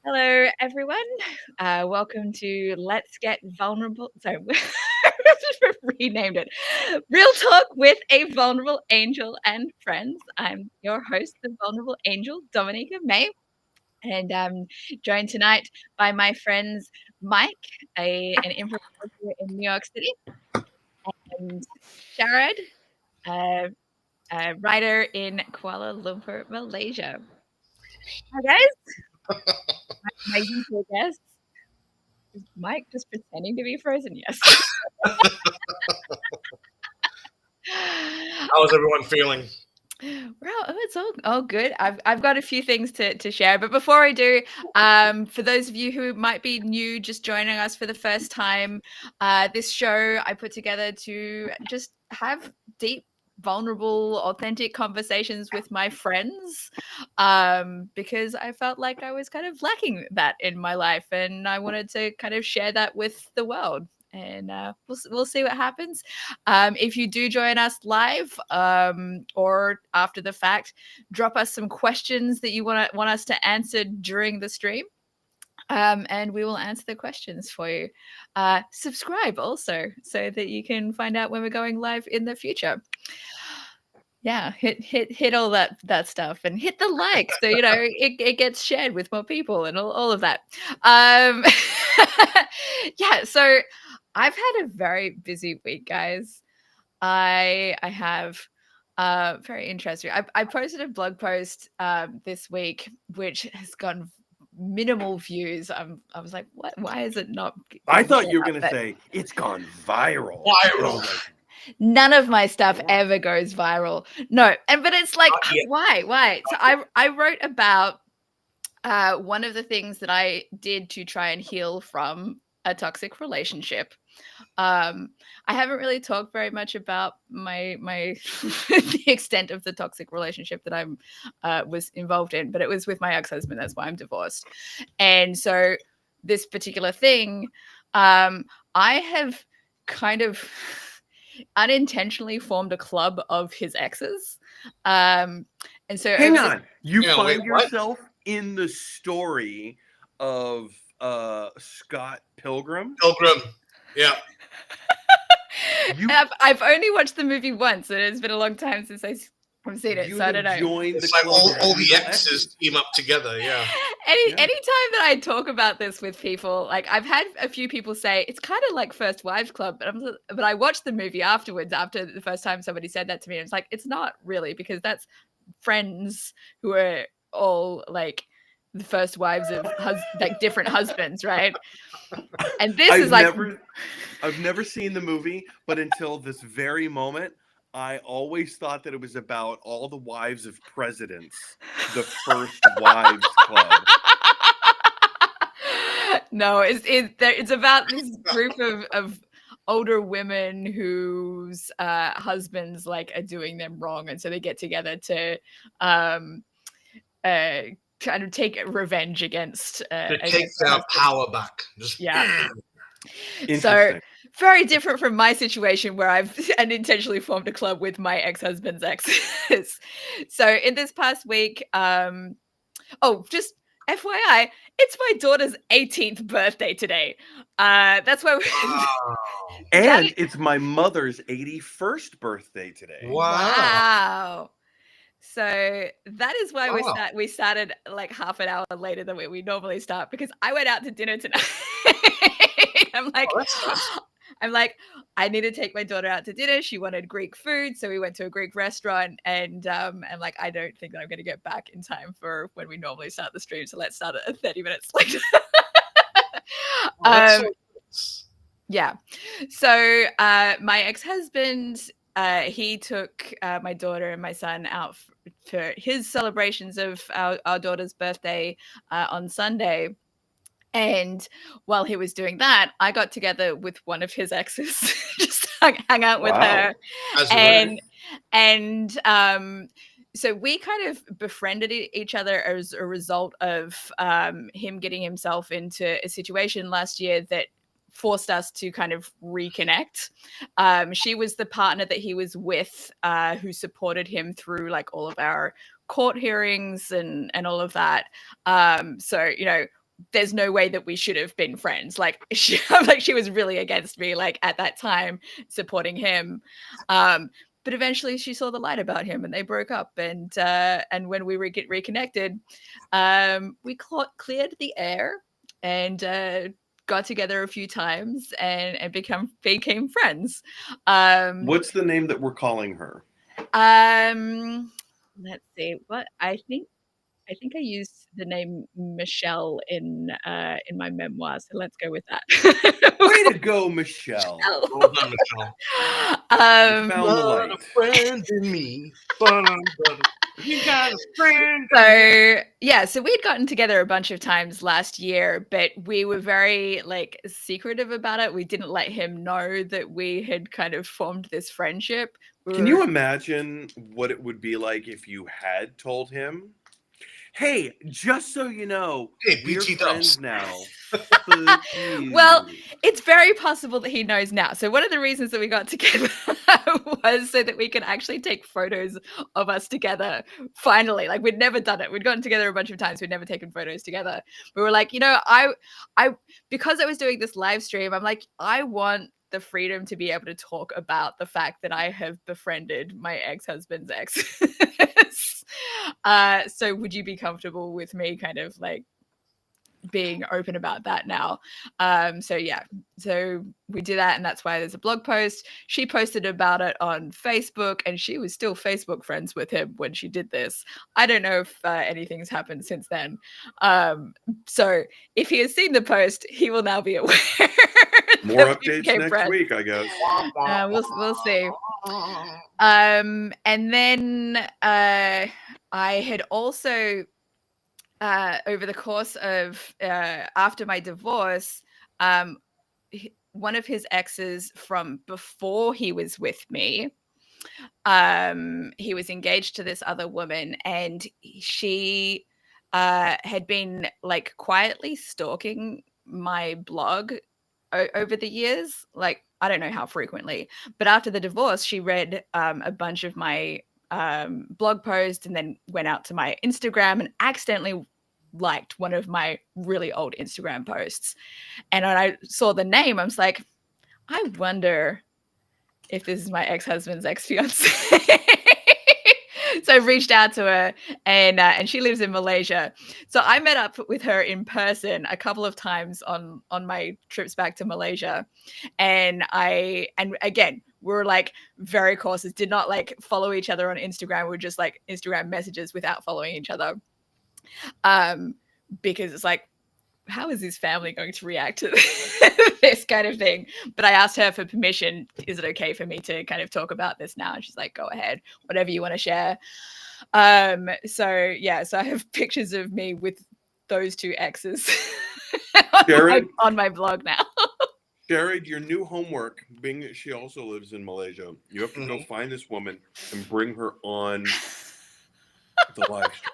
Hello, everyone. Welcome to Let's Get Vulnerable. Sorry, I just renamed it. Real Talk with a Vulnerable Angel and Friends. I'm your host, the Vulnerable Angel, Dominica May, and I'm joined tonight by my friends Mike, an improviser in New York City, and Sharad, a writer in Kuala Lumpur, Malaysia. Hi, guys. My usual guests. Is Mike just pretending to be frozen? Yes. How's everyone feeling? Well, it's all good. I've got a few things to share, but before I do, for those of you who might be new, just joining us for the first time, this show I put together to just have deep, vulnerable, authentic conversations with my friends, because I felt like I was kind of lacking that in my life, and I wanted to kind of share that with the world. And we'll see what happens. If you do join us live or after the fact, drop us some questions that you want us to answer during the stream. And we will answer the questions for you. Subscribe also so that you can find out when we're going live in the future. Yeah, hit all that stuff and hit the like so it gets shared with more people and all of that. Yeah, so I've had a very busy week, guys. I have very interesting. I posted a blog post this week which has gotten minimal views. I was like, what? Why is it not? I thought you were going to say it's gone viral. None of my stuff ever goes viral. No, but it's like, why? So I wrote about one of the things that I did to try and heal from a toxic relationship. I haven't really talked very much about my the extent of the toxic relationship that I was involved in, but it was with my ex-husband. That's why I'm divorced. And so this particular thing, I have kind of unintentionally formed a club of his exes. And so hang on, you find yourself in the story of Scott Pilgrim. Yeah. I've only watched the movie once, and it's been a long time since I've seen it, so I don't know. It's like all the exes team up together, yeah. Anytime that I talk about this with people, like I've had a few people say it's kind of like First Wives Club, but I watched the movie afterwards after the first time somebody said that to me. And it's like, it's not really, because that's friends who are all like the first wives of like different husbands, right? And this is like I've never seen the movie, but until this very moment, I always thought that it was about all the wives of presidents, the First Wives Club. No, it's about this group of older women whose husbands like are doing them wrong, and so they get together to kind of take revenge against to take their power back. Yeah. So very different from my situation where I've unintentionally formed a club with my ex-husband's exes. So in this past week, just FYI, it's my daughter's 18th birthday today. That's why and it's my mother's 81st birthday today. Wow. So that is why we started like half an hour later than we normally start, because I went out to dinner tonight. I'm like, I need to take my daughter out to dinner. She wanted Greek food, so we went to a Greek restaurant, and I'm like, I don't think that I'm going to get back in time for when we normally start the stream, so let's start it 30 minutes later. Yeah. So my ex-husband, he took my daughter and my son out for his celebrations of our daughter's birthday on Sunday. And while he was doing that, I got together with one of his exes, just hang out with her. And so we kind of befriended each other as a result of him getting himself into a situation last year that forced us to kind of reconnect. She was the partner that he was with, who supported him through like all of our court hearings and all of that. So, there's no way that we should have been friends. Like she was really against me, like at that time, supporting him. But eventually she saw the light about him and they broke up. And when we reconnected, we cleared the air and got together a few times and became friends. What's the name that we're calling her? Let's see. What I think I used the name Michelle in my memoir, so let's go with that. Way to go, Michelle. Well done, Michelle. You found the Not light. a friend in me, but you got a friend. So we'd gotten together a bunch of times last year, but we were very like secretive about it. We didn't let him know that we had kind of formed this friendship. Can you imagine what it would be like if you had told him? Hey, just so you know, Hey, we're BT friends dubs. now. Well, it's very possible that he knows now. So one of the reasons that we got together was so that we could actually take photos of us together. Finally, like we'd never done it. We'd gotten together a bunch of times. We'd never taken photos together. We were like, I because I was doing this live stream, I'm like, I want the freedom to be able to talk about the fact that I have befriended my ex-husband's ex. So would you be comfortable with me kind of like being open about that now? So we did that, and that's why there's a blog post. She posted about it on Facebook, and she was still Facebook friends with him when she did this. I don't know if anything's happened since then. So if he has seen the post, he will now be aware. More updates next week, I guess. We'll see. And then I had also over the course of after my divorce, one of his exes from before he was with me, he was engaged to this other woman, and she had been like quietly stalking my blog over the years. Like, I don't know how frequently, but after the divorce, she read a bunch of my blog posts and then went out to my Instagram and accidentally liked one of my really old Instagram posts. And when I saw the name, I was like, I wonder if this is my ex-husband's ex-fiance. So I reached out to her, and she lives in Malaysia. So I met up with her in person a couple of times on my trips back to Malaysia. And again, we were like very cautious, did not like follow each other on Instagram. We were just like Instagram messages without following each other. Because it's like, how is his family going to react to this kind of thing? But I asked her for permission. Is it okay for me to kind of talk about this now? And she's like, go ahead, whatever you want to share. So I have pictures of me with those two exes on my blog now. Sharad, your new homework, being that she also lives in Malaysia, you have to go find this woman and bring her on the live stream.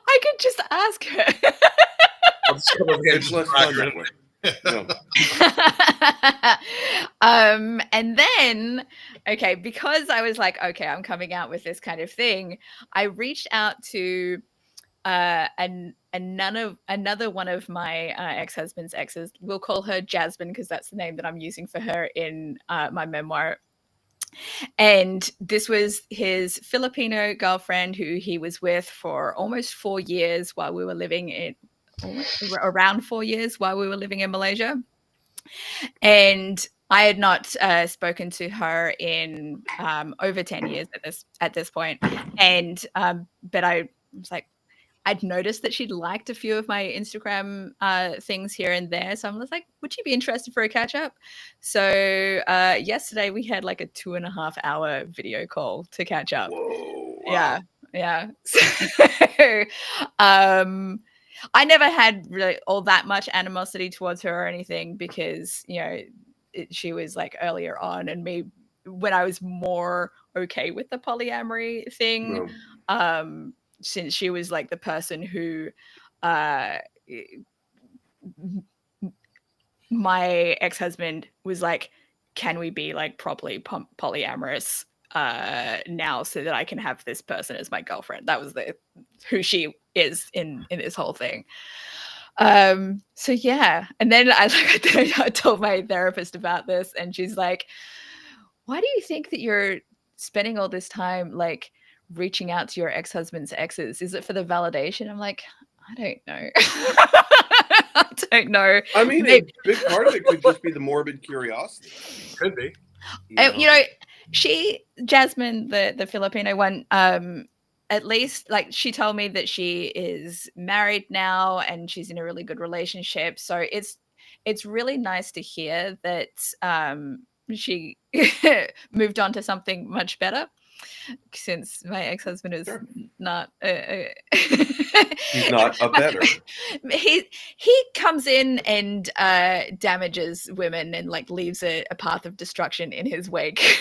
I could just ask her. It's less fun that way. No. And then, okay, because I was like, okay, I'm coming out with this kind of thing, I reached out to another one of my ex-husband's exes. We'll call her Jasmine because that's the name that I'm using for her in my memoir. And this was his Filipino girlfriend who he was with for almost 4 years while we were living in around 4 years while we were living in Malaysia. And I had not spoken to her in over 10 years at this point. And but I was like, I'd noticed that she'd liked a few of my Instagram things here and there. So I was like, would you be interested for a catch up? So yesterday we had like a 2.5 hour video call to catch up. Whoa, wow. Yeah. So, I never had really all that much animosity towards her or anything because, she was like earlier on and me when I was more okay with the polyamory thing. No. Since she was like the person who my ex-husband was like, can we be like properly polyamorous now so that I can have this person as my girlfriend? That was who she is in this whole thing. So yeah, and then I told my therapist about this, and she's like, "Why do you think that you're spending all this time like reaching out to your ex-husband's exes? Is it for the validation?" I'm like, I don't know. I don't know. I mean, a Maybe, big part of it could just be the morbid curiosity. Could be. you know, Jasmine, the Filipino one, at least like she told me that she is married now and she's in a really good relationship. So it's really nice to hear that she moved on to something much better, since my ex-husband is Sure. not He's not a better. he comes in and damages women and like leaves a path of destruction in his wake.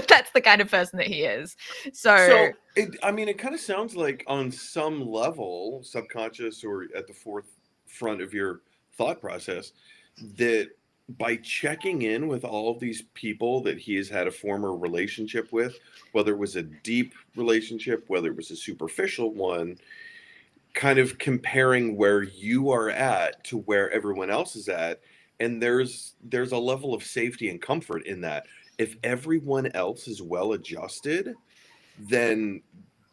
That's the kind of person that he is. So it kind of sounds like on some level, subconscious or at the forefront of your thought process, that by checking in with all of these people that he has had a former relationship with, whether it was a deep relationship, whether it was a superficial one, kind of comparing where you are at to where everyone else is at, and there's a level of safety and comfort in that. If everyone else is well adjusted, then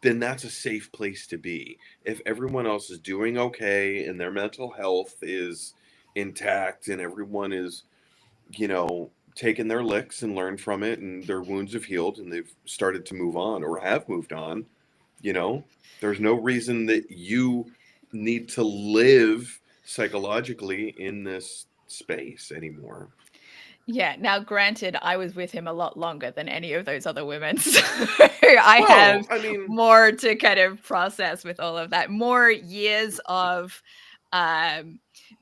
that's a safe place to be. If everyone else is doing okay and their mental health is intact and everyone is, taking their licks and learned from it and their wounds have healed and they've started to move on or have moved on, there's no reason that you need to live psychologically in this space anymore. yeah, now granted, I was with him a lot longer than any of those other women. So have more to kind of process with all of that. More years of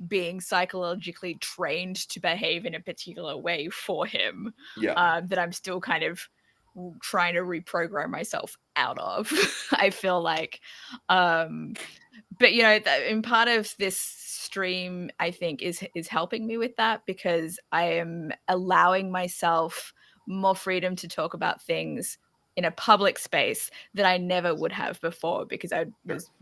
being psychologically trained to behave in a particular way for him. That I'm still kind of trying to reprogram myself out of. I feel like. But in part of this stream, I think is helping me with that, because I am allowing myself more freedom to talk about things in a public space that I never would have before, because I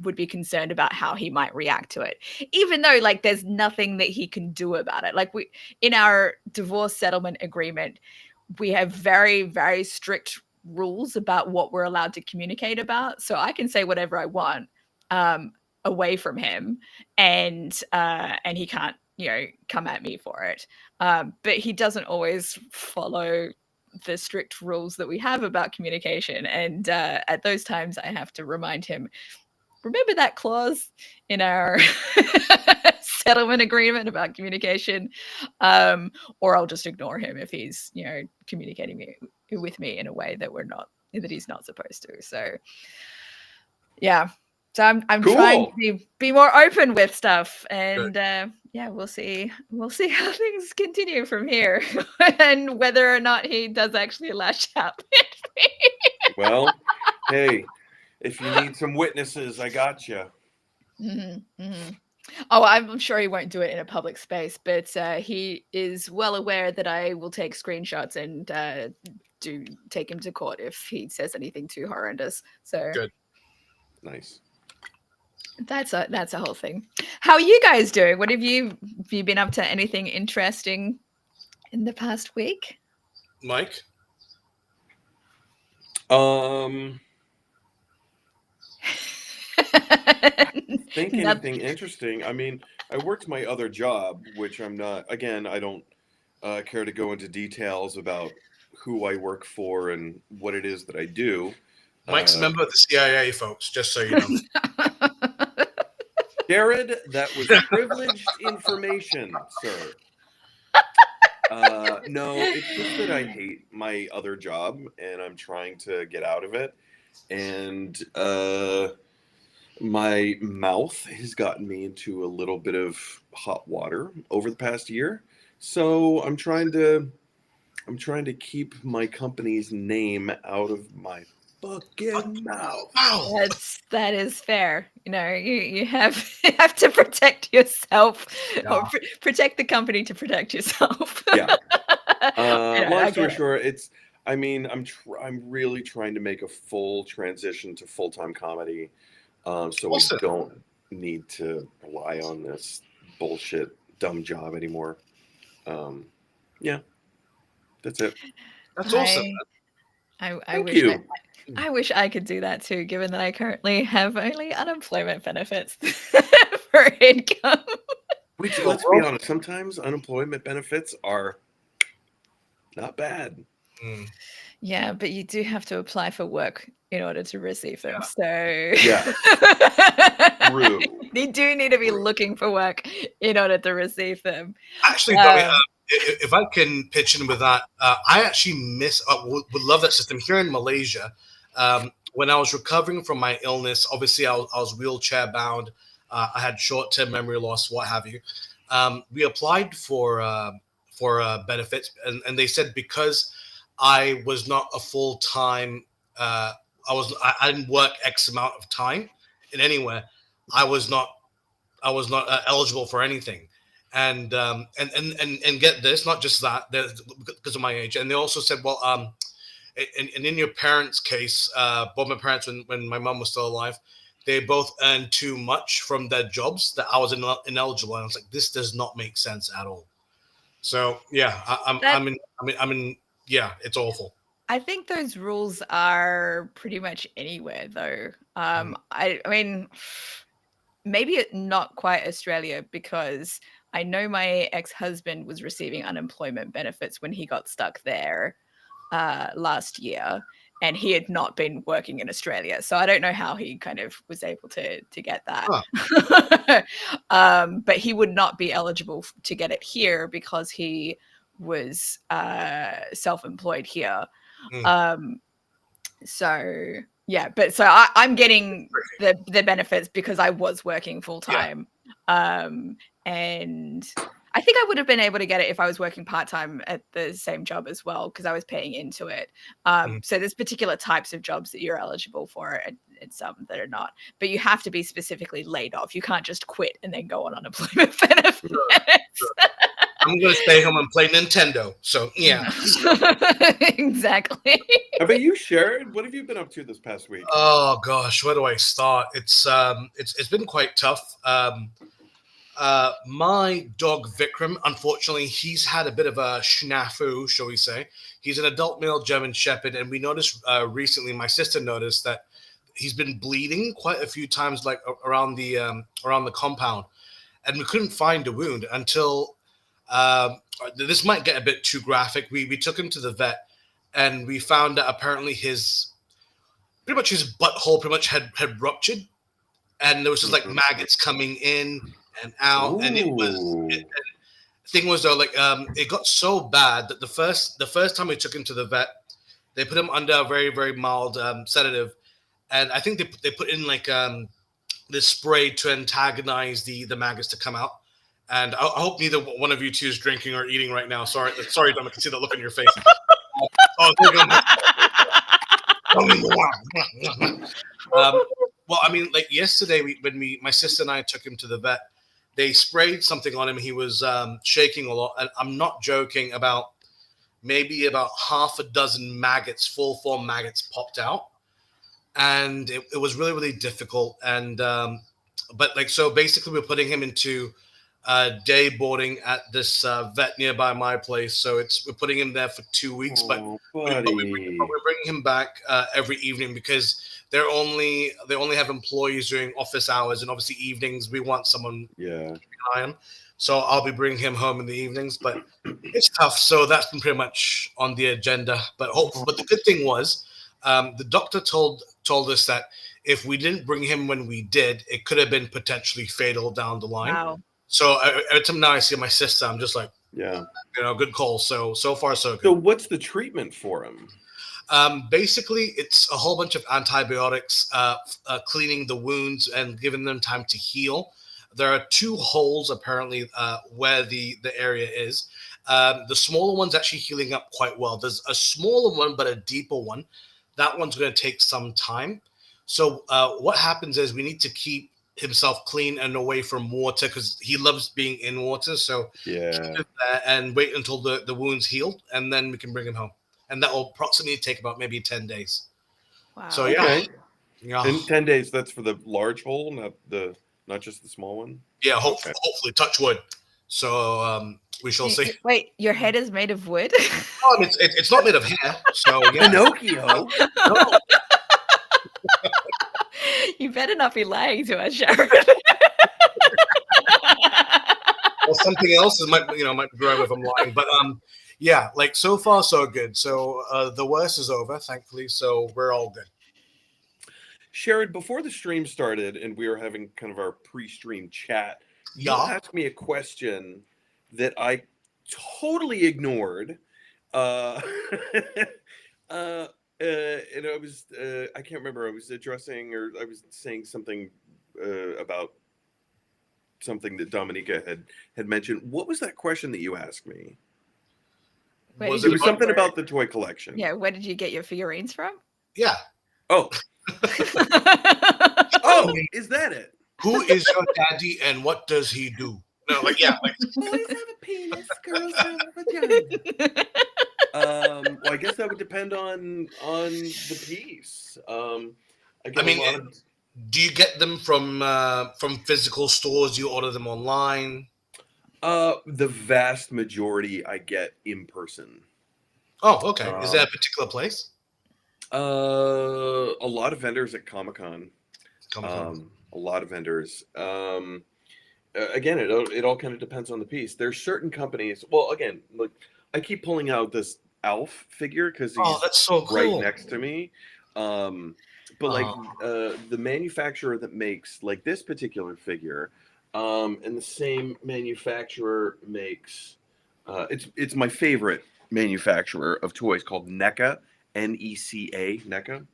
would be concerned about how he might react to it, even though like there's nothing that he can do about it. Like in our divorce settlement agreement, we have very, very strict rules about what we're allowed to communicate about. So I can say whatever I want away from him, and he can't come at me for it. But he doesn't always follow the strict rules that we have about communication, and at those times I have to remind him, remember that clause in our settlement agreement about communication, or I'll just ignore him if he's communicating with me in a way that he's not supposed to. So yeah, so I'm cool. trying to be more open with stuff, and we'll see how things continue from here, and whether or not he does actually lash out at me. Well, hey, if you need some witnesses, I got you. Mm-hmm, mm-hmm. Oh, I'm sure he won't do it in a public space, but he is well aware that I will take screenshots and do take him to court if he says anything too horrendous. So good. Nice. That's a whole thing. How are you guys doing? What have you been up to? Anything interesting in the past week? Mike? Think anything interesting? I mean, I worked my other job, which I'm not. Again, I don't care to go into details about who I work for and what it is that I do. Mike's a member of the CIA, folks, just so you know. Jared, that was privileged information, sir. No, it's just that I hate my other job and I'm trying to get out of it. And my mouth has gotten me into a little bit of hot water over the past year. So I'm trying to keep my company's name out of my fucking mouth. Wow. That is fair. You have to protect yourself, or protect the company to protect yourself. Yeah. Long story short, I'm really trying to make a full transition to full-time comedy, so awesome. We don't need to rely on this bullshit, dumb job anymore. Yeah, that's it. That's awesome. I Thank wish you. I wish I could do that too, given that I currently have only unemployment benefits for income. Which, let's be honest, sometimes unemployment benefits are not bad. Yeah, but you do have to apply for work in order to receive them. So Yeah. True. You do need to be looking for work in order to receive them. Actually, Tommy, if I can pitch in with that, I actually would love that system here in Malaysia. When I was recovering from my illness, obviously I was wheelchair bound. I had short-term memory loss, what have you. We applied for benefits, and they said because I was not a full-time, I didn't work X amount of time in anywhere. I was not eligible for anything. And get this, not just that, because of my age. And they also said, well, and in your parents' case, both my parents, when my mom was still alive, they both earned too much from their jobs that I was ineligible. And I was like, this does not make sense at all. So yeah, yeah, it's awful. I think those rules are pretty much anywhere, though. I mean, maybe not quite Australia, because I know my ex-husband was receiving unemployment benefits when he got stuck there last year, and he had not been working in Australia. So I don't know how he kind of was able to get that. But he would not be eligible to get it here because he was self-employed here. So yeah, but so I'm getting the benefits because I was working full time. And I think I would have been able to get it if I was working part-time at the same job as well, because I was paying into it. So there's particular types of jobs that you're eligible for and some that are not. But you have to be specifically laid off. You can't just quit and then go on unemployment benefits. Sure. I'm going to stay home and play Nintendo. So, yeah. Exactly. How about you, Sharad? What have you been up to this past week? Oh, gosh. Where do I start? It's been quite tough. My dog, Vikram, unfortunately, he's had a bit of a snafu, shall we say. He's an adult male German Shepherd, and we noticed recently, my sister noticed that he's been bleeding quite a few times, like around the compound. And we couldn't find a wound until... this might get a bit too graphic. We took him to the vet, and we found that apparently his butthole pretty much had ruptured, and there was just like maggots coming in and out. Ooh. And thing was though, like it got so bad that the first time we took him to the vet, they put him under a very, very mild sedative, and I think they put in like this spray to antagonize the maggots to come out. And I hope neither one of you two is drinking or eating right now. Sorry, Dom, I can see that look on your face. Well, I mean, like yesterday, when my sister and I took him to the vet, they sprayed something on him. He was shaking a lot. And I'm not joking, maybe about half a dozen maggots, full form maggots, popped out. And it was really, really difficult. And but like, so basically we're putting him into day boarding at this vet nearby my place. So we're putting him there for 2 weeks, but we're bringing him back every evening because they only have employees during office hours, and obviously evenings we want someone to keep an eye on. So I'll be bringing him home in the evenings, but it's tough. So that's been pretty much on the agenda. But the good thing was the doctor told us that if we didn't bring him when we did, it could have been potentially fatal down the line. Wow. So every time now I see my sister, I'm just like, good call. So far, so good. So what's the treatment for him? Basically, it's a whole bunch of antibiotics, cleaning the wounds and giving them time to heal. There are 2 holes, apparently, where the area is. The smaller one's actually healing up quite well. There's a smaller one, but a deeper one. That one's going to take some time. So what happens is we need to keep himself clean and away from water because he loves being in water. So keep him there and wait until the wounds heal, and then we can bring him home. And that will approximately take about maybe 10 days. Wow. So yeah. In 10 days, that's for the large hole, not not just the small one. Yeah, Okay. hopefully, touch wood. So we shall see. Wait, your head is made of wood? Oh, and it's not made of hair, so yeah. Pinocchio. No. You better not be lying to us, Sharad. Or something else might be wrong if I'm lying, but yeah, like so far so good. So the worst is over, thankfully. So we're all good. Sharad, before the stream started and we were having kind of our pre-stream chat, you Yeah. asked me a question that I totally ignored. And I was I can't remember. I was addressing or I was saying something about something that Dominica had mentioned. What was that question that you asked me? Where Was did It was you- something about the toy collection. Yeah, where did you get your figurines from? Yeah. Oh, oh, is that it? Who is your daddy and what does he do? No, like yeah, like Boys have a penis, girls have a vagina. Well, I guess that would depend on the piece. I get I mean, a lot of. do you get them from physical stores? Do you order them online? The vast majority I get in person. Oh, okay. Is there a particular place? A lot of vendors at Comic-Con. A lot of vendors. Again, it all kind of depends on the piece. There's certain companies. Well, again, look, I keep pulling out this Alf figure because he's that's so cool. right next to me. But like the manufacturer that makes like this particular figure, and the same manufacturer makes. It's my favorite manufacturer of toys called NECA, NECA, NECA.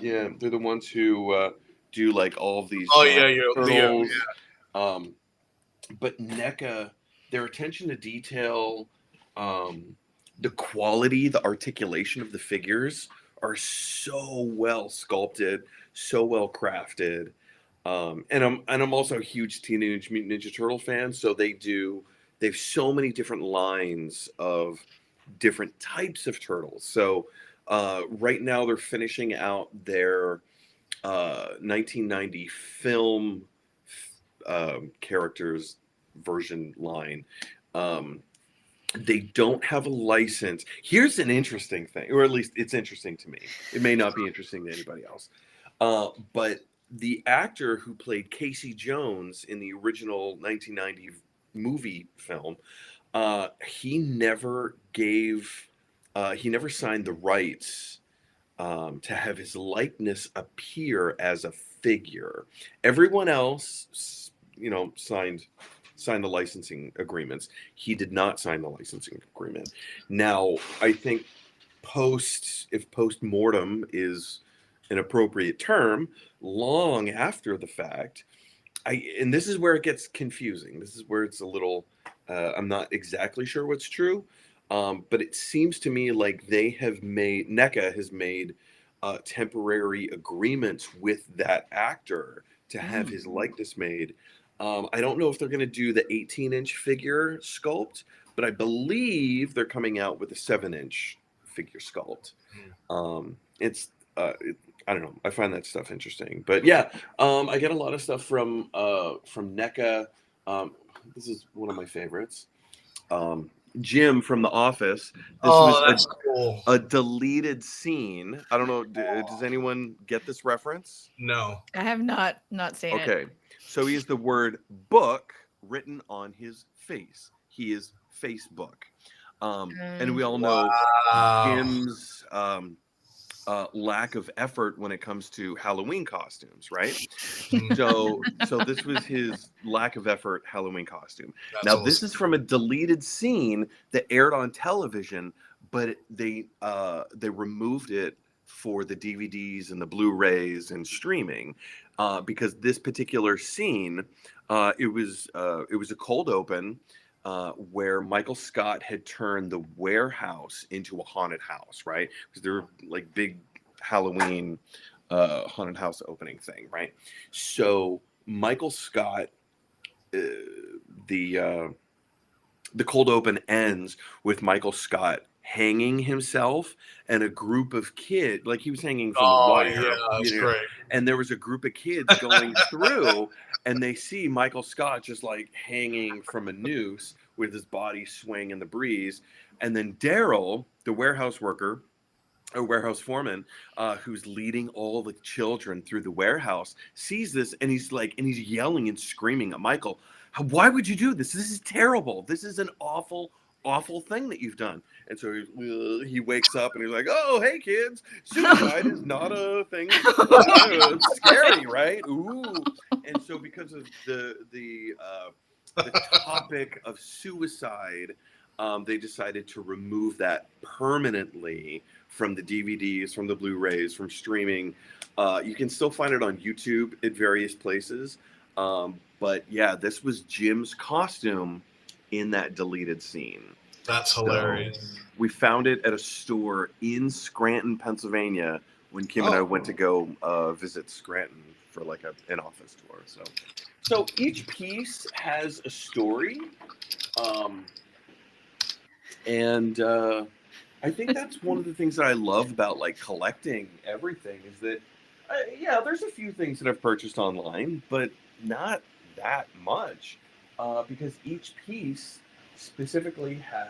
Yeah, they're the ones who do like all of these. Turtles. But NECA, their attention to detail, the quality, the articulation of the figures are so well sculpted, so well crafted. And I'm also a huge Teenage Mutant Ninja Turtle fan, so they have so many different lines of different types of turtles. So right now they're finishing out their 1990 film characters version line. They don't have a license. Here's an interesting thing, or at least it's interesting to me. It may not be interesting to anybody else. But the actor who played Casey Jones in the original 1990 movie film, he never signed the rights to have his likeness appear as a figure. Everyone else, signed the licensing agreements. He did not sign the licensing agreement. Now, I think if post-mortem is an appropriate term, long after the fact, and this is where it gets confusing. This is where it's a little, I'm not exactly sure what's true, but it seems to me like NECA has made temporary agreements with that actor to have his likeness made. I don't know if they're going to do the 18-inch figure sculpt, but I believe they're coming out with a 7-inch figure sculpt. I don't know. I find that stuff interesting, but yeah, I get a lot of stuff from NECA. This is one of my favorites. Jim from The Office. This cool. A deleted scene. I don't know. Does anyone get this reference? No, I have not seen it. Okay, so he has the word book written on his face. He is Facebook, and we all know Jim's lack of effort when it comes to Halloween costumes, right? so this was his lack of effort Halloween costume. Now this is from a deleted scene that aired on television, but they removed it for the DVDs and the Blu-rays and streaming, because this particular scene, it was a cold open where Michael Scott had turned the warehouse into a haunted house, right? Because there were like big Halloween haunted house opening thing, right? So Michael Scott, the cold open ends with Michael Scott hanging himself, and a group of kids, like he was hanging from a Oh wire, yeah, that's great. and there was a group of kids going through, and they see Michael Scott just like hanging from a noose with his body swaying in the breeze, and then Daryl, the warehouse worker, a warehouse foreman, who's leading all the children through the warehouse, sees this, and he's yelling and screaming at Michael, why would you do this? This is terrible. This is an awful thing that you've done. And so he wakes up and he's like, oh, hey kids, suicide is not a thing. It's scary, right? Ooh. And so because of the topic of suicide, they decided to remove that permanently from the DVDs, from the Blu-rays, from streaming. You can still find it on YouTube at various places. But yeah, this was Jim's costume in that deleted scene. That's hilarious. So we found it at a store in Scranton, Pennsylvania, when Kim and I went to go visit Scranton for like an office tour. So each piece has a story. And I think that's one of the things that I love about like collecting everything is that, there's a few things that I've purchased online, but not that much, because each piece specifically has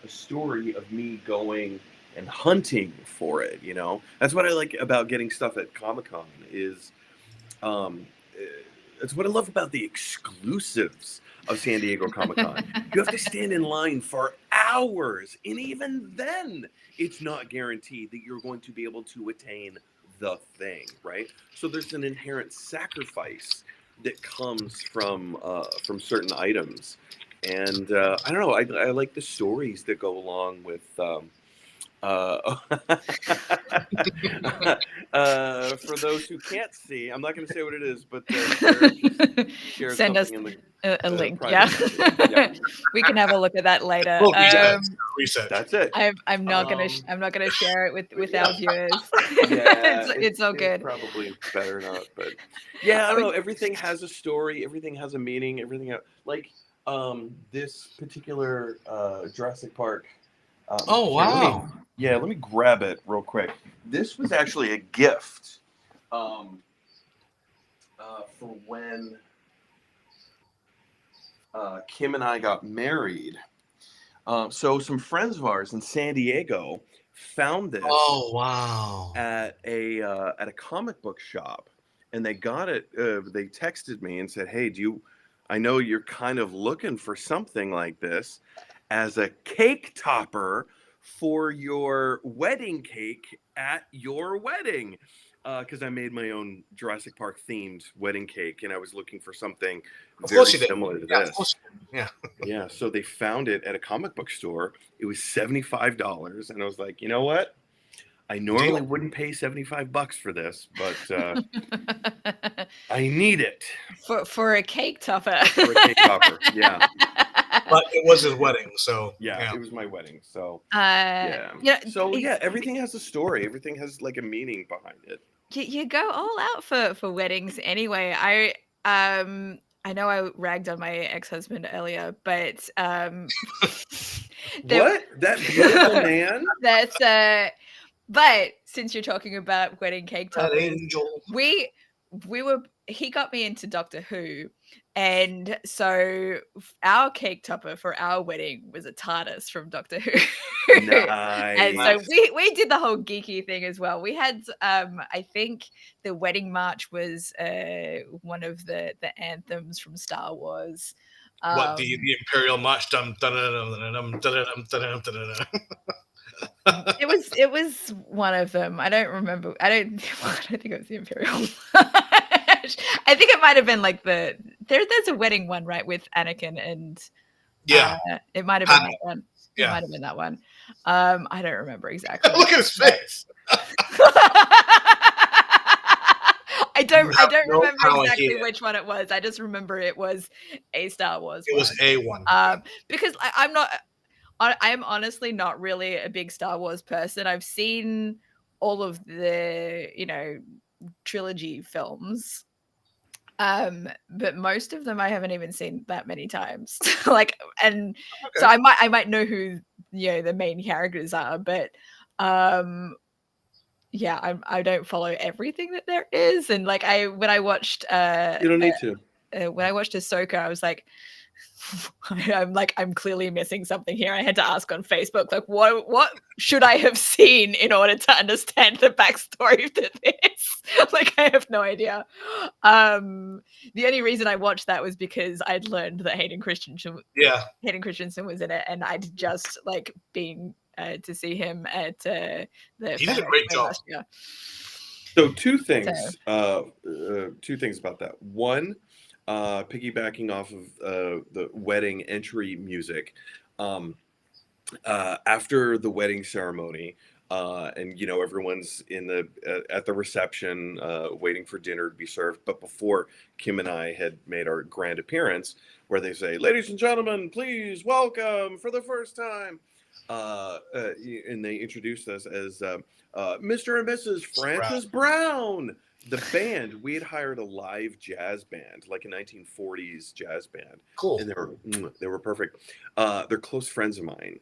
a story of me going and hunting for it. You know, that's what I like about getting stuff at Comic-Con is, it's what I love about the exclusives of San Diego Comic-Con. You have to stand in line for hours, and even then, it's not guaranteed that you're going to be able to attain the thing, right? So there's an inherent sacrifice that comes from certain items, and I don't know. I like the stories that go along with. For those who can't see, I'm not going to say what it is, but share send us in the a link. private message. Yeah. We can have a look at that later. Research. That's it. I'm not gonna share it with our viewers. Yeah, it's all good. It's probably better not, but yeah, I don't know. Everything has a story. Everything has a meaning. Everything like this particular Jurassic Park. Oh wow! Let me grab it real quick. This was actually a gift for when Kim and I got married. So some friends of ours in San Diego found this. Oh wow! At a comic book shop, and they got it. They texted me and said, "Hey, I know you're kind of looking for something like this as a cake topper for your wedding cake at your wedding." Because I made my own Jurassic Park themed wedding cake, and I was looking for something very similar to this. Yeah. So they found it at a comic book store. It was $75, and I was like, you know what? I normally wouldn't pay $75 for this, but I need it for a cake topper. For a cake topper, yeah. But it was his wedding, so yeah, it was my wedding. So everything has a story. Everything has like a meaning behind it. You go all out for weddings anyway. I know I ragged on my ex-husband earlier, but what? That beautiful man? That's but since you're talking about wedding cake toppers, angel. He got me into Doctor Who, and so our cake topper for our wedding was a TARDIS from Doctor Who. Nice. And so we did the whole geeky thing as well. We had I think the wedding march was one of the anthems from Star Wars. What the Imperial March? Dum dum dum dum dum dum dum. It was one of them. I don't remember. I don't think it was the Imperial March. I think it might have been like there's a wedding one, right, with Anakin and it might have been that one. It might have been that one. I don't remember exactly. Look at his face. I don't remember exactly which one it was. I just remember it was a Star Wars. It was a one. Because I'm honestly not really a big Star Wars person. I've seen all of the, trilogy films. But most of them I haven't even seen that many times. So I might know who the main characters are, but yeah, I don't follow everything that there is, and like when I watched You don't need to. when I watched Ahsoka, I was like, I'm clearly missing something here. I had to ask on Facebook, like, what should I have seen in order to understand the backstory to this? Like, I have no idea. The only reason I watched that was because I'd learned that Hayden Christensen was in it, and I'd just like been to see him at the. He did a great job last year. So two things about that. One, piggybacking off of the wedding entry music, after the wedding ceremony, and everyone's at the reception waiting for dinner to be served, but before Kim and I had made our grand appearance, where they say, "Ladies and gentlemen, please welcome for the first time," and they introduced us as Mr. and Mrs. Francis Brown. The band, we had hired a live jazz band, like a 1940s jazz band. Cool. And they were perfect. They're close friends of mine,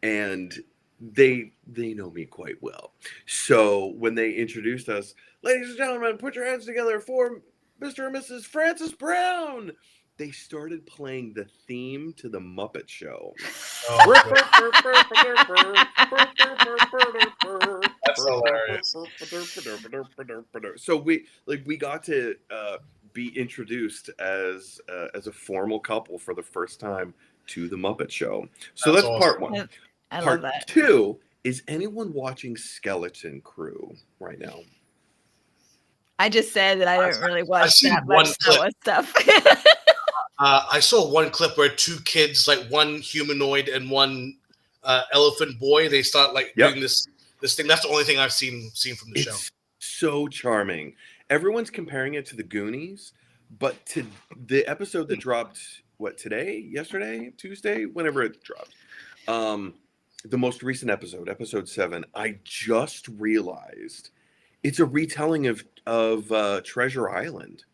and they know me quite well. So when they introduced us, "Ladies and gentlemen, put your hands together for Mr. and Mrs. Francis Brown," they started playing the theme to the Muppet Show. That's hilarious. So we got to be introduced as a formal couple for the first time to the Muppet Show. So that's awesome. Part one. I Part love that. two is anyone watching Skeleton Crew right now? I just said that I don't really watch seen that one much Star Wars stuff. I saw one clip where two kids, like one humanoid and one elephant boy, they start like doing this thing. That's the only thing I've seen from the show. So charming. Everyone's comparing it to the Goonies, but to the episode that dropped today, yesterday, Tuesday, whenever it dropped, the most recent episode 7, I just realized it's a retelling of Treasure Island.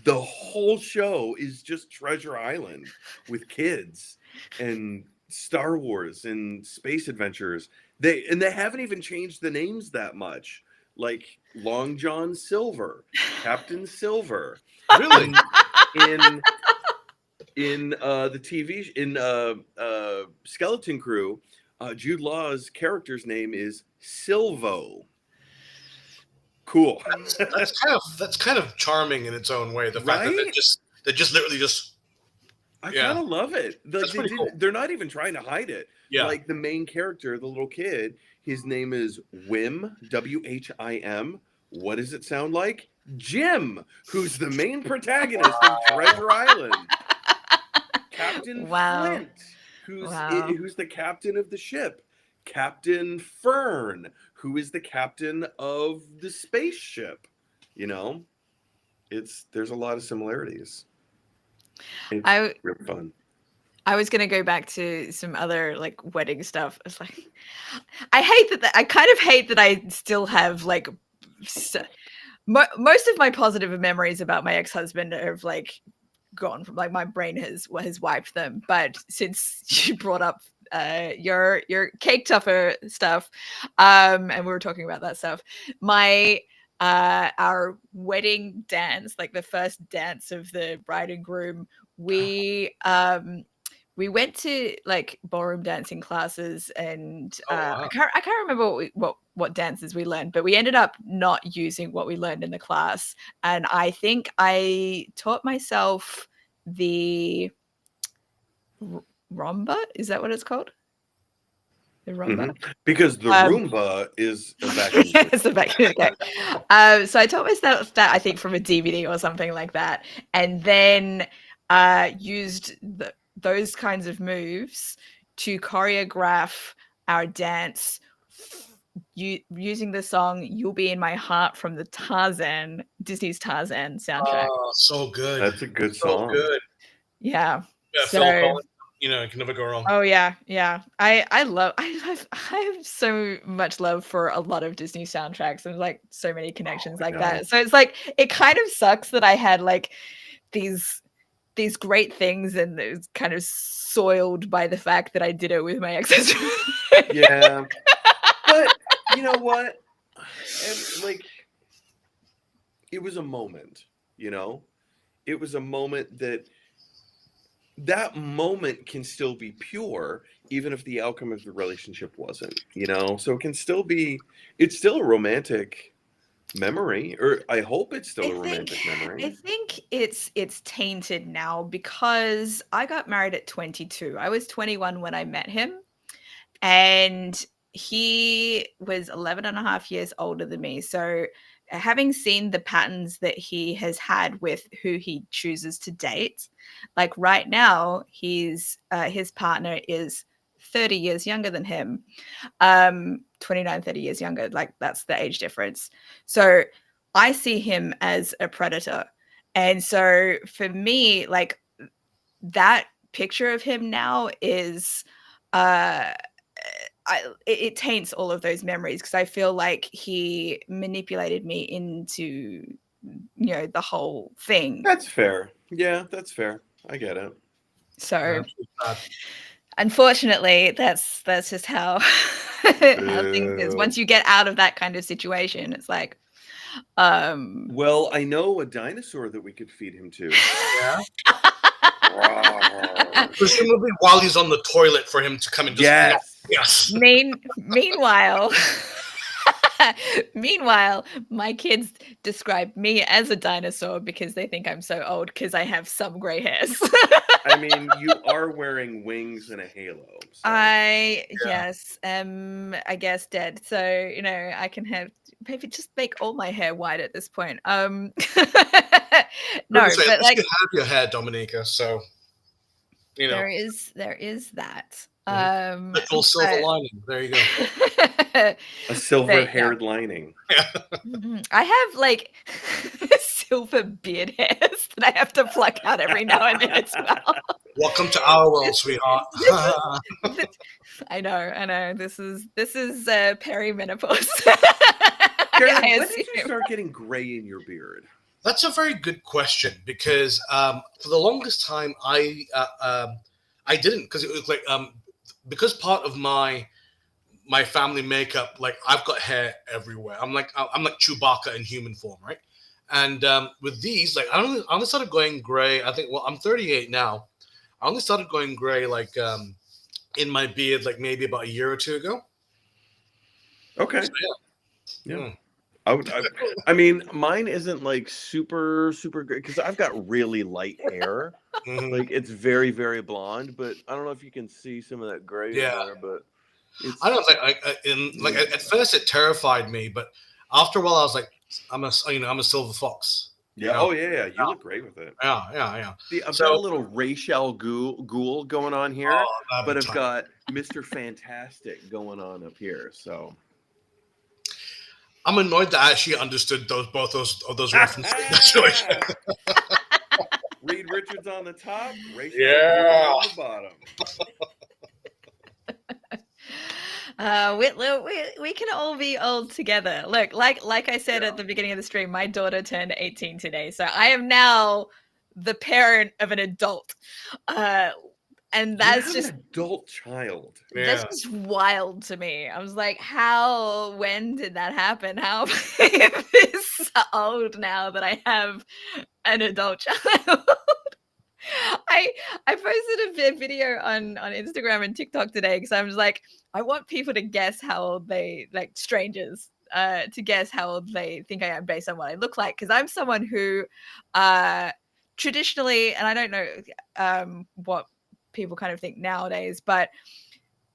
The whole show is just Treasure Island with kids and Star Wars and space adventures. They haven't even changed the names that much. Like Long John Silver, Captain Silver. Really? In the TV in Skeleton Crew, Jude Law's character's name is Silvo. Cool. That's kind of charming in its own way. The fact that they just literally just. I kind of love it. Cool. They're not even trying to hide it. Yeah. Like the main character, the little kid, his name is Whim, Whim. What does it sound like? Jim, who's the main protagonist of Treasure Island. Captain Flint, who's the captain of the ship. Captain Fern, who is the captain of the spaceship. There's a lot of similarities. It's real fun. I was going to go back to some other like wedding stuff. It's like, I hate that. I kind of hate that I still have like most of my positive memories about my ex-husband have like gone from like my brain has wiped them. But since you brought up your cake topper stuff, and we were talking about that stuff, our wedding dance, like the first dance of the bride and groom, we went to like ballroom dancing classes, and I can't remember what dances we learned, but we ended up not using what we learned in the class. And I think I taught myself the rumba. Is that what it's called? The rumba? Mm-hmm. Because the Roomba is a vacuum. It's a vacuum. Okay. So I taught myself that, I think, from a DVD or something like that, and then used those kinds of moves to choreograph our dance using the song "You'll Be in My Heart" from the Disney's Tarzan soundtrack. Oh, so good. That's a good song. So good. Yeah. Phil Collins, you can never go wrong. Oh yeah. I have so much love for a lot of Disney soundtracks, and like so many connections that. So it's like, it kind of sucks that I had like these these great things, and it was kind of soiled by the fact that I did it with my exes. Yeah. But you know what? And like, it was a moment, you know? It was a moment that moment can still be pure, even if the outcome of the relationship wasn't, you know? So it can still be, it's still a romantic memory, or I hope it's still a romantic memory. I think it's tainted now because I got married at 22. I was 21 when I met him, and he was 11 and a half years older than me. So having seen the patterns that he has had with who he chooses to date, like right now, his partner is 30 years younger than him. 29, 30 years younger, like that's the age difference. So I see him as a predator. And so for me, like that picture of him now is it taints all of those memories, because I feel like he manipulated me into, you know, the whole thing. That's fair. Yeah, that's fair. I get it. So unfortunately, that's just how how things is. Once you get out of that kind of situation, it's like well, I know a dinosaur that we could feed him to. Yeah. Presumably while he's on the toilet for him to come and just Yes. Meanwhile, my kids describe me as a dinosaur because they think I'm so old because I have some gray hairs. I mean, you are wearing wings and a halo. So. I guess dead. So, you know, I can have maybe just make all my hair white at this point. No, but like you have your hair, Dominica, so you know there is that. little silver lining. There you go. A silver-haired lining. I have like silver beard hairs that I have to pluck out every now and then as well. Welcome to our world, sweetheart. I know. This is perimenopause. Jared, when did you start getting gray in your beard? That's a very good question, because for the longest time I didn't, because it was like because part of my family makeup, like I've got hair everywhere. I'm like Chewbacca in human form, right? And with these, like I only started going gray. I think, well, I'm 38 now. I only started going gray like in my beard, like maybe about a year or two ago. Okay. So, yeah. I mean, mine isn't like super great because I've got really light hair. Like it's very, very blonde, but I don't know if you can see some of that gray in there. But I don't like at first it terrified me, but after a while I was like, I'm a silver fox. Yeah. You know? Oh yeah. You look great with it. Yeah. See, I've got a little Rachel Ghoul going on here, but I've got Mr. Fantastic going on up here. So I'm annoyed that I actually understood both those references. Reed Richards on the top, Rachel on the bottom. We can all be old together. Look, like I said at the beginning of the stream, my daughter turned 18 today, so I am now the parent of an adult. And that's just an adult child. That's just wild to me. I was like, when did that happen? How am I this old now that I have an adult child? I posted a video on Instagram and TikTok today because I was like, I want people to guess how old they, like strangers, to guess how old they think I am based on what I look like. Because I'm someone who traditionally, and I don't know what people kind of think nowadays, but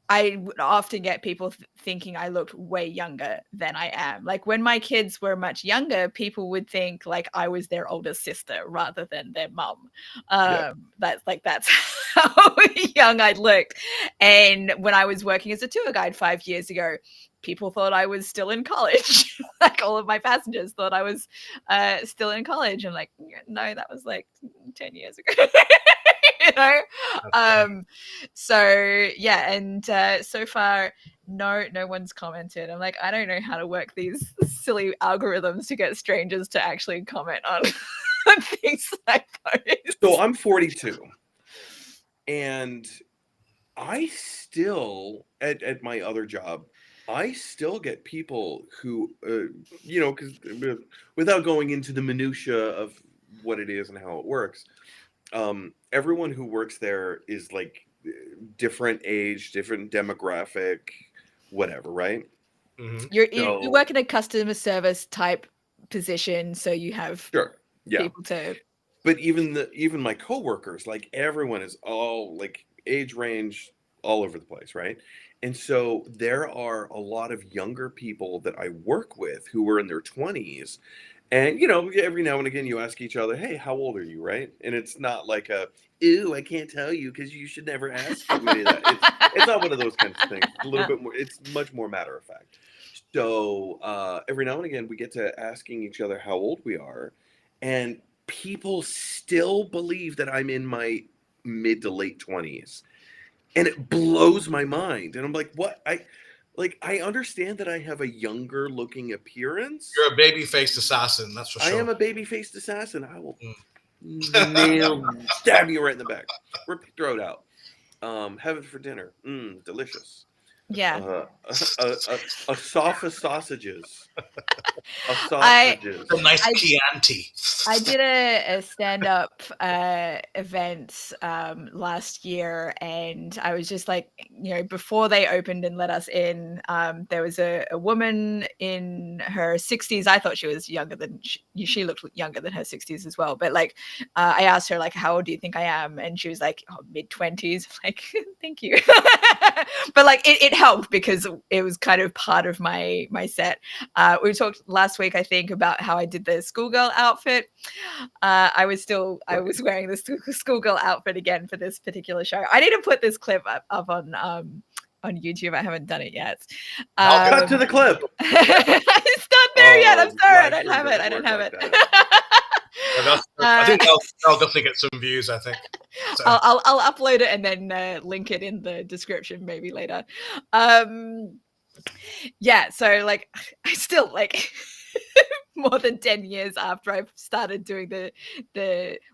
I would often get people thinking I looked way younger than I am. Like when my kids were much younger, people would think like I was their older sister rather than their mum. That's how young I looked. And when I was working as a tour guide 5 years ago, people thought I was still in college. Like all of my passengers thought I was still in college. I'm like, no, that was like 10 years ago. You know, so yeah, and so far no one's commented. I'm like, I don't know how to work these silly algorithms to get strangers to actually comment on things like those. So I'm 42, and I still at my other job, I still get people who, because without going into the minutia of what it is and how it works, everyone who works there is like different age, different demographic, whatever, right? Mhm. You work in a customer service type position, so you have Sure, yeah. people to. But even my coworkers, like everyone is all like age range all over the place, right? And so there are a lot of younger people that I work with who are in their 20s. And every now and again you ask each other, "Hey, how old are you?" Right? And it's not like "Ew, I can't tell you because you should never ask me that." It's not one of those kinds of things. It's a little bit more. It's much more matter of fact. So every now and again we get to asking each other how old we are, and people still believe that I'm in my mid to late 20s, and it blows my mind. And I'm like, what? I understand that I have a younger looking appearance. You're a baby-faced assassin, that's for I sure. am a baby-faced assassin. I will stab you right in the back, rip your throat out. Have it for dinner. Delicious. Yeah. A soft sausages. A I- sausages. A nice I- Chianti. I did a stand-up event last year, and I was just like, before they opened and let us in, there was a woman in her 60s. I thought she was younger than she looked younger than her 60s as well. But like, I asked her like, "How old do you think I am?" And she was like, mid-20s. Like, thank you. But like, it helped because it was kind of part of my set. We talked last week, I think, about how I did the schoolgirl outfit. I was wearing the schoolgirl outfit again for this particular show. I need to put this clip up on YouTube. I haven't done it yet. I'll cut to the clip. It's not there yet. I'm sorry. I don't have it. Livestream I don't doesn't have work it. like that. I think that'll definitely get some views, I think. So. I'll upload it and then link it in the description maybe later. Yeah, so like I still like more than 10 years after I started doing it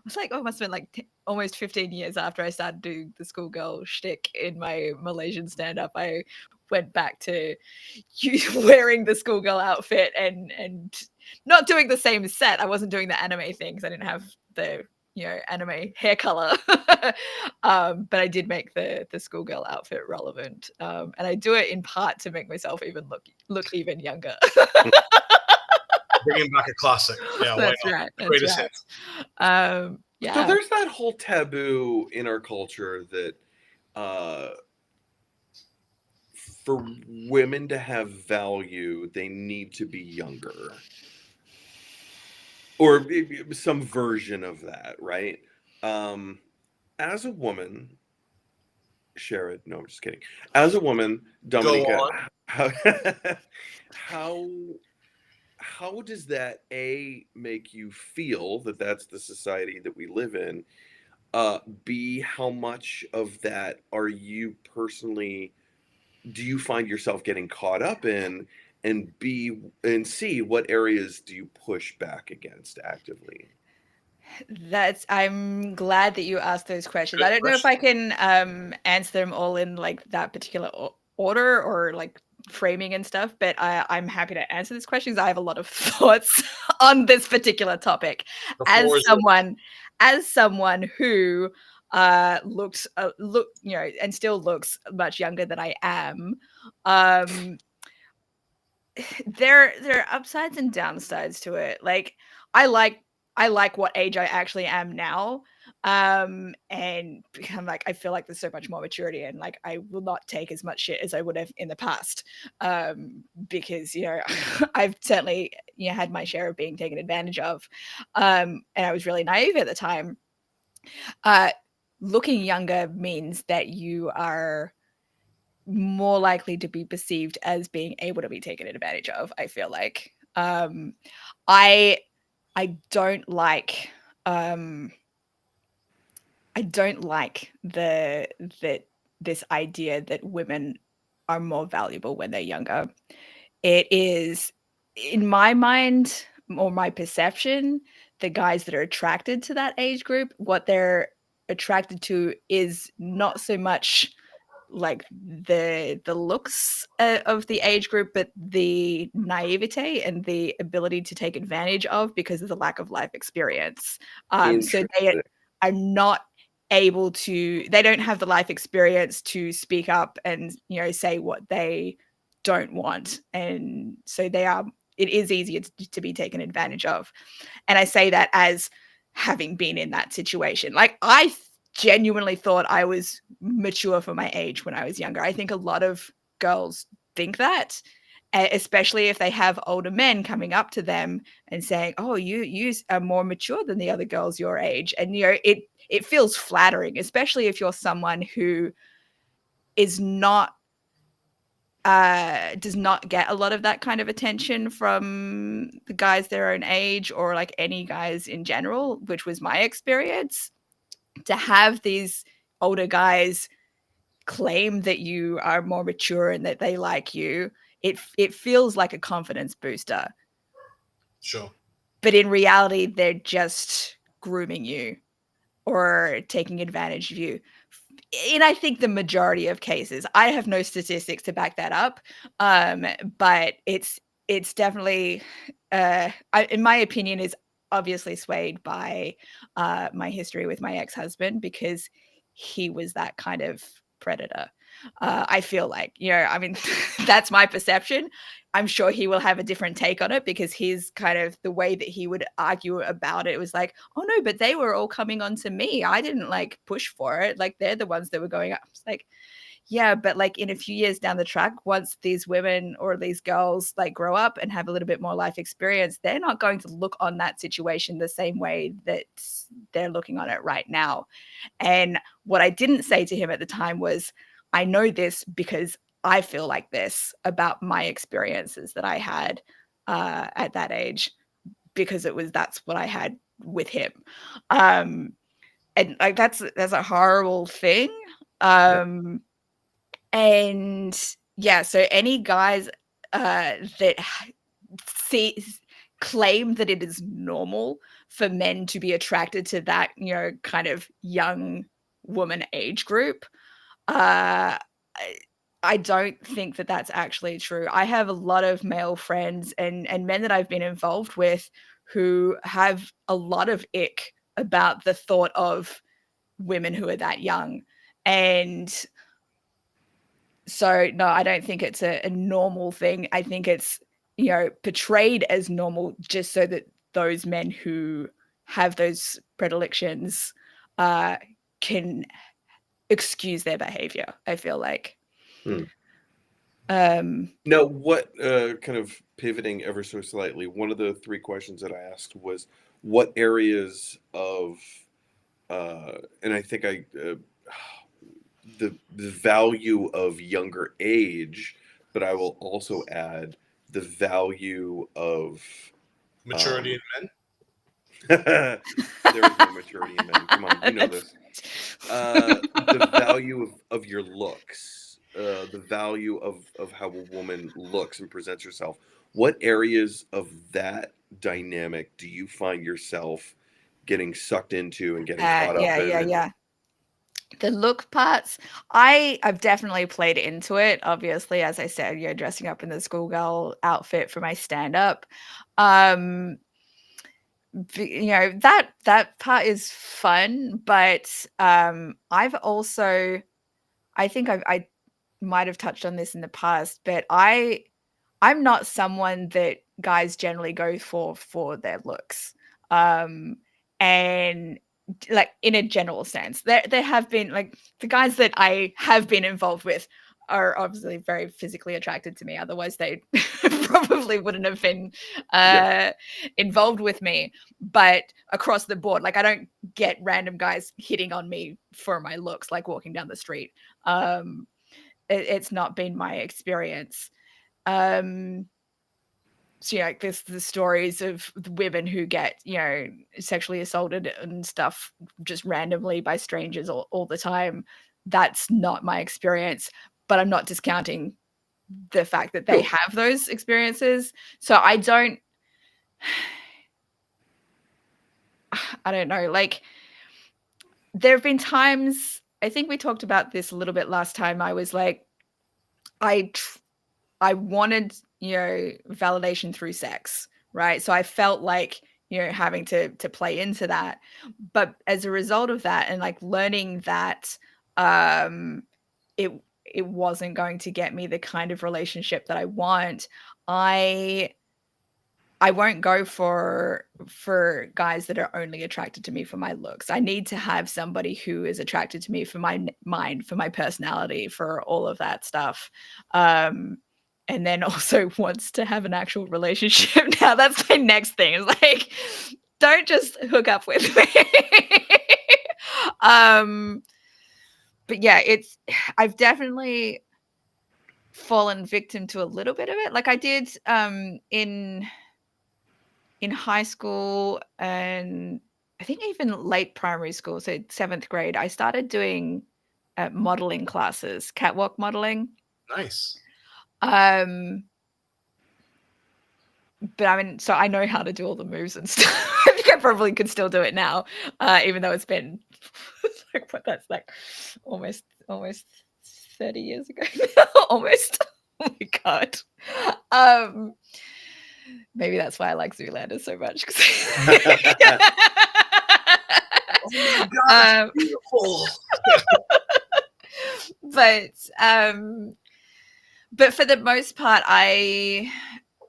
must have been like almost 15 years after I started doing the schoolgirl shtick in my Malaysian stand-up. I went back to wearing the schoolgirl outfit and not doing the same set. I wasn't doing the anime thing because I didn't have the anime hair color. But I did make the schoolgirl outfit relevant. And I do it in part to make myself even look even younger. Bringing back a classic. Yeah, That's right. Greatest hit. Yeah. So there's that whole taboo in our culture that for women to have value, they need to be younger. Or some version of that, right? As a woman, Sharad, no, I'm just kidding. As a woman, Dominica, how does that make you feel that that's the society that we live in? B, how much of that are you personally? Do you find yourself getting caught up in? And B and C, what areas do you push back against actively? I'm glad that you asked those questions. Good I don't know if I can answer them all in like that particular order or like framing and stuff, but I'm happy to answer these questions. I have a lot of thoughts on this particular topic as someone who looks and still looks much younger than I am. There are upsides and downsides to it. Like I like what age I actually am now. And I'm like, I feel like there's so much more maturity and like I will not take as much shit as I would have in the past. Because I've certainly had my share of being taken advantage of. And I was really naive at the time. Looking younger means that you are more likely to be perceived as being able to be taken advantage of. I feel like I don't like this idea that women are more valuable when they're younger. It is, in my mind or my perception, the guys that are attracted to that age group, what they're attracted to is not so much like the looks of the age group, but the naivete and the ability to take advantage of because of the lack of life experience. So they are not able to, they don't have the life experience to speak up and, you know, say what they don't want. And so it is easier to be taken advantage of. And I say that as having been in that situation. Like, I genuinely thought I was mature for my age when I was younger. I think a lot of girls think that, especially if they have older men coming up to them and saying, "Oh, you are more mature than the other girls your age." And, you know, it feels flattering, especially if you're someone who is not does not get a lot of that kind of attention from the guys their own age, or like any guys in general, which was my experience. To have these older guys claim that you are more mature and that they like you, it feels like a confidence booster. Sure. But in reality, they're just grooming you or taking advantage of you. In, I think, the majority of cases. I have no statistics to back that up, but it's definitely, in my opinion, is obviously swayed by my history with my ex-husband, because he was that kind of predator. I feel like, you know, I mean, that's my perception. I'm sure he will have a different take on it, because his kind of, the way that he would argue about it was like, "Oh no, but they were all coming on to me. I didn't like push for it. Like, they're the ones that were going up." It's like, yeah, but like in a few years down the track, once these women or these girls like grow up and have a little bit more life experience, they're not going to look on that situation the same way that they're looking on it right now. And what I didn't say to him at the time was, I know this because I feel like this about my experiences that I had at that age, because that's what I had with him. And like, that's a horrible thing. And yeah, so any guys that claim that it is normal for men to be attracted to that, you know, kind of young woman age group, I don't think that that's actually true. I have a lot of male friends and men that I've been involved with who have a lot of ick about the thought of women who are that young. And so, no, I don't think it's a normal thing. I think it's, you know, portrayed as normal just so that those men who have those predilections can excuse their behavior, I feel like. Now, what kind of pivoting ever so slightly, one of the three questions that I asked was what areas of, and I think the value of younger age, but I will also add the value of maturity in men. There is no maturity in men. Come on, you know this. The value of your looks, the value of how a woman looks and presents herself. What areas of that dynamic do you find yourself getting sucked into and getting caught up in? Yeah. The look parts, I've definitely played into it. Obviously, as I said, you're dressing up in the schoolgirl outfit for my stand-up. You know, that part is fun, but I've also, I think I might have touched on this in the past, but I'm not someone that guys generally go for their looks. And like, in a general sense, there have been, like, the guys that I have been involved with are obviously very physically attracted to me. Otherwise, they probably wouldn't have been involved with me. But across the board, like, I don't get random guys hitting on me for my looks, like walking down the street. It's not been my experience. So, you know, like, there's the stories of the women who get, you know, sexually assaulted and stuff just randomly by strangers all the time. That's not my experience, but I'm not discounting the fact that they have those experiences. So I don't I don't know, like there have been times, I think we talked about this a little bit last time. I was like, I wanted, validation through sex, right? So I felt like, having to play into that. But as a result of that and like learning that it it wasn't going to get me the kind of relationship that I want, I won't go for guys that are only attracted to me for my looks. I need to have somebody who is attracted to me for my mind, for my personality, for all of that stuff. And then also wants to have an actual relationship. Now that's my next thing. It's like, don't just hook up with me. But yeah, I've definitely fallen victim to a little bit of it. Like I did in high school and I think even late primary school, so 7th grade, I started doing modeling classes, catwalk modeling. Nice. But I mean, so I know how to do all the moves and stuff. I think I probably could still do it now, even though it's been like what that's like almost 30 years ago now. Almost. Oh my god. Maybe that's why I like Zoolander so much. Oh my god, beautiful. But for the most part,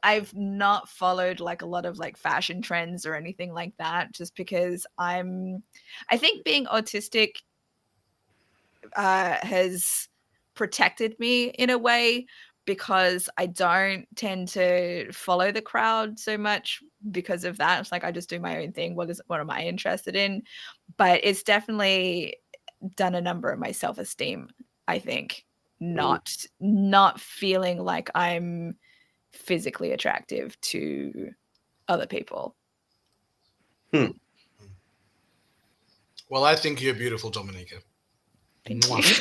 I've not followed like a lot of like fashion trends or anything like that, just because I think being autistic has protected me in a way, because I don't tend to follow the crowd so much because of that. It's like I just do my own thing. What am I interested in? But it's definitely done a number of my self-esteem, I think. Not feeling like I'm physically attractive to other people. Well, I think you're beautiful, Dominica. Thank Mwah. you.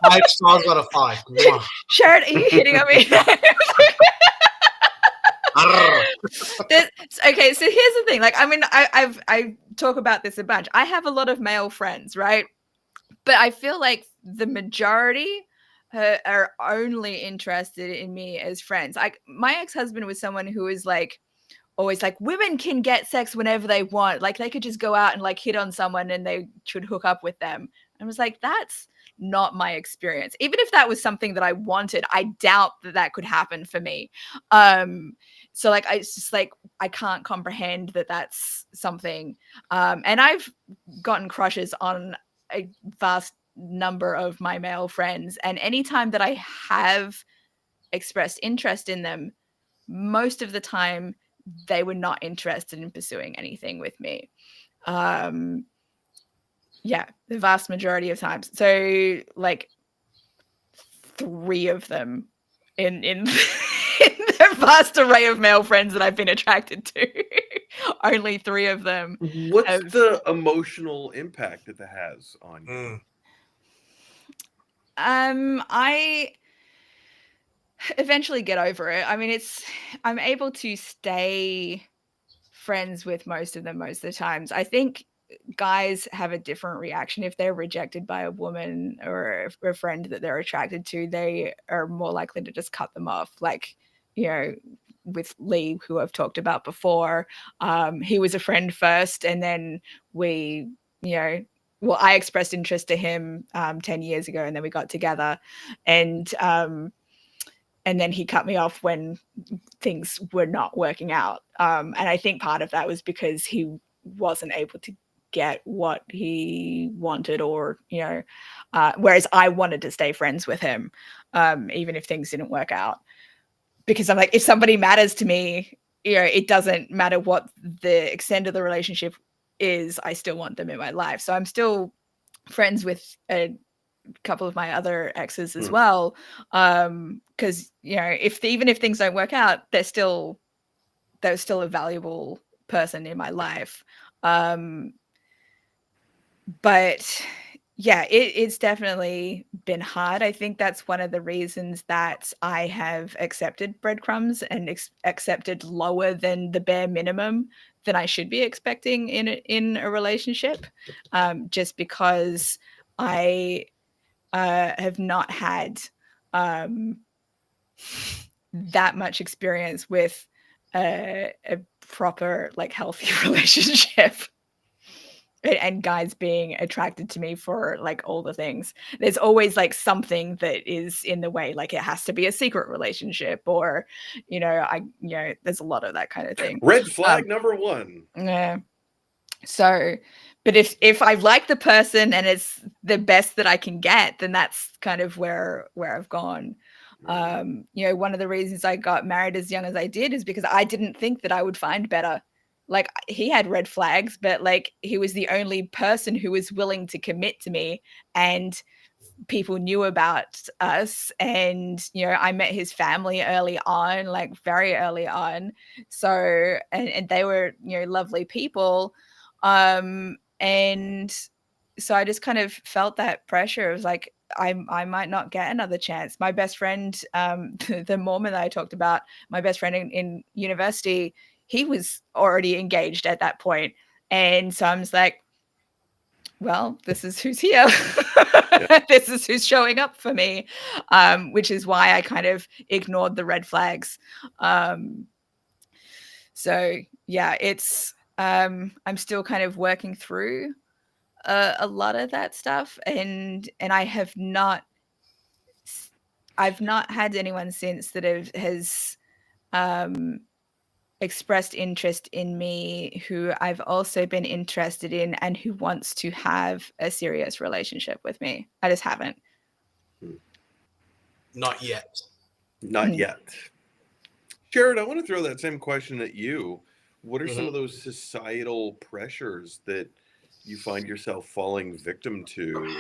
5 stars out of 5. Mwah. Sharad, are you hitting on me? Okay, so here's the thing. Like, I mean, I talk about this a bunch. I have a lot of male friends, right? But I feel like the majority are only interested in me as friends. Like, my ex-husband was someone who was like, always like, women can get sex whenever they want. Like, they could just go out and like hit on someone and they should hook up with them. And I was like, that's not my experience. Even if that was something that I wanted, I doubt that could happen for me. So like, it's just like, I can't comprehend that that's something. And I've gotten crushes on a vast number of my male friends. And anytime that I have expressed interest in them, most of the time they were not interested in pursuing anything with me. Yeah, the vast majority of times. So like 3 of them in the vast array of male friends that I've been attracted to, only 3 of them. What's the emotional impact that has on you? I eventually get over it. I mean, I'm able to stay friends with most of them most of the times. I think guys have a different reaction if they're rejected by a woman or a friend that they're attracted to. They are more likely to just cut them off. Like, with Lee, who I've talked about before, he was a friend first, and then we, I expressed interest to him 10 years ago, and then we got together, and then he cut me off when things were not working out. And I think part of that was because he wasn't able to get what he wanted, or, whereas I wanted to stay friends with him, even if things didn't work out. Because I'm like, if somebody matters to me, it doesn't matter what the extent of the relationship is, I still want them in my life. So I'm still friends with a couple of my other exes as well, because even if things don't work out, they're still a valuable person in my life. But yeah, it's definitely been hard. I think that's one of the reasons that I have accepted breadcrumbs and accepted lower than the bare minimum than I should be expecting in a relationship, just because I have not had that much experience with a proper, like, healthy relationship. And guys being attracted to me for, like, all the things. There's always, like, something that is in the way, like it has to be a secret relationship, or, there's a lot of that kind of thing. Red flag number one. Yeah. So, but if I like the person and it's the best that I can get, then that's kind of where I've gone. One of the reasons I got married as young as I did is because I didn't think that I would find better. Like, he had red flags, but, like, he was the only person who was willing to commit to me, and people knew about us. And, I met his family early on, like, very early on. So, and they were, lovely people. And so I just kind of felt that pressure. It was like, I might not get another chance. My best friend, the Mormon that I talked about, my best friend in university, he was already engaged at that point. And so I'm just like, well, this is who's here. This is who's showing up for me, which is why I kind of ignored the red flags. So yeah, it's I'm still kind of working through a lot of that stuff, and I've not had anyone since that has expressed interest in me who I've also been interested in and who wants to have a serious relationship with me. I just haven't. Not yet. Not yet. Sharad, I want to throw that same question at you. What are some of those societal pressures that you find yourself falling victim to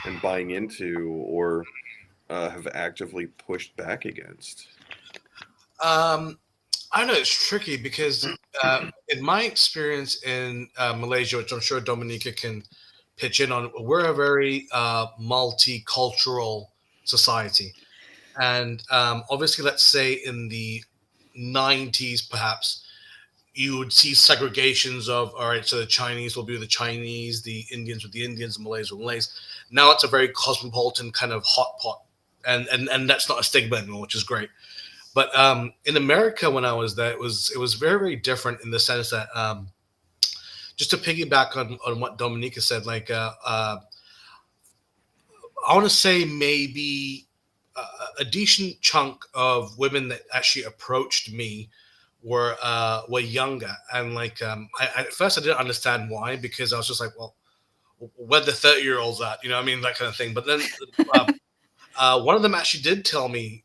and buying into, or have actively pushed back against? I know it's tricky because in my experience in Malaysia, which I'm sure Dominica can pitch in on, we're a very multicultural society. And obviously, let's say in the 90s, perhaps, you would see segregations of, all right, so the Chinese will be the Chinese, the Indians with the Indians, the Malays with Malays. Now it's a very cosmopolitan kind of hot pot. And that's not a stigma anymore, which is great. But in America, when I was there, it was very, very different in the sense that, just to piggyback on what Dominica said, like, I want to say maybe a decent chunk of women that actually approached me were younger. And like, at first I didn't understand why, because I was just like, well, where the 30-year-olds at? You know what I mean? That kind of thing. But then one of them actually did tell me,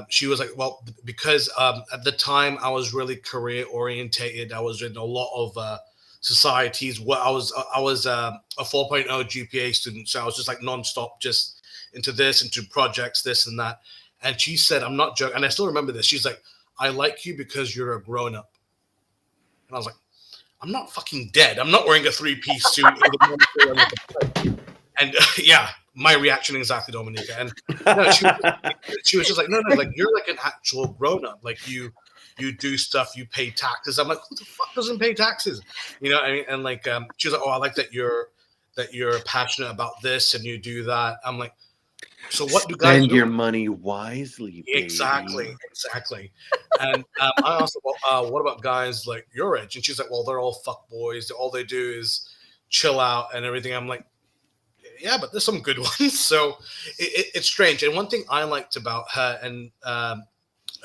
she was like, well, because at the time I was really career orientated. I was in a lot of societies where I was a 4.0 GPA student. So I was just like nonstop, just into this, into projects, this and that. And she said, I'm not joking. And I still remember this. She's like, I like you because you're a grown up. And I was like, I'm not fucking dead. I'm not wearing a 3-piece suit. And yeah, my reaction exactly, Dominica. And no, she was just like, no, like, you're like an actual grown up. Like, you do stuff, you pay taxes. I'm like, who the fuck doesn't pay taxes? You know, I mean, and like, she was like, oh, I like that you're passionate about this and you do that. I'm like, so what do guys Spend do? your money wisely, baby. Exactly. And I asked her, well, what about guys like your age? And she's like, well, they're all fuck boys. All they do is chill out and everything. I'm like, yeah, but there's some good ones. So it's strange. And one thing I liked about her and a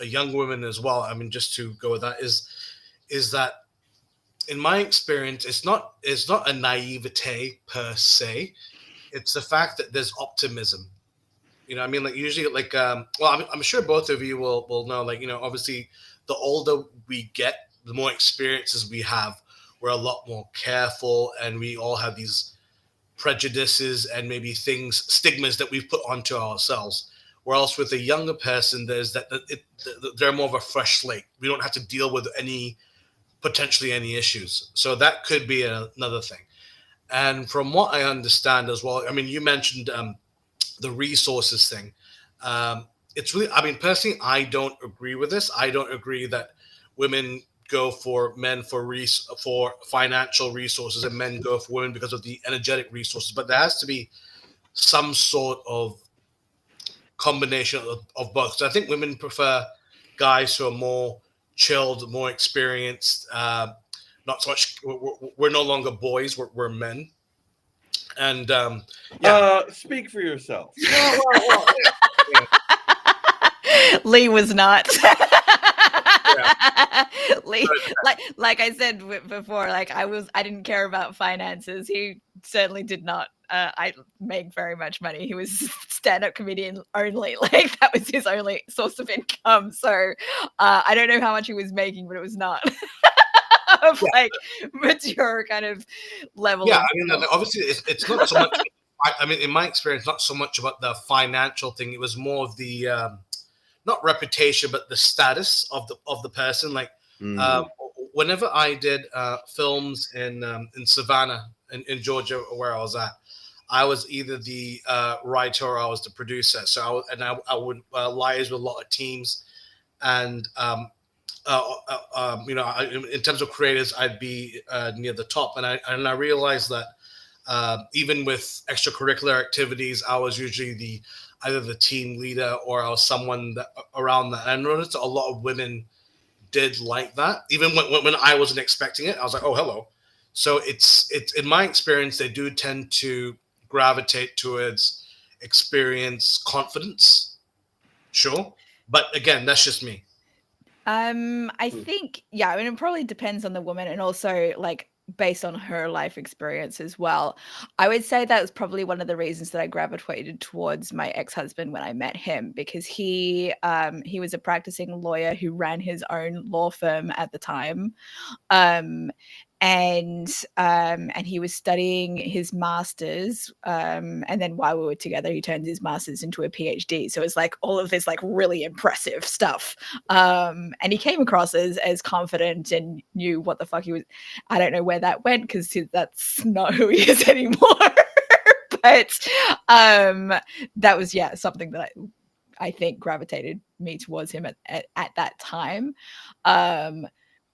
young woman as well, I mean, just to go with that, is that in my experience, it's not a naivete per se. It's the fact that there's optimism. You know, I mean, like, usually, like, well, I'm sure both of you will know, like, you know, obviously, the older we get, the more experiences we have. We're a lot more careful, and we all have these prejudices and maybe stigmas that we've put onto ourselves. Whereas with a younger person, there's they're more of a fresh slate. We don't have to deal with potentially any issues. So that could be another thing. And from what I understand as well, I mean, you mentioned the resources thing. It's really, I mean, personally, I don't agree with this. I don't agree that women go for men for financial resources, and men go for women because of the energetic resources. But there has to be some sort of combination of both. So I think women prefer guys who are more chilled, more experienced. Not so much. We're no longer boys. We're men. And speak for yourself. Lee was not. Lee, like I said before, like I didn't care about finances. He certainly did not. I make very much money. He was stand-up comedian only. Like that was his only source of income. So I don't know how much he was making, but it was not of like mature kind of level. Yeah, I mean, obviously, it's not so much. I mean, in my experience, not so much about the financial thing. It was more of the not reputation, but the status of the person. Like whenever I did films in Savannah, in Georgia, where I was at, I was either the writer or I was the producer. So I would liaise with a lot of teams, and in terms of creators, I'd be near the top. And I realized that even with extracurricular activities, I was usually either the team leader or I was someone that around that. And I noticed a lot of women did like that, even when I wasn't expecting it. I was like, oh, hello. So it's in my experience, they do tend to gravitate towards experience, confidence. Sure. But again, that's just me. I think, yeah, I mean, it probably depends on the woman and also like based on her life experience as well. I would say that was probably one of the reasons that I gravitated towards my ex-husband when I met him, because he was a practicing lawyer who ran his own law firm at the time. And he was studying his master's, and then while we were together, he turned his master's into a PhD. So it's like all of this like really impressive stuff. And he came across as confident and knew what the fuck he was. I don't know where that went because that's not who he is anymore. But that was something that I think gravitated me towards him at that time.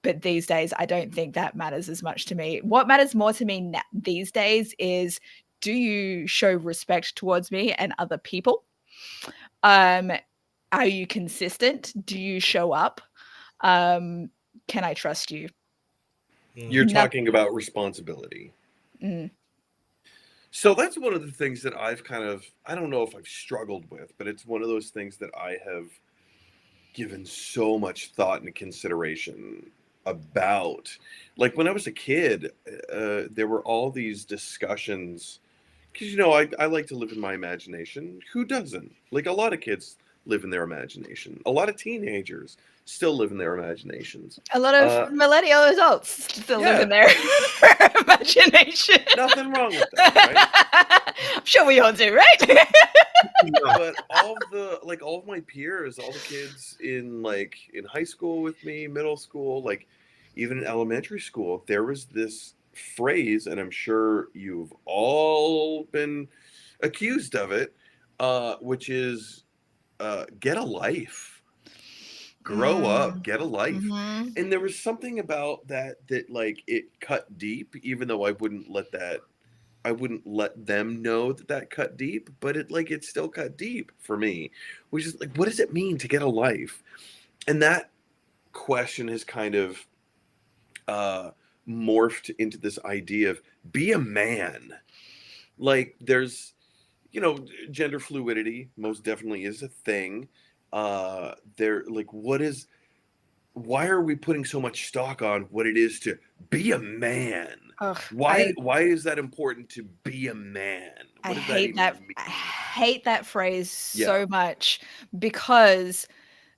But these days, I don't think that matters as much to me. What matters more to me these days is, do you show respect towards me and other people? Are you consistent? Do you show up? Can I trust you? You're talking about responsibility. So that's one of the things that I've I don't know if I've struggled with, but it's one of those things that I have given so much thought and consideration about. Like when I was a kid, there were all these discussions because I like to live in my imagination. Who doesn't? Like a lot of kids live in their imagination. A lot of teenagers still live in their imaginations. A lot of millennial adults still live in their imagination. Nothing wrong with that, right? I'm sure we all do, right? But all of my peers, all the kids in high school with me, middle school, like even in elementary school, there was this phrase, and I'm sure you've all been accused of it, which is get a life, grow up, get a life. Mm-hmm. And there was something about that like it cut deep, even though I wouldn't let them know that cut deep, but it still cut deep for me, which is like, what does it mean to get a life? And that question has kind of morphed into this idea of be a man. Like there's, gender fluidity most definitely is a thing. Why are we putting so much stock on what it is to be a man? Why is that important to be a man? I hate that phrase so much, because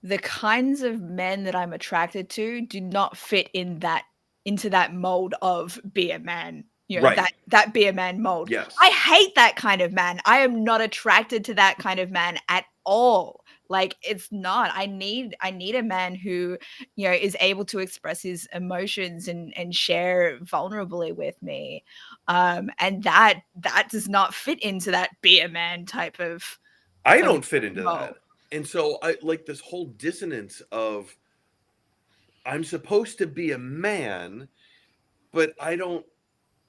the kinds of men that I'm attracted to do not fit into that mold of be a man. That be a man mold. Yes. I hate that kind of man. I am not attracted to that kind of man at all. Like it's not. I need a man who, is able to express his emotions and share vulnerably with me. And that does not fit into that be a man type of. I don't fit into that. And so I like this whole dissonance of I'm supposed to be a man, but I don't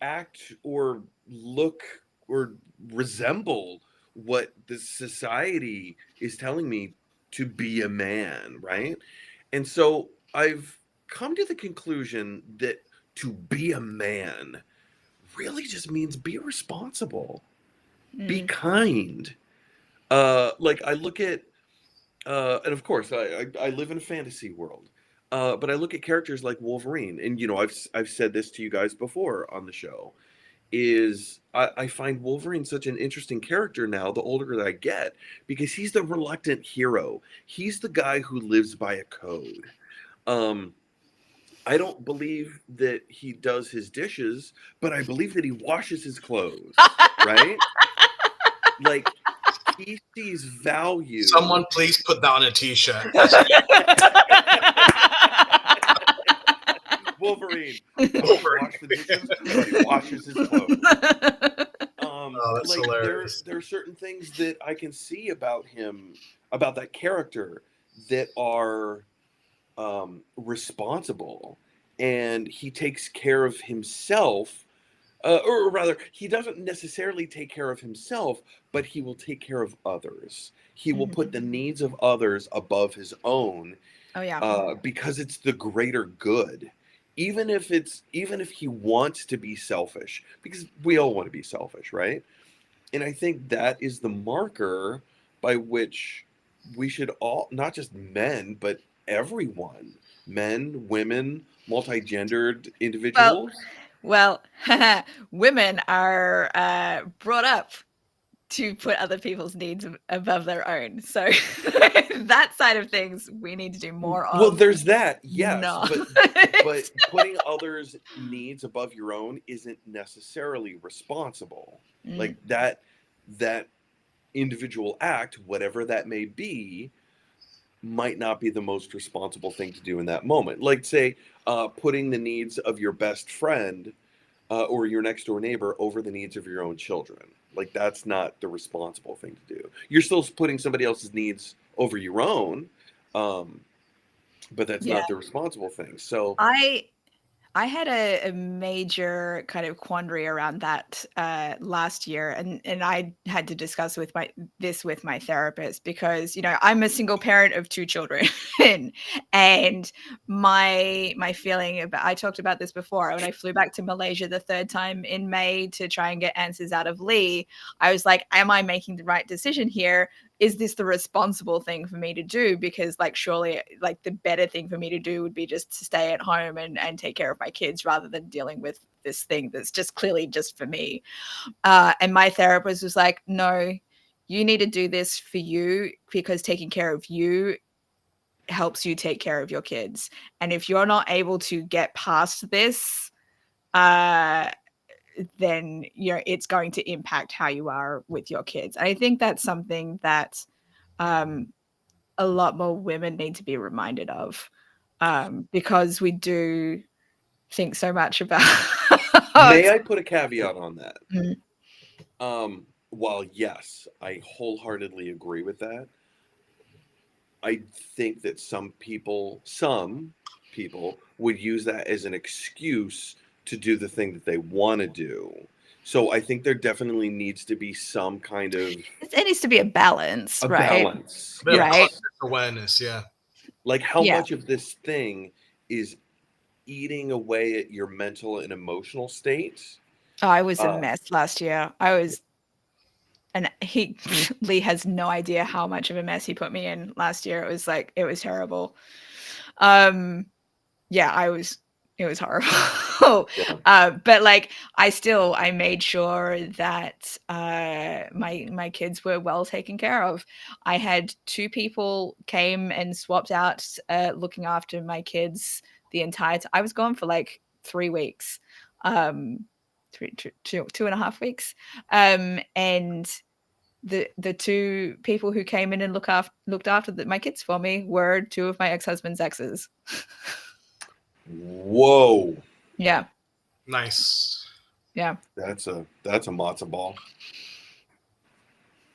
act or look or resemble what the society is telling me to be a man, right? And so I've come to the conclusion that to be a man really just means be responsible, be kind. Like I look at, and of course I live in a fantasy world, but I look at characters like Wolverine, and you know I've said this to you guys before on the show. Is I find Wolverine such an interesting character now, the older that I get, because he's the reluctant hero. He's the guy who lives by a code. I don't believe that he does his dishes, but I believe that he washes his clothes, right? Like he sees value. Someone please put that on a t-shirt. Wolverine. Wash the dishes, but he washes his clothes. That's Like hilarious. there are certain things that I can see about him, about that character, that are responsible, and he takes care of himself, or rather, he doesn't necessarily take care of himself, but he will take care of others. He will put the needs of others above his own. Oh yeah. Because it's the greater good. Even if he wants to be selfish, because we all want to be selfish, right? And I think that is the marker by which we should all, not just men, but everyone, men, women, multi-gendered individuals. Well, women are brought up to put other people's needs above their own. So that side of things we need to do more of. Well, there's that, yes, No. but putting others' needs above your own isn't necessarily responsible. Like that individual act, whatever that may be, might not be the most responsible thing to do in that moment. Like say, putting the needs of your best friend or your next door neighbor over the needs of your own children. Like that's not the responsible thing to do. You're still putting somebody else's needs over your own, but that's not the responsible thing. So I had a major kind of quandary around that last year, and I had to discuss with my therapist, because you know I'm a single parent of 2 children, and my feeling about, I talked about this before when I flew back to Malaysia the 3rd time in May to try and get answers out of Lee. I was like, am I making the right decision here? Is this the responsible thing for me to do? Because like surely like the better thing for me to do would be just to stay at home and take care of my kids rather than dealing with this thing that's just clearly just for me. And my therapist was like, no, you need to do this for you, because taking care of you helps you take care of your kids. And if you're not able to get past this, then you know it's going to impact how you are with your kids. And I think that's something that a lot more women need to be reminded of, because we do think so much about. May I put a caveat on that? Mm. While yes, I wholeheartedly agree with that, I think that some people would use that as an excuse to do the thing that they want to do. So I think there definitely needs to be some kind of It needs to be a balance, right? balance. A bit of Right. context awareness, yeah. Like how much of this thing is eating away at your mental and emotional state? Oh, I was a mess last year. And Lee has no idea how much of a mess he put me in last year. It was terrible. Yeah, it was horrible. But like I made sure that my kids were well taken care of. I had 2 people came and swapped out looking after my kids the entire time. I was gone for like 3 weeks. 2.5 weeks. And the 2 people who came in and looked after my kids for me were 2 of my ex-husband's exes. Whoa. Yeah. Nice. Yeah. That's a matzo ball.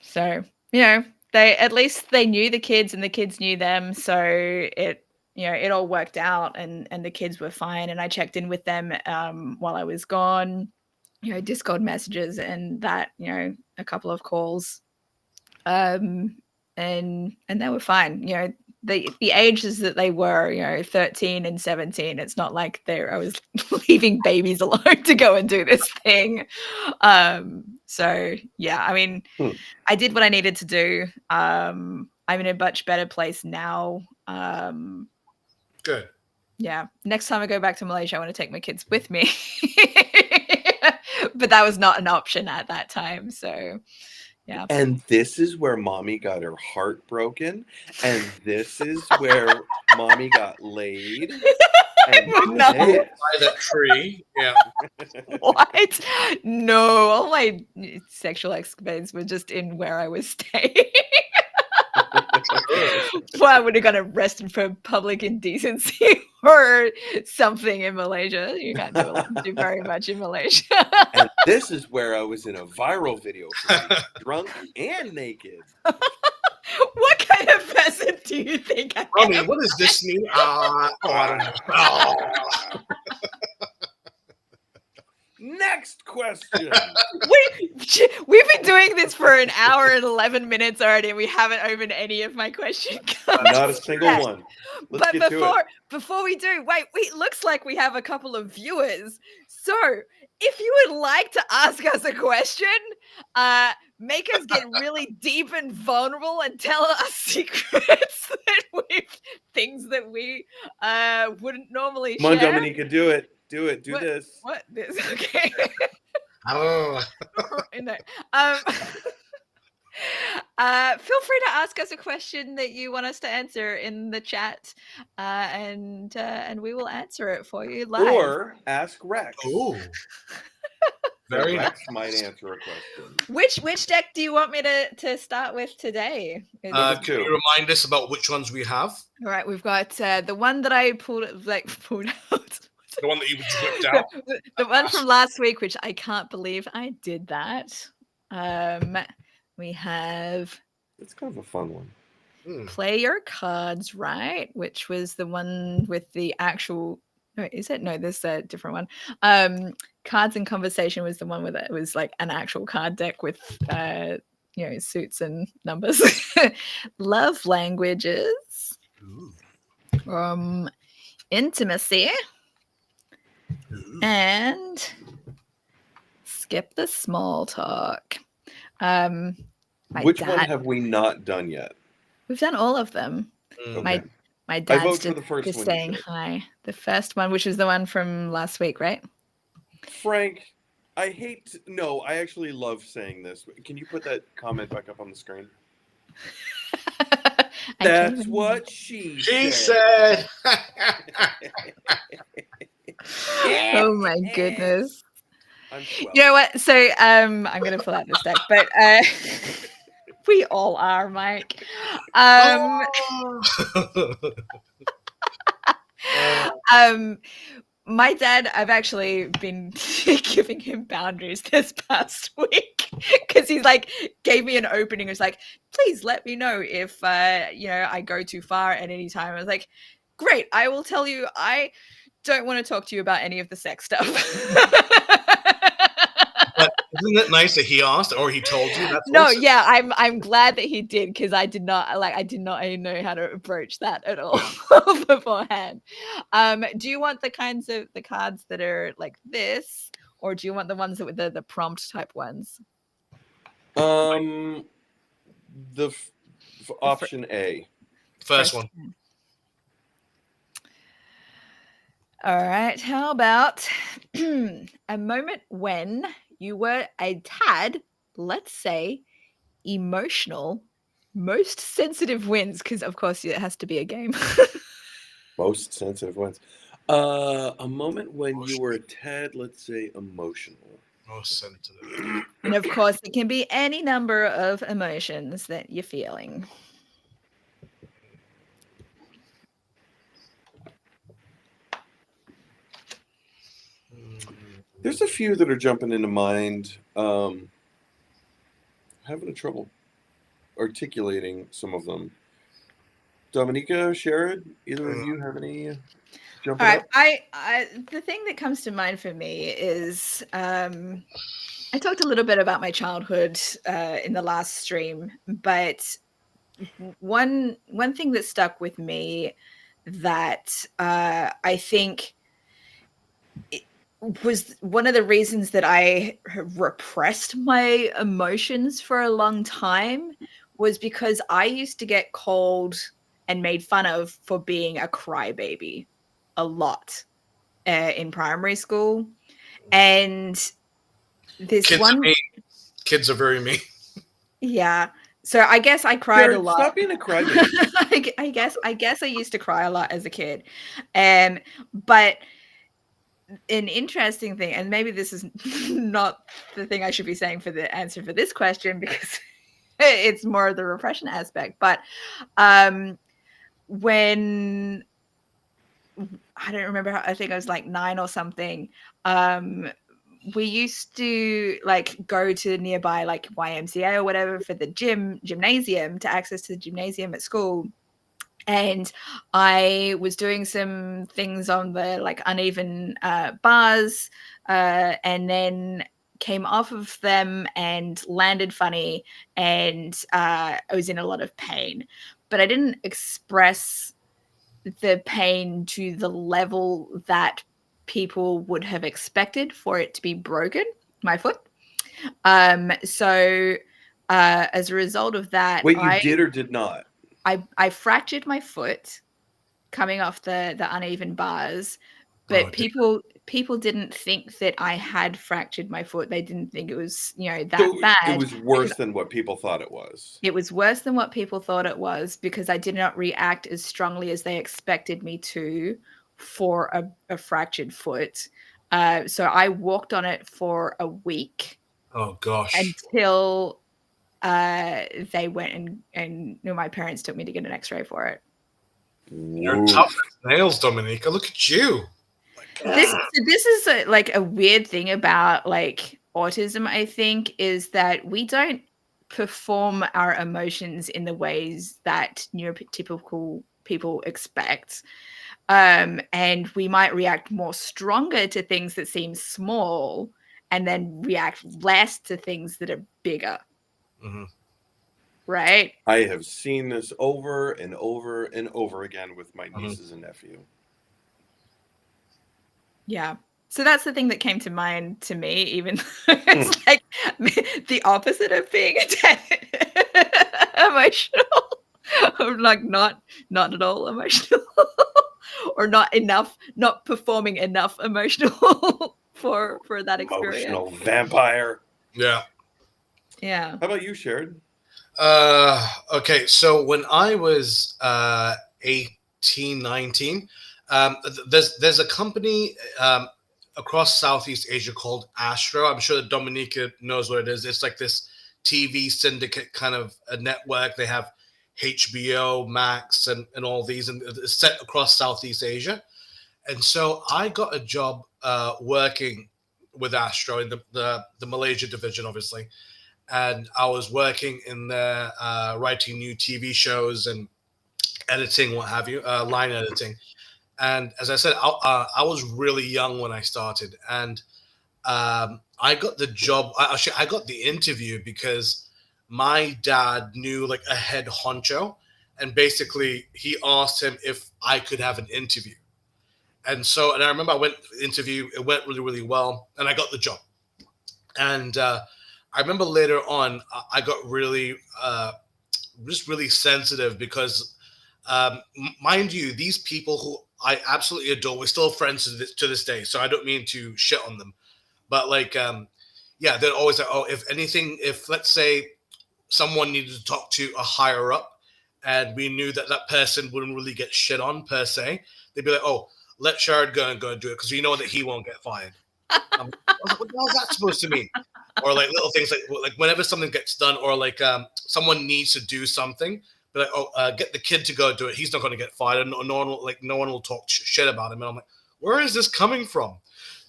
So, you know, they at least they knew the kids and the kids knew them. So it it all worked out, and the kids were fine, and I checked in with them while I was gone, Discord messages and that, a couple of calls, and they were fine. The ages that they were, 13 and 17. It's not like I was leaving babies alone to go and do this thing. So yeah, I mean, I did what I needed to do. I'm in a much better place now. Good. Yeah. Next time I go back to Malaysia, I want to take my kids with me. But that was not an option at that time. So yeah. And this is where mommy got her heart broken. And this is where mommy got laid. And No. this. By that tree. Yeah. What? No, all my sexual escapades were just in where I was staying. Well, I would have got arrested for public indecency or something in Malaysia. You can't do very much in Malaysia. And this is where I was in a viral video for me, drunk and naked. What kind of person do you think I Romy, am? what does this mean? I don't know. Oh. Next question. We've been doing this for an hour and 11 minutes already, and we haven't opened any of my question cards. Not a single one. Let's get to it. Before we do, it looks like we have a couple of viewers. So if you would like to ask us a question, make us get really deep and vulnerable and tell us secrets things that we wouldn't normally Come on, share. Dominica, do it. Do it. Do this. What? This? Okay. I don't know. No. Feel free to ask us a question that you want us to answer in the chat, and we will answer it for you live. Or ask Rex. Ooh. Very Rex might answer a question. Which deck do you want me to start with today? Can you remind us about which ones we have? All right, we've got the one that I pulled out. The one that you whipped out? The one from last week, which I can't believe I did that. We have... It's kind of a fun one. Play Your Cards Right, which was the one with the actual... No, is it? No, there's a different one. Cards and Conversation was the one where it was like an actual card deck with, suits and numbers. Love Languages. Intimacy. And Skip the Small Talk. Which one have we not done yet? We've done all of them. Okay. My dad's just saying hi. The first one, which is the one from last week, right? Frank, I actually love saying this. Can you put that comment back up on the screen? That's what she said. Oh my goodness. You know what? So I'm going to pull out this deck, but we all are, Mike. My dad, I've actually been giving him boundaries this past week because he's like gave me an opening. It's like, please let me know if I go too far at any time. I was like, great, I will tell you. I don't want to talk to you about any of the sex stuff. But isn't it nice that he asked or he told you? That's no, awesome. yeah, I'm glad that he did because I did not know how to approach that at all beforehand. Do you want the cards that are like this, or do you want the ones that with the prompt type ones? The option A. First one. All right. How about a moment when you were a tad, let's say, emotional, most sensitive wins, because of course it has to be a game. Most sensitive wins. A moment when you were a tad, let's say, emotional. Most sensitive. And of course, it can be any number of emotions that you're feeling. There's a few that are jumping into mind. Having a trouble articulating some of them. Dominica, Sharad, either of you have any jumping All right, up? I the thing that comes to mind for me is I talked a little bit about my childhood in the last stream, but one thing that stuck with me that I think it was one of the reasons that I repressed my emotions for a long time was because I used to get called and made fun of for being a crybaby a lot in primary school. And this Kids one, are mean. Kids are very mean. yeah. So I guess I cried a Sharad, lot. stop being a crybaby. I guess I used to cry a lot as a kid. But an interesting thing, and maybe this is not the thing I should be saying for the answer for this question because it's more of the repression aspect. But when I don't remember how, I think I was like 9 or something. We used to like go to nearby like YMCA or whatever for the gymnasium to access to the gymnasium at school. And I was doing some things on the like uneven bars and then came off of them and landed funny, and I was in a lot of pain, but I didn't express the pain to the level that people would have expected for it to be broken, my foot. So as a result of that, Wait, you did or did not? I fractured my foot coming off the uneven bars, but people didn't think that I had fractured my foot. They didn't think it was, that So bad. it was worse than what people thought it was. It was worse than what people thought it was because I did not react as strongly as they expected me to for a fractured foot. So I walked on it for a week. Oh gosh. Until they went and my parents took me to get an x-ray for it. You're tough as nails, Dominica. Look at you. This is a weird thing about like autism, I think, is that we don't perform our emotions in the ways that neurotypical people expect. And we might react more stronger to things that seem small and then react less to things that are bigger. Mm-hmm. Right? I have seen this over and over and over again with my nieces and nephew. Yeah. So that's the thing that came to mind to me, even though it's like the opposite of being emotional. Or like not at all emotional. Or not performing enough emotional for that experience. Emotional vampire. Yeah. Yeah. How about you, Sharad? Okay, so when I was 18, 19, there's a company across Southeast Asia called Astro. I'm sure that Dominica knows what it is. It's like this TV syndicate kind of a network. They have HBO Max and all these, and it's set across Southeast Asia. And so I got a job working with Astro in the Malaysia division, obviously. And I was working in there, writing new TV shows and editing, what have you, line editing. And as I said, I was really young when I started. And I got the job. Actually, I got the interview because my dad knew like a head honcho. And basically, he asked him if I could have an interview. And I remember I went to the interview. It went really, really well. And I got the job. And I remember later on, I got really, just really sensitive because, mind you, these people who I absolutely adore, we're still friends to this day. So I don't mean to shit on them, but like, yeah, they're always like, oh, if let's say someone needed to talk to a higher up, and we knew that person wouldn't really get shit on per se, they'd be like, oh, let Sharad go and do it because we know that he won't get fired. What the hell is that supposed to mean? Or like little things like whenever something gets done, or like someone needs to do something, but like, get the kid to go do it. He's not going to get fired. And no one will talk shit about him. And I'm like, where is this coming from?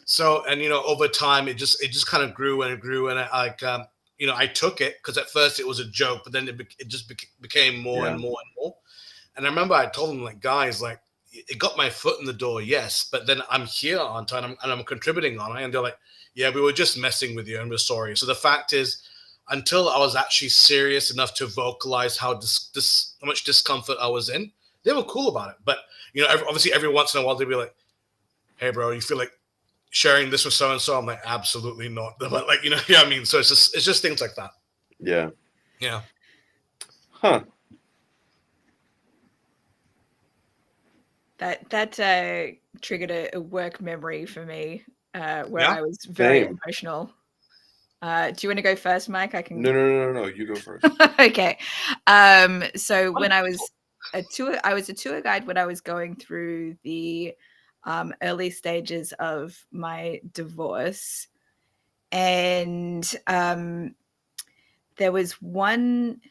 So, and over time it just kind of grew and it grew, and I took it because at first it was a joke, but then it just became more and more and more. And I remember I told them, like, guys, like, it got my foot in the door, yes, but then I'm here, aren't I? And I'm contributing on it. And they're like, yeah, we were just messing with you and we're sorry. So the fact is, until I was actually serious enough to vocalize how much discomfort I was in, they were cool about it. But, you know, obviously every once in a while they'd be like, hey, bro, you feel like sharing this with so-and-so? I'm like, absolutely not. But, like, you know what I mean? So it's just things like that. Yeah. Yeah. Huh. That triggered a work memory for me where Yeah? I was very Same. emotional. Do you want to go first, Mike? I can. No. You go first. Okay. So when I was a tour guide when I was going through the early stages of my divorce, and there was one.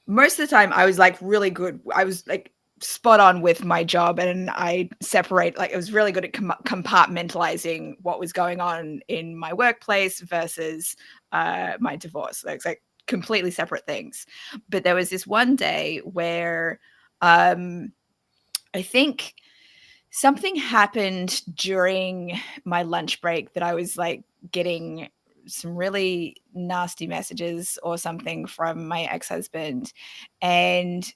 Most of the time, I was like really good. I was like spot on with my job, and I separate, like, it was really good at compartmentalizing what was going on in my workplace versus my divorce. It's like completely separate things. But there was this one day where I think something happened during my lunch break that I was like getting some really nasty messages or something from my ex-husband. And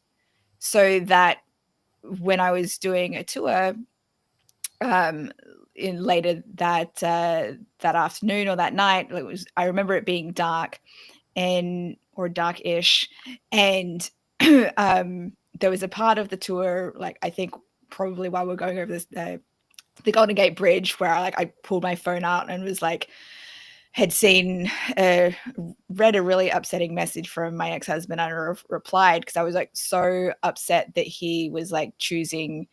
so that when I was doing a tour in later that afternoon or that night, I remember it being dark or dark-ish, and there was a part of the tour, like I think probably while we're going over this the Golden Gate Bridge, where I pulled my phone out and was like, had seen read a really upsetting message from my ex-husband, and I replied because I was like so upset that he was like choosing,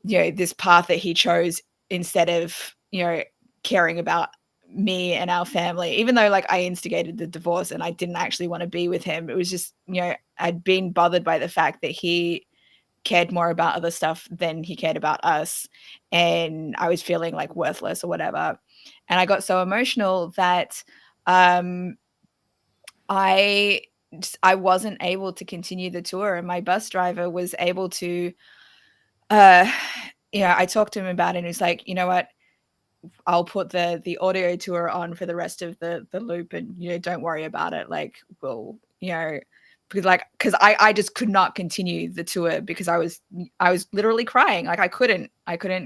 you know, this path that he chose instead of, you know, caring about me and our family, even though like I instigated the divorce and I didn't actually want to be with him. It was just, you know, I'd been bothered by the fact that he cared more about other stuff than he cared about us, and I was feeling like worthless or whatever. And I got so emotional that I wasn't able to continue the tour, and my bus driver was able to I talked to him about it, and he's like, you know what, I'll put the audio tour on for the rest of the loop, and, you know, don't worry about it. Like, we'll, you know, because I just could not continue the tour because I was literally crying. Like I couldn't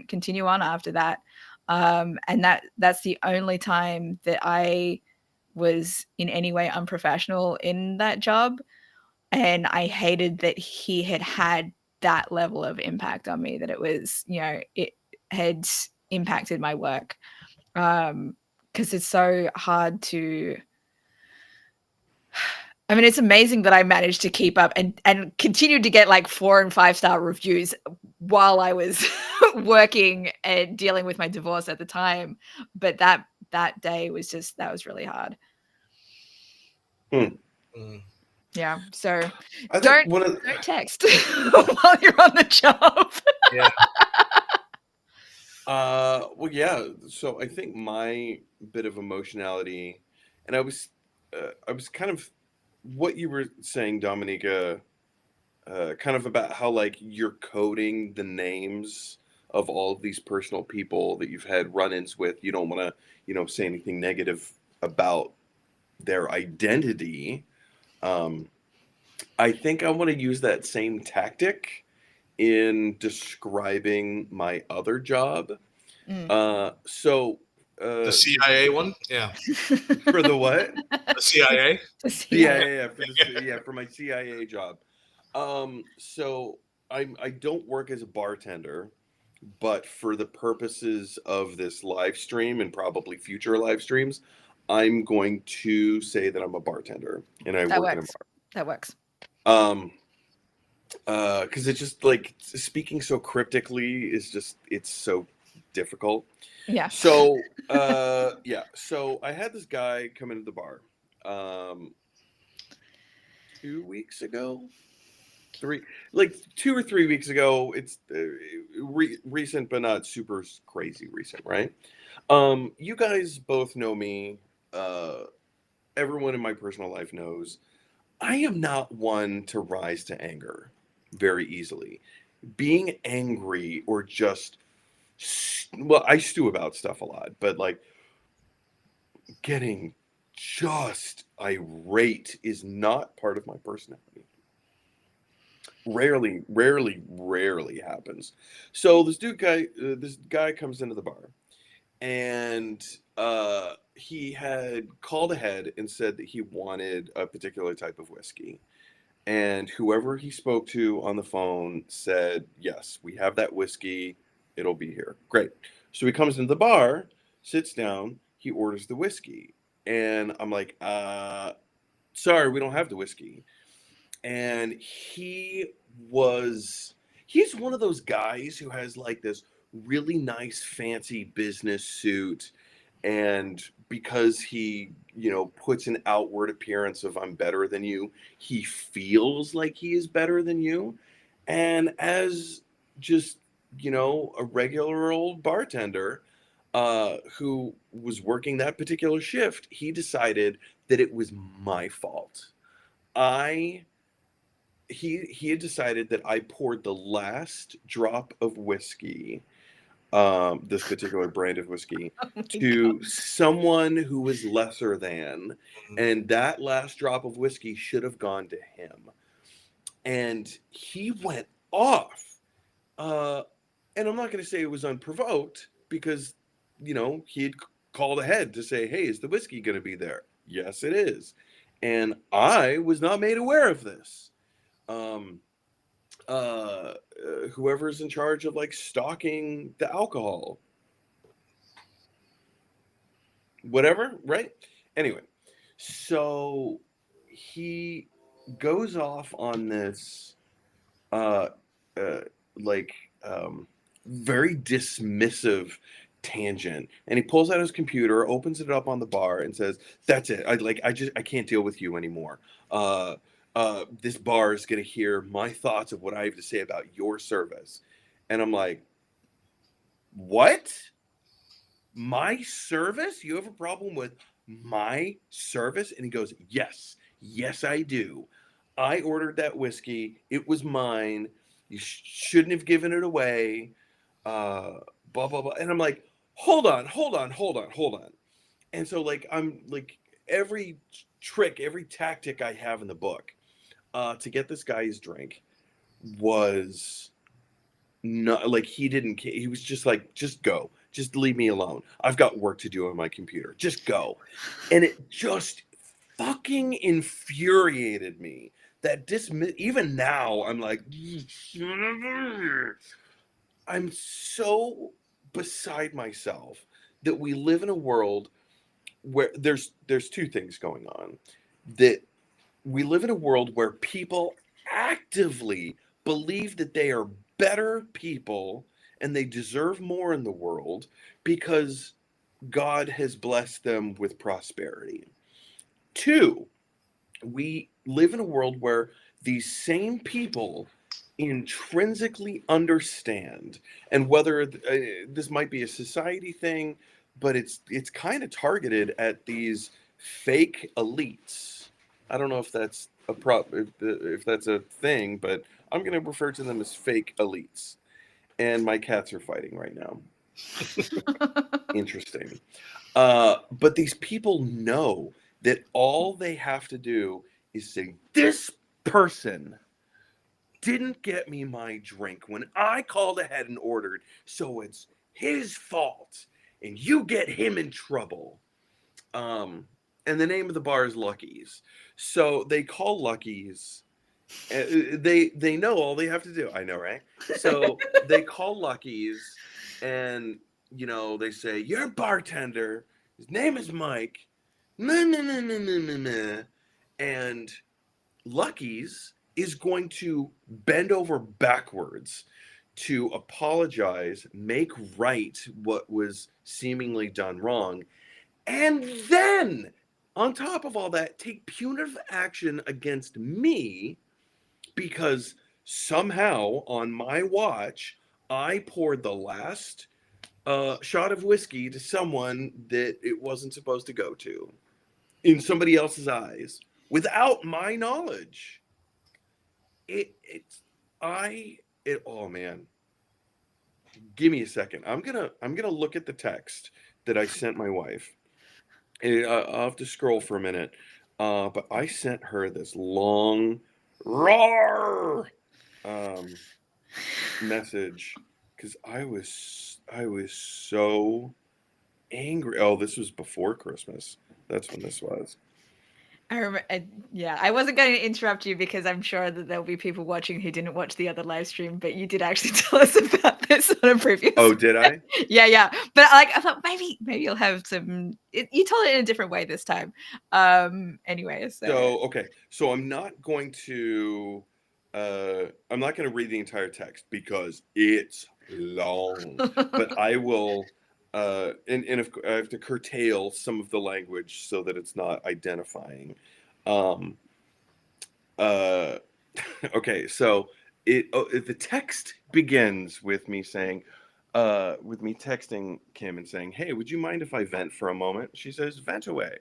continue on after that. And that's the only time that I was in any way unprofessional in that job. And I hated that he had that level of impact on me, that it was, you know, it had impacted my work. Because it's so hard to, I mean, it's amazing that I managed to keep up and continued to get like 4 and 5-star reviews while I was working and dealing with my divorce at the time. But that day was just, that was really hard. Yeah. So don't text while you're on the job. Yeah. Well, yeah. So I think my bit of emotionality, and I was kind of what you were saying, Dominica, kind of about how like you're coding the names of all of these personal people that you've had run-ins with. You don't want to, you know, say anything negative about their identity. I think I want to use that same tactic in describing my other job. So The CIA one? Yeah. For the what? The CIA? Yeah, for my CIA job. So I don't work as a bartender, but for the purposes of this live stream and probably future live streams, I'm going to say that I'm a bartender and I work in a bar. That works. Because it's just like speaking so cryptically is just, it's so difficult. Yeah. So so I had this guy come into the bar 2 weeks ago, 2 or 3 weeks ago. It's recent, but not super crazy recent, right? You guys both know me. Everyone in my personal life knows I am not one to rise to anger. very easily. Being angry or just, well, I stew about stuff a lot, but like getting just irate is not part of my personality. Rarely happens. So this guy comes into the bar, and he had called ahead and said that he wanted a particular type of whiskey. And whoever he spoke to on the phone said, yes, we have that whiskey. It'll be here. Great. So he comes into the bar, sits down, he orders the whiskey. And I'm like, sorry, we don't have the whiskey. And he's one of those guys who has like this really nice, fancy business suit. And because he, puts an outward appearance of I'm better than you, he feels like he is better than you. And as just, a regular old bartender who was working that particular shift, he decided that it was my fault. He had decided that I poured the last drop of whiskey, this particular brand of whiskey, to someone who was lesser than, and that last drop of whiskey should have gone to him. And he went off. And I'm not going to say it was unprovoked because, he had called ahead to say, hey, is the whiskey going to be there? Yes, it is. And I was not made aware of this. Whoever's in charge of like stocking the alcohol, whatever, right? Anyway, so he goes off on this very dismissive tangent, and he pulls out his computer, opens it up on the bar, and says, that's it, I can't deal with you anymore. This bar is going to hear my thoughts of what I have to say about your service. And I'm like, what? My service? You have a problem with my service? And he goes, yes, I do. I ordered that whiskey. It was mine. You shouldn't have given it away. Blah, blah, blah. And I'm like, hold on. And so like, I'm like, every trick, every tactic I have in the book to get this guy his drink was not like, he didn't care. He was just like, just go, just leave me alone. I've got work to do on my computer. Just go. And it just fucking infuriated me that even now I'm like, I'm so beside myself that we live in a world where there's two things going on. That we live in a world where people actively believe that they are better people and they deserve more in the world because God has blessed them with prosperity. Two, we live in a world where these same people intrinsically understand, and whether this might be a society thing, but it's kind of targeted at these fake elites. I don't know if that's if that's a thing, but I'm going to refer to them as fake elites. And my cats are fighting right now. Interesting. But these people know that all they have to do is say, this person didn't get me my drink when I called ahead and ordered, so it's his fault, and you get him in trouble. And the name of the bar is Lucky's. So they call Lucky's. They know all they have to do. I know, right? So they call Lucky's, and they say, your bartender, his name is Mike. And Lucky's is going to bend over backwards to apologize, make right what was seemingly done wrong, and then, on top of all that, take punitive action against me because somehow on my watch, I poured the last shot of whiskey to someone that it wasn't supposed to go to in somebody else's eyes without my knowledge. It's oh man, give me a second. I'm gonna look at the text that I sent my wife. I'll have to scroll for a minute. But I sent her this long roar message because I was so angry. Oh, this was before Christmas. That's when this was. I remember, yeah, I wasn't going to interrupt you because I'm sure that there'll be people watching who didn't watch the other live stream, but you did actually tell us about this on a previous. Oh, did I? Yeah. But like, I thought maybe you'll have some. You told it in a different way this time. Anyway, so okay, so I'm not going to read the entire text because it's long, but I will. And if I have to curtail some of the language so that it's not identifying. Okay, so the text begins with me saying, with me texting Kim and saying, "Hey, would you mind if I vent for a moment?" She says, "Vent away."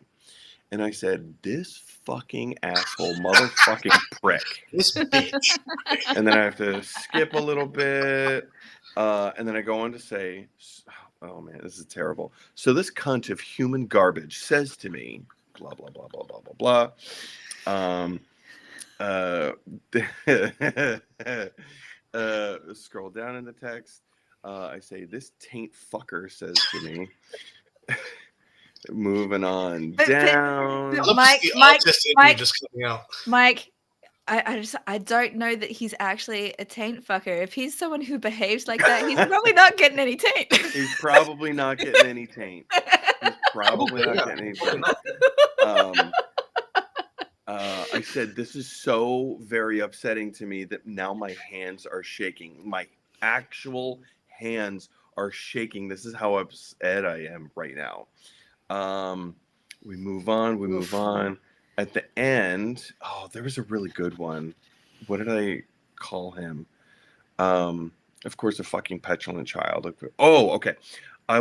And I said, "This fucking asshole, motherfucking prick." This bitch. And then I have to skip a little bit. And then I go on to say, oh man, this is terrible. "So this cunt of human garbage says to me, blah, blah, blah, blah, blah, blah, blah." Scroll down in the text. I say, "This taint fucker says to me." Moving on down. Mike, just coming out. Mike, I don't know that he's actually a taint fucker. If he's someone who behaves like that, he's probably not getting any taint. He's probably not getting any taint. He's probably not getting any taint. I said, "This is so very upsetting to me that now my hands are shaking. My actual hands are shaking. This is how upset I am right now." We move on. At the end, there was a really good one. What did I call him? Of course, a fucking petulant child. Oh, okay. I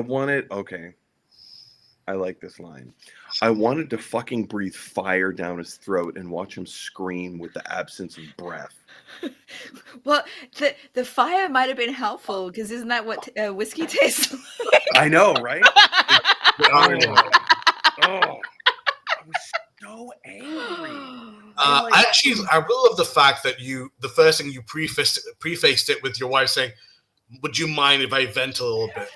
like this line. "I wanted to fucking breathe fire down his throat and watch him scream with the absence of breath." Well, the fire might have been helpful because isn't that what whiskey tastes like? I know, right? I was so angry. I will love the fact that the first thing you prefaced it with your wife saying, "Would you mind if I vent a little bit?"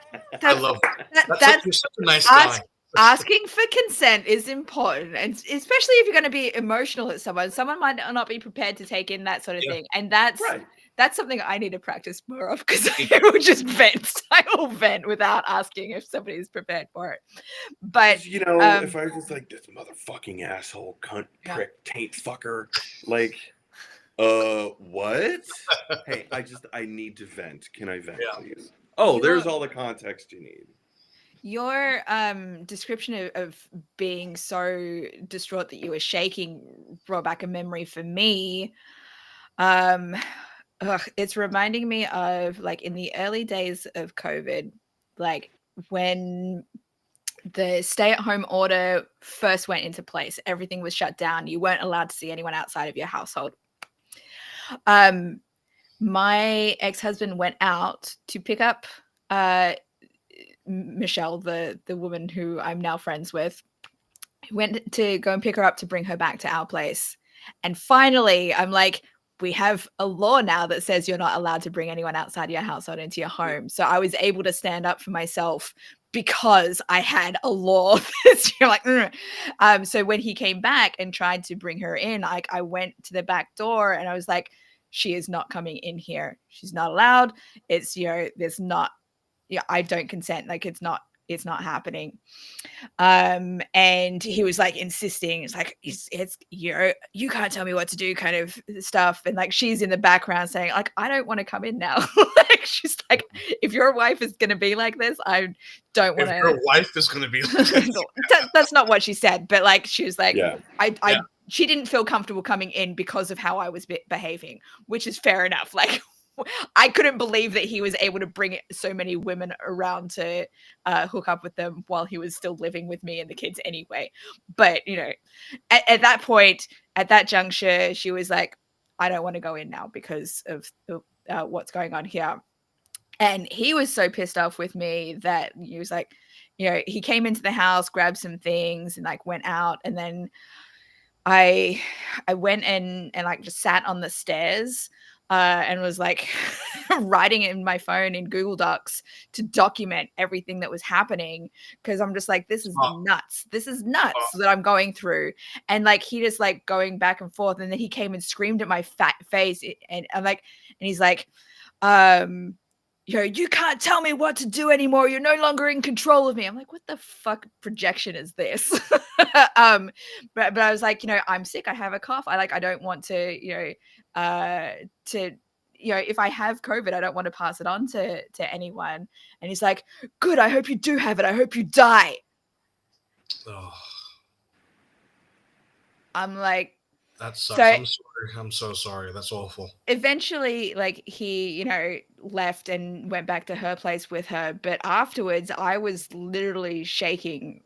I love that. You're such a nice guy. Asking for consent is important, and especially if you're going to be emotional at someone. Someone might not be prepared to take in that sort of thing, and that's something I need to practice more of because I will just vent. I will vent without asking if somebody's prepared for it. But if I was just like, "This motherfucking asshole, cunt, prick, taint fucker," like, what? Hey, I need to vent. Can I vent, please? Oh, there's all the context you need. Your description of being so distraught that you were shaking brought back a memory for me. It's reminding me of like in the early days of COVID, like when the stay-at-home order first went into place, everything was shut down. You weren't allowed to see anyone outside of your household. My ex-husband went out to pick up Michelle, the woman who I'm now friends with. Went to go and pick her up to bring her back to our place. And finally, I'm like, we have a law now that says you're not allowed to bring anyone outside your household into your home. So I was able to stand up for myself because I had a law. You're like, so when he came back and tried to bring her in, I went to the back door and I was like, she is not coming in here. She's not allowed. It's, there's not, I don't consent. Like it's not happening. And he was like insisting, it's like, it's you can't tell me what to do kind of stuff. And like, she's in the background saying like, I don't want to come in now. Like, she's like, if your wife is going to be like this, I don't want to. If your wife is going to be like this. That's not what she said, but like, she was like, she didn't feel comfortable coming in because of how I was behaving, which is fair enough. Like, I couldn't believe that he was able to bring so many women around to hook up with them while he was still living with me and the kids anyway. But, at that point, at that juncture, she was like, I don't want to go in now because of what's going on here. And he was so pissed off with me that he was like, he came into the house, grabbed some things and like went out. And then I went and like just sat on the stairs and was like writing in my phone in Google Docs to document everything that was happening, because I'm just like, this is nuts. This is nuts that I'm going through. And like he just like going back and forth, and then he came and screamed at my fat face, and I'm like, and he's like, you can't tell me what to do anymore. You're no longer in control of me. I'm like, what the fuck projection is this? But I was like, I'm sick. I have a cough. I don't want to, if I have COVID, I don't want to pass it on to anyone. And he's like, good. I hope you do have it. I hope you die. Oh. I'm like, that sucks. So, I'm sorry. I'm so sorry. That's awful. Eventually, like he, left and went back to her place with her. But afterwards, I was literally shaking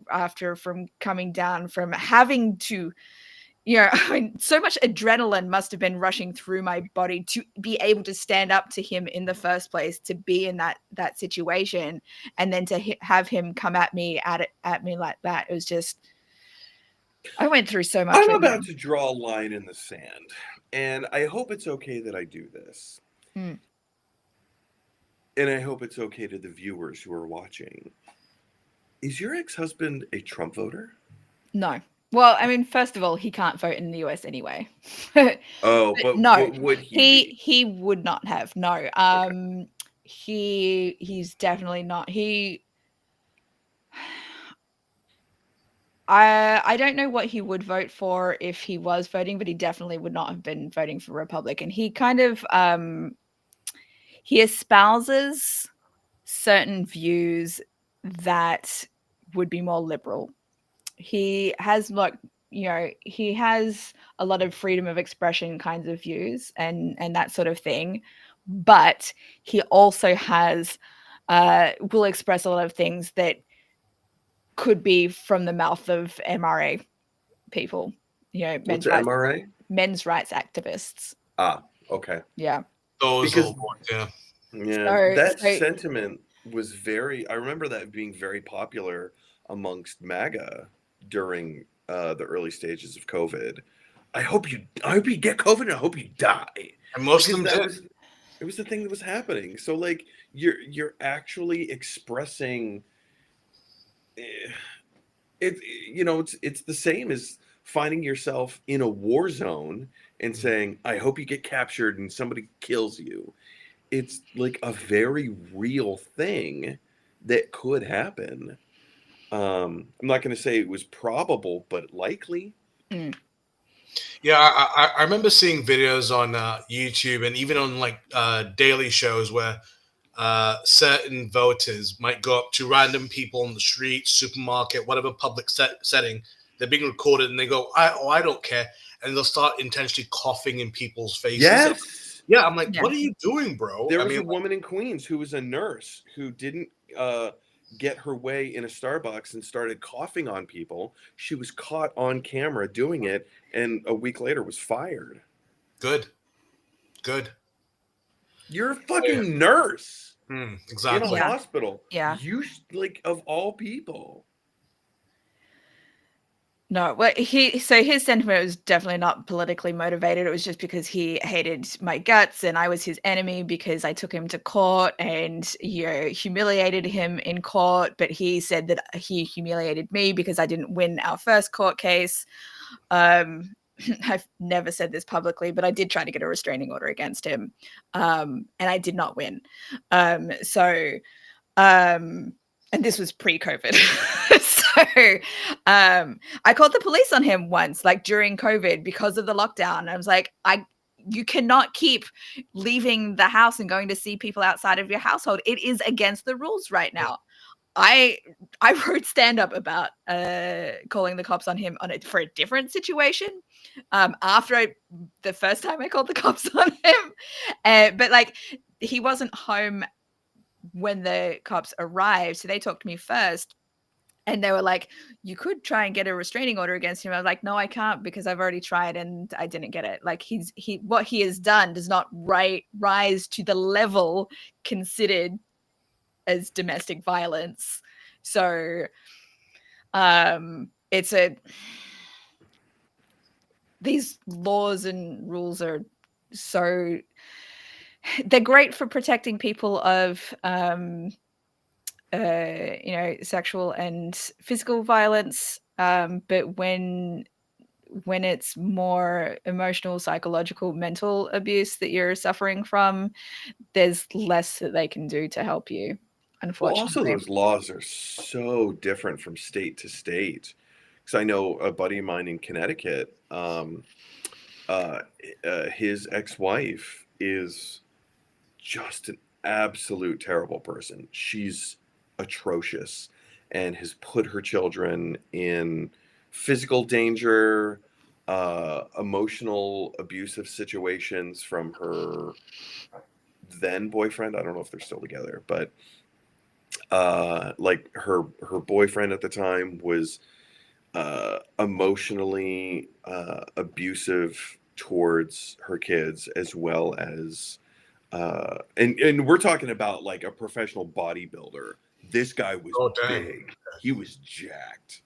from coming down from having to, so much adrenaline must have been rushing through my body to be able to stand up to him in the first place, to be in that situation, and then to have him come at me like that. It was just, I went through so much. I'm about to draw a line in the sand, and I hope it's okay that I do this. And I hope it's okay to the viewers who are watching. Is your ex-husband a Trump voter? No. Well, I mean, first of all, he can't vote in the US anyway. Oh, but no, would he? He would not have. No. Okay. He's definitely not. I don't know what he would vote for if he was voting, but he definitely would not have been voting for Republican. He kind of he espouses certain views that would be more liberal. He has he has a lot of freedom of expression kinds of views and that sort of thing, but he also has will express a lot of things that could be from the mouth of MRA people, men's rights activists. Ah, okay. Yeah. Because yeah. That sentiment was I remember that being very popular amongst MAGA during the early stages of COVID. I hope you get COVID and I hope you die. And most of them did. It was the thing that was happening. So like you're actually expressing it's the same as finding yourself in a war zone and saying, I hope you get captured and somebody kills you. It's like a very real thing that could happen. I'm not going to say it was probable, but likely. Yeah, I remember seeing videos on YouTube and even on like daily shows where certain voters might go up to random people on the street, supermarket, whatever public setting. They're being recorded and they go, I don't care. And they'll start intentionally coughing in people's faces. Yes. Yeah, I'm like, what are you doing, bro? There was a woman in Queens who was a nurse who didn't get her way in a Starbucks and started coughing on people. She was caught on camera doing it, and a week later was fired. Good. You're a fucking nurse. Exactly. In a hospital. Yeah. You of all people. No, well, his sentiment was definitely not politically motivated. It was just because he hated my guts and I was his enemy because I took him to court and humiliated him in court. But he said that he humiliated me because I didn't win our first court case. I've never said this publicly, but I did try to get a restraining order against him, and I did not win. And this was pre-COVID. So I called the police on him once, like during COVID, because of the lockdown. I was like, you cannot keep leaving the house and going to see people outside of your household. It is against the rules right now. I wrote stand-up about calling the cops on him for a different situation after the first time I called the cops on him. But like he wasn't home when the cops arrived, so they talked to me first. And they were like, you could try and get a restraining order against him. I was like, no, I can't, because I've already tried and I didn't get it. Like what he has done does not rise to the level considered as domestic violence. So these laws and rules are so, they're great for protecting people of sexual and physical violence, but when it's more emotional, psychological, mental abuse that you're suffering from, there's less that they can do to help you, Well, also unfortunately. those laws are so different from state to state. Because I know a buddy of mine in Connecticut, his ex-wife is just an absolute terrible person. She's atrocious and has put her children in physical danger, emotional abusive situations from her then boyfriend. I don't know if they're still together, but like her boyfriend at the time was emotionally abusive towards her kids, as well as and we're talking about like a professional bodybuilder. This guy was Oh, dang. big. He was jacked.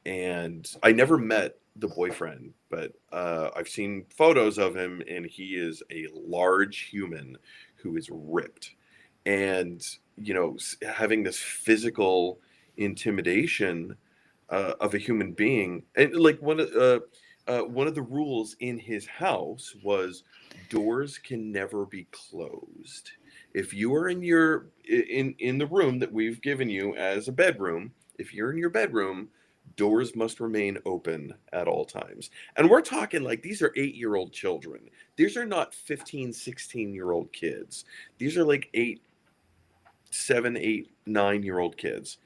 And I never met the boyfriend, but I've seen photos of him, and he is a large human who is ripped. And, you know, having this physical intimidation of a human being. And like one of the rules in his house was doors can never be closed. If you are in the room that we've given you as a bedroom, if you're in your bedroom, doors must remain open at all times. And we're talking like these are 8-year-old children. These are not 15, 16-year-old kids. These are like 8, 7, 8, 9-year-old kids.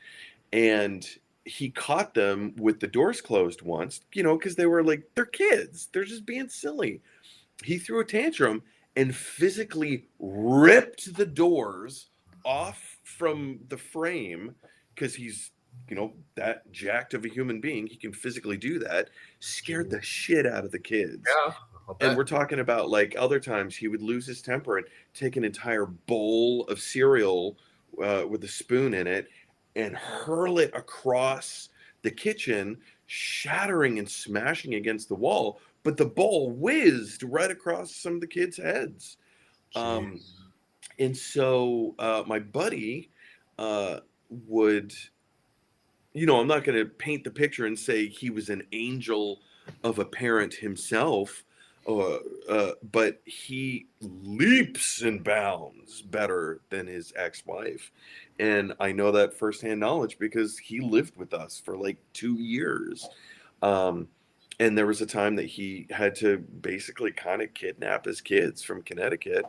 And he caught them with the doors closed once, you know, because they were like, they're kids. They're just being silly. He threw a tantrum and physically ripped the doors off from the frame, because he's, you know, that jacked of a human being. He can physically do that. Scared the shit out of the kids. Yeah. And we're talking about like other times he would lose his temper and take an entire bowl of cereal with a spoon in it and hurl it across the kitchen, shattering and smashing against the wall. But the bowl whizzed right across some of the kids' heads. And so my buddy would, you know, I'm not going to paint the picture and say he was an angel of a parent himself, but he leaps and bounds better than his ex-wife. And I know that firsthand knowledge because he lived with us for like 2 years. And there was a time that he had to basically kind of kidnap his kids from Connecticut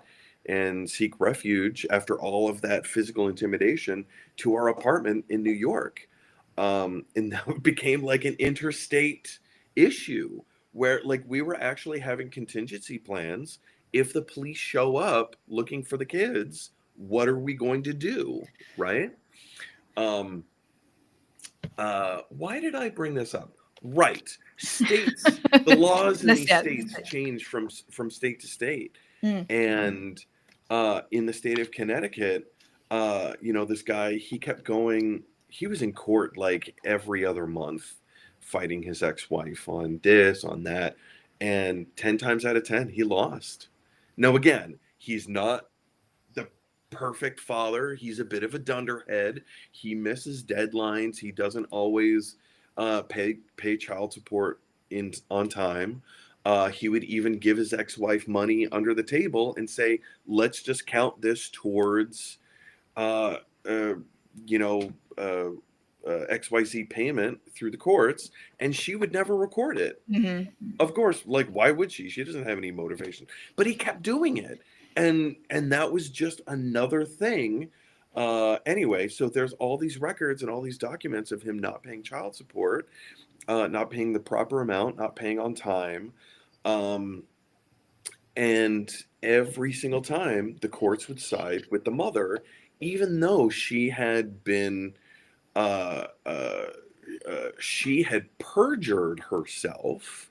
and seek refuge after all of that physical intimidation to our apartment in New York. And that became like an interstate issue where like we were actually having contingency plans. If the police show up looking for the kids, what are we going to do? Right. Why did I bring this up? Right. States, the laws in these states change from state to state. And in the state of Connecticut, you know, this guy, he kept going. He was in court like every other month fighting his ex-wife on this, on that. And 10 times out of 10, he lost. Now, again, he's not the perfect father. He's a bit of a dunderhead. He misses deadlines. He doesn't always pay child support on time. He would even give his ex-wife money under the table and say, let's just count this towards XYZ payment through the courts, and she would never record it. Of course, like, why would she? She doesn't have any motivation. But he kept doing it, and that was just another thing. Anyway, so there's all these records and all these documents of him not paying child support, not paying the proper amount, not paying on time. And every single time the courts would side with the mother, even though she had been she had perjured herself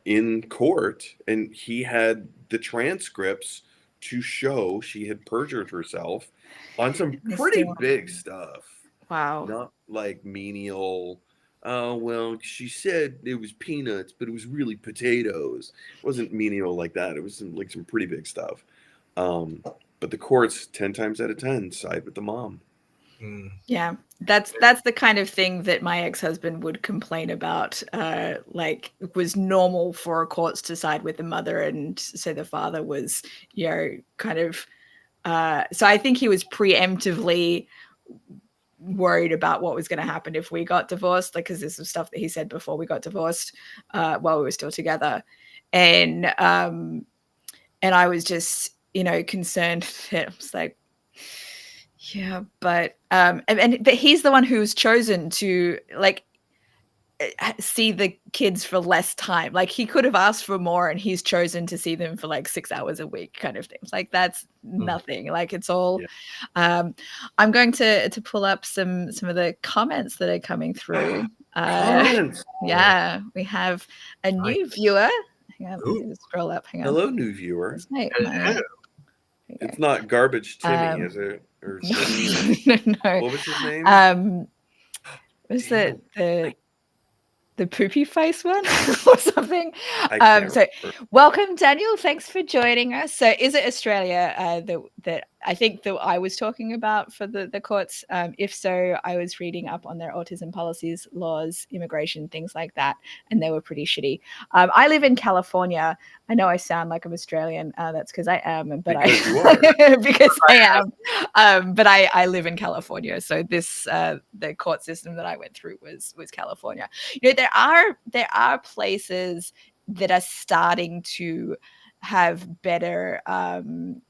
in court, and he had the transcripts to show she had perjured herself on some pretty big stuff. Wow. Not like menial. Oh, well, she said it was peanuts, but it was really potatoes. It wasn't menial like that. It was some pretty big stuff. But the courts 10 times out of 10 side with the mom. Yeah, that's the kind of thing that my ex-husband would complain about. Like, it was normal for courts to side with the mother, and so the father was, kind of. So I think he was preemptively worried about what was going to happen if we got divorced, like, because there's some stuff that he said before we got divorced, while we were still together, and I was just, concerned that I was like, yeah, but but he's the one who's chosen to see the kids for less time. Like, he could have asked for more, and he's chosen to see them for like 6 hours a week, kind of things. Like, that's nothing. Like, it's all. Yeah. I'm going to pull up some of the comments that are coming through. Comments. Yeah, we have a new viewer. Hang on, let me just scroll up. Hang on. Hello, new viewer. It's not Garbage Timmy, is it? Or no. What was his name? Was the poopy face one or something? So welcome, Daniel. Thanks for joining us. So is it Australia that I think that I was talking about for the courts? If so, I was reading up on their autism policies, laws, immigration, things like that, and they were pretty shitty. I live in California. I know I sound like I'm Australian. That's because I am, but because I am. But I live in California, so this the court system that I went through was California. There are places that are starting to have better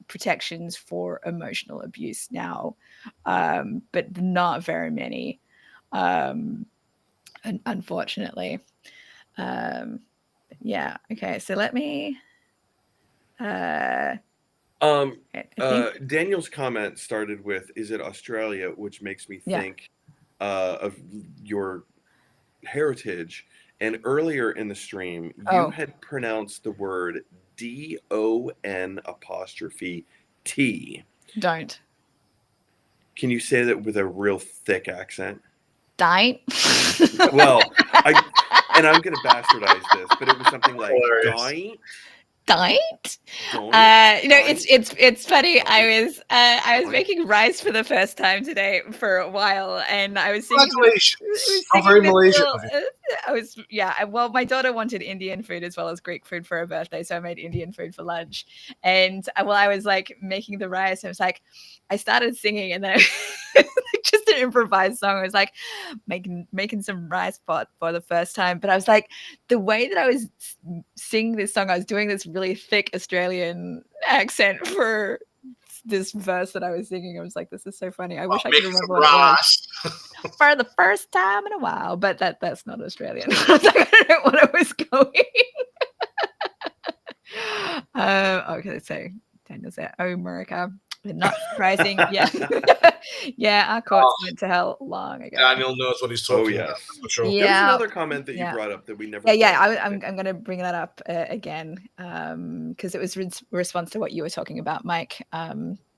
protections for emotional abuse now, but not very many, unfortunately. Yeah. Okay. So let me. Daniel's comment started with, "Is it Australia?" which makes me think of your heritage. And earlier in the stream, you had pronounced the word DON''T. Don't. Can you say that with a real thick accent? Dine. Well, I'm going to bastardize this, but it was something like dine. It's funny. I was making rice for the first time today for a while, and I was singing. Congratulations! How very Malaysian of you. Well, my daughter wanted Indian food as well as Greek food for her birthday, so I made Indian food for lunch. And while I was like making the rice, I was like, I started singing, and then just an improvised song. I was like making some rice pot for the first time, but I was like, the way that I was singing this song, I was doing this really thick Australian accent for this verse that I was singing. I was like, this is so funny. I wish I could remember what it was for the first time in a while, but that's not Australian. I don't know what I was going. Okay, so Daniel said, "Oh, America." Not surprising. Yeah, our courts went to hell long ago. Daniel knows what he's talking about. For sure. There was another comment that you brought up that we never. I'm going to bring that up again because it was in response to what you were talking about, Mike.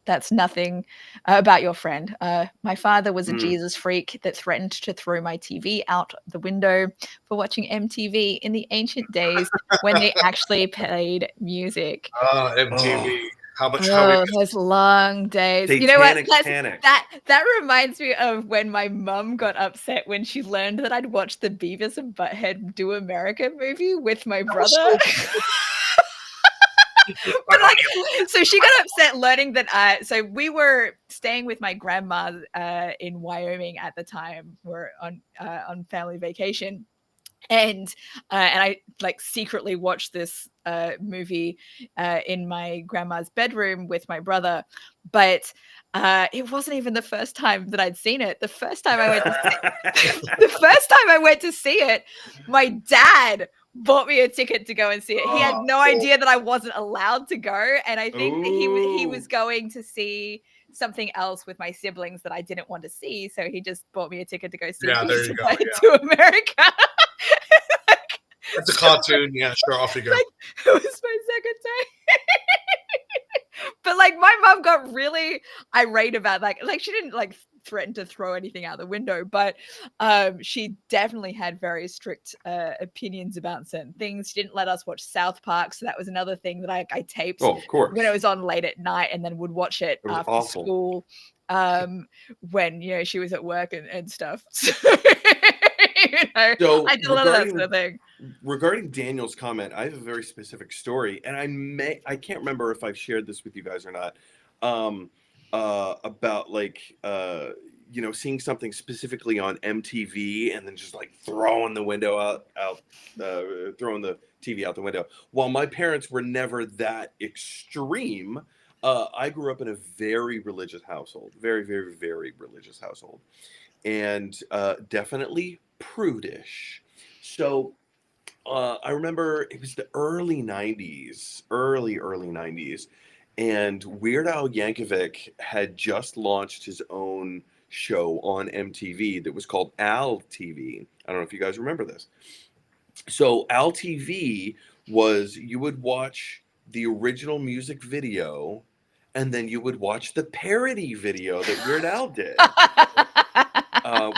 That's nothing about your friend. My father was a Jesus freak that threatened to throw my TV out the window for watching MTV in the ancient days when they actually played music. MTV. How much? Those long days. Satanic, you know what? That reminds me of when my mum got upset when she learned that I'd watched the Beavis and Butthead Do America movie with my brother. But so she got upset learning that. So we were staying with my grandma in Wyoming at the time. We're on family vacation. And I like secretly watched this movie in my grandma's bedroom with my brother, but it wasn't even the first time that I'd seen it. The first time I went to see it, my dad bought me a ticket to go and see it. He had no idea that I wasn't allowed to go, and I think that he was going to see something else with my siblings that I didn't want to see, so he just bought me a ticket to go see there you go, to America. It's a cartoon, yeah, sure, off you go. Like, it was my second day. But like my mom got really irate about like she didn't like threaten to throw anything out the window, but she definitely had very strict opinions about certain things. She didn't let us watch South Park, so that was another thing that I taped of course, when it was on late at night, and then would watch it after awful. school when she was at work and stuff. So I did a lot of that sort of thing. Regarding Daniel's comment, I have a very specific story, and I can't remember if I've shared this with you guys or not, about like seeing something specifically on MTV and then just like throwing the window out throwing the TV out the window. While my parents were never that extreme, I grew up in a very religious household, very, very, very religious household, and definitely prudish. So I remember it was the early 90s, early 90s, and Weird Al Yankovic had just launched his own show on MTV that was called Al TV. I don't know if you guys remember this. So Al TV was, you would watch the original music video, and then you would watch the parody video that Weird Al did.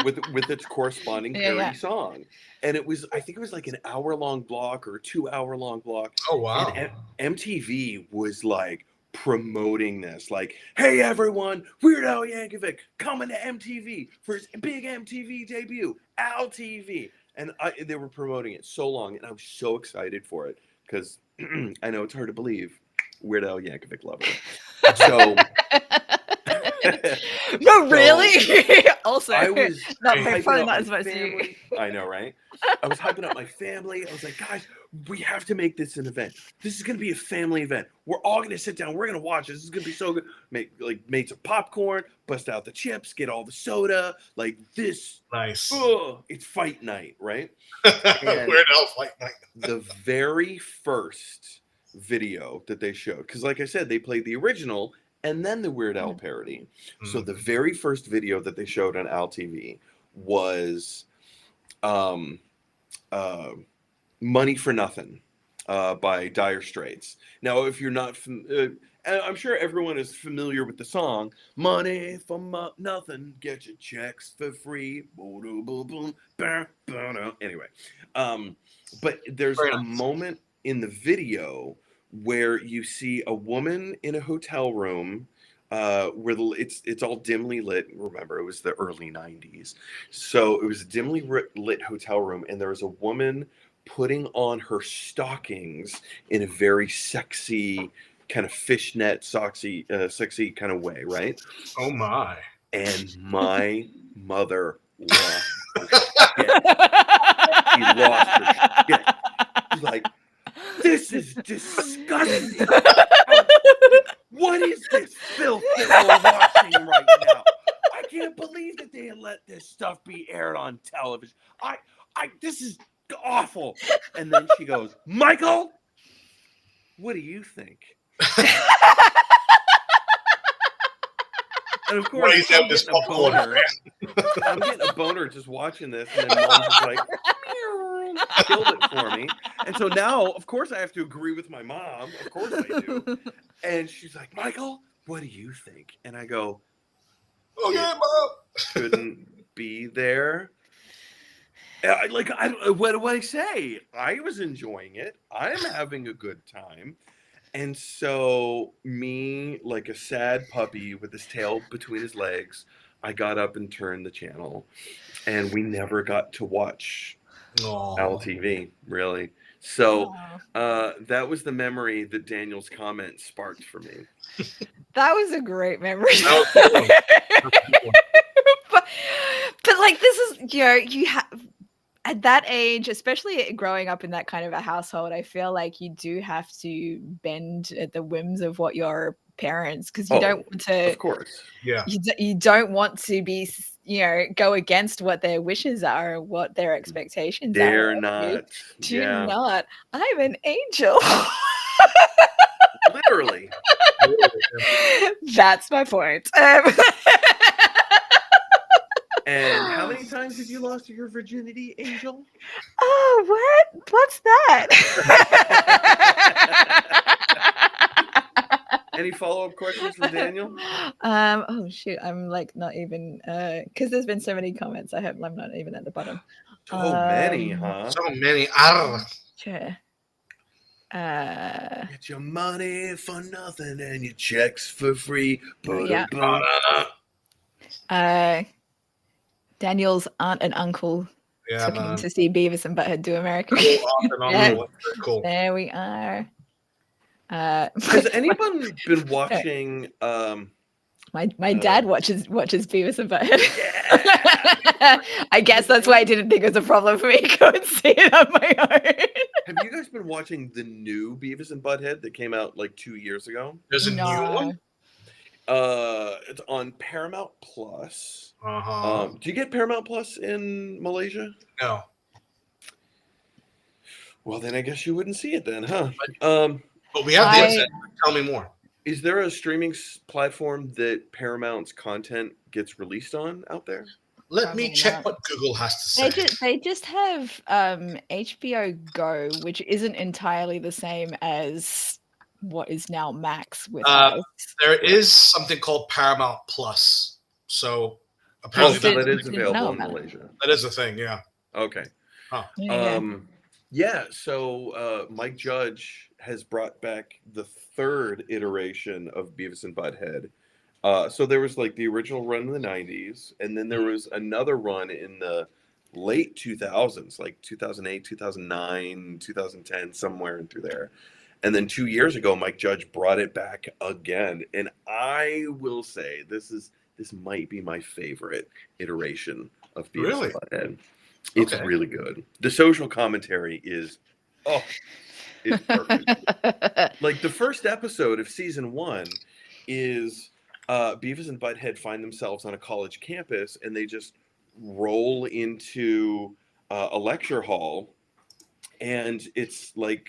With its corresponding parody song. And I think it was like an hour-long block or a 2-hour-long block. Oh, wow. And MTV was like promoting this, like, hey everyone, Weird Al Yankovic coming to MTV for his big MTV debut, Al TV. And they were promoting it so long, and I was so excited for it, because I know it's hard to believe, Weird Al Yankovic lover. So... No, really? Also, I was probably not as much as you. I know, right? I was hyping up my family. I was like, guys, we have to make this an event. This is going to be a family event. We're all going to sit down. We're going to watch this. This is going to be so good. Made some popcorn, bust out the chips, get all the soda. Like this. Nice. It's fight night, right? Weird Al fight night. The very first video that they showed, because like I said, they played the original and then the Weird Al parody. Mm-hmm. So the very first video that they showed on Al TV was Money for Nothing by Dire Straits. Now, if you're not, I'm sure everyone is familiar with the song, Money for Nothing, get your checks for free. Anyway, but there's a moment in the video where you see a woman in a hotel room where it's all dimly lit. Remember, it was the early 90s. So it was a dimly lit hotel room, and there was a woman putting on her stockings in a very sexy, kind of fishnet, sexy kind of way, right? Oh, my. And my mother lost her shit. She lost her shit. She's like, this is disgusting. What is this filth that we're watching right now? I can't believe that they let this stuff be aired on television. This is awful. And then she goes, Michael, what do you think? And of course, I'm getting a boner just watching this, and then mom's just like, killed it for me. And so now, of course, I have to agree with my mom. Of course I do. And she's like, Michael, what do you think? And I go, oh, yeah, Mom. Couldn't be there. What do I say? I was enjoying it. I'm having a good time. And so me, like a sad puppy with his tail between his legs, I got up and turned the channel. And we never got to watch Al TV, really. So that was the memory that Daniel's comment sparked for me. That was a great memory. but like, this is, you have... At that age, especially growing up in that kind of a household, I feel like you do have to bend at the whims of what your parents, because you don't want to. Of course, yeah. You don't want to be, go against what their wishes are, what their expectations Dare are. of you. not. Do Yeah. not. I'm an angel. Literally. That's my point. And how many times have you lost your virginity, Angel? Oh, what? What's that? Any follow-up questions for Daniel? Oh shoot, I'm like not even because there's been so many comments. I hope I'm not even at the bottom. So many, huh? So many. Sure. Get your money for nothing and your checks for free. Yeah. Daniel's aunt and uncle took him to see Beavis and Butthead do America. Cool. There we are. Has anyone been watching? My dad watches Beavis and Butthead. I guess that's why I didn't think it was a problem for me to go and see it on my own. Have you guys been watching the new Beavis and Butthead that came out like 2 years ago? There's a new one. It's on Paramount Plus. Do you get Paramount Plus in Malaysia? No. Well, then I guess you wouldn't see it then, huh? But we have the internet. Tell me more. Is there a streaming platform that Paramount's content gets released on out there? Let me check what Google has to say. They just have HBO Go, which isn't entirely the same as what is now Max with us. There is something called Paramount Plus. So apparently that is available in Malaysia. That is a thing, yeah. Okay. Huh. So Mike Judge has brought back the third iteration of Beavis and Butthead. So there was like the original run in the 90s, and then there was another run in the late 2000s, like 2008, 2009, 2010, somewhere in through there. And then 2 years ago, Mike Judge brought it back again. And I will say this might be my favorite iteration of Beavis and Butthead. It's really good. The social commentary is it's perfect. Like the first episode of season 1 is Beavis and Butthead find themselves on a college campus, and they just roll into a lecture hall, and it's like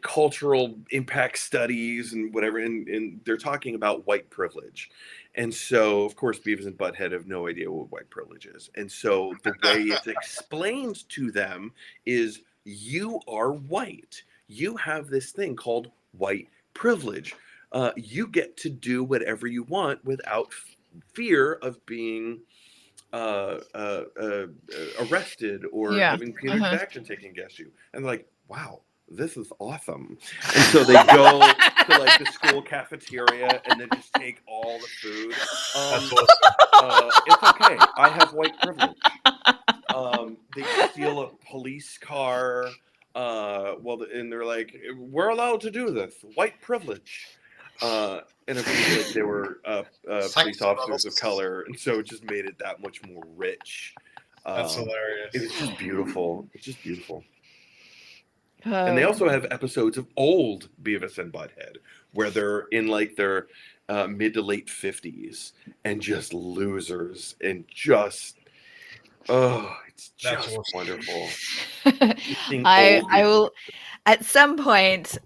cultural impact studies and whatever, and they're talking about white privilege. And so, of course, Beavis and Butthead have no idea what white privilege is. And so the way it's explained to them is, you are white. You have this thing called white privilege. You get to do whatever you want without fear of being arrested or having punitive action taken against you. And they're like, wow, this is awesome. And so they go to like the school cafeteria and then just take all the food. That's awesome. It's okay. I have white privilege. They steal a police car. And they're like, we're allowed to do this. White privilege. And it was like they were police officers of color, and so it just made it that much more rich. That's hilarious. It's just beautiful. It's just beautiful. And they also have episodes of old Beavis and Butthead where they're in like their mid to late 50s and just losers and just it's just wonderful. I will at some point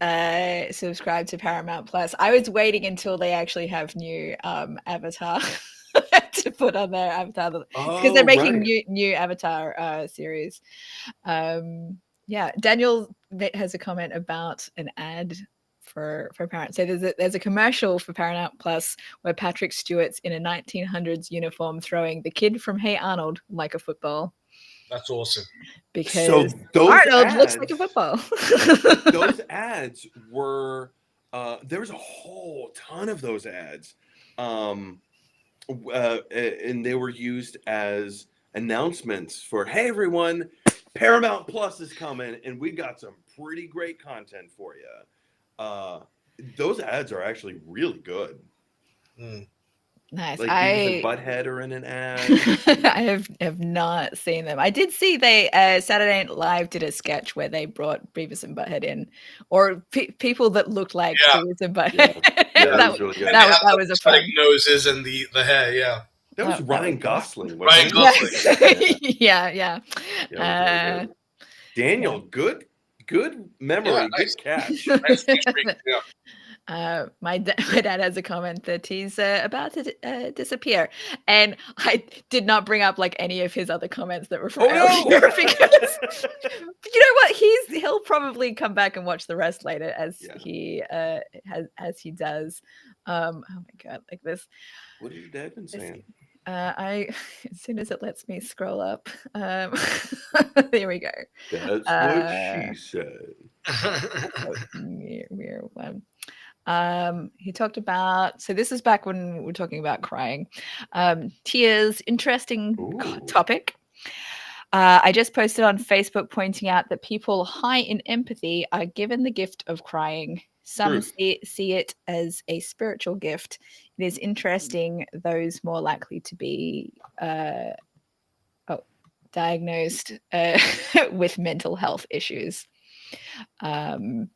subscribe to Paramount Plus. I was waiting until they actually have new Avatar to put on their Avatar because they're making new Avatar series. Daniel has a comment about an ad for Paramount. So there's a commercial for Paramount Plus where Patrick Stewart's in a 1900s uniform throwing the kid from Hey Arnold like a football. That's awesome. Because Arnold looks like a football. Those ads were there was a whole ton of those ads, and they were used as announcements for, hey everyone, Paramount Plus is coming, and we got some pretty great content for you. Those ads are actually really good. Nice. Like Beavis and Butthead are in an ad. I have not seen them. I did see they Saturday Night Live did a sketch where they brought Beavis and Butthead in, or people that looked like Beavis and Butthead. Yeah, that was really good. That was a fun. Noses and the hair. Yeah, that was Ryan Gosling. Wasn't Ryan it? Gosling. Yeah. Really good. Daniel, good memory, good catch. My dad has a comment that he's about to disappear, and I did not bring up like any of his other comments that were from earlier because you know what, he'll probably come back and watch the rest later as he does. Oh my god, like this. What has your dad been saying? As soon as it lets me scroll up, there we go. That's what she said. We're one. He talked about, so this is back when we're talking about crying. Tears, interesting topic. I just posted on Facebook pointing out that people high in empathy are given the gift of crying. Some see it as a spiritual gift. It is interesting those more likely to be diagnosed with mental health issues. And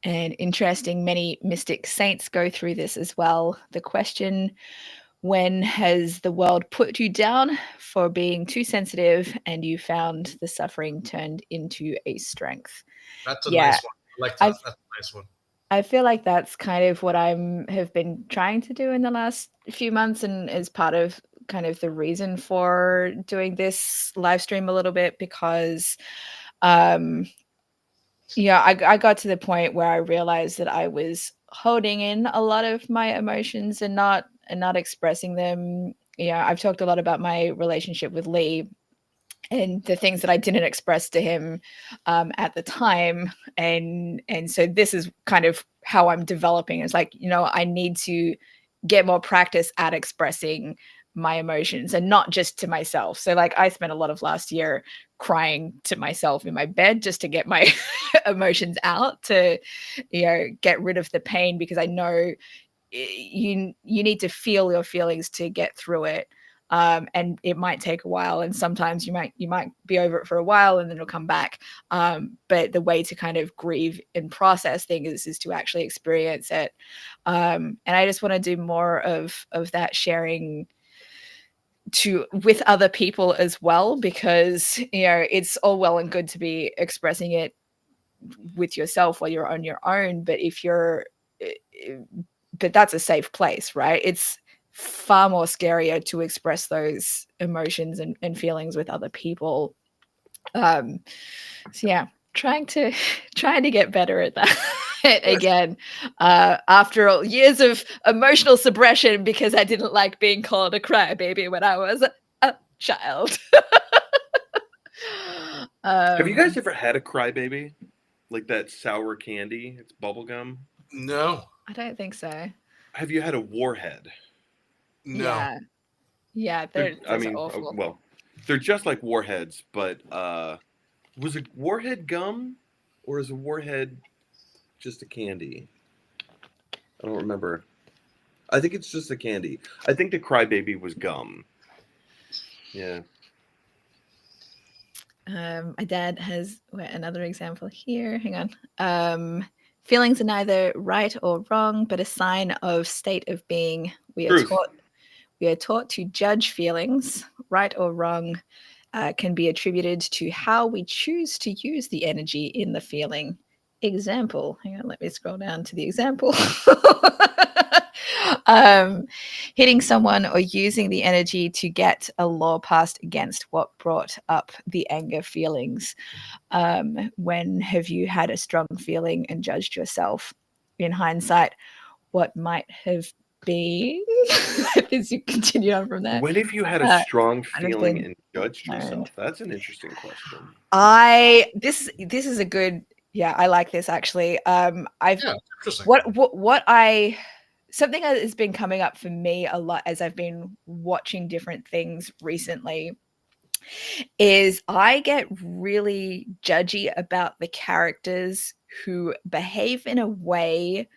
interesting, many mystic saints go through this as well. The question, when has the world put you down for being too sensitive and you found the suffering turned into a strength? That's a nice one. I like that. That's a nice one. I feel like that's kind of what have been trying to do in the last few months, and as part of kind of the reason for doing this live stream a little bit, because I got to the point where I realized that I was holding in a lot of my emotions and not expressing them. I've talked a lot about my relationship with Lee and the things that I didn't express to him at the time. And so this is kind of how I'm developing. It's like, I need to get more practice at expressing my emotions, and not just to myself. So like I spent a lot of last year crying to myself in my bed just to get my emotions out, to get rid of the pain, because I know you need to feel your feelings to get through it. And it might take a while, and sometimes you might be over it for a while and then it'll come back. But the way to kind of grieve and process things is to actually experience it. And I just want to do more of that sharing with other people as well, because it's all well and good to be expressing it with yourself while you're on your own, but but that's a safe place, right? It's far more scarier to express those emotions and feelings with other people. So yeah, trying to get better at that. Again, after all years of emotional suppression, because I didn't like being called a crybaby when I was a child. Have you guys ever had a crybaby? Like that sour candy? It's bubblegum? No. I don't think so. Have you had a warhead? No. Yeah, they're awful. Well, they're just like warheads, but was a warhead gum, or is a warhead just a candy? I don't remember. I think it's just a candy. I think the crybaby was gum. Yeah. My dad has another example here. Hang on. Feelings are neither right or wrong, but a sign of state of being. We are taught to judge feelings. Right or wrong can be attributed to how we choose to use the energy in the feeling. Example. Hang on, let me scroll down to the example. Hitting someone or using the energy to get a law passed against what brought up the anger feelings. When have you had a strong feeling and judged yourself? In hindsight, what might have been? As you continue on from there. When have you had a strong feeling and judged yourself? That's an interesting question. This is a good. Yeah, I like this actually. Interesting. Something that has been coming up for me a lot as I've been watching different things recently is I get really judgy about the characters who behave in a way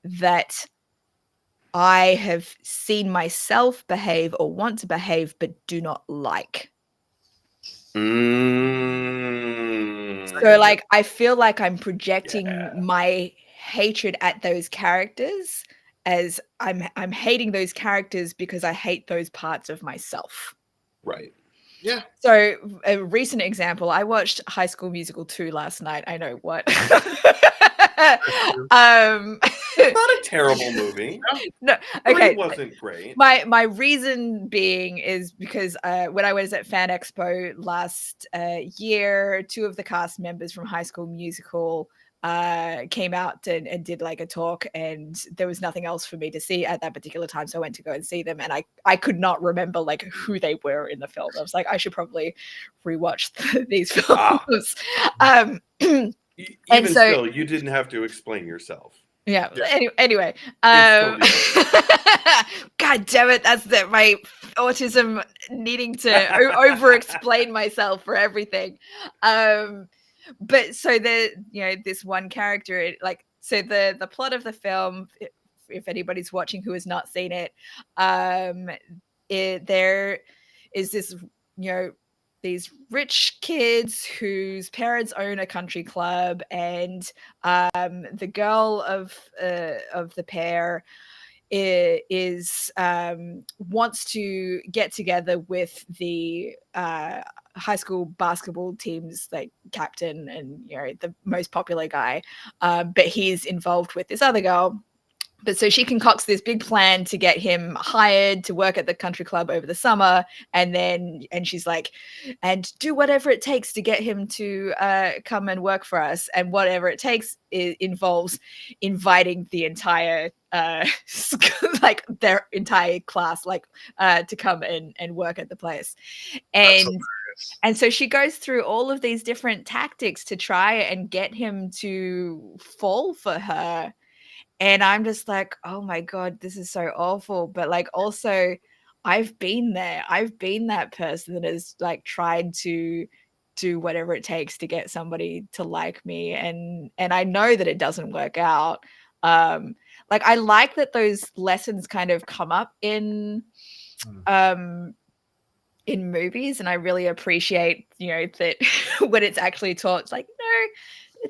that I have seen myself behave or want to behave, but do not like. So like, I feel like I'm projecting my hatred at those characters as I'm hating those characters because I hate those parts of myself. Right. Yeah. So a recent example, I watched High School Musical 2 last night. I know what. Not a terrible movie. No, Three okay. wasn't great. My reason being is because when I was at Fan Expo last year, 2 of the cast members from High School Musical came out and did like a talk, and there was nothing else for me to see at that particular time, so I went to go and see them, and I could not remember like who they were in the film. I was like, I should probably rewatch these films. Even still, you didn't have to explain yourself. Yeah. Anyway, God damn it! That's my autism needing to over-explain myself for everything. But so this one character, like, so the plot of the film, if anybody's watching who has not seen it, there is this, these rich kids whose parents own a country club, and the girl of the pair is wants to get together with the high school basketball team's like captain and the most popular guy, but he's involved with this other girl. But so she concocts this big plan to get him hired to work at the country club over the summer. And she's like, and do whatever it takes to get him to come and work for us. And whatever it takes involves inviting the entire, like their entire class, like to come and work at the place. And so she goes through all of these different tactics to try and get him to fall for her. And I'm just like, oh my God, this is so awful. But like, also, I've been there. I've been that person that has like tried to do whatever it takes to get somebody to like me. And I know that it doesn't work out. Like, I like that those lessons kind of come up in movies. And I really appreciate, that when it's actually taught, it's like, no,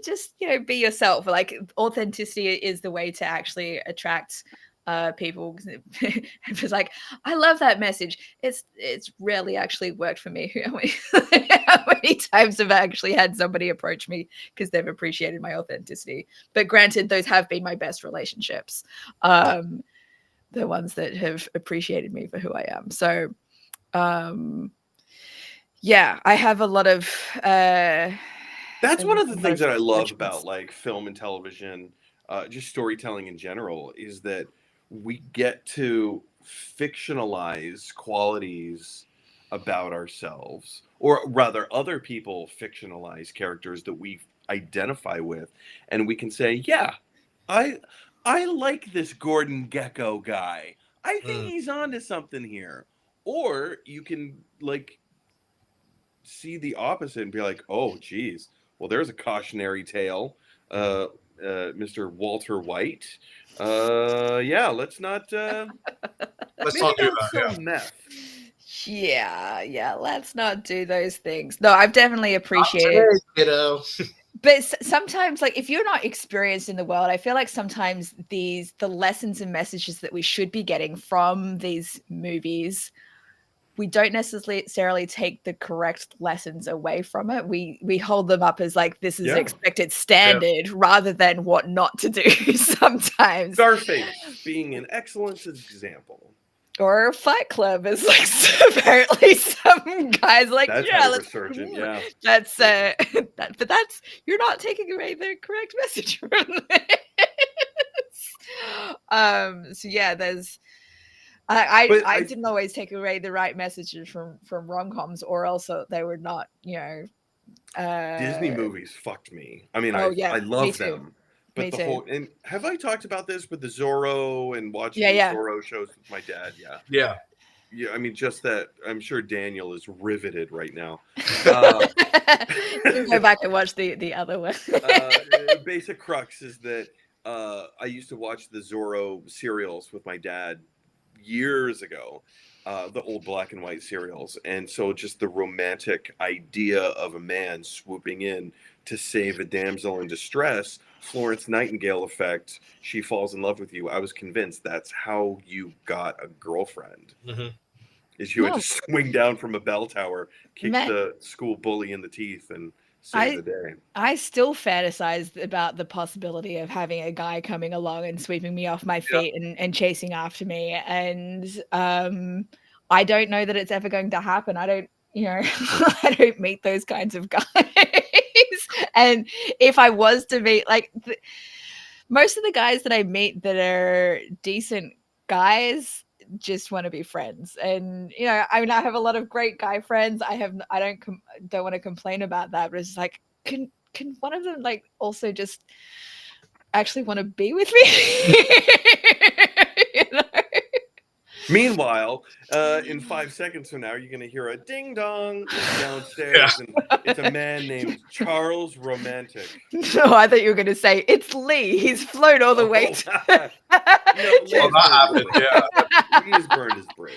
just be yourself. Like, authenticity is the way to actually attract people. It was like, I love that message. It's rarely actually worked for me. How many times have I actually had somebody approach me because they've appreciated my authenticity? But granted, those have been my best relationships, the ones that have appreciated me for who I am. So yeah, I have a lot of that's one of the things that I love about like film and television, just storytelling in general, is that we get to fictionalize qualities about ourselves, or rather other people fictionalize characters that we identify with, and we can say, yeah, I like this Gordon Gekko guy. I think he's onto something here. Or you can like see the opposite and be like, oh geez, well, there's a cautionary tale, Mr. Walter White. Yeah, let's not let's not do that. Meth. Yeah, let's not do those things. No, I've definitely appreciated, but sometimes, like, if you're not experienced in the world, I feel like sometimes the lessons and messages that we should be getting from these movies, we don't necessarily take the correct lessons away from it. We hold them up as like, this is expected standard rather than what not to do sometimes. Scarface being an excellent example. Or Fight Club is like, apparently some guys like, that's that's but that's, you're not taking away the correct message from this. So yeah, there's I didn't always take away the right messages from rom-coms, or also they were not, Disney movies fucked me. I mean, I love them. But the whole, and have I talked about this with the Zorro and watching the Zorro shows with my dad? Yeah. I mean, just that. I'm sure Daniel is riveted right now. You can go back and watch the other one. Basic crux is that I used to watch the Zorro serials with my dad years ago, the old black and white serials. And so just the romantic idea of a man swooping in to save a damsel in distress, Florence Nightingale effect, she falls in love with you. I was convinced that's how you got a girlfriend. Mm-hmm. Is you had No. to swing down from a bell tower, kick Man. the school bully in the teeth, and save the day. I still fantasize about the possibility of having a guy coming along and sweeping me off my feet and chasing after me. And I don't know that it's ever going to happen. I don't, I don't meet those kinds of guys. And if I was to meet, like, most of the guys that I meet that are decent guys just want to be friends. And I mean, I have a lot of great guy friends. I don't want to complain about that, but it's like, can one of them like also just actually want to be with me? Meanwhile, in 5 seconds from now, you're going to hear a ding dong downstairs, and it's a man named Charles Romantic. No, I thought you were going to say it's Lee. He's flown all the way. Lee has burned his bridge.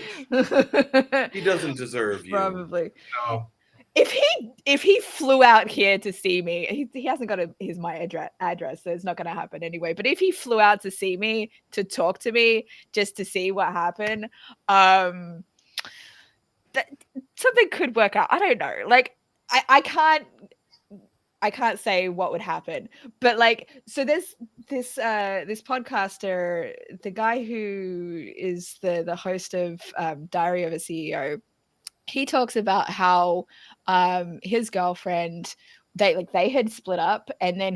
He doesn't deserve you. Probably. No. If he flew out here to see me, he hasn't got my address, so it's not going to happen anyway. But if he flew out to see me, to talk to me, just to see what happened, that something could work out. I don't know. Like I can't say what would happen, but like, so there's this podcaster, the guy who is the host of Diary of a CEO. He talks about how his girlfriend, they had split up, and then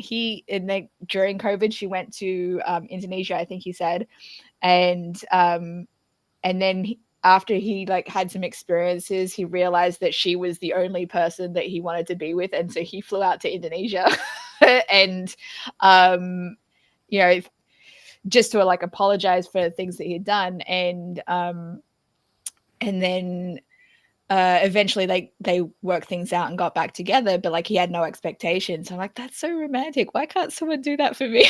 during COVID she went to Indonesia, I think he said, and then after he like had some experiences, he realized that she was the only person that he wanted to be with, and so he flew out to Indonesia and just to like apologize for things that he had done, and then eventually they worked things out and got back together, but like he had no expectations. I'm like, that's so romantic. Why can't someone do that for me?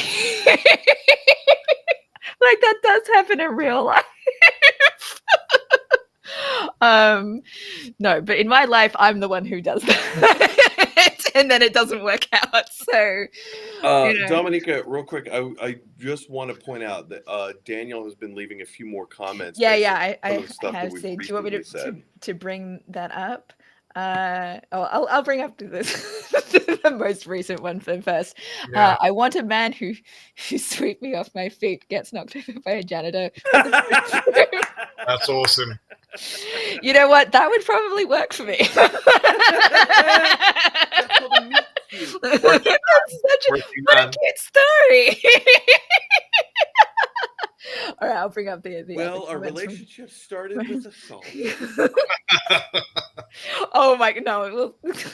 Like that does happen in real life. No, but in my life, I'm the one who does that. And then it doesn't work out. So Dominica, real quick, I just want to point out that Daniel has been leaving a few more comments. I have seen. Do you want me to bring that up? I'll bring up this the most recent one first. Yeah. I want a man who sweep me off my feet, gets knocked over by a janitor. That's awesome. You know what? That would probably work for me. That's such a cute story. All right, I'll bring up the well, our relationship started with assault. Oh my no! If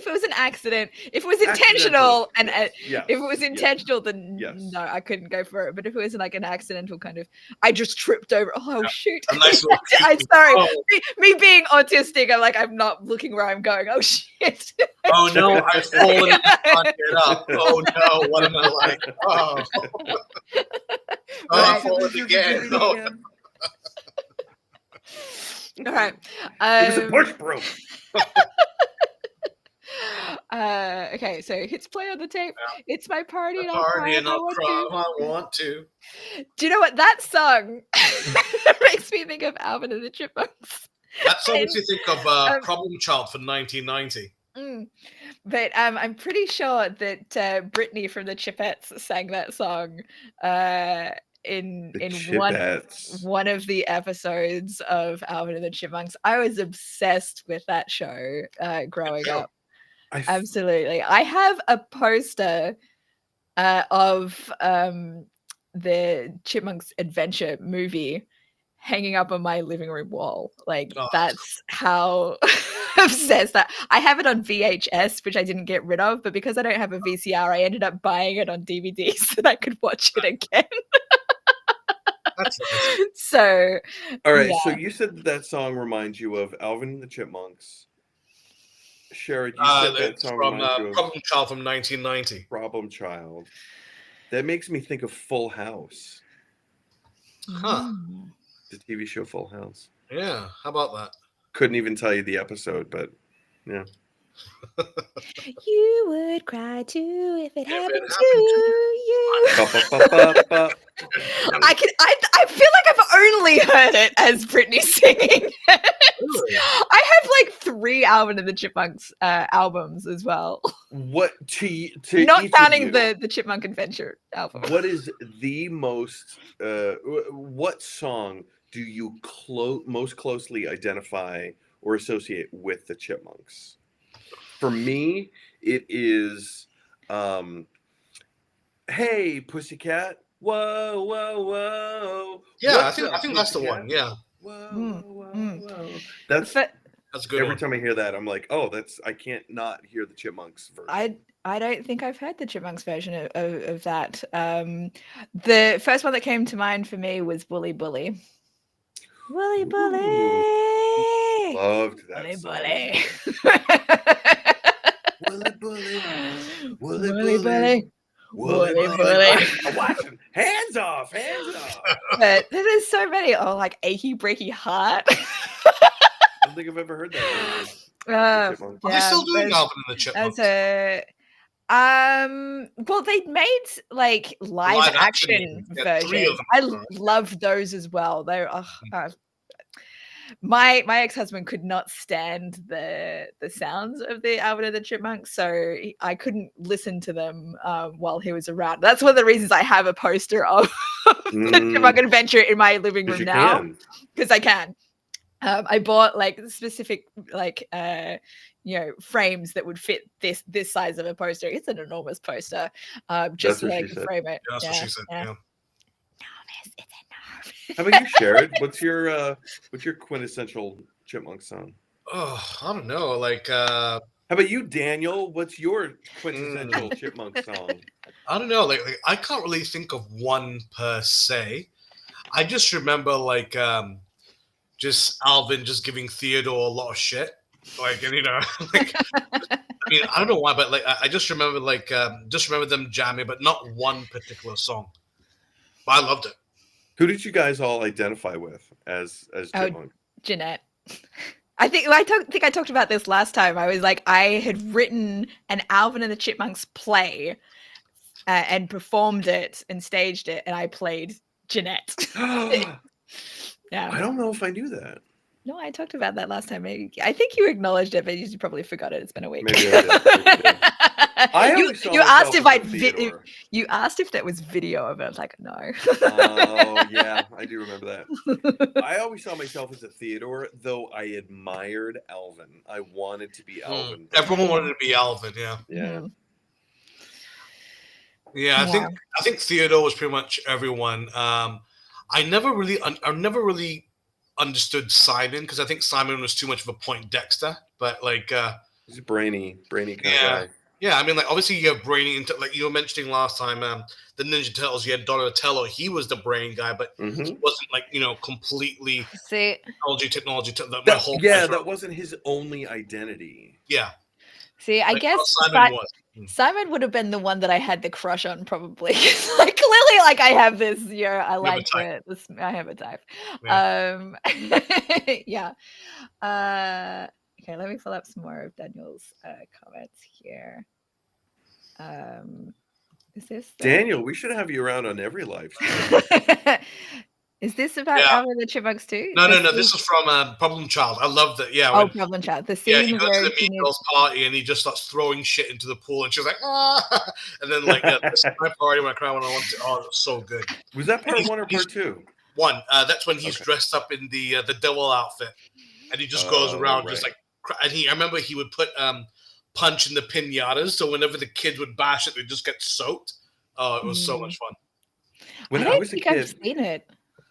it was an accident, if it was intentional, and if it was intentional, then no, I couldn't go for it. But if it was like an accidental kind of, I just tripped over. Oh shoot! Nice I'm sorry. Oh. Me being autistic, I'm not looking where I'm going. Oh shit! Oh no! I've fallen and can't get up. Oh no! What am I like? Oh. I fallen again. Oh. All right. It was a push broom. Okay, so hits play on the tape. Yeah. It's my party, and I'll cry. I want to. Do you know what that song makes me think of? Alvin and the Chipmunks. That song makes you think of Problem Child from 1990. But I'm pretty sure that Brittany from the Chipettes sang that song in one of the episodes of Alvin and the Chipmunks. I was obsessed with that show growing up. Absolutely. I have a poster of the Chipmunks Adventure movie hanging up on my living room wall. That's how obsessed that. I have it on VHS, which I didn't get rid of, but because I don't have a VCR, I ended up buying it on DVD so that I could watch it again. That's nice. So, all right. Yeah. So you said that song reminds you of Alvin and the Chipmunks. Sharad, you said that song from Problem Child from 1990. Problem Child. That makes me think of Full House, Huh. the TV show Full House. Yeah. How about that? Couldn't even tell you the episode, but yeah. You would cry too if it happened to happened you. Ba-ba-ba-ba-ba. I feel like I've only heard it as Britney singing. Really? I have like 3 Alvin and the Chipmunks albums as well. What to Not each of counting you, the Chipmunk Adventure album. what is the most what song do you most closely identify or associate with the Chipmunks? For me, it is Hey Pussycat. Whoa, whoa, whoa. Yeah, What's I up, think that's the Pussycat? one. Yeah. Whoa, Mm, whoa, mm. whoa. That's But That's a good every one. time I hear that, I'm like, oh, I can't not hear the Chipmunks version. I don't think I've heard the Chipmunks version of that. The first one that came to mind for me was Bully Bully. Bully Bully. Loved that Bully song. Bully. Bully, bully, Bully Bully. Bully, Bully, bully. bully. I'm watching. Hands off, hands off. But there's so many. Oh, like Achy Breaky Heart. I don't think I've ever heard that. Chipmunks. Are they still doing as- Alvin and the Chipmunks? As well, they made like live action yeah, 3 versions. of them. I love those as well. They're my ex-husband could not stand the sounds of the Alvin and the Chipmunks, so I couldn't listen to them while he was around. That's one of the reasons I have a poster of the Chipmunk Adventure in my living room now, because I can. I bought like specific like frames that would fit this size of a poster. It's an enormous poster, just so I can frame it. Yeah, that's what she said. Yeah. Enormous. It's enormous. How about you, Sharad? What's your quintessential Chipmunk song? Oh, I don't know. Like, how about you, Daniel? What's your quintessential Chipmunk song? I don't know. Like I can't really think of one per se. I just remember like just Alvin just giving Theodore a lot of shit. Like, and like, I mean, I don't know why, but like, I just remember them jamming, but not one particular song. But I loved it. Who did you guys all identify with as Chipmunk? Jeanette. I think I talked about this last time. I was like, I had written an Alvin and the Chipmunks play and performed it and staged it, and I played Jeanette. Yeah. I don't know if I knew that. No, I talked about that last time. I think you acknowledged it, but you probably forgot it. It's been a week. Maybe I did. You asked if you asked if that was video of it. I was like, no. Oh yeah, I do remember that. I always saw myself as a Theodore, though I admired Alvin. I wanted to be Alvin. Everyone wanted to be Alvin. Yeah. Yeah. Yeah, I think Theodore was pretty much everyone. I never really understood Simon because I think Simon was too much of a Poindexter. But like, he's a brainy kind of guy. Yeah, I mean, like obviously you have brainy, like you were mentioning last time, the Ninja Turtles. You had Donatello. He was the brain guy, but he wasn't like completely technology. That wasn't his only identity. Yeah. See, I guess Simon would have been the one that I had the crush on, probably. Like clearly, like I have this. I like this. I have a type. Yeah. Okay, let me pull up some more of Daniel's comments here. Is this Daniel? We should have you around on every live stream. Is this about Alvin and the Chipmunks too? No. This is from Problem Child. I love that. Yeah. Problem Child. The scene he goes to the Mean Girls party and he just starts throwing shit into the pool, and she's like, ah, and then like, this is my party when I cry when I want to. Oh, it's so good. Was that part 1 or part 2? 1. That's when he's dressed up in the devil outfit, and he just goes around just like. And I remember he would put punch in the pinatas, so whenever the kids would bash it, they just get soaked. Oh, it was so much fun. When I was a kid, I've seen it.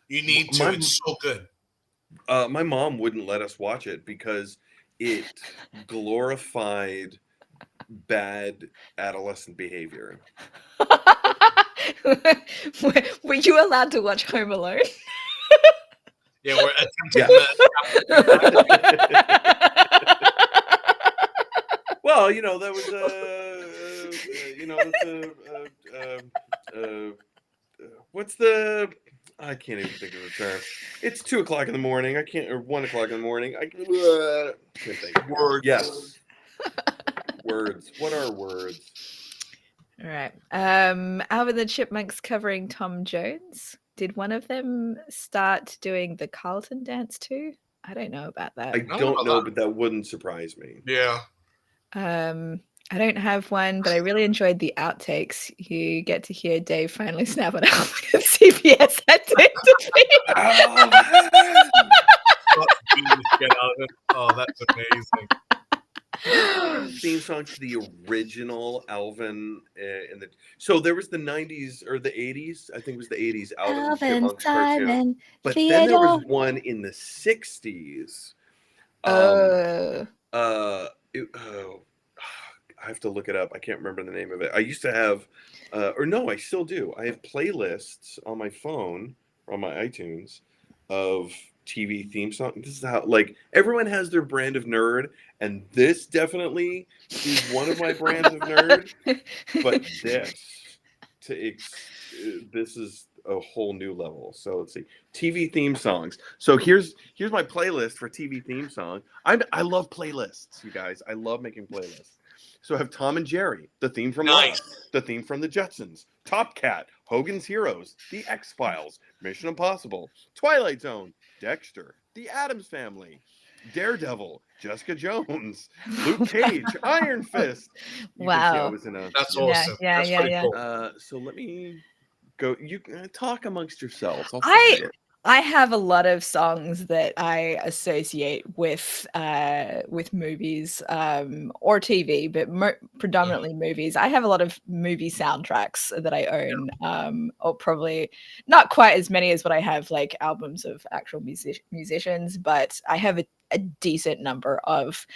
You need to. It's so good. My mom wouldn't let us watch it because it glorified bad adolescent behavior. Were you allowed to watch Home Alone? Yeah, we're attempting Well, that was what's the? I can't even think of the term. It's 2 o'clock in the morning. I can't, or 1 o'clock in the morning. I can't think. Words. Yes. Words. What are words? All right. Alvin the Chipmunks covering Tom Jones. Did one of them start doing the Carlton dance too? I don't know about that. I know don't about know, that. but that wouldn't surprise me. Yeah. I don't have one, but I really enjoyed the outtakes. You get to hear Dave finally snap on Alvin and CBS had Get out of it. Oh, that's amazing. Theme song to the original Alvin in the. So there was the 90s or the 80s. I think it was the 80s Alvin and the Chipmunks cartoon. But then there was one in the 60s. I have to look it up. I can't remember the name of it. I used to have, or no, I still do. I have playlists on my phone or on my iTunes of TV theme song. This is how, like, everyone has their brand of nerd, and this definitely is one of my brands of nerd. But this is a whole new level. So let's see, TV theme songs. So here's my playlist for TV theme song. I love playlists, you guys. I love making playlists. So I have Tom and Jerry, the theme from Nice. Lost, the theme from the Jetsons, Top Cat, Hogan's Heroes, The X-Files, Mission Impossible, Twilight Zone, Dexter, The Addams Family, Daredevil, Jessica Jones, Luke Cage, Iron Fist. You can see I was in a. That's awesome. Yeah, That's yeah, pretty yeah. cool. So let me go. You talk amongst yourselves. I have a lot of songs that I associate with movies or TV, but predominantly movies. I have a lot of movie soundtracks that I own, or probably not quite as many as what I have like albums of actual musicians, but I have a decent number of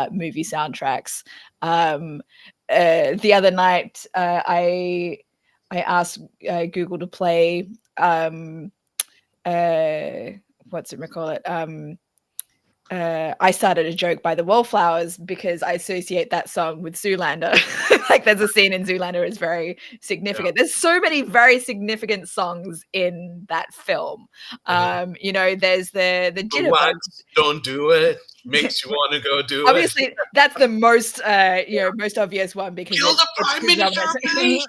movie soundtracks. The other night, I asked Google to play. What's it call it? I Started a Joke by the Wallflowers because I associate that song with Zoolander. Like there's a scene in Zoolander is very significant. There's so many very significant songs in that film. You know, there's the Jitterbugs. Don't do it. Makes you want to go do it. Obviously, that's the most most obvious one because Kill the Prime Minister, please.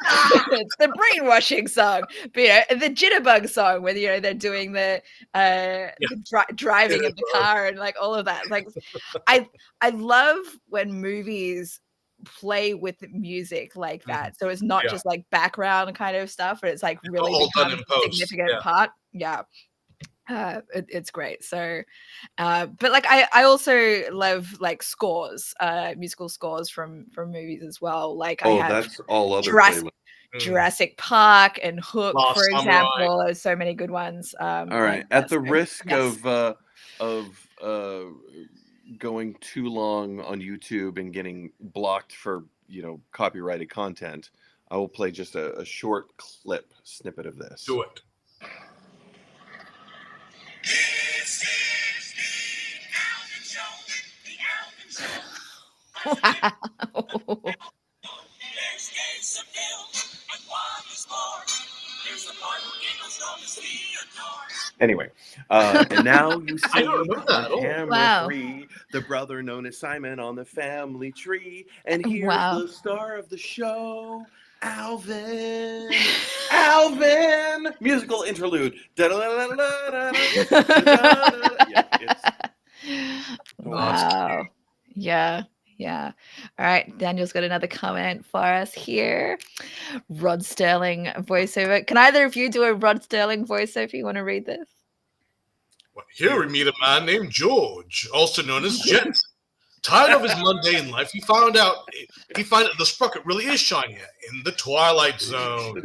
it's the brainwashing song. But the Jitterbug song where they're doing the driving of the car and like all of that. Like I love when movies play with music like that. So it's not just like background kind of stuff, but it's like really becomes a significant part. Yeah. It's great. So but like I also love like scores, musical scores from movies as well. Like I have that's all other Jurassic Park and Hook, Last for Samurai. example. There's so many good ones. All right, at the risk of going too long on YouTube and getting blocked for copyrighted content, I will play just a short snippet of this. Do it. This is the Alvin Show. The Alvin Show. Wow. There's days of film and what is more. There's the part who giggles don't see a door. Anyway, and now you see I don't remember that at all. camera 3, the brother known as Simon on the family tree, and here's the star of the show, Alvin. Alvin! Musical interlude. Wow. Yeah. Yeah. All right. Daniel's got another comment for us here. Rod Sterling voiceover. Can either of you do a Rod Sterling voiceover? You want to read this? Well, here we meet a man named George, also known as Jet. Tired of his mundane life, he found out the sprocket really is shiny in the Twilight Zone.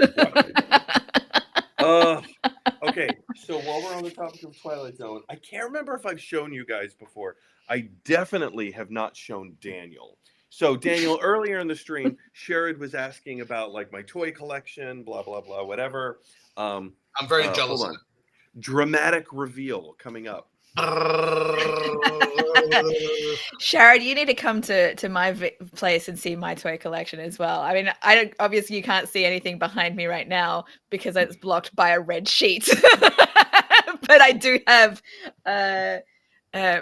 Okay, so while we're on the topic of Twilight Zone, I can't remember if I've shown you guys before. I definitely have not shown Daniel. So Daniel, earlier in the stream, Sharad was asking about like my toy collection, blah, blah, blah, whatever. I'm very jealous. Hold on. Dramatic reveal coming up. Sharad, you need to come to my place and see my toy collection as well. I mean, I don't, obviously you can't see anything behind me right now because it's blocked by a red sheet. But I do have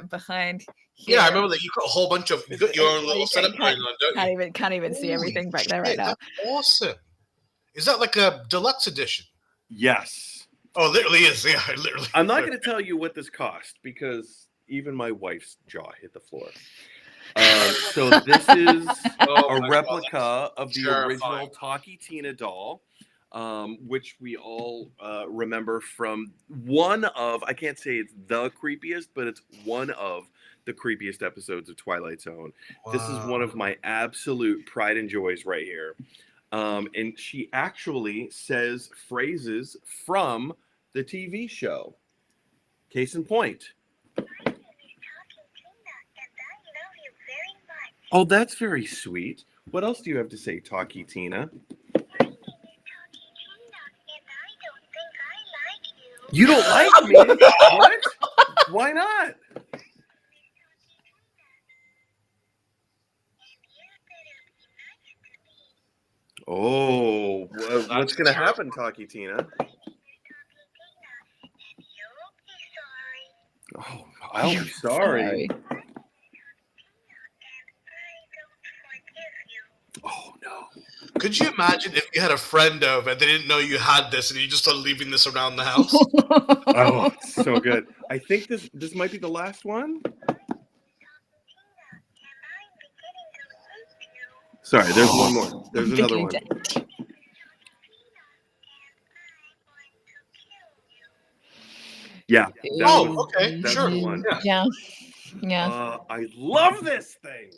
behind here. Yeah, I remember that you got a whole bunch of, you got your own little setup going on, don't you? Can't even see Holy everything back there right shit, now. That's awesome. Is that like a deluxe edition? Yes. Oh, it literally is. Yeah, it literally. I'm not going to tell you what this cost because even my wife's jaw hit the floor. So this is a replica of the original Talkie Tina doll, which we all remember from one of, I can't say it's the creepiest, but it's one of the creepiest episodes of Twilight Zone. Wow. This is one of my absolute pride and joys right here. And she actually says phrases from the TV show. Case in point. Oh, that's very sweet. What else do you have to say, Talkie Tina? You don't like me? What? Why not? Oh, what's going to happen, Talkie Tina? Oh, I'll be sorry. Oh, no. Could you imagine if you had a friend over and they didn't know you had this and you just started leaving this around the house? Oh, so good. I think this might be the last one. Sorry, there's one more. There's another one. Yeah. Okay, that's sure. The one. Yeah. Yeah. I love this thing.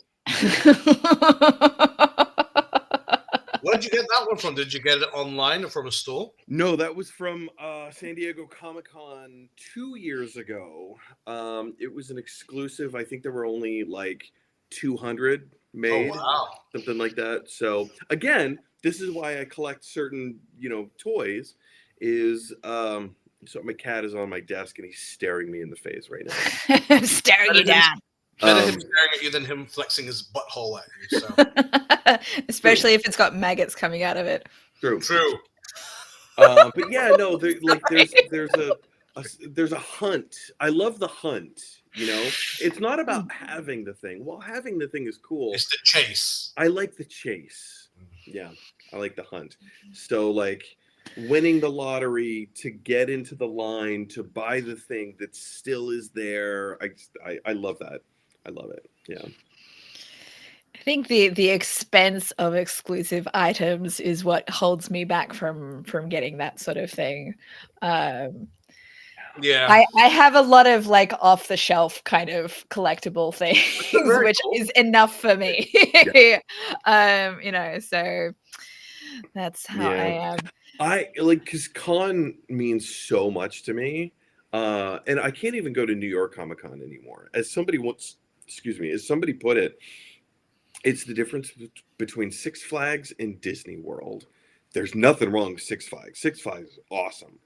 Where did you get that one from? Did you get it online or from a store? No, that was from San Diego Comic-Con 2 years ago. It was an exclusive. I think there were only like 200 made, something like that. So again, this is why I collect certain, toys. So my cat is on my desk and he's staring me in the face right now. Staring you down. Better him staring at you than him flexing his butthole at you. So. Especially if it's got maggots coming out of it. True. But yeah, no, there's a hunt. I love the hunt. It's not about having the thing. Well, having the thing is cool. It's the chase. I like the chase. Yeah, I like the hunt. So like winning the lottery to get into the line to buy the thing that still is there. I love that. I love it. Yeah. I think the expense of exclusive items is what holds me back from getting that sort of thing. Yeah, I have a lot of like off the shelf kind of collectible things, which is enough for me. Yeah. So that's how I am. I like because con means so much to me, and I can't even go to New York Comic Con anymore. As somebody put it, it's the difference between Six Flags and Disney World. There's nothing wrong with Six Flags. Six Flags is awesome.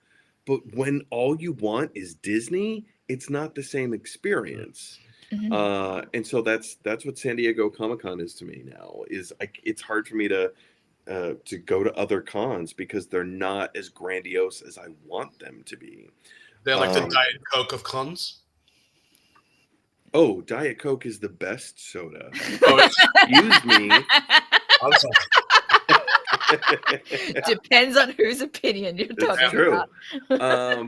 But when all you want is Disney, it's not the same experience. Mm-hmm. And so that's what San Diego Comic-Con is to me now. It's hard for me to go to other cons because they're not as grandiose as I want them to be. They're like the Diet Coke of cons. Oh, Diet Coke is the best soda. Oh, excuse me. I'm sorry. Depends on whose opinion you're talking about.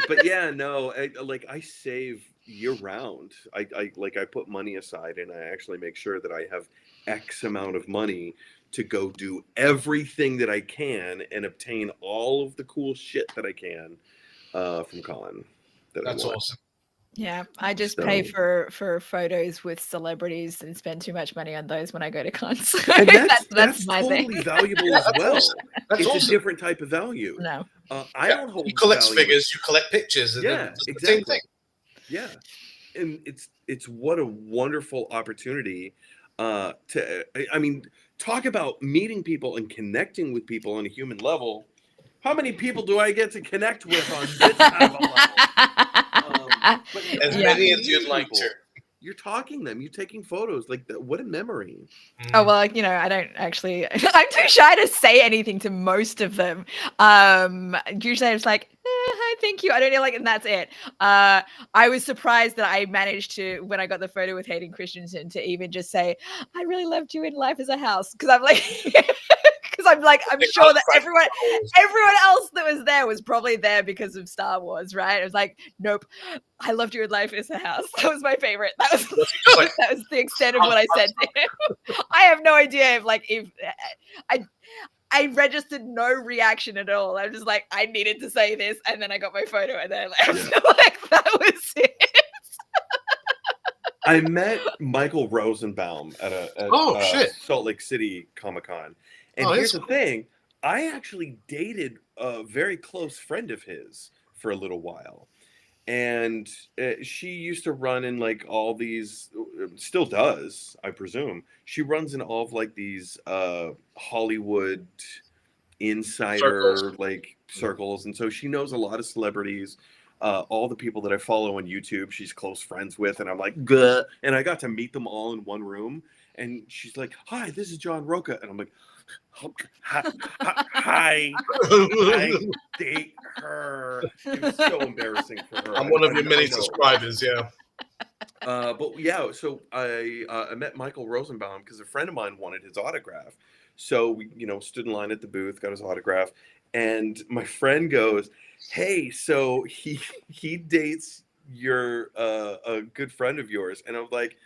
But yeah, no, I save year round. I put money aside and I actually make sure that I have X amount of money to go do everything that I can and obtain all of the cool shit that I can from Colin. That's awesome. Yeah, I just pay for photos with celebrities and spend too much money on those when I go to cons. And that's my totally thing. Valuable as well. It's awesome. A different type of value. No, I don't hold. You collect value. figures, you collect pictures. And exactly. The same thing. Yeah, and it's what a wonderful opportunity talk about meeting people and connecting with people on a human level. How many people do I get to connect with on this kind of a level? As Yeah. many as you'd like to. You're talking them. You're taking photos. Like, what a memory. Oh, well, you know, I don't actually, I'm too shy to say anything to most of them. Usually I'm just like, hi, thank you. I don't know, like, and that's it. I was surprised that I managed to, when I got the photo with Hayden Christensen, to even just say, I really loved you in Life as a House. Because I'm like, I'm sure that everyone else that was there was probably there because of Star Wars, right? It was like, nope, I loved you in Life as a House. That was my favorite. That was that was the extent of what I said to him. I have no idea if I registered no reaction at all. I'm just like, I needed to say this, and then I got my photo, and then I feel like that was it. I met Michael Rosenbaum at Salt Lake City Comic-Con. And here's the thing. I actually dated a very close friend of his for a little while. And she used to run in like all these, still does, I presume. She runs in all of like these Hollywood insider circles. And so she knows a lot of celebrities. All the people that I follow on YouTube, she's close friends with, and I'm like, Gah! And I got to meet them all in one room. And she's like, "Hi, this is John Roca," and I'm like, "Hi, I date her." It was so embarrassing for her. I'm one of your many subscribers, yeah. But yeah, so I met Michael Rosenbaum because a friend of mine wanted his autograph. So we, stood in line at the booth, got his autograph, and my friend goes, "Hey, so he dates a good friend of yours," and I was like,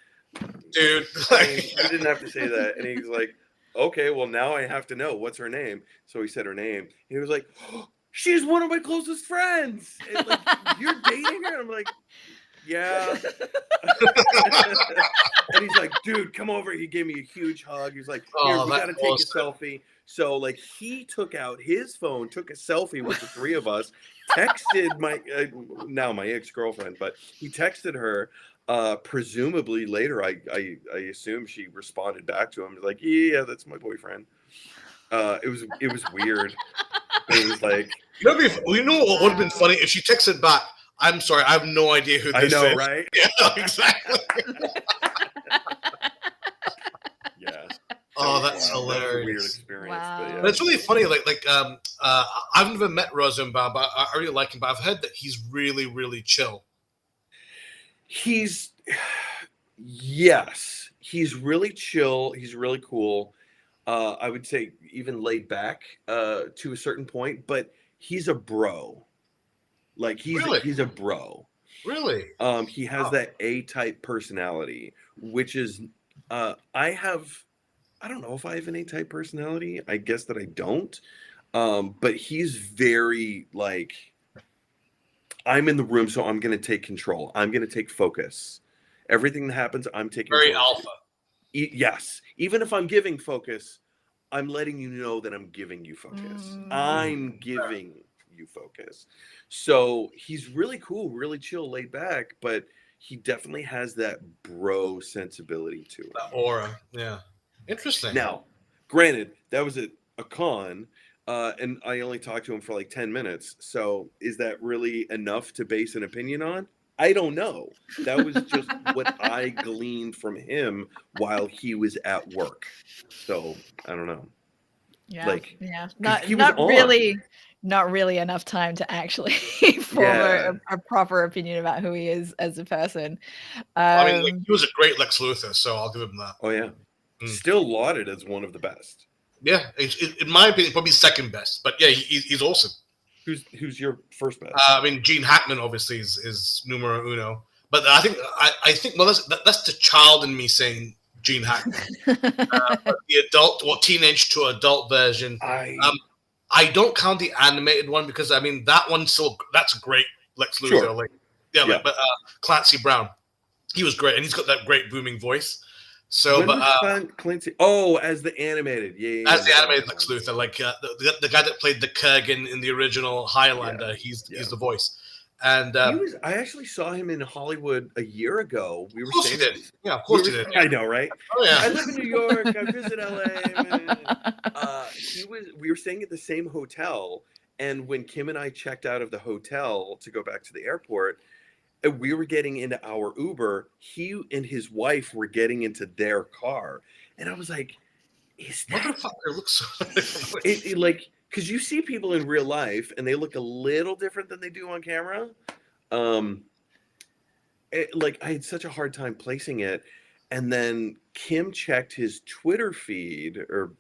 "Dude, you didn't have to say that." And he's like, "Okay, well now I have to know what's her name." So he said her name. And he was like, "Oh, she's one of my closest friends. And, like, you're dating her?" And I'm like, "Yeah." And he's like, "Dude, come over." He gave me a huge hug. He's like, "Here, we gotta take a selfie." So like he took out his phone, took a selfie with the three of us, texted my now my ex-girlfriend, but he texted her. Presumably later, I assume she responded back to him like, "Yeah, that's my boyfriend." It was weird. It was like, you know what would have been funny if she texted back, "I'm sorry, I have no idea who this is." I know, right? Yeah, exactly. Yeah. Oh, that's hilarious. That was a weird experience. Wow. But, yeah. But it's really funny. I've never met Rosenbaum, but I really like him. But I've heard that he's really, really chill. He's really chill. He's really cool. I would say even laid back to a certain point, but he's a bro. Like he's a bro. Really? He has that A-type personality, which is I don't know if I have an A-type personality. I guess that I don't. But he's very like, I'm in the room, so I'm going to take control. I'm going to take focus. Everything that happens, I'm taking very focus. alpha. Yes. Even if I'm giving focus, I'm letting you know that I'm giving you focus. I'm giving you focus. So he's really cool, really chill, laid back, but he definitely has that bro sensibility to him. That aura. Yeah. Interesting. Now, granted, that was a con. And I only talked to him for like 10 minutes. So is that really enough to base an opinion on? I don't know. That was just what I gleaned from him while he was at work. So I don't know. Yeah. Not really enough time to actually form a proper opinion about who he is as a person. He was a great Lex Luthor, so I'll give him that. Oh yeah. Still lauded as one of the best. Yeah, in my opinion, probably second best. But yeah, he's awesome. Who's your first best? Gene Hackman obviously is numero uno. But I think that's the child in me saying Gene Hackman. The adult, teenage to adult version. I don't count the animated one because that one that's great Lex Luthor. Sure. But Clancy Brown, he was great, and he's got that great booming voice. So, Clancy. Oh, as the animated, as the animated Lex Luthor, the guy that played the Kurgan in the original Highlander, he's the voice. And I actually saw him in Hollywood a year ago. Of course he did. Yeah, of course he did. I know, right? Oh yeah. I live in New York. I visit LA. We were staying at the same hotel, and when Kim and I checked out of the hotel to go back to the airport, and we were getting into our Uber. He and his wife were getting into their car, and I was like, "Is that Motherfucker looks so it like?" Because you see people in real life, and they look a little different than they do on camera. Like I had such a hard time placing it, and then Kim checked his Twitter feed or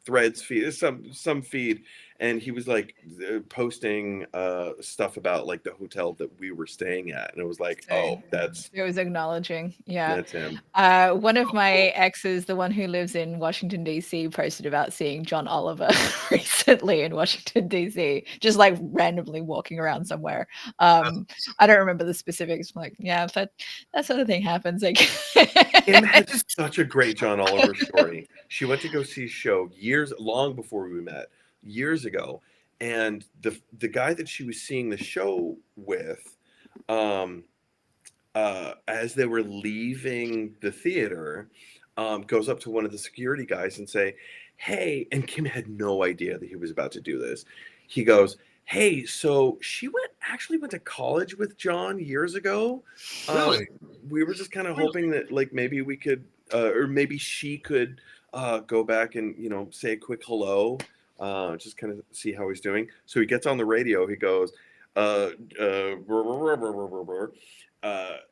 Threads feed, some feed, and he was like posting stuff about like the hotel that we were staying at, and it was like, oh, that's It was acknowledging. Yeah. him. One of my exes, the one who lives in Washington, D.C., posted about seeing John Oliver recently in Washington, D.C., just like randomly walking around somewhere. I don't remember the specifics. Like, yeah, that sort of thing happens. Like, Kim had such a great John Oliver story. She went to go see a show long before we met, years ago, and the guy that she was seeing the show with, as they were leaving the theater, goes up to one of the security guys and say, "Hey," and Kim had no idea that he was about to do this. He goes, "Hey, so she actually went to college with John years ago. Really? We were just kind of hoping that like maybe we could, or maybe she could go back and say a quick hello, just kind of see how he's doing." So he gets on the radio. He goes,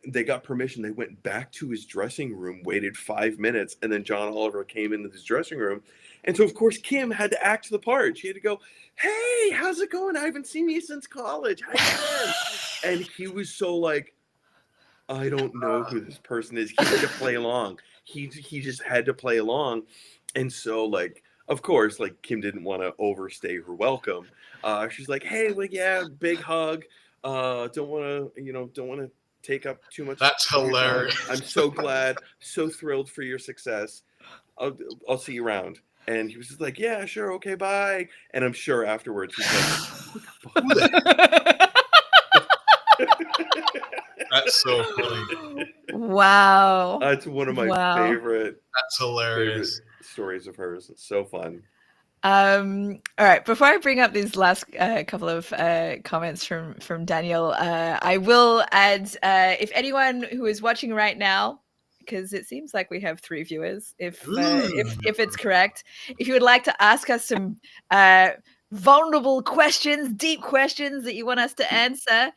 they got permission. They went back to his dressing room, waited 5 minutes, and then John Oliver came into his dressing room. And so, of course, Kim had to act the part. She had to go, "Hey, how's it going? I haven't seen you since college. How you been?" And he was so like, "I don't know who this person is." He had to play along. He just had to play along. And so, like, of course, like Kim didn't want to overstay her welcome. She's like, "Hey, like, yeah, big hug. Don't want to take up too much." That's hilarious. "I'm so glad, so thrilled for your success. I'll see you around." And he was just like, "Yeah, sure, okay, bye." And I'm sure afterwards he's like, Who the That's so funny. wow. It's one of my favorite That's hilarious. stories of hers. It's so fun. All right, before I bring up these last couple of comments from Daniel, I will add, if anyone who is watching right now, because it seems like we have 3 viewers, if it's correct, if you would like to ask us some vulnerable questions, deep questions that you want us to answer,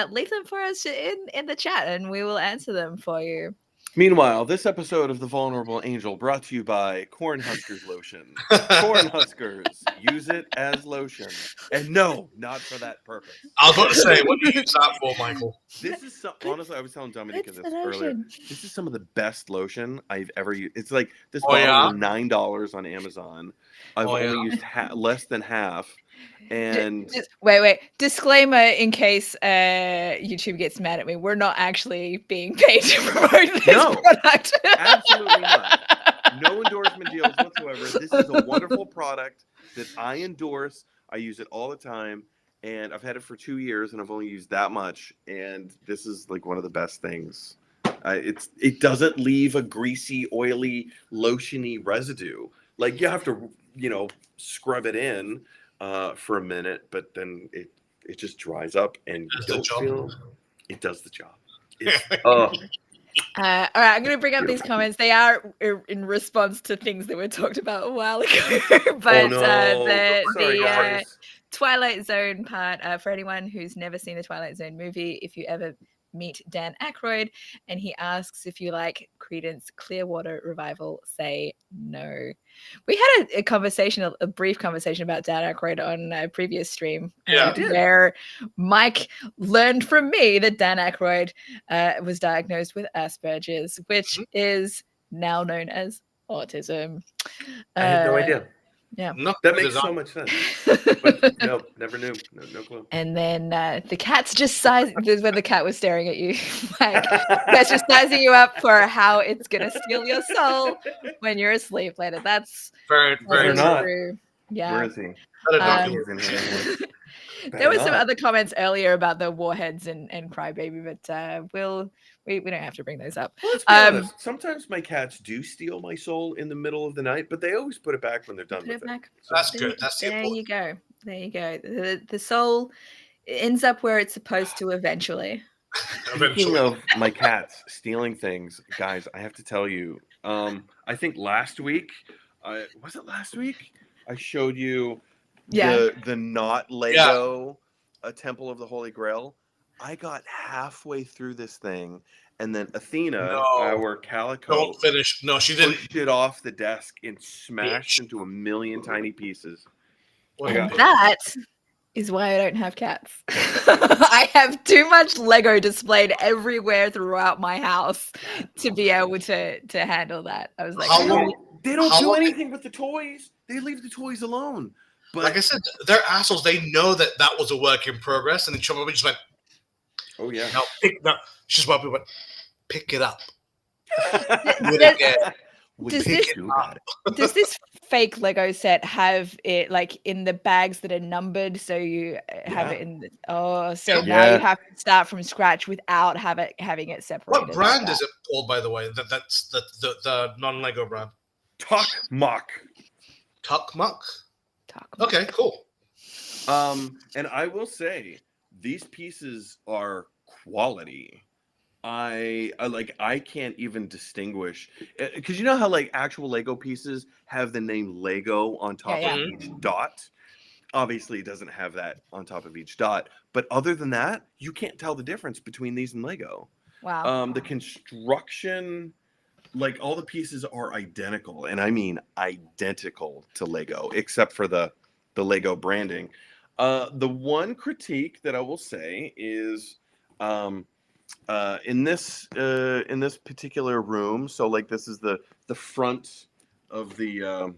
leave them for us in the chat, and we will answer them for you. Meanwhile, this episode of The Vulnerable Angel brought to you by Cornhuskers Lotion. Cornhuskers, use it as lotion. And no, not for that purpose. I was about to say, what do you use that for, Michael? This is honestly, I was telling Dominica this earlier. lotion. This is some of the best lotion I've ever used. It's like this bottle is $9 on Amazon. I've only used less than half. And wait, disclaimer in case YouTube gets mad at me, we're not actually being paid to promote this product. Absolutely not. No endorsement deals whatsoever. This is a wonderful product that I endorse. I use it all the time, and I've had it for 2 years, and I've only used that much, and this is like one of the best things. It doesn't leave a greasy, oily, lotiony residue. Like you have to scrub it in for a minute, but then it just dries up, and you don't feel it does the job. All right, I'm going to bring up these comments. They are in response to things that were talked about a while ago. But the Twilight Zone part, for anyone who's never seen the Twilight Zone movie, if you ever meet Dan Aykroyd and he asks if you like Creedence Clearwater Revival, say no. We had a brief conversation about Dan Aykroyd on a previous stream, where Mike learned from me that Dan Aykroyd was diagnosed with Asperger's, which is now known as autism. I had no idea. Yeah, that makes so much sense. But no, never knew. No clue. And then the cat's just sizing. This is when the cat was staring at you, like that's just sizing you up for how it's gonna steal your soul when you're asleep later. That's very true. Yeah. Where is he? There was some other comments earlier about the warheads and Crybaby, but we don't have to bring those up. Well, let's be honest. Sometimes my cats do steal my soul in the middle of the night, but they always put it back when they're done with it. So that's good. There you go. The soul ends up where it's supposed to eventually. Speaking Eventually. of my cats stealing things, guys, I have to tell you. I think last week, was it last week? I showed you Yeah. the not Lego, a Temple of the Holy Grail. I got halfway through this thing, and then Athena, No. our calico, Don't finish. No, she didn't. pushed it off the desk and smashed Bitch. into a million tiny pieces. What I a got- bitch. That is why I don't have cats. I have too much Lego displayed everywhere throughout my house to be able to handle that. I was like, How They long- don't, they don't how do long- anything with the toys. They leave the toys alone. But Like I said, they're assholes. They know that was a work in progress, and then Chum just went, oh yeah. "No, she's why people went, pick it up." Does this- does this fake Lego set have it like in the bags that are numbered, so you have Yeah. it in the so Yeah. now Yeah. you have to start from scratch without having it separated. What brand is it called, by the way? That's the non-Lego brand. Talk mock. Tuck Muck. Talk. Okay, cool. And I will say these pieces are quality. I can't even distinguish, because you know how like actual Lego pieces have the name Lego on top Yeah, of each dot. Obviously, it doesn't have that on top of each dot, but other than that, you can't tell the difference between these and Lego. Wow. The construction, like all the pieces are identical, and I mean identical to Lego, except for the Lego branding. The one critique that I will say is in this particular room. So like this is the front of the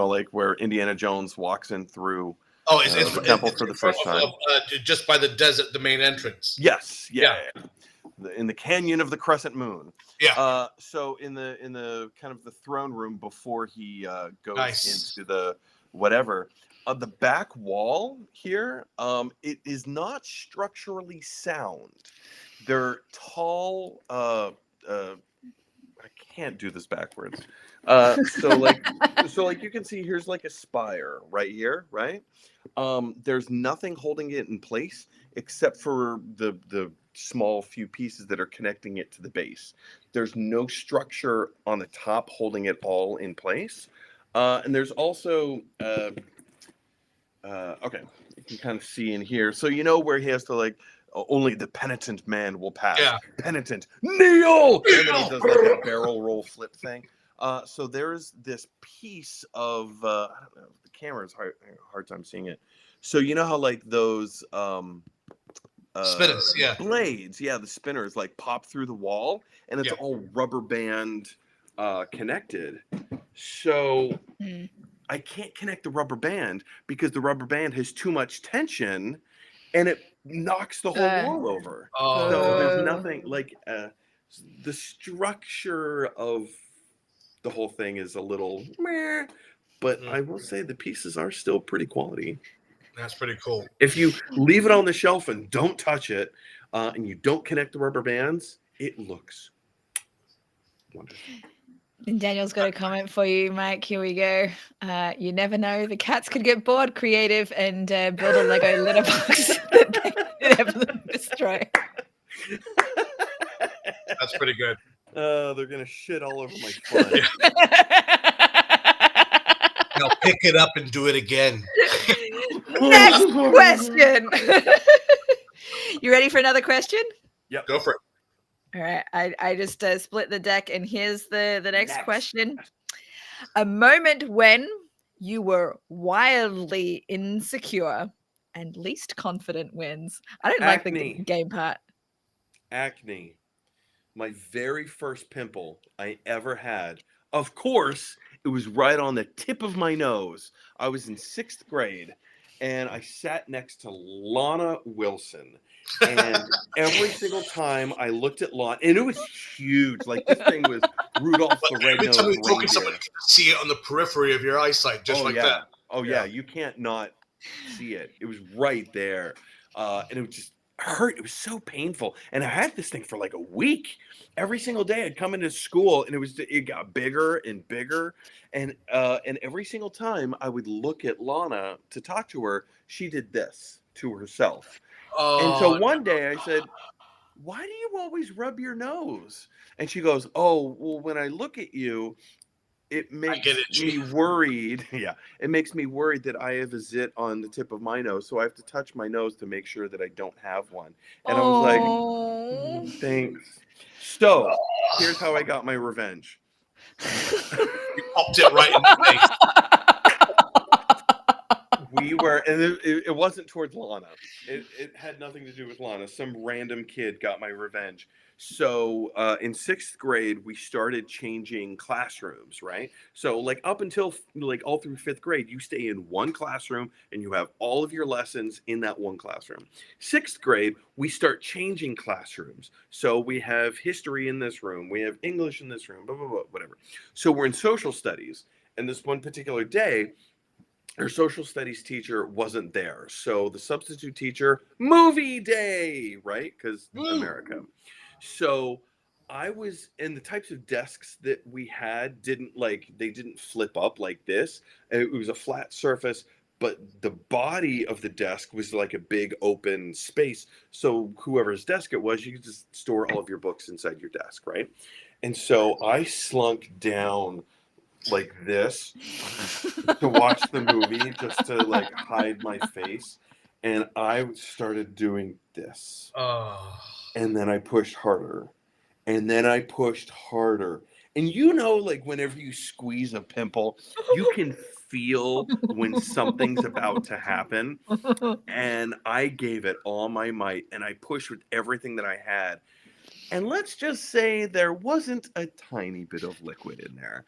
like where Indiana Jones walks in through Oh, it's the temple for the first time. Just by the desert, the main entrance. Yes, yeah. In the canyon of the crescent moon. Yeah. So in the kind of the throne room before he goes Nice. into the whatever, the back wall here, it is not structurally sound. They're tall. I can't do this backwards. So like you can see, here's like a spire right here, right? There's nothing holding it in place except for the small few pieces that are connecting it to the base. There's no structure on the top holding it all in place. And there's also okay, you can kind of see in here. So you know where he has to like only the penitent man will pass. Yeah. Penitent, kneel! And then he does like a barrel roll flip thing. So there's this piece of I don't know, the camera's hard time seeing it. So you know how like those Spinners, yeah. blades, the spinners like pop through the wall, and it's all rubber band connected. So I can't connect the rubber band because the rubber band has too much tension, and it knocks the whole wall over. Oh. So there's nothing like the structure of the whole thing is a little meh, but I will say the pieces are still pretty quality. That's pretty cool. If you leave it on the shelf and don't touch it, and you don't connect the rubber bands, it looks wonderful. And Daniel's got a comment for you, Mike. Here we go. You never know. The cats could get bored, creative, and build a Lego litter box that they could never destroy. That's pretty good. They're gonna shit all over my fun. Now pick it up and do it again. Next question. You ready for another question? Yep. Go for it. All right. I just split the deck, and here's the next question. A moment when you were wildly insecure and least confident wins. I don't like the Acne. game part. Acne. My very first pimple I ever had. Of course, it was right on the tip of my nose. I was in 6th grade, and I sat next to Lana Wilson. And every single time I looked at Lana, and it was huge. Like this thing was Rudolph the Every time Red-Nosed you're talking, someone Reindeer. can see it on the periphery of your eyesight, just like that. Oh yeah, you can't not see it. It was right there, and it was just hurt. It was so painful, and I had this thing for like a week. Every single day, I'd come into school, and it got bigger and bigger, and every single time I would look at Lana to talk to her, she did this to herself. Oh, And so one day I said, why do you always rub your nose? And she goes, oh, well, when I look at you, it makes me worried. Yeah, it makes me worried that I have a zit on the tip of my nose. So I have to touch my nose to make sure that I don't have one. And I was like, thanks. So here's how I got my revenge. You popped it right in the face. We were, and it wasn't towards Lana. It had nothing to do with Lana. Some random kid got my revenge. So in 6th grade, we started changing classrooms, right? So like up until like all through 5th grade, you stay in one classroom and you have all of your lessons in that one classroom. 6th grade, we start changing classrooms. So we have history in this room, we have English in this room, blah, blah, blah, whatever. So we're in social studies. And this one particular day, our social studies teacher wasn't there. So the substitute teacher, movie day, right? Because America. So I was, and the types of desks that we had didn't flip up like this. It was a flat surface, but the body of the desk was like a big open space. So whoever's desk it was, you could just store all of your books inside your desk, right? And so I slunk down like this to watch the movie, just to like hide my face, and I started doing this, and then I pushed harder, and then I pushed harder, and like whenever you squeeze a pimple, you can feel when something's about to happen, and I gave it all my might, and I pushed with everything that I had, and let's just say there wasn't a tiny bit of liquid in there.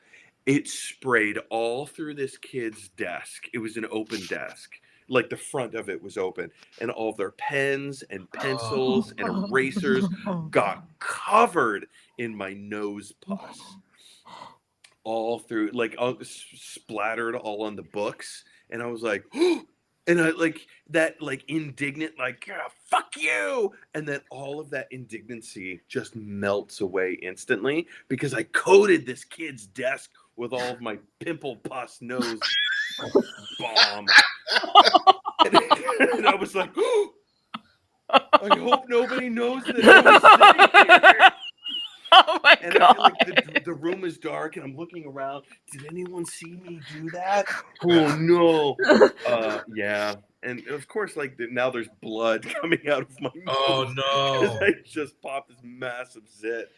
It sprayed all through this kid's desk. It was an open desk. Like the front of it was open. And all of their pens and pencils and erasers got covered in my nose pus. All through, like splattered all on the books. And I was like, oh! And I like that, like indignant, like, yeah, fuck you. And then all of that indignancy just melts away instantly because I coated this kid's desk with all of my pimple pus nose bomb. And I was like, oh, I hope nobody knows that I was sitting here. Oh my God. The room is dark and I'm looking around. Did anyone see me do that? Oh no. Yeah. And of course, like now there's blood coming out of my nose. Oh no. I just popped this massive zit.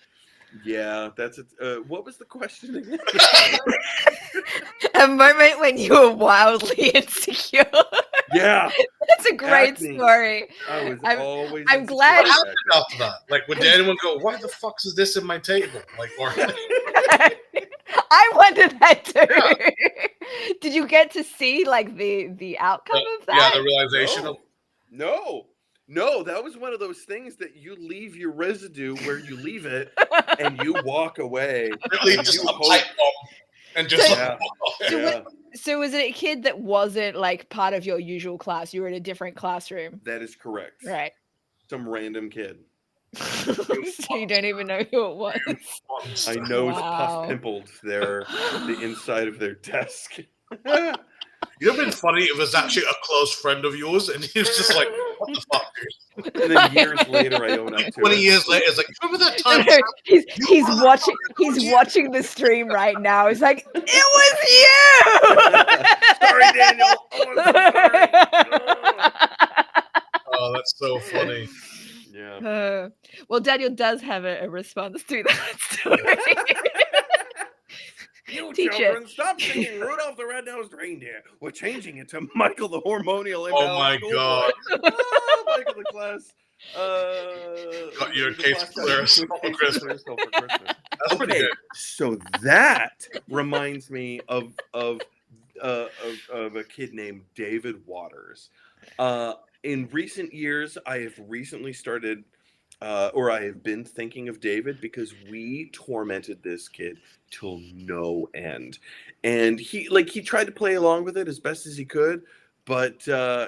Yeah, that's it. What was the question again? A moment when you were wildly insecure. Yeah. That's a great story. I was always I'm glad. What happened after that? Like, would anyone go, why the fuck is this in my table? Like, or I wondered that too. Yeah. Did you get to see like the outcome of that? Yeah, the realization of No, that was one of those things that you leave your residue where you leave it and you walk away. Really just a pipe bomb and just So was it a kid that wasn't like part of your usual class? You were in a different classroom. That is correct. Right. Some random kid. So you don't even know who it was. I nose pus pimpled the inside of their desk. You know, it'd been funny if it was actually a close friend of yours, and he was just like, "What the fuck, dude?" And then years later, I own up to 20 years later, it's like, remember that time? He's watching. He's watching the stream right now. He's like, "It was you." Sorry, Daniel. Oh, I'm so sorry. Oh, that's so funny. Yeah. Well, Daniel does have a response to that story. You Teacher. children, stop singing Rudolph the Red-Nosed Reindeer. We're changing it to Michael the Hormonial. Oh my God. Oh, Michael the Class. Got your case clear for Christmas. That's pretty good. So that reminds me of a kid named David Waters. In recent years, I have recently started, or I have been thinking of David because we tormented this kid till no end. And he tried to play along with it as best as he could, but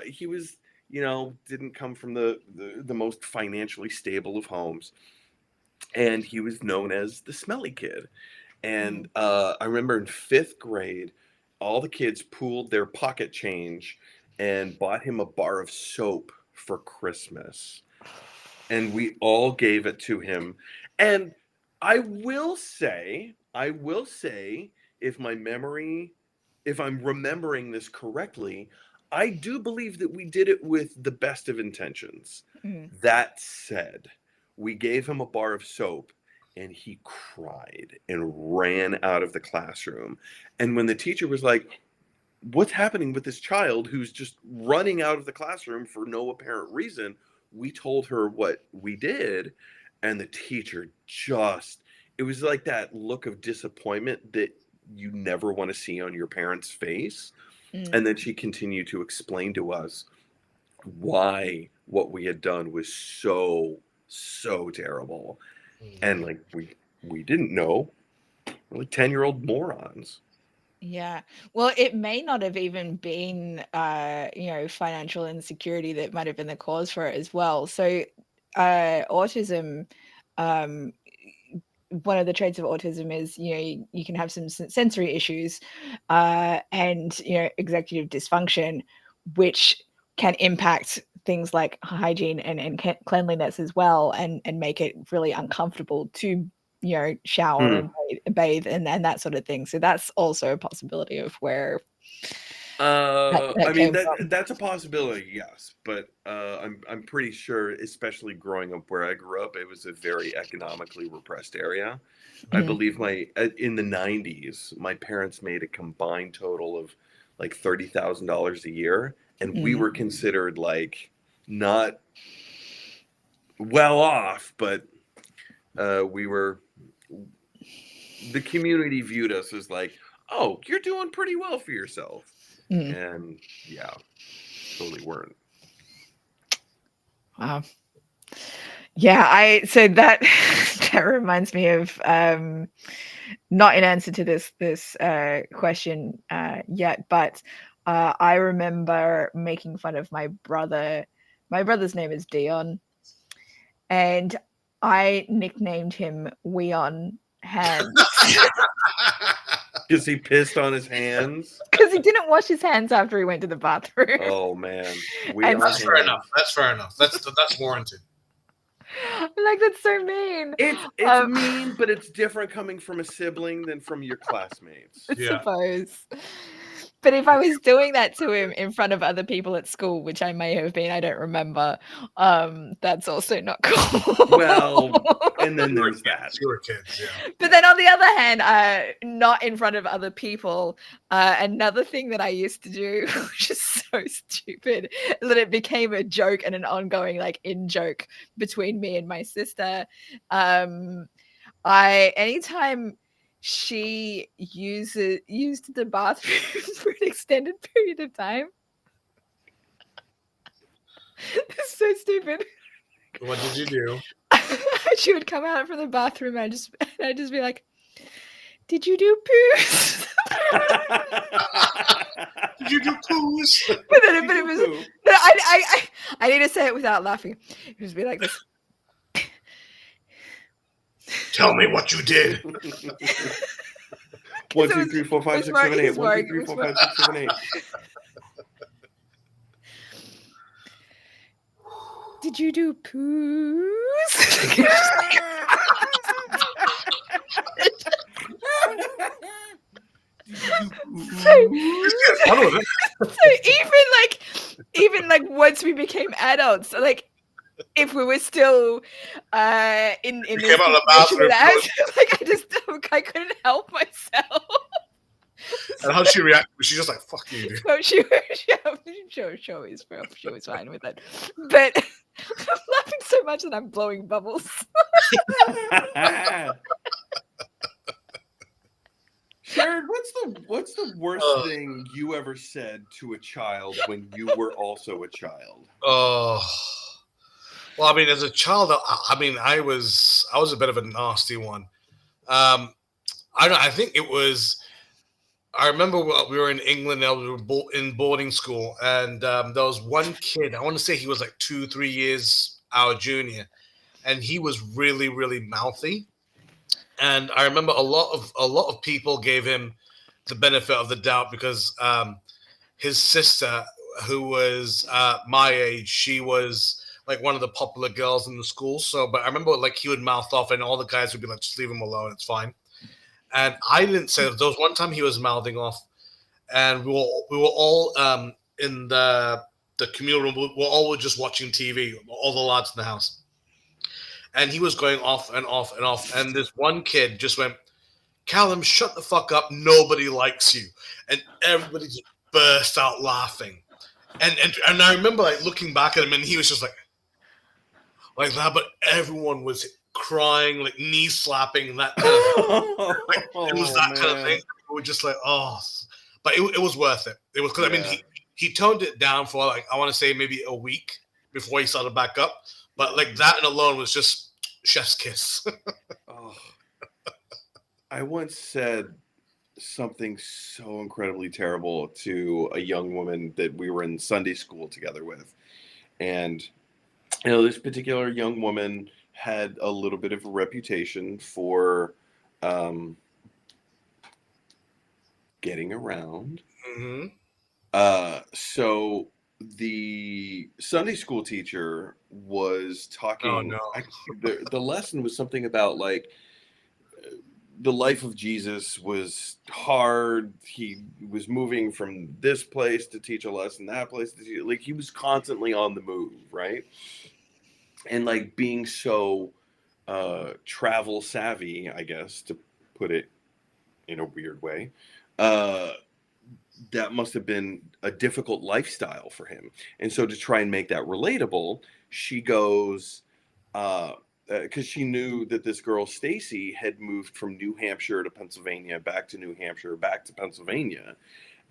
he was, didn't come from the most financially stable of homes. And he was known as the smelly kid. And I remember in 5th grade, all the kids pooled their pocket change and bought him a bar of soap for Christmas. And we all gave it to him. And I will say, if I'm remembering this correctly, I do believe that we did it with the best of intentions. That said, we gave him a bar of soap and he cried and ran out of the classroom. And when the teacher was like, what's happening with this child who's just running out of the classroom for no apparent reason, we told her what we did. And the teacher it was like that look of disappointment that you never want to see on your parents' face. And then she continued to explain to us why what we had done was so terrible. And like we didn't know. We're like 10-year-old morons. Yeah. Well, it may not have even been financial insecurity that might have been the cause for it as well. So autism, one of the traits of autism is, you can have some sensory issues and, executive dysfunction, which can impact things like hygiene and cleanliness as well, and make it really uncomfortable to, shower and bathe and that sort of thing. So that's also a possibility of where I mean, that's a possibility, yes. But I'm pretty sure, especially growing up where I grew up, it was a very economically repressed area. I believe in the 90s, my parents made a combined total of like $30,000 a year, and we were considered like not well off, but the community viewed us as like, oh, you're doing pretty well for yourself. And yeah, totally weren't. Wow. Yeah, so that reminds me of not in answer to this question yet, but I remember making fun of my brother. My brother's name is Dion, and I nicknamed him Weon Hands. Because he pissed on his hands? Because he didn't wash his hands after he went to the bathroom. Oh, man. That's fair enough. That's warranted. Like, that's so mean. It's mean, but it's different coming from a sibling than from your classmates. I suppose. But if I was doing that to him in front of other people at school, which I may have been, I don't remember, that's also not cool. Well, and then there's that. You were kids, yeah. But then on the other hand, not in front of other people, another thing that I used to do, which is so stupid, that it became a joke and an ongoing in-joke between me and my sister. Anytime she used the bathroom for an extended period of time. It's so stupid. What did you do? She would come out from the bathroom and I'd just be like, "Did you do poos?" Did you do poos? But it was. I need to say it without laughing. It would be like this. Tell me what you did. 1, 2, 3, 4, 5, 6, 7, 8. 1, 2, 3, 4, 5, 6, 7, 8. Did you do poos? So even once we became adults, if we were still in came out of the bathroom, I couldn't help myself. And how she reacted? She's just like, "Fuck you, dude." So she was fine with it, but I'm laughing so much that I'm blowing bubbles. Sharad, what's the worst thing you ever said to a child when you were also a child? Well, I mean, as a child, I was a bit of a nasty one. I think it was. I remember we were in England. We were in boarding school, and there was one kid. I want to say he was like 2-3 years our junior, and he was really, really mouthy. And I remember a lot of people gave him the benefit of the doubt because his sister who was my age. She was like one of the popular girls in the school. So, but I remember like he would mouth off, and all the guys would be like, "Just leave him alone. It's fine." And I didn't say that. There was one time he was mouthing off, and we were all in the communal room. We were all just watching TV, all the lads in the house, and he was going off and off and off. And this one kid just went, "Callum, shut the fuck up. Nobody likes you," and everybody just burst out laughing. And I remember like looking back at him, and he was just like that, but everyone was crying, like knee slapping, that kind of like, it was that kind of thing. We were just like, oh, but it was worth it. It was because I mean he toned it down for like I want to say maybe a week before he started back up, but like that and alone was just chef's kiss. I once said something so incredibly terrible to a young woman that we were in Sunday school together with. And, you know, this particular young woman had a little bit of a reputation for getting around. Mm-hmm. So the Sunday school teacher was talking. Oh, no. The lesson was something about like, the life of Jesus was hard. He was moving from this place to teach a lesson, that place to teach, like he was constantly on the move, right? And like being so travel savvy, I guess, to put it in a weird way, that must have been a difficult lifestyle for him. And so to try and make that relatable, she goes, because she knew that this girl Stacy had moved from New Hampshire to Pennsylvania, back to New Hampshire, back to Pennsylvania,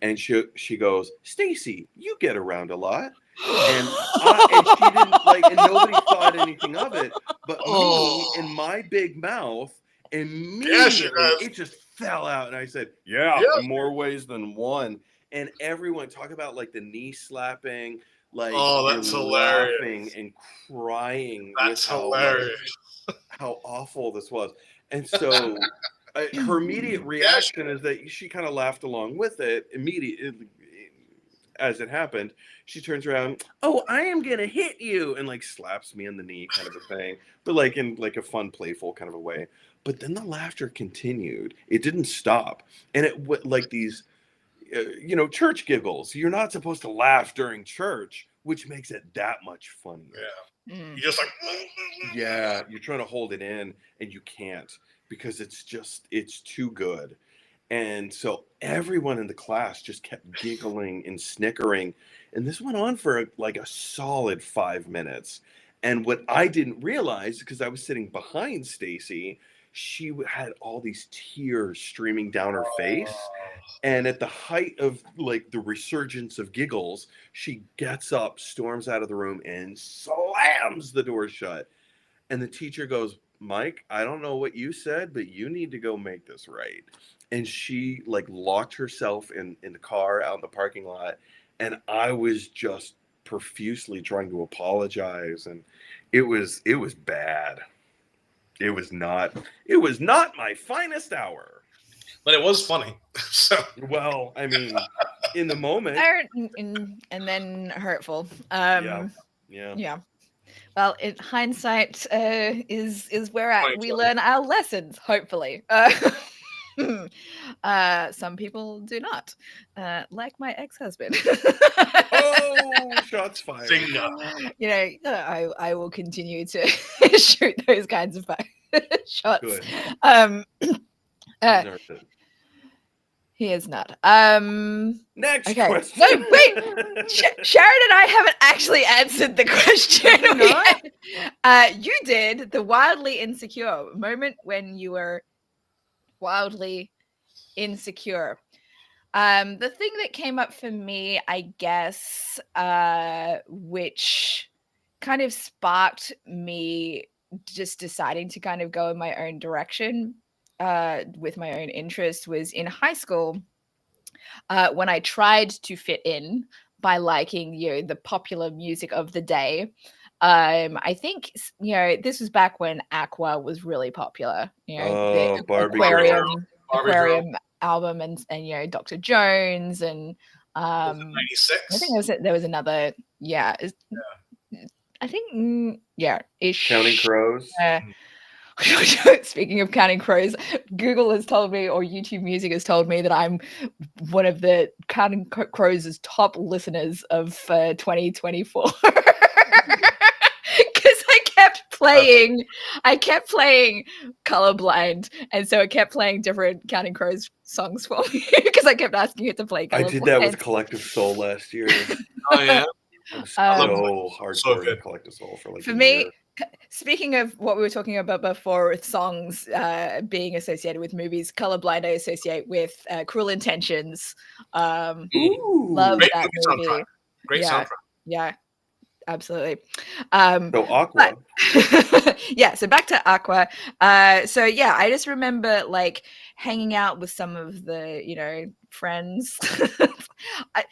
and she goes, "Stacy, you get around a lot," and she didn't like, and nobody thought anything of it, but me in my big mouth immediately it just fell out, and I said, "Yeah, in more ways than one," and everyone talk about like the knee slapping. Like, that's hilarious. Laughing and crying. That's with hilarious. how awful this was. And so her immediate reaction is that she kind of laughed along with it immediately as it happened. She turns around, "Oh, I am going to hit you," and like slaps me in the knee kind of a thing, but like in like a fun, playful kind of a way. But then the laughter continued. It didn't stop. And it like these church giggles. You're not supposed to laugh during church, which makes it that much funnier. Yeah. You're just like, yeah, you're trying to hold it in and you can't because it's too good. And so everyone in the class just kept giggling and snickering. And this went on for like a solid 5 minutes. And what I didn't realize, because I was sitting behind Stacy, she had all these tears streaming down her face. And at the height of like the resurgence of giggles, she gets up, storms out of the room, and slams the door shut. And the teacher goes, "Mike, I don't know what you said, but you need to go make this right." And she like locked herself in the car out in the parking lot. And I was just profusely trying to apologize. And it was bad. It was not my finest hour. But it was funny. So well, I mean, in the moment, and then hurtful. Yeah. Well, in hindsight is where we learn our lessons. Hopefully, some people do not, like my ex-husband. Oh, shots fired! I will continue to shoot those kinds of shots. Good. He is not. Next okay. question. No, wait. Sharad and I haven't actually answered the question. You did. The wildly insecure moment when you were wildly insecure. The thing that came up for me, I guess, which kind of sparked me just deciding to kind of go in my own direction with my own interest, was in high school when I tried to fit in by liking the popular music of the day. I think this was back when Aqua was really popular. The Aquarium album and Dr. Jones and Was it I 96? think there was another. Yeah, I think ish. Counting Crows. Speaking of Counting Crows, Google has told me, or YouTube Music has told me, that I'm one of the Counting Crows' top listeners of 2024. Because I kept playing Colorblind, and so it kept playing different Counting Crows songs for me because I kept asking it to play Colorblind. I did that with Collective Soul last year. Oh yeah. I was Um, so hardcore good. in Collective Soul for like For a me, year. speaking of what we were talking about before with songs being associated with movies, Colorblind I associate with Cruel Intentions. Ooh. Love Great that movie movie. soundtrack. Great soundtrack. Yeah, absolutely. So Aqua. So back to Aqua. So yeah, I just remember like hanging out with some of the friends. I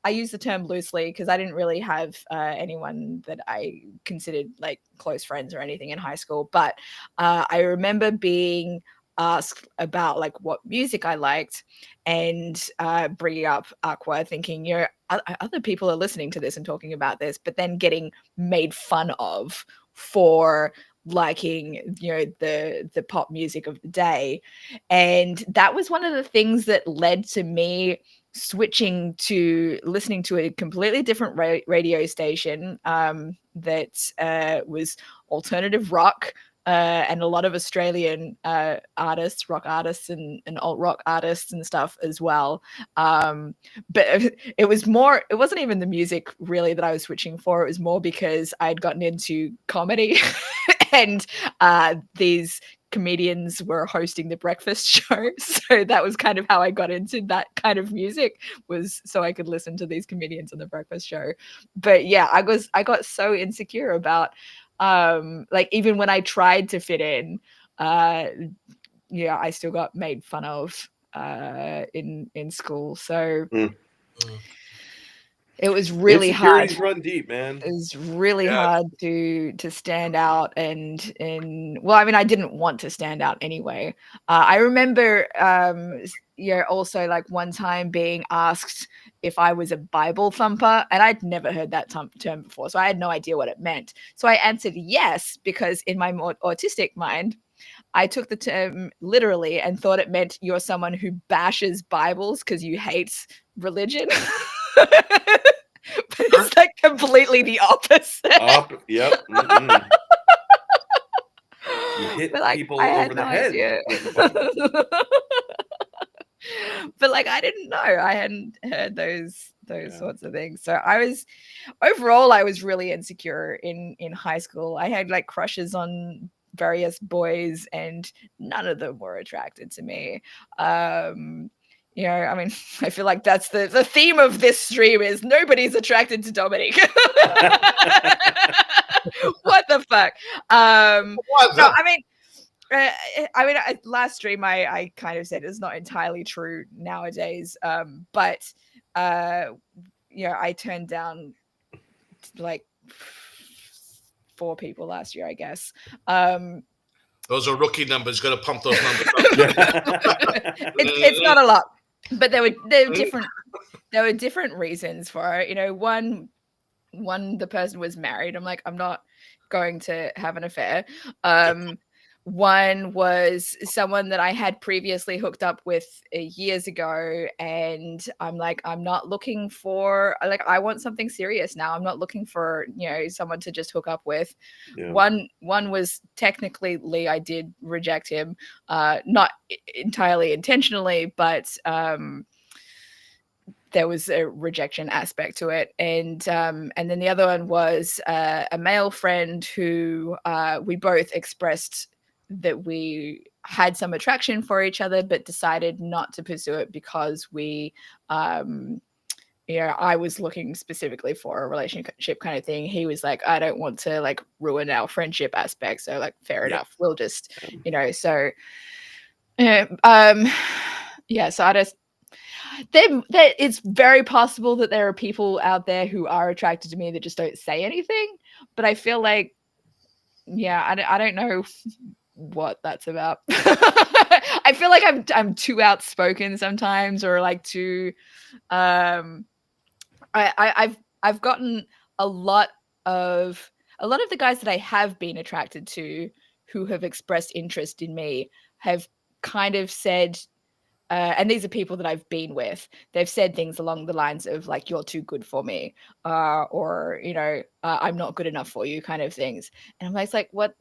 use the term loosely because I didn't really have anyone that I considered like close friends or anything in high school, but I remember being asked about like what music I liked and bringing up Aqua, thinking other people are listening to this and talking about this, but then getting made fun of for liking the pop music of the day. And that was one of the things that led to me switching to listening to a completely different radio station that was alternative rock, and a lot of Australian artists, rock artists and alt rock artists and stuff as well. But it wasn't even the music really that I was switching for. It was more because I'd gotten into comedy and these comedians were hosting the breakfast show. So that was kind of how I got into that kind of music, was so I could listen to these comedians on the breakfast show. But yeah, I got so insecure about like even when I tried to fit in, I still got made fun of in school. So it was really hard. Insecurities run deep, man. It was really hard to stand out, and well, I mean, I didn't want to stand out anyway. I remember also like one time being asked if I was a Bible thumper, and I'd never heard that term before, so I had no idea what it meant. So I answered yes, because in my more autistic mind, I took the term literally and thought it meant you're someone who bashes Bibles because you hate religion. But it's like completely the opposite. Yep. Mm-mm. You hit But, like, people I had over the no head. idea. with the Bible. But like I didn't know. I hadn't heard those sorts of things. So I was really insecure in high school. I had like crushes on various boys and none of them were attracted to me. I mean, I feel like that's the theme of this stream is nobody's attracted to Dominic. What the fuck? No, last stream I kind of said it's not entirely true nowadays. But I turned down like 4 people last year, I guess. Those are rookie numbers. Got to pump those numbers up. It's not a lot, but there were different reasons for it. One, the person was married. I'm like, I'm not going to have an affair. One was someone that I had previously hooked up with years ago, and I'm like, I'm not looking for, like, I want something serious now. I'm not looking for, someone to just hook up with. Yeah. One was technically Lee. I did reject him, not entirely intentionally, but there was a rejection aspect to it. And then the other one was a male friend who we both expressed that we had some attraction for each other, but decided not to pursue it because we, I was looking specifically for a relationship kind of thing. He was like, I don't want to like ruin our friendship aspect. So like, fair enough. We'll just, so so I just, it's very possible that there are people out there who are attracted to me that just don't say anything, but I feel like, I don't know what that's about. I feel like I'm too outspoken sometimes, or like too I've gotten a lot of the guys that I have been attracted to who have expressed interest in me have kind of said, and these are people that I've been with, they've said things along the lines of like, you're too good for me, or, you know, I'm not good enough for you, kind of things. And I'm like, what?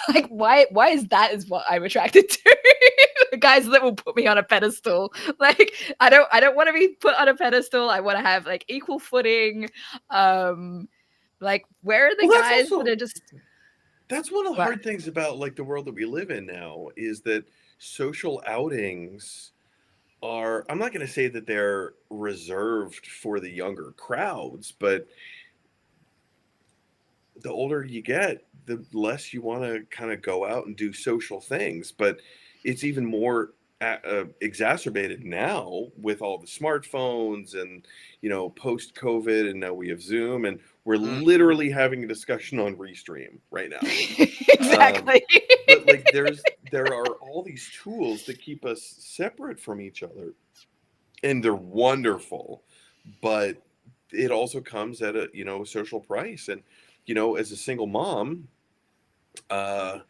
Like, why is that is what I'm attracted to? The guys that will put me on a pedestal. Like, I don't want to be put on a pedestal. I want to have like equal footing. Like, where are the Well, guys that are just that's one of the what? hard things about like the world that we live in now is that social outings are, I'm not going to say that they're reserved for the younger crowds, but the older you get, the less you want to kind of go out and do social things. But it's even more exacerbated now with all the smartphones and, you know, post COVID, and now we have Zoom, and we're literally having a discussion on Restream right now. Exactly. But like there are all these tools that keep us separate from each other, and they're wonderful, but it also comes at a, you know, social price. And, you know, as a single mom, you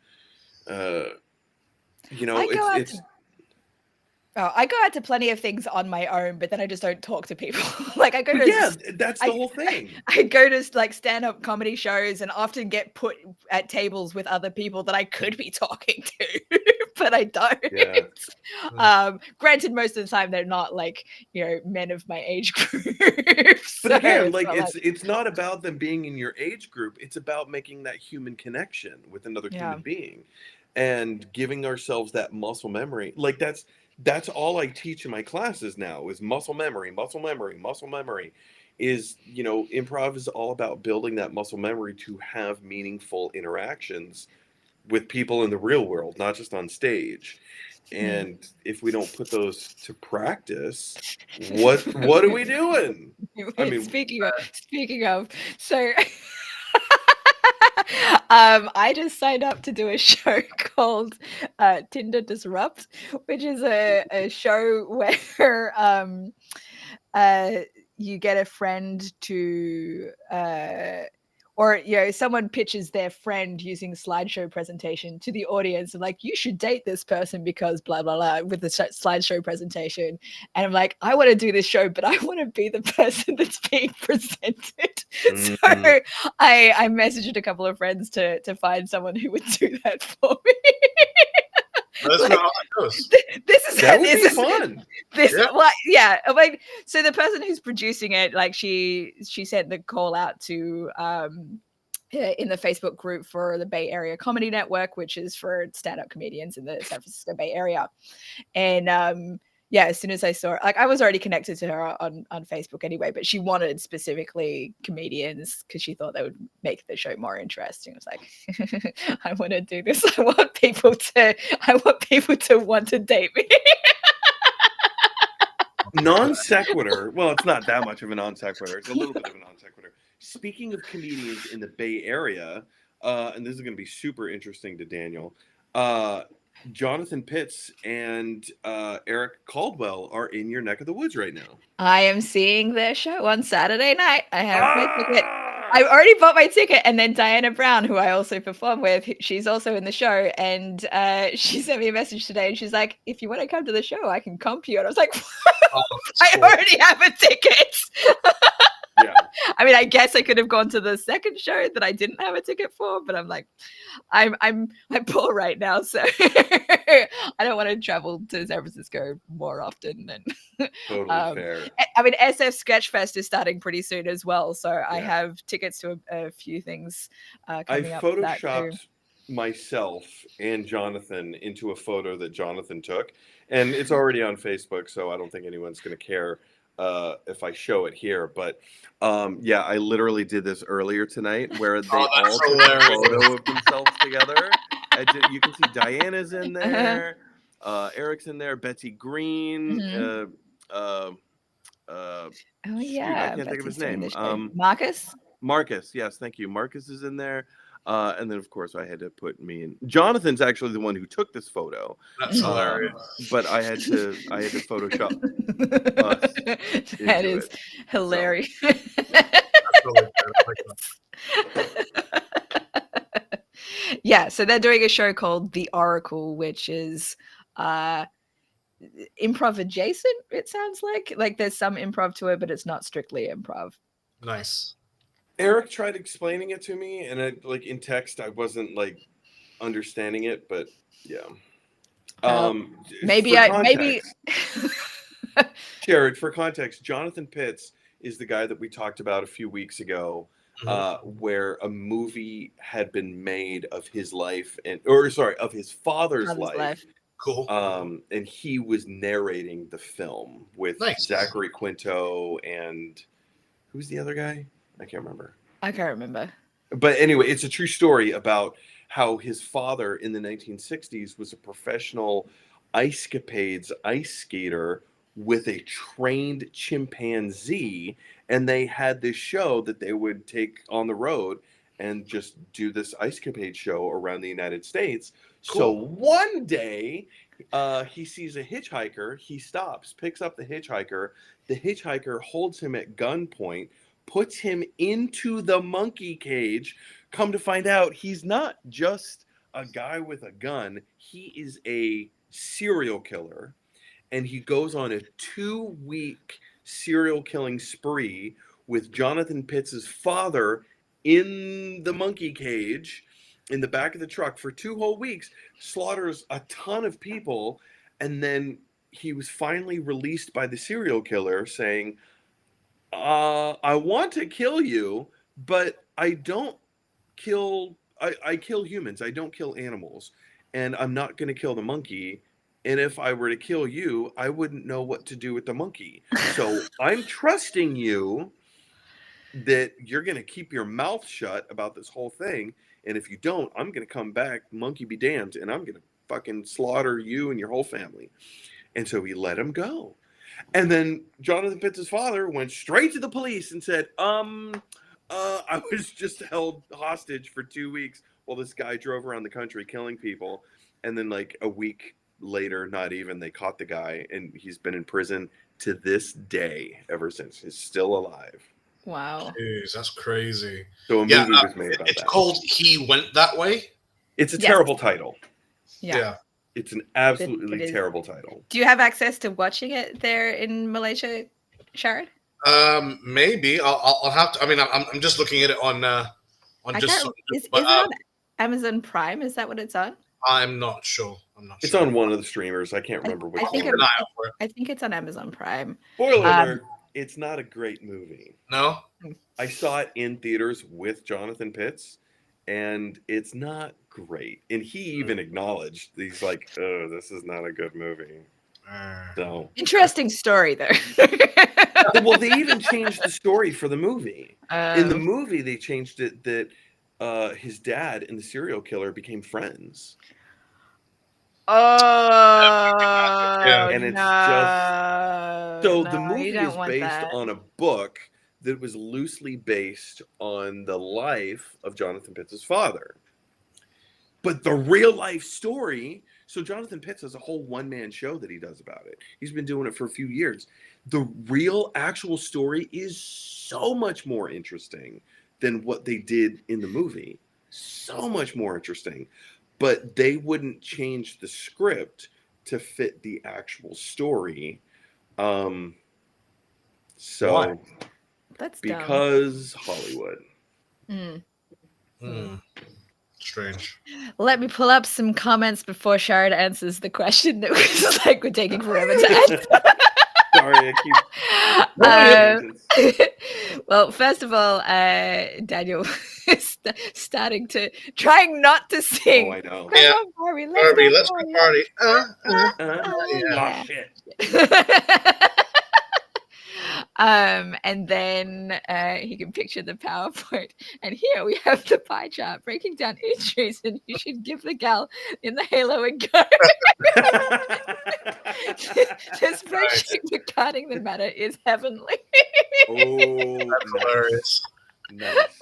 know, I go out to plenty of things on my own, but then I just don't talk to people. Like I go to yeah, that's the whole thing. I go to like stand-up comedy shows and often get put at tables with other people that I could be talking to, but I don't. Yeah. Granted, most of the time they're not like, you know, men of my age group. But again, like it's not about them being in your age group. It's about making that human connection with another human being and giving ourselves that muscle memory. Like that's all I teach in my classes now is muscle memory. Is, you know, improv is all about building that muscle memory to have meaningful interactions with people in the real world, not just on stage. And if we don't put those to practice, what are we doing? I mean, speaking of, so I just signed up to do a show called Tinder Disrupt, which is a show where you get a friend to or, you know, someone pitches their friend using slideshow presentation to the audience and like, you should date this person because blah blah blah with the slideshow presentation. And I'm like, I want to do this show, but I want to be the person that's being presented. So I messaged a couple of friends to find someone who would do that for me. That's not how it goes. That would be fun. Like, so the person who's producing it, like she sent the call out to in the Facebook group for the Bay Area Comedy Network, which is for stand-up comedians in the San Francisco Bay Area. And yeah, as soon as I saw it, like I was already connected to her on Facebook anyway, but she wanted specifically comedians because she thought that would make the show more interesting. I was like, I want to do this. I want people to want to date me. Non sequitur. Well, it's not that much of a non sequitur. It's a little bit of a non sequitur. Speaking of comedians in the Bay Area, and this is going to be super interesting to Daniel, Jonathan Pitts and Eric Caldwell are in your neck of the woods right now. I am seeing their show on Saturday night. I have my ticket. I already bought my ticket. And then Diana Brown, who I also perform with, she's also in the show. And she sent me a message today and she's like, if you want to come to the show, I can comp you. And I was like, I already have a ticket. Yeah. I mean, I guess I could have gone to the second show that I didn't have a ticket for, but I'm like, I'm poor right now, so I don't want to travel to San Francisco more often. And Totally fair. I mean, SF Sketchfest is starting pretty soon as well, so I have tickets to a few things coming up. I photoshopped myself and Jonathan into a photo that Jonathan took, and it's already on Facebook, so I don't think anyone's going to care if I show it here. But yeah, I literally did this earlier tonight where they all took a photo of themselves together. You can see Diana's in there, Eric's in there, Betsy Green. Oh Shoot, yeah, I can't think of his name. Marcus. Marcus, yes, thank you. Marcus is in there. And then, of course, I had to put me in. Jonathan's actually the one who took this photo, That's hilarious. but I had to Photoshop us That into is it. hilarious. That's really good. I like that. Yeah, so they're doing a show called The Oracle, which is improv adjacent, it sounds like there's some improv to it, but it's not strictly improv. Nice. Eric tried explaining it to me, and in text, I wasn't understanding it, but yeah. Maybe for maybe Jared, for context, Jonathan Pitts is the guy that we talked about a few weeks ago, where a movie had been made of his life of his father's life. Cool. And he was narrating the film with Zachary Quinto and who's the other guy? I can't remember. But anyway, it's a true story about how his father in the 1960s was a professional ice skater with a trained chimpanzee, and they had this show that they would take on the road and just do this ice capade show around the United States. Cool. So one day he sees a hitchhiker, he stops, picks up the hitchhiker holds him at gunpoint, puts him into the monkey cage. Come to find out, he's not just a guy with a gun, he is a serial killer. And he goes on a 2-week serial killing spree with Jonathan Pitts' father in the monkey cage in the back of the truck for 2 whole weeks, slaughters a ton of people. And then he was finally released by the serial killer saying, I want to kill you, but I don't kill, I kill humans. I don't kill animals. And I'm not going to kill the monkey. And if I were to kill you, I wouldn't know what to do with the monkey. So I'm trusting you that you're going to keep your mouth shut about this whole thing. And if you don't, I'm going to come back, monkey be damned, and I'm going to fucking slaughter you and your whole family. And so he let him go. And then Jonathan Pitts' father went straight to the police and said, I was just held hostage for 2 weeks while this guy drove around the country killing people. And then a week later, not even, they caught the guy, and he's been in prison to this day ever since. He's still alive. Wow. Jeez, that's crazy. So a movie was made about it's that. Called He Went That Way? It's a terrible title. Yeah. It's an absolutely terrible title. Do you have access to watching it there in Malaysia, Sharad? Maybe. I'll have to. I mean, I'm just looking at it on just. Is it on Amazon Prime? Is that what it's on? I'm not sure. It's on one of the streamers. I can't remember which. I think it's on Amazon Prime. Spoiler alert! It's not a great movie. No. I saw it in theaters with Jonathan Pitts, and it's not great. And he even acknowledged, he's like, "Oh, this is not a good movie." So interesting story there. Well, they even changed the story for the movie. In the movie, they changed it that his dad and the serial killer became friends. And it's just so the movie is based on a book that was loosely based on the life of Jonathan Pitts' father. But the real life story, so Jonathan Pitts has a whole one-man show that he does about it. He's been doing it for a few years. The real actual story is so much more interesting than what they did in the movie. So much more interesting. But they wouldn't change the script to fit the actual story. So why? That's because dumb. Hollywood. Strange. Let me pull up some comments before Sharad answers the question that was we're taking forever to answer. Sorry, I keep. Well, first of all, Daniel is trying not to sing. Oh, I know. Yeah. Come on, Barbie, Let's go party. Yeah. Shit. And then he can picture the PowerPoint. And here we have the pie chart breaking down each reason you should give the gal in the halo a go. The spreadsheet regarding the matter is heavenly. Oh, that's hilarious. Nice.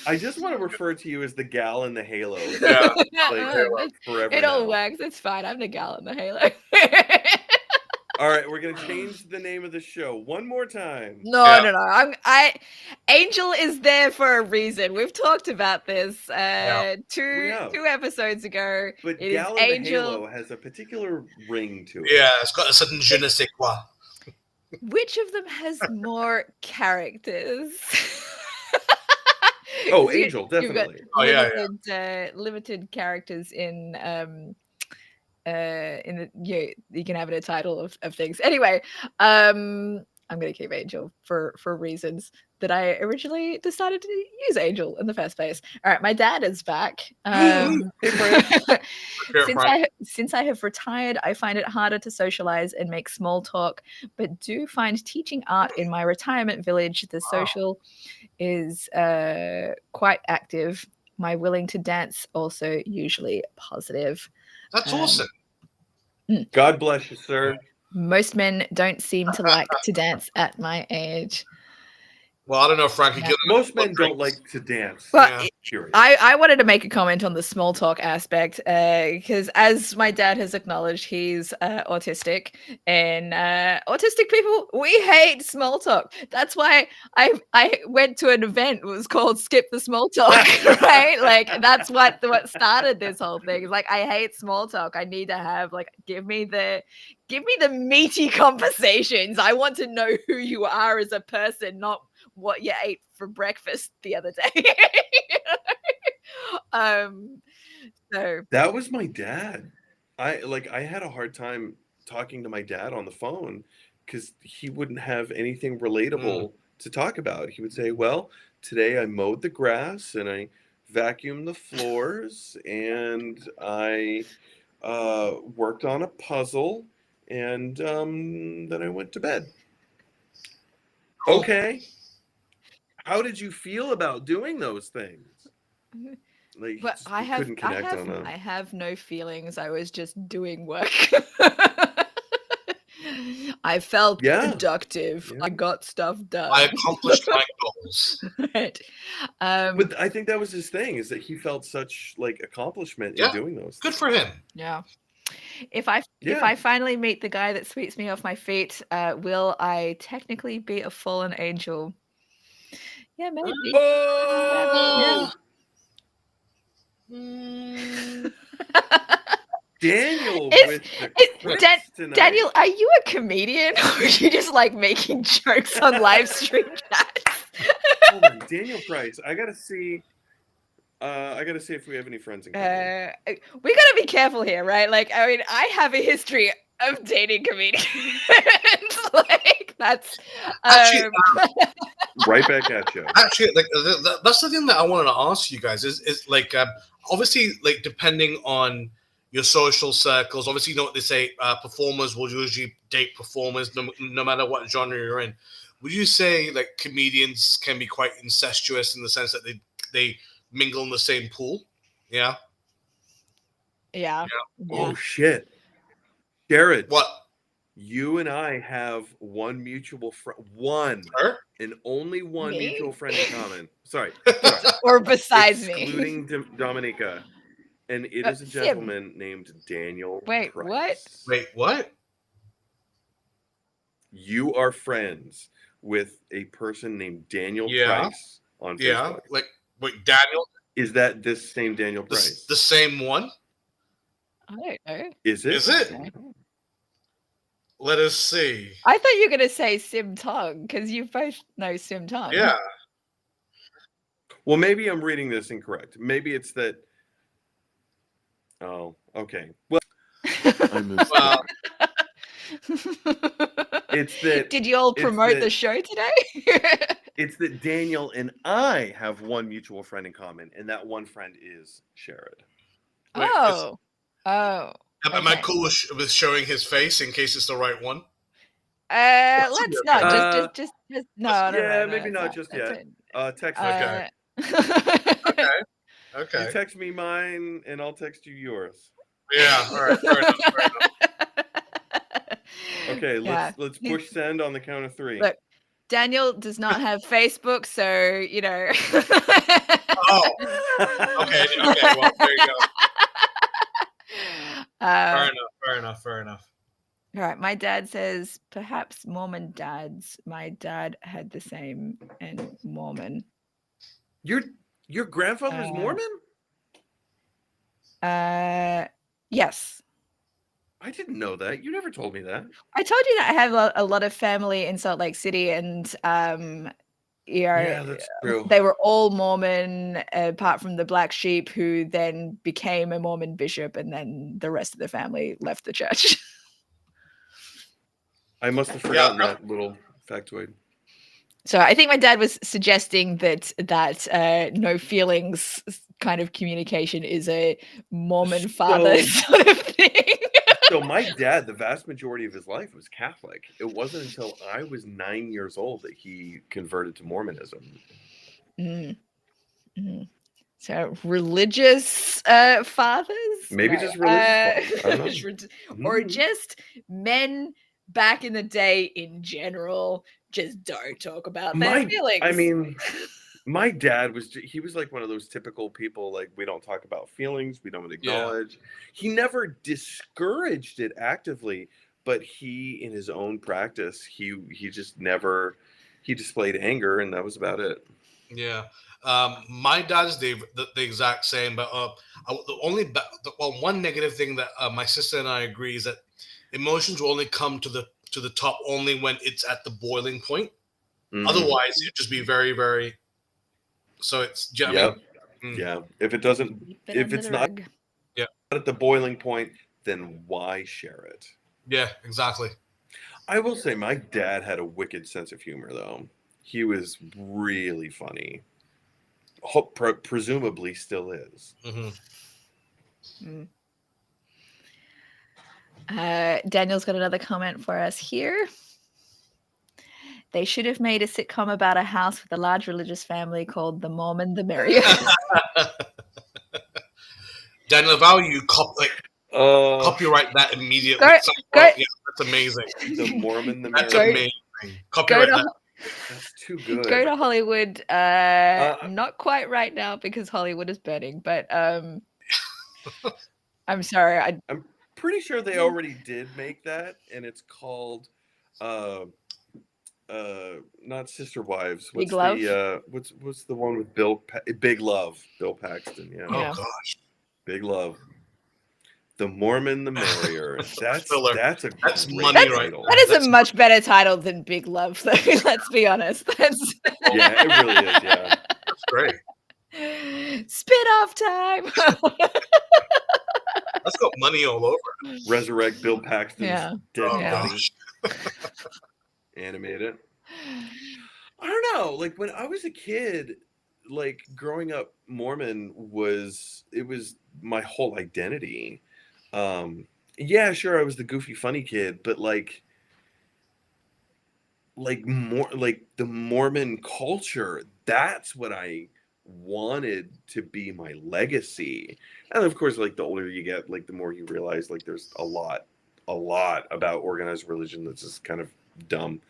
I just want to refer to you as the gal in the halo. Yeah. Like forever It all now. works. It's fine. I'm the gal in the halo. All right, we're gonna change the name of the show one more time. No. Angel is there for a reason. We've talked about this two episodes ago. But It gal is in the Angel. halo has a particular ring to it. Yeah, it's got a certain je ne sais quoi. Which of them has more characters? Oh, You- Angel, you've got definitely. Oh, yeah. limited characters in the you can have it a title of things. Anyway, I'm gonna keep Angel for reasons that I originally decided to use Angel in the first place. All right, my dad is back. Since I have retired, I find it harder to socialize and make small talk, but do find teaching art in my retirement village. The social is quite active. My willing to dance also usually positive. That's awesome. God bless you, sir. Most men don't seem to like to dance at my age. Well, I don't know, Frankie. Yeah. Most men don't like to dance. Well, Period. I wanted to make a comment on the small talk aspect because as my dad has acknowledged, he's autistic, and autistic people, we hate small talk. That's why I went to an event. It was called Skip the Small Talk, right? Like that's what started this whole thing. It's like, I hate small talk. I need to have give me the meaty conversations. I want to know who you are as a person, not what you ate for breakfast the other day. So that was my dad. I had a hard time talking to my dad on the phone because he wouldn't have anything relatable to talk about. He would say, well, today I mowed the grass and I vacuumed the floors and I worked on a puzzle and then I went to bed. Okay. How did you feel about doing those things? But I have no feelings. I was just doing work. I felt productive. I got stuff done. I accomplished my goals. Right. But I think that was his thing, is that he felt such accomplishment in doing those things. Good for him. Yeah. If I finally meet the guy that sweeps me off my feet, will I technically be a fallen angel? Yeah, maybe. Oh! Daniel Daniel, are you a comedian or are you just making jokes on live stream chats? Oh man, Daniel Price. I gotta see if we have any friends in common. We gotta be careful here, right? I have a history of dating comedians. That's actually, right back at you. Actually, that's the thing that I wanted to ask you guys is obviously depending on your social circles, obviously you know what they say, performers will usually date performers no matter what genre you're in. Would you say comedians can be quite incestuous in the sense that they mingle in the same pool? Yeah. Oh shit, Jared. What? You and I have one mutual friend, and only one mutual friend in common. Sorry. Or besides excluding Dominica, and it is a gentleman named Daniel. Wait, Price. what? Wait, what? You are friends with a person named Daniel Price on Facebook. Yeah, wait, Daniel? Is that this same Daniel Price? The same one? I don't know. Is it? Is it? Let us see. I thought you were going to say Sim Tong because you both know Sim Tong. Yeah. Well, maybe I'm reading this incorrect. Maybe it's that. Oh, okay. Well, I missed it's that. Did you all promote the show today? It's that Daniel and I have one mutual friend in common, and that one friend is Sharad. Oh. Am I cool with showing his face in case it's the right one? Let's not. Just no. Yeah, no, maybe not just yet. Text me. Okay. You text me mine, and I'll text you yours. Yeah. All right. Fair enough. Okay. Let's push send on the count of 3. Look, Daniel does not have Facebook, so Oh Oh, okay. Well, there you go. Fair enough. All right. My dad says perhaps Mormon dads. My dad had the same and Mormon. Your grandfather was Mormon? Yes. I didn't know that. You never told me that. I told you that I have a lot of family in Salt Lake City, and Yeah, that's true. they were all Mormon, apart from the black sheep, who then became a Mormon bishop, and then the rest of the family left the church. I must have forgotten that little factoid. So I think my dad was suggesting that no feelings kind of communication is a Mormon father sort of thing. So my dad, the vast majority of his life was Catholic. It wasn't until I was 9 years old that he converted to Mormonism. So religious fathers? Maybe just religious fathers. I don't know. Or just men back in the day in general just don't talk about their feelings. I mean, my dad was like one of those typical people, like, we don't talk about feelings, we don't acknowledge. Yeah. He never discouraged it actively, but he, in his own practice, he displayed anger, and that was about it. Yeah. My dad is the exact same, but one negative thing that my sister and I agree is that emotions will only come to the top only when it's at the boiling point. Mm-hmm. Otherwise, it'd just be very, very. So it's, do you know what I mean? Yeah. If it's not at the boiling point, then why share it? Yeah, exactly. I will say my dad had a wicked sense of humor, though. He was really funny. Presumably still is. Mm-hmm. Daniel's got another comment for us here. They should have made a sitcom about a house with a large religious family called The Mormon, the Merrier. Daniel, if I were you, copyright that immediately. That's amazing. The Mormon, the Merrier. That's amazing. Copyright that. That's too good. Go to Hollywood. Not quite right now because Hollywood is burning, but I'm sorry. I'm pretty sure they already did make that, and it's called not Sister Wives. Big Love? What's the one with Big Love, Bill Paxton. Yeah. Oh gosh. Big Love. The Mormon, the Merrier. That's money right. That is a much better title than Big Love, though. Let's be honest. Yeah, it really is. Yeah, that's great. Spin-off time. That's got money all over it. Resurrect Bill Paxton's dead body. Animate it. I don't know. Like, when I was a kid, like, growing up Mormon was my whole identity. Yeah, sure, I was the goofy funny kid, but like more like the Mormon culture, that's what I wanted to be my legacy. And of course, like, the older you get, like, the more you realize, like, there's a lot about organized religion that's just kind of dumb.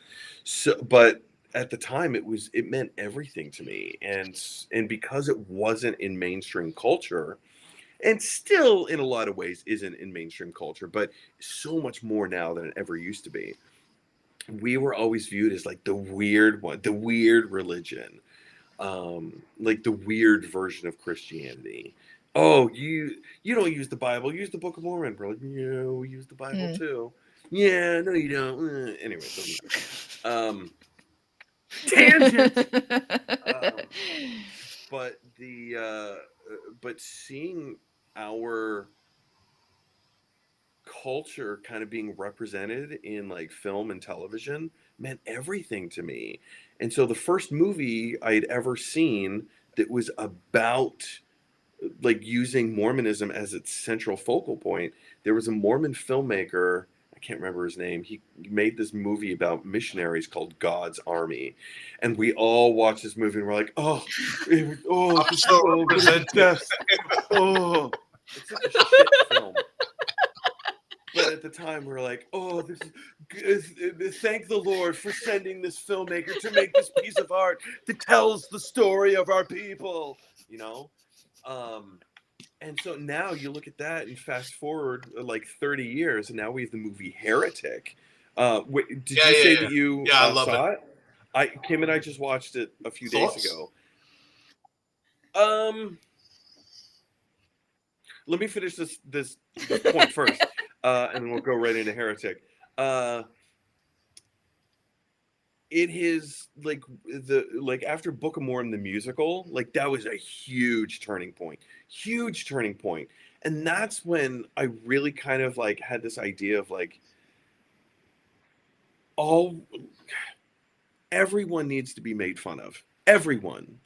So, but at the time it meant everything to me, and because it wasn't in mainstream culture, and still in a lot of ways isn't in mainstream culture, but so much more now than it ever used to be, we were always viewed as like the weird one, the weird religion, like the weird version of Christianity. Oh, you don't use the Bible, use the Book of Mormon. We're like, yeah, we use the Bible too. Yeah, no, you don't. Anyway, tangent. But seeing our culture kind of being represented in like film and television meant everything to me. And so the first movie I'd ever seen that was about like using Mormonism as its central focal point, there was a Mormon filmmaker, I can't remember his name. He made this movie about missionaries called God's Army, and we all watched this movie and we're like, I'm so represented. Oh, it's such a shit film. But at the time were like, oh, thank the Lord for sending this filmmaker to make this piece of art that tells the story of our people, you know? And so now you look at that and fast forward like 30 years, and now we have the movie Heretic. Did you say that you I love saw it? Kim and I just watched it a few days ago. Let me finish this point first, and then we'll go right into Heretic. It is like after Book of Mormon the musical, like that was a huge turning point, and that's when I really kind of like had this idea of like everyone needs to be made fun of, everyone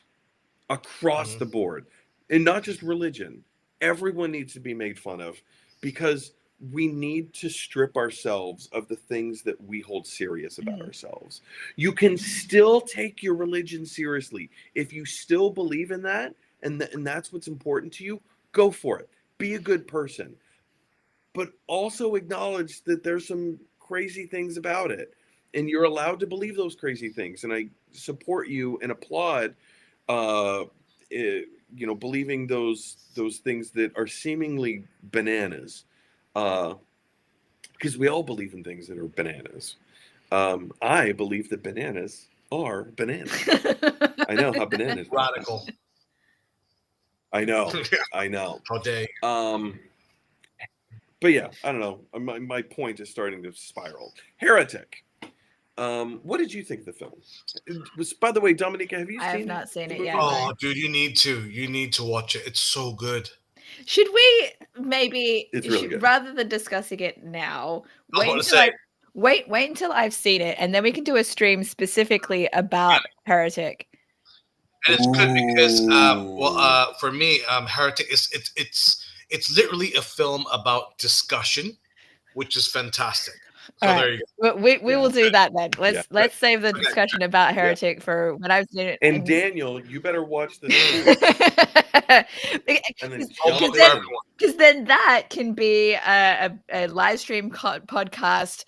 across the board, and not just religion. Everyone needs to be made fun of, because we need to strip ourselves of the things that we hold serious about ourselves. You can still take your religion seriously. If you still believe in that, and that's what's important to you, go for it. Be a good person. But also acknowledge that there's some crazy things about it. And you're allowed to believe those crazy things. And I support you and applaud believing those things that are seemingly bananas, because we all believe in things that are bananas. I believe that bananas are bananas. I know how bananas radical. I know. How dare you? But yeah, I don't know. My point is starting to spiral. Heretic. What did you think of the film? By the way, Dominica, have you seen it? I have not seen it yet. Oh, dude, you need to watch it. It's so good. Should we maybe, It's really good. rather than discussing it now, I was gonna wait until I've seen it, and then we can do a stream specifically about Heretic. And it's good because, for me, Heretic it's literally a film about discussion, which is fantastic. So All there right. you go. We will do that then. Let's save the discussion about Heretic for when I've seen it. And Daniel, you better watch this. Because then that can be a live stream podcast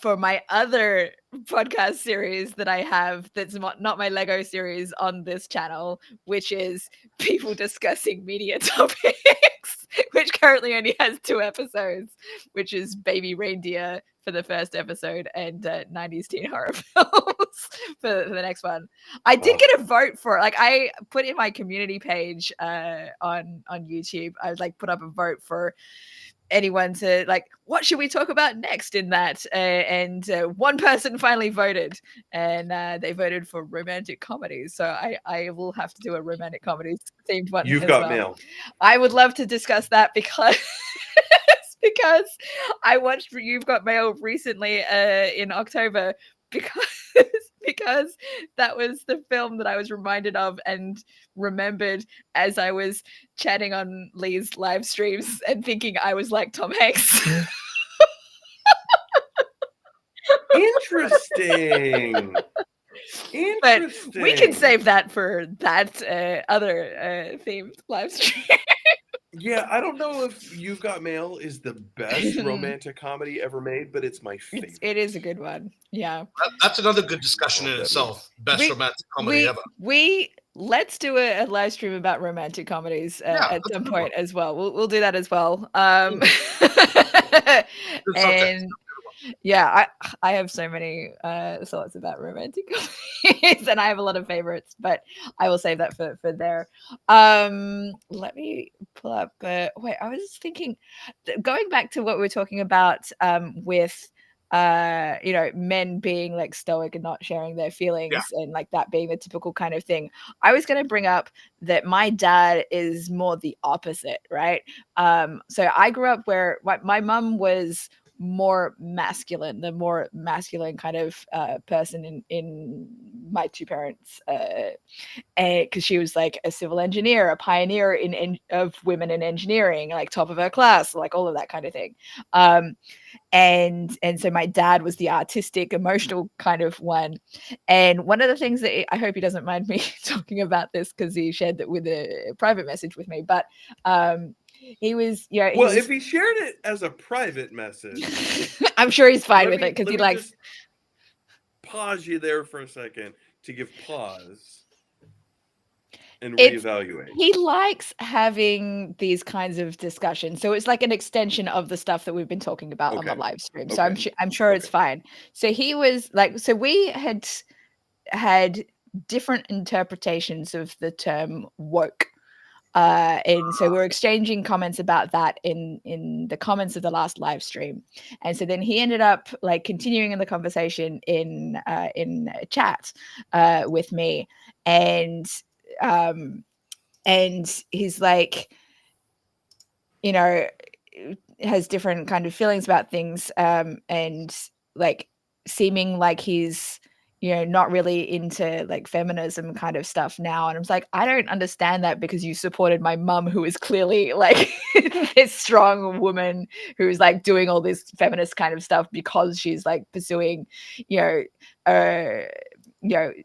for my other podcast series that I have that's not my Lego series on this channel, which is people discussing media topics, which currently only has 2 episodes, which is Baby Reindeer for the first episode and 90s teen horror films for the next one. I did get a vote for it. Like, I put in my community page on YouTube, I would like put up a vote for anyone to like, what should we talk about next in that, and one person finally voted, and they voted for romantic comedies, so I will have to do a romantic comedies themed one. You've got mail. I would love to discuss that because because I watched You've Got Mail recently in October, because that was the film that I was reminded of and remembered as I was chatting on Lee's live streams and thinking I was like Tom Hanks. Interesting. But we can save that for that other themed live stream. Yeah, I don't know if You've Got Mail is the best romantic comedy ever made, but it's my favorite. It is a good one. Yeah. That's another good discussion in itself. Best romantic comedy ever. Let's do a live stream about romantic comedies at some point as well. We'll do that as well. And yeah, I have so many thoughts about romantic comedies, and I have a lot of favorites, but I will save that for there. Let me pull up. Wait, I was thinking, going back to what we were talking about with men being like stoic and not sharing their feelings, and like that being the typical kind of thing. I was going to bring up that my dad is more the opposite, right? So I grew up where my mum was more masculine, the more masculine kind of person in my 2 parents, because she was like a civil engineer, a pioneer of women in engineering, like top of her class, like all of that kind of thing. And so my dad was the artistic, emotional kind of one. And one of the things that I hope he doesn't mind me talking about this, because he shared that with a private message with me, but he was, you know, Well, if he shared it as a private message, I'm sure he's fine let with me- it because let he me likes. just pause you there for a second to give pause and It's reevaluate. he likes having these kinds of discussions, so it's like an extension of the stuff that we've been talking about on the Okay. live stream. So Okay. I'm sure it's Okay. fine. So he was like, so we had different interpretations of the term woke. And so we're exchanging comments about that in the comments of the last live stream, and so then he ended up like continuing in the conversation in a chat with me, and he's like, you know, has different kind of feelings about things, and like seeming like he's, you know, not really into like feminism kind of stuff now. And I was like, I don't understand that, because you supported my mum, who is clearly like this strong woman who's like doing all this feminist kind of stuff because she's like pursuing, you know,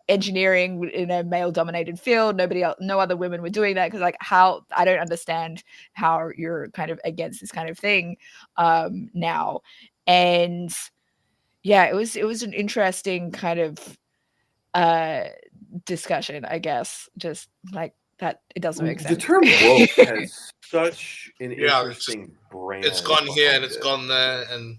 engineering in a male dominated field. Nobody else, no other women were doing that. Because like, how, I don't understand how you're kind of against this kind of thing now. And yeah, it was an interesting kind of discussion, I guess. Just like that, it doesn't make sense. The term woke has such an Yeah, interesting brand. It's gone here and behind it's it. gone there, and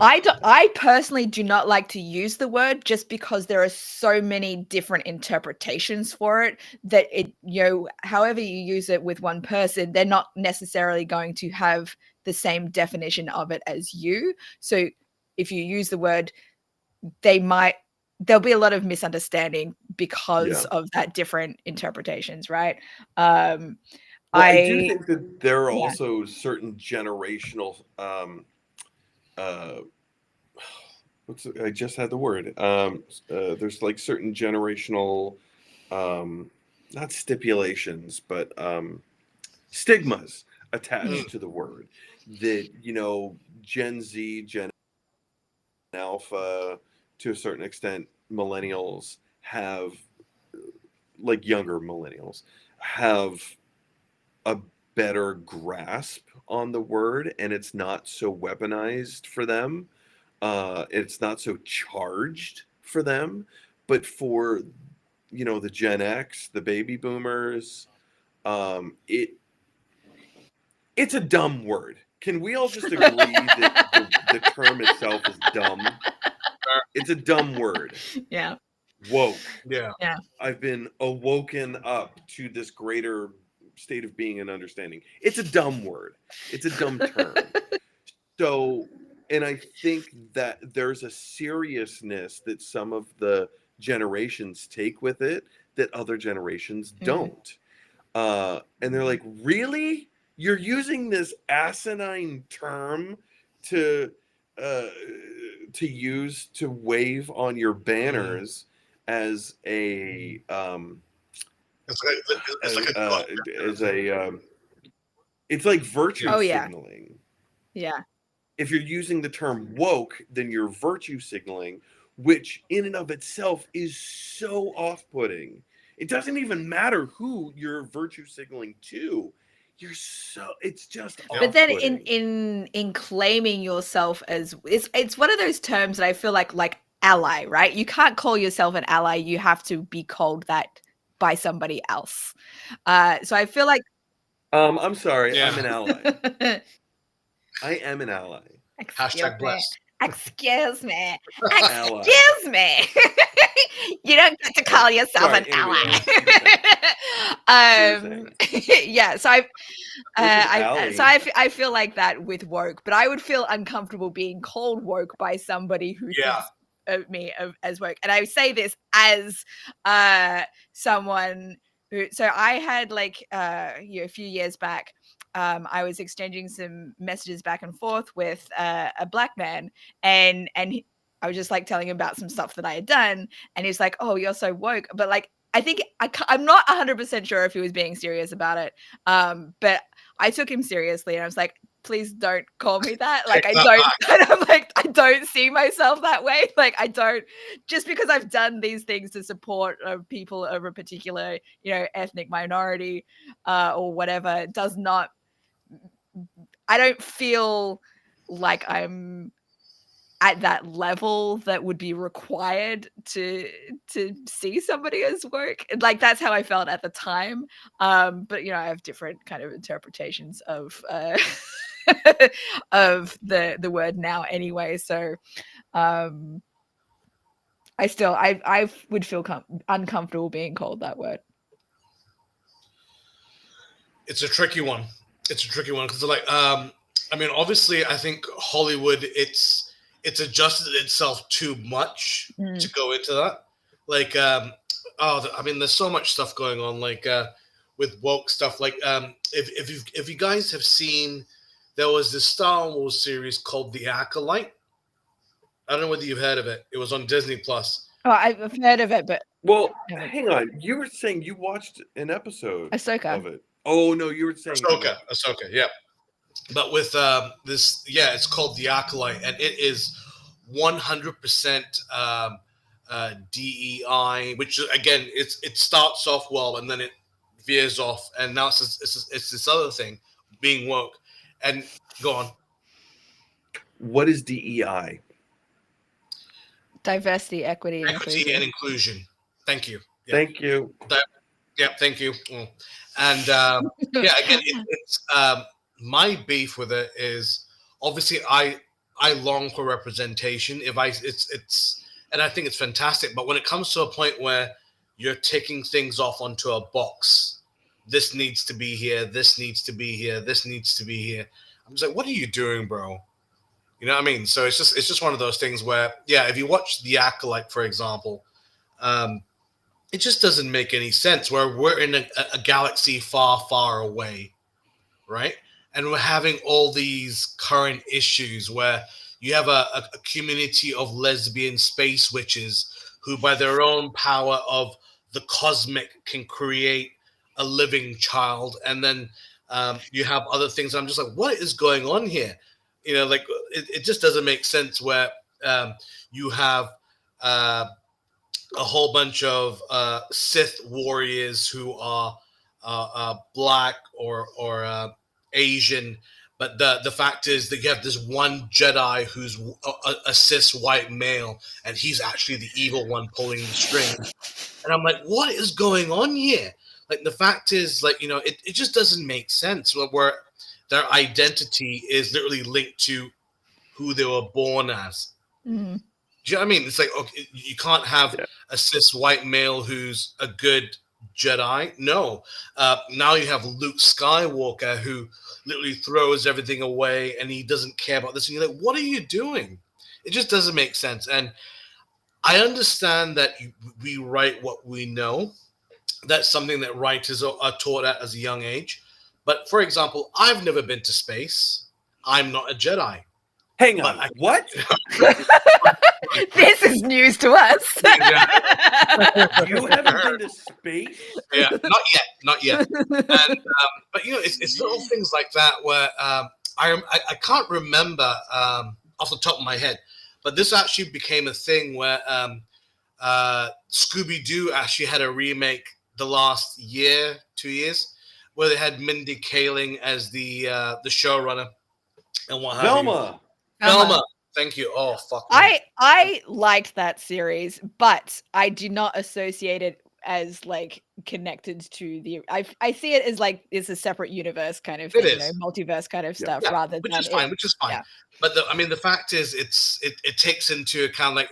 I personally do not like to use the word, just because there are so many different interpretations for it, that it, you know, however you use it with one person, they're not necessarily going to have the same definition of it as you. So if you use the word, there'll be a lot of misunderstanding because of that different interpretations, right? Well, I do I think that there are yeah. also certain generational I just had the word. There's like certain generational not stipulations, but stigmas attached to the word that, you know, Gen Z, Gen Alpha, to a certain extent, millennials have, like younger millennials, have a better grasp on the word, and it's not so weaponized for them. It's not so charged for them. But for, you know, the Gen X, the baby boomers, it's a dumb word. Can we all just agree that the term itself is dumb? It's a dumb word. Yeah. Woke. yeah. I've been awoken up to this greater state of being and understanding. It's a dumb word. It's a dumb term. So, and I think that there's a seriousness that some of the generations take with it that other generations don't. And they're like, really? You're using this asinine term to use to wave on your banners as a it's like virtue Oh, yeah. signaling. Yeah. If you're using the term woke, then you're virtue signaling, which in and of itself is so off-putting. It doesn't even matter who you're virtue signaling to. It's just But then off-putting. in claiming yourself as, it's one of those terms that I feel like ally, right? You can't call yourself an ally. You have to be called that by somebody else. So I feel like I'm sorry, Yeah. I'm an ally. I am an ally. Hashtag blessed. Excuse me. Ally. Excuse me. You don't get to call yourself Sorry, an anyway, ally. You're Yeah, so Allie. I feel like that with woke, but I would feel uncomfortable being called woke by somebody who Yeah. thinks of me as woke. And I say this as someone who, so I had like a few years back, I was exchanging some messages back and forth with a black man, and I was just like telling him about some stuff that I had done, and he's like, "Oh, you're so woke," but like I think I'm not 100% sure if he was being serious about it, but I took him seriously, and I was like, "Please don't call me that. Like I don't." And I'm like, I don't see myself that way. Like I don't, just because I've done these things to support people of a particular, you know, ethnic minority or whatever, does not don't feel like I'm at that level that would be required to see somebody as woke. Like that's how I felt at the time. But I have different kind of interpretations of of the word now anyway. So I would feel uncomfortable being called that word. It's a tricky one. Because like I mean, obviously I think Hollywood it's adjusted itself too much to go into that. Like I mean, there's so much stuff going on, like with woke stuff. Like if you guys have seen, there was this Star Wars series called The Acolyte. I don't know whether you've heard of it. It was on Disney Plus. Oh, I've heard of it, but hang on. You were saying you watched an episode Ahsoka of it. Oh no, you were saying Ahsoka, yeah. But with this, it's called The Acolyte, and it is 100% DEI, which again, it starts off well and then it veers off, and now it's this other thing, being woke. And go on. What is DEI? Diversity, equity, and inclusion. Thank you. Yeah. Thank you. Thank you. And again, it's my beef with it is obviously I long for representation. And I think it's fantastic. But when it comes to a point where you're ticking things off onto a box, this needs to be here, this needs to be here, this needs to be here. I'm just like, what are you doing, bro? You know what I mean? So it's just one of those things where, if you watch The Acolyte, for example, it just doesn't make any sense. Where we're in a galaxy far, far away, right? And we're having all these current issues where you have a community of lesbian space witches who, by their own power of the cosmic, can create a living child. And then you have other things. I'm just like, what is going on here? Like it just doesn't make sense where you have a whole bunch of Sith warriors who are black or Asian, but the fact is that you have this one Jedi who's a cis white male, and he's actually the evil one pulling the strings. And I'm like, what is going on here? Like, the fact is, like, it just doesn't make sense where their identity is literally linked to who they were born as. Mm-hmm. Do you know what I mean? It's like, okay, you can't have a cis white male who's a good Jedi. No. Now you have Luke Skywalker who literally throws everything away and he doesn't care about this. And you're like, what are you doing? It just doesn't make sense. And I understand that we write what we know. That's something that writers are taught at as a young age. But for example, I've never been to space. I'm not a Jedi. Hang on. What? This is news to us. You haven't been to space? Yeah, not yet. And, but it's little things like that where I can't remember off the top of my head, but this actually became a thing where Scooby-Doo actually had a remake the last 2 years, where they had Mindy Kaling as the showrunner and what have you. Velma. Thank you. Oh, fuck. I liked that series, but I do not associate it as like connected to the. I see it as like it's a separate universe kind of thing, multiverse kind of stuff, rather which than is fine. Yeah. But the fact is, it takes into account, like,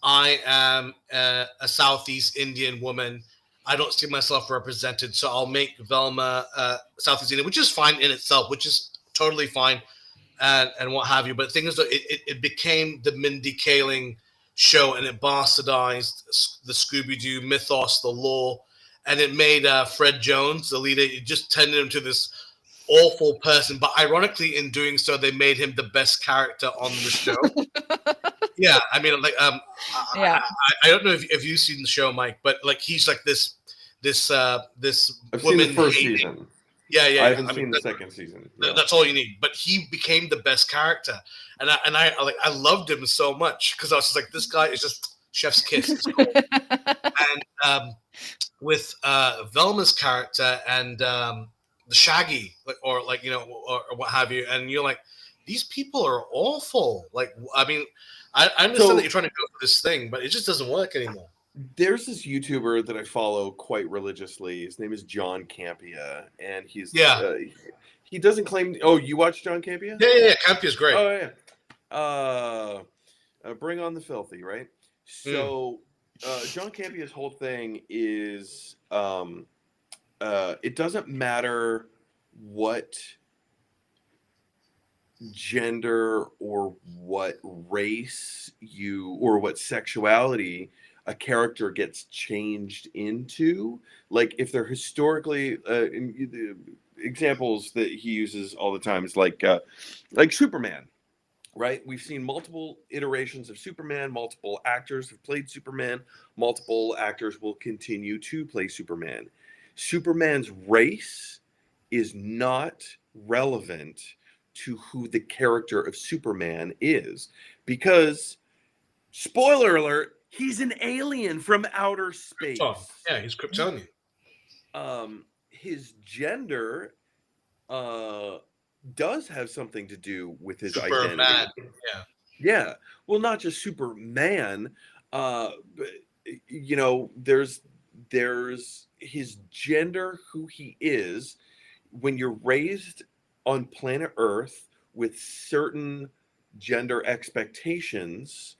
I am a Southeast Indian woman. I don't see myself represented, so I'll make Velma Southeast Indian, which is fine in itself, which is totally fine, and what have you. But the thing is, that it became the Mindy Kaling show, and it bastardized the Scooby-Doo mythos, the lore, and it made Fred Jones, the leader, it just turned him to this awful person. But ironically, in doing so, they made him the best character on the show. Yeah, I mean, like, I don't know if you've seen the show, Mike, but like, he's like this I've woman seen the first season. Yeah. I haven't seen the second season. Yeah. That's all you need. But he became the best character, and I loved him so much because I was just like, this guy is just chef's kiss. It's cool. And with Velma's character and the Shaggy, or what have you, and you're like, these people are awful. Like, I mean, I understand that you're trying to go for this thing, but it just doesn't work anymore. There's this YouTuber that I follow quite religiously. His name is John Campea, and he's he doesn't claim. Oh, you watch John Campea? Yeah. Campea's great. Oh yeah. Bring on the filthy, right? So John Campea's whole thing is it doesn't matter what gender or what race or what sexuality a character gets changed into. Like if they're historically the examples that he uses all the time is like Superman, right? We've seen multiple iterations of Superman, multiple actors have played Superman, multiple actors will continue to play Superman. Superman's race is not relevant to who the character of Superman is, because, spoiler alert, he's an alien from outer space. Yeah, he's Kryptonian. His gender does have something to do with his Superman. identity. Yeah. Well, not just Superman. But, there's his gender, who he is. When you're raised on planet Earth with certain gender expectations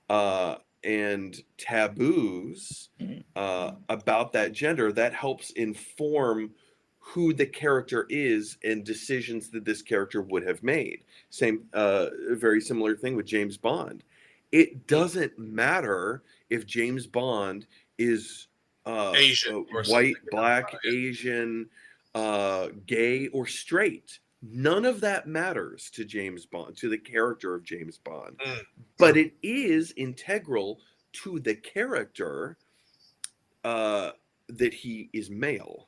and taboos about that gender, that helps inform who the character is and decisions that this character would have made. Same, very similar thing with James Bond. It doesn't matter if James Bond is Asian, white, black, Asian, gay, or straight. None of that matters to James Bond, to the character of James Bond. But it is integral to the character that he is male.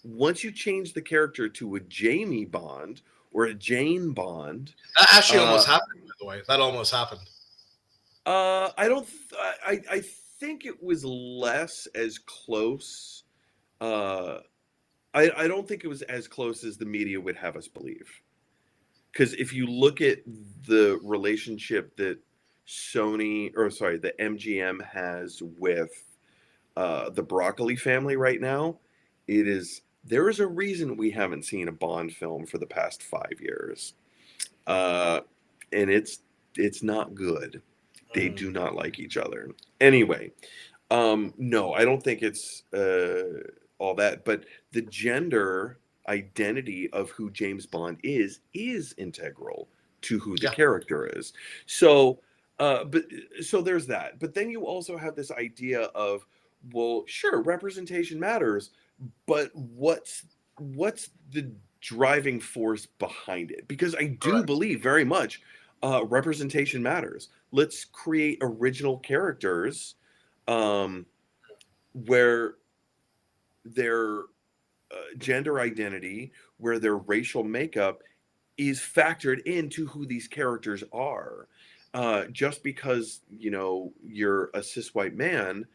Once you change the character to a Jamie Bond or a Jane Bond, that actually almost happened. By the way, that almost happened. I think it was less as close. I don't think it was as close as the media would have us believe. Because if you look at the relationship that the MGM has with the Broccoli family right now, there is a reason we haven't seen a Bond film for the past 5 years. And it's not good. They do not like each other. Anyway, no, I don't think it's all that, but the gender identity of who James Bond is integral to who the character is. So there's that. But then you also have this idea of, well, sure, representation matters, but what's the driving force behind it? Because I do believe very much representation matters. Let's create original characters where their gender identity, where their racial makeup is factored into who these characters are. Just because, you're a cis white man,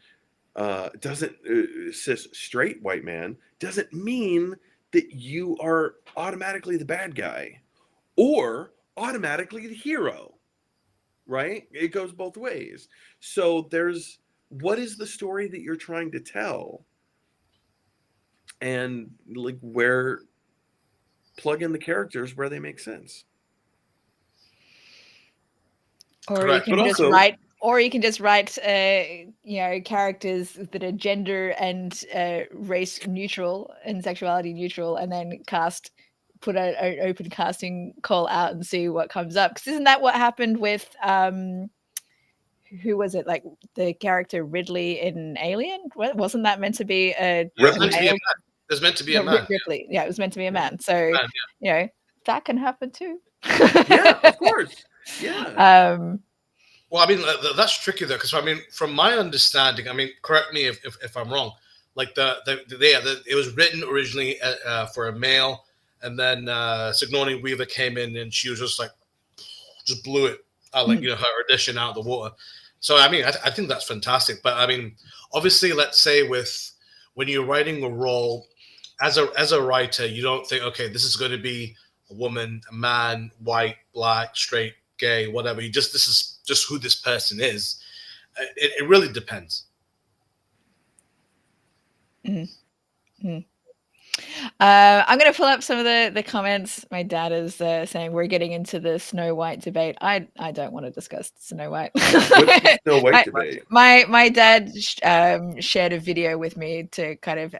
cis straight white man, doesn't mean that you are automatically the bad guy or automatically the hero, right? It goes both ways. So what is the story that you're trying to tell? And like plug in the characters where they make sense. Or you can just write characters that are gender and race neutral and sexuality neutral, and then put an open casting call out and see what comes up. Because isn't that what happened with who was it? Like the character Ridley in Alien? Wasn't that meant to be a? It was meant to be a man. Ripley. Yeah, it was meant to be a man. So that can happen too. Yeah, of course. Yeah. Well, I mean, that's tricky though, because I mean, from my understanding, I mean, correct me if I'm wrong. Like it was written originally for a male, and then Sigourney Weaver came in and she was just blew it, her audition out of the water. So I mean, I think that's fantastic. But I mean, obviously, let's say with when you're writing a role as a writer, you don't think, okay, this is going to be a woman, a man, white, black, straight, gay, whatever. This is just who this person is. It really depends. I'm going to pull up some of the comments. My dad is saying we're getting into the Snow White debate. I don't want to discuss Snow White. What's the Snow White debate? My dad shared a video with me to kind of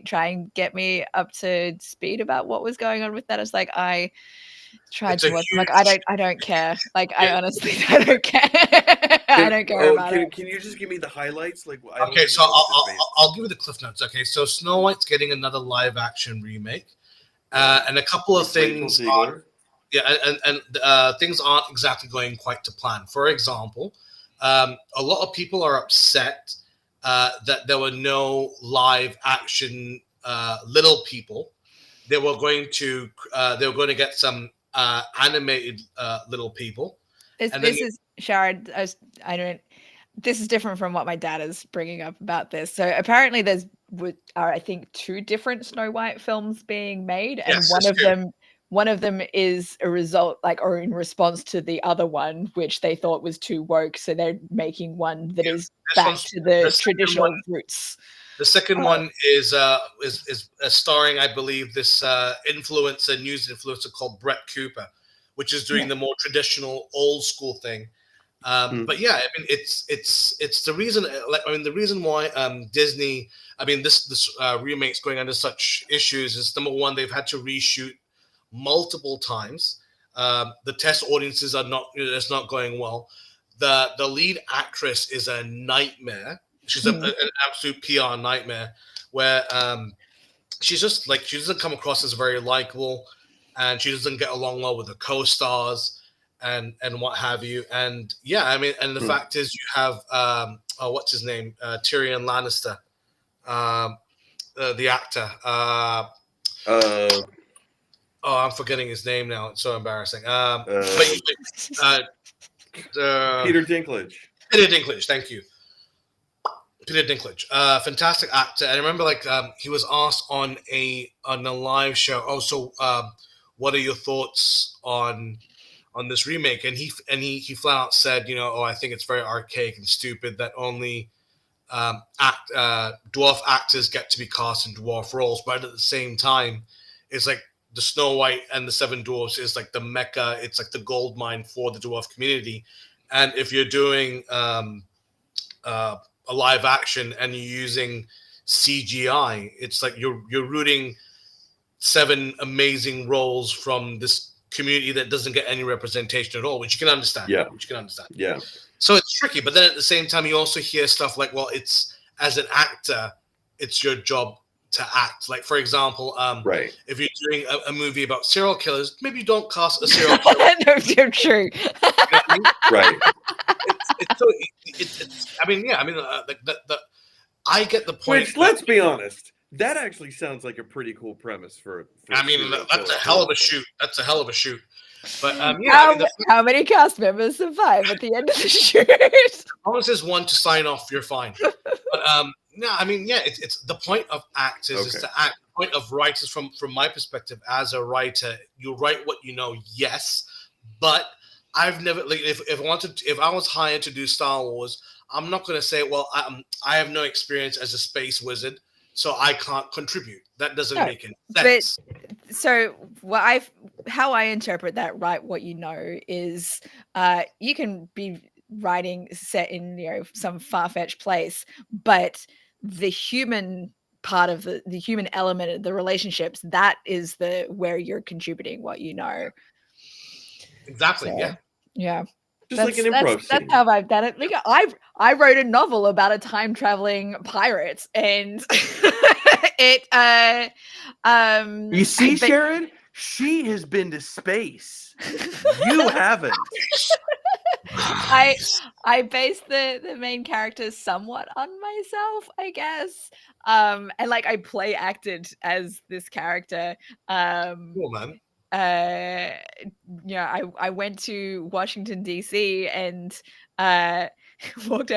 try and get me up to speed about what was going on with that. It's like I tried to watch. Like I don't care. Like I honestly I don't care. I don't care about it. Can you just give me the highlights? Like, okay, so I'll give you the cliff notes. Okay, so Snow White's getting another live action remake, and a couple of things. Things aren't exactly going quite to plan. For example, a lot of people are upset that there were no live action little people. They were going to get some animated little people. This is Sharad. This is different from what my dad is bringing up about this. So apparently there's I think 2 different Snow White films being made, and one of them is a result, like, or in response to the other one, which they thought was too woke. So they're making one that is back to the traditional roots. The second one is starring, I believe, this news influencer called Brett Cooper, which is doing the more traditional, old school thing. But yeah, I mean, it's the reason. The reason why Disney, this remake's going under such issues is, number one, they've had to reshoot multiple times. The test audiences it's not going well. The lead actress is a nightmare. She's an absolute PR nightmare, where she's just like, she doesn't come across as very likable, and she doesn't get along well with the co-stars and what have you. And yeah, I mean, and the fact is, you have what's his name, Tyrion Lannister, the actor. I'm forgetting his name now. It's so embarrassing. Peter Dinklage. Peter Dinklage, thank you. Peter Dinklage, fantastic actor. And I remember, he was asked on a live show, what are your thoughts on this remake? And he flat out said, I think it's very archaic and stupid that only dwarf actors get to be cast in dwarf roles. But at the same time, it's like the Snow White and the Seven Dwarfs is like the mecca. It's like the gold mine for the dwarf community. And if you're doing a live action and you're using CGI, it's like you're rooting 7 amazing roles from this community that doesn't get any representation at all, which you can understand. Yeah. Yeah. So it's tricky, but then at the same time, you also hear stuff like, well, it's, as an actor, it's your job to act. Like, for example, if you're doing a movie about serial killers, maybe you don't cast a serial killer. No, true. Right. I get the point. Which, let's be honest, that actually sounds like a pretty cool premise for that's a hell of a shoot. But how many cast members survive at the end of the shoot? As long as there's one to sign off, you're fine. But it's the point of actors is to act. The point of writers, from my perspective as a writer, you write what you know, yes, but I've never, like, if I was hired to do Star Wars, I'm not going to say, well, I have no experience as a space wizard, so I can't contribute. That doesn't make any sense. But, so how I interpret that, right, what you know, is you can be writing set in some far-fetched place, but the human part of the human element of the relationships, that is where you're contributing what you know. Exactly. So, yeah. Just like an improv scene. That's how I've done it. Like, I wrote a novel about a time traveling pirate, and it you see, Sharad, she has been to space. You haven't. I based the main character somewhat on myself, I guess. And like I play acted as this character. Cool, man. I went to Washington DC and walked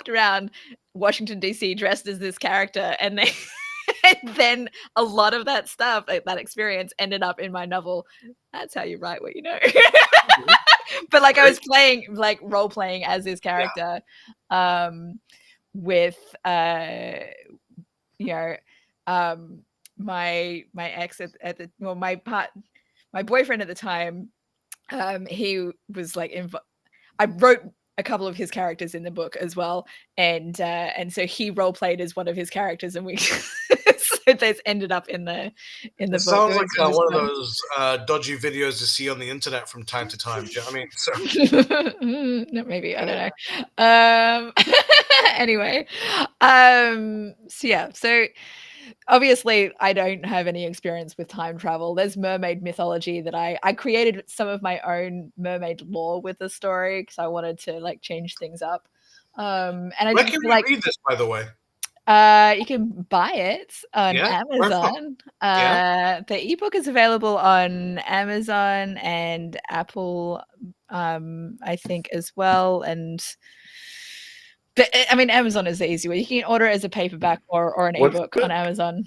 around Washington DC dressed as this character, and they and then a lot of that stuff, like that experience, ended up in my novel. That's how you write what you know. But like I was playing, like role playing as this character, with you know, my ex at the well, my boyfriend at the time, he was like I wrote a couple of his characters in the book as well, and so he role played as one of his characters, and we so those ended up in the book. Sounds like one of those dodgy videos you see on the internet from time to time. Do you know what I mean? So. No, maybe I don't know. Anyway, so yeah, so obviously I don't have any experience with time travel. There's mermaid mythology that I created some of my own mermaid lore with the story because I wanted to like change things up. And I Where can we read this, by the way? You can buy it on Amazon. The ebook is available on Amazon and Apple, I think as well. But I mean, Amazon is the easy way. You can order it as a paperback or an ebook on Amazon.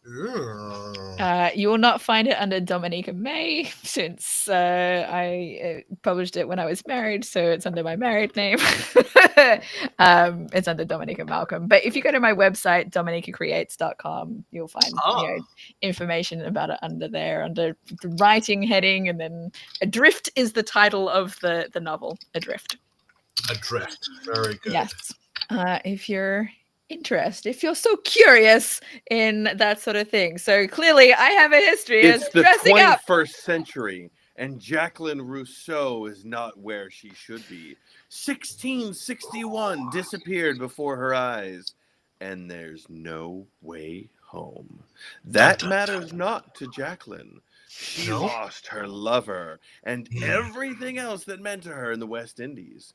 You will not find it under Dominica May since I published it when I was married, so it's under my married name. It's under Dominica Malcolm. But if you go to my website, dominicacreates.com, you'll find information about it under there, under the writing heading, and then Adrift is the title of the novel, Adrift. Adrift, very good. Yes. If you're interested, if you're so curious in that sort of thing. So clearly I have a history It's of the dressing 21st up. century, and Jacqueline Rousseau is not where she should be. 1661 disappeared before her eyes, and there's no way home. That matters not to Jacqueline. She lost her lover and everything else that meant to her in the West Indies.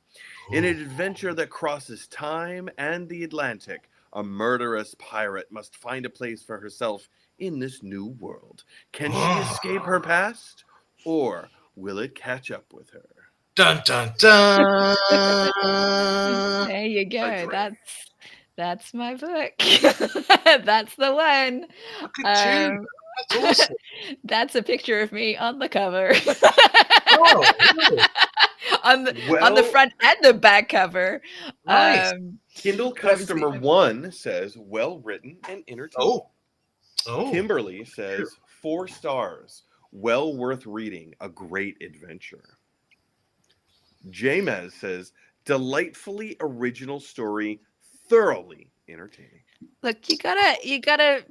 In an adventure that crosses time and the Atlantic, a murderous pirate must find a place for herself in this new world. Can she escape her past, or will it catch up with her? Dun dun dun. There you go. That's my book. That's the one. Look at you. That's awesome. That's a picture of me on the cover. Oh, really? on the front and the back cover. Nice. Kindle customer 1 says, well written and entertaining. Oh. Kimberly says, 4 stars. Well worth reading. A great adventure. Jamez says, delightfully original story, thoroughly entertaining. Look, you gotta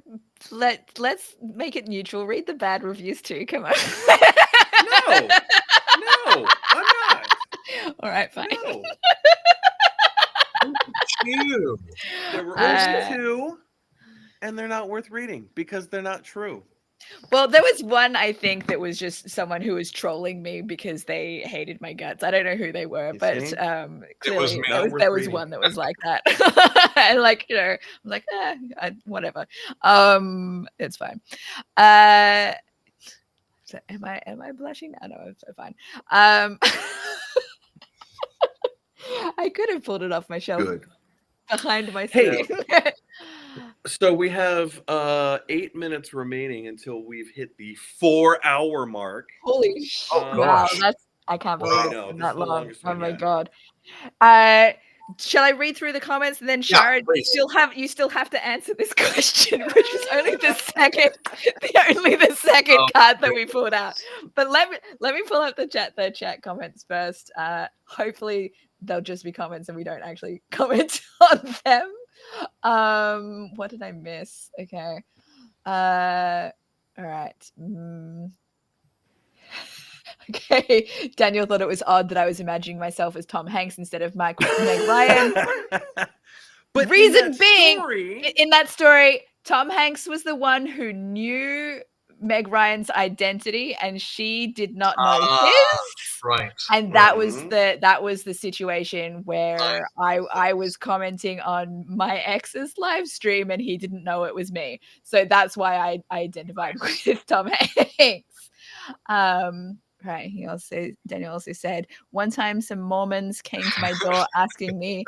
let's make it neutral. Read the bad reviews too. Come on. No, I'm not. All right, fine. No. You. There were only 2, and they're not worth reading because they're not true. Well, there was one, I think, that was just someone who was trolling me because they hated my guts. I don't know who they were, but clearly there was one that was like that. And like, you know, I'm like, whatever. It's fine. So am I blushing? No, I'm so fine. I could have pulled it off my shelf. Good. Behind my screen. Hey. So we have 8 minutes remaining until we've hit the 4-hour mark. Holy shit. Oh, Wow, gosh. I can't believe it's know, been this that is the long. longest Oh one my yet. god. Shall I read through the comments and then Sharad, you still have to answer this question, which was only the second card that we pulled out. But let me pull up the chat comments first. Hopefully they'll just be comments and we don't actually comment on them. What did I miss? Okay. All right. Okay. Daniel thought it was odd that I was imagining myself as Tom Hanks instead of Meg Ryan. But reason being, in that story, Tom Hanks was the one who knew Meg Ryan's identity and she did not know his. Right. And that was the situation where I was commenting on my ex's live stream and he didn't know it was me. So that's why I identified with Tom Hanks. Right. Daniel also said, one time some Mormons came to my door asking me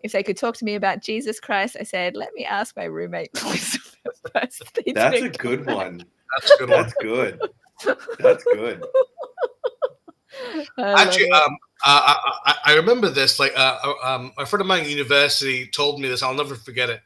if they could talk to me about Jesus Christ. I said, let me ask my roommate. First. They That's a didn't come good back. one. That's a good one. That's good. That's good. I Actually, love it. I remember this. Like, a friend of mine at university told me this. I'll never forget it.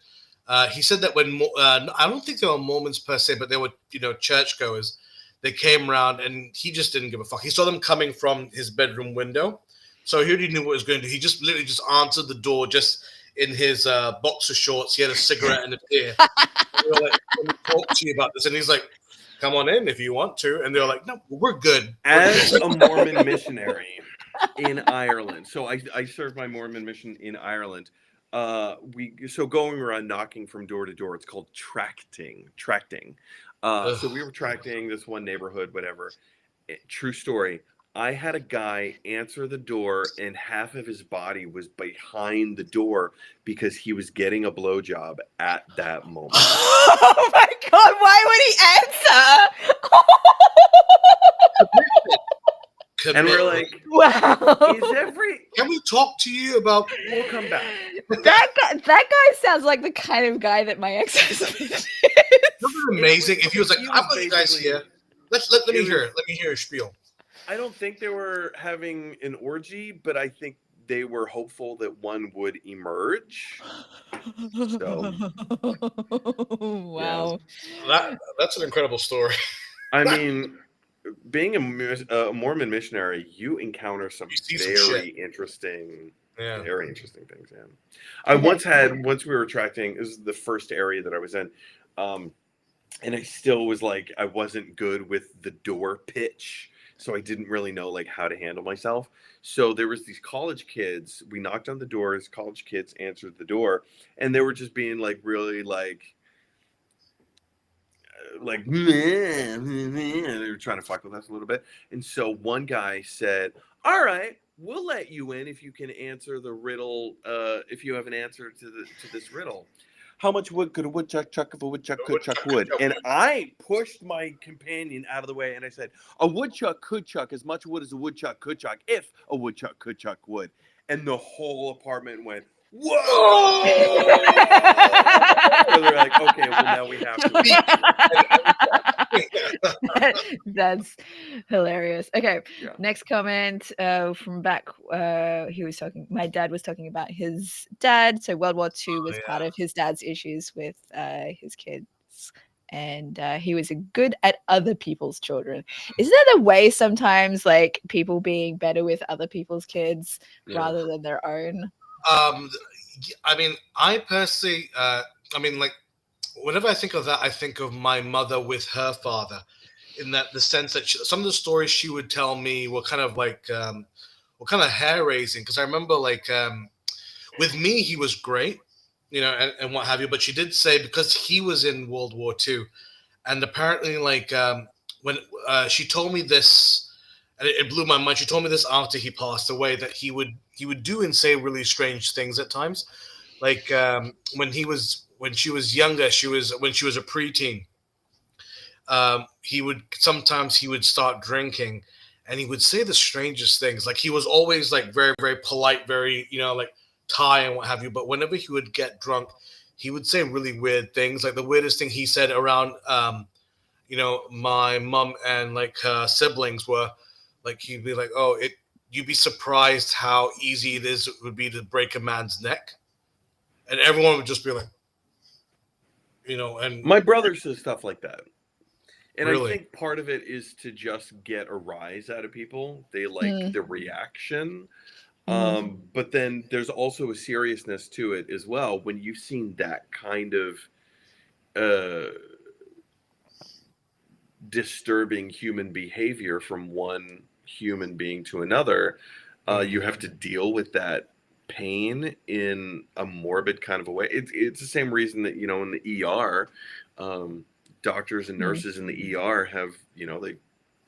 He said that when I don't think they were Mormons per se, but they were, churchgoers. They came around, and he just didn't give a fuck. He saw them coming from his bedroom window, so he already knew what was going to do. He just literally just answered the door, just in his boxer shorts. He had a cigarette and a beer. And they were like, "Let me talk to you about this," and he's like, "Come on in if you want to." And they're like, "No, we're good." As a Mormon missionary in Ireland, so I served my Mormon mission in Ireland. So going around knocking from door to door, it's called tracting. So we were tracting this one neighborhood, whatever. True story. I had a guy answer the door, and half of his body was behind the door because he was getting a blowjob at that moment. Oh my God, why would he answer? And we're like, Wow. Can we talk to you about? We'll come back. That guy sounds like the kind of guy that my ex-husband is. Isn't amazing? If he was like, "I've got you guys here. Let me hear a spiel." I don't think they were having an orgy, but I think they were hopeful that one would emerge. So, wow. Yeah. That's an incredible story. I mean, being a Mormon missionary, you encounter some very interesting things. Yeah. Once we were tracting, this is the first area that I was in, and I still was like, I wasn't good with the door pitch. So I didn't really know like how to handle myself. So there was these college kids. We knocked on the doors. College kids answered the door, and they were just being like really like they were trying to fuck with us a little bit. And so one guy said, "All right, we'll let you in if you can answer the riddle. If you have an answer to this riddle." How much wood could a woodchuck chuck if a woodchuck could chuck wood? And I pushed my companion out of the way, and I said, a woodchuck could chuck as much wood as a woodchuck could chuck if a woodchuck could chuck wood. And the whole apartment went, whoa! So they're like, okay, well, now we have to. That's hilarious. Okay, yeah. Next comment from back. My dad was talking about his dad. So World War II was part of his dad's issues with his kids. And he was good at other people's children. Isn't that a way sometimes, like people being better with other people's kids rather than their own? I mean, I personally, like, whenever I think of that, I think of my mother with her father, in that the sense that some of the stories she would tell me were kind of like, were kind of hair raising. Because I remember, like, with me, he was great, and what have you. But she did say, because he was in World War II, and apparently, like, when she told me this, and it blew my mind. She told me this after he passed away, that he would do and say really strange things at times. Like when she was younger, when she was a preteen, he would start drinking, and he would say the strangest things. Like he was always like very, very polite, very, like Thai and what have you. But whenever he would get drunk, he would say really weird things. Like the weirdest thing he said around, my mom and like her siblings were, like he'd be like, "Oh, you'd be surprised how easy it would be to break a man's neck," and everyone would just be like, And my brother says stuff like that, and really? I think part of it is to just get a rise out of people. They like the reaction, but then there's also a seriousness to it as well. When you've seen that kind of disturbing human behavior from one human being to another, you have to deal with that pain in a morbid kind of a way. It's the same reason that in the ER, doctors and nurses in the ER have they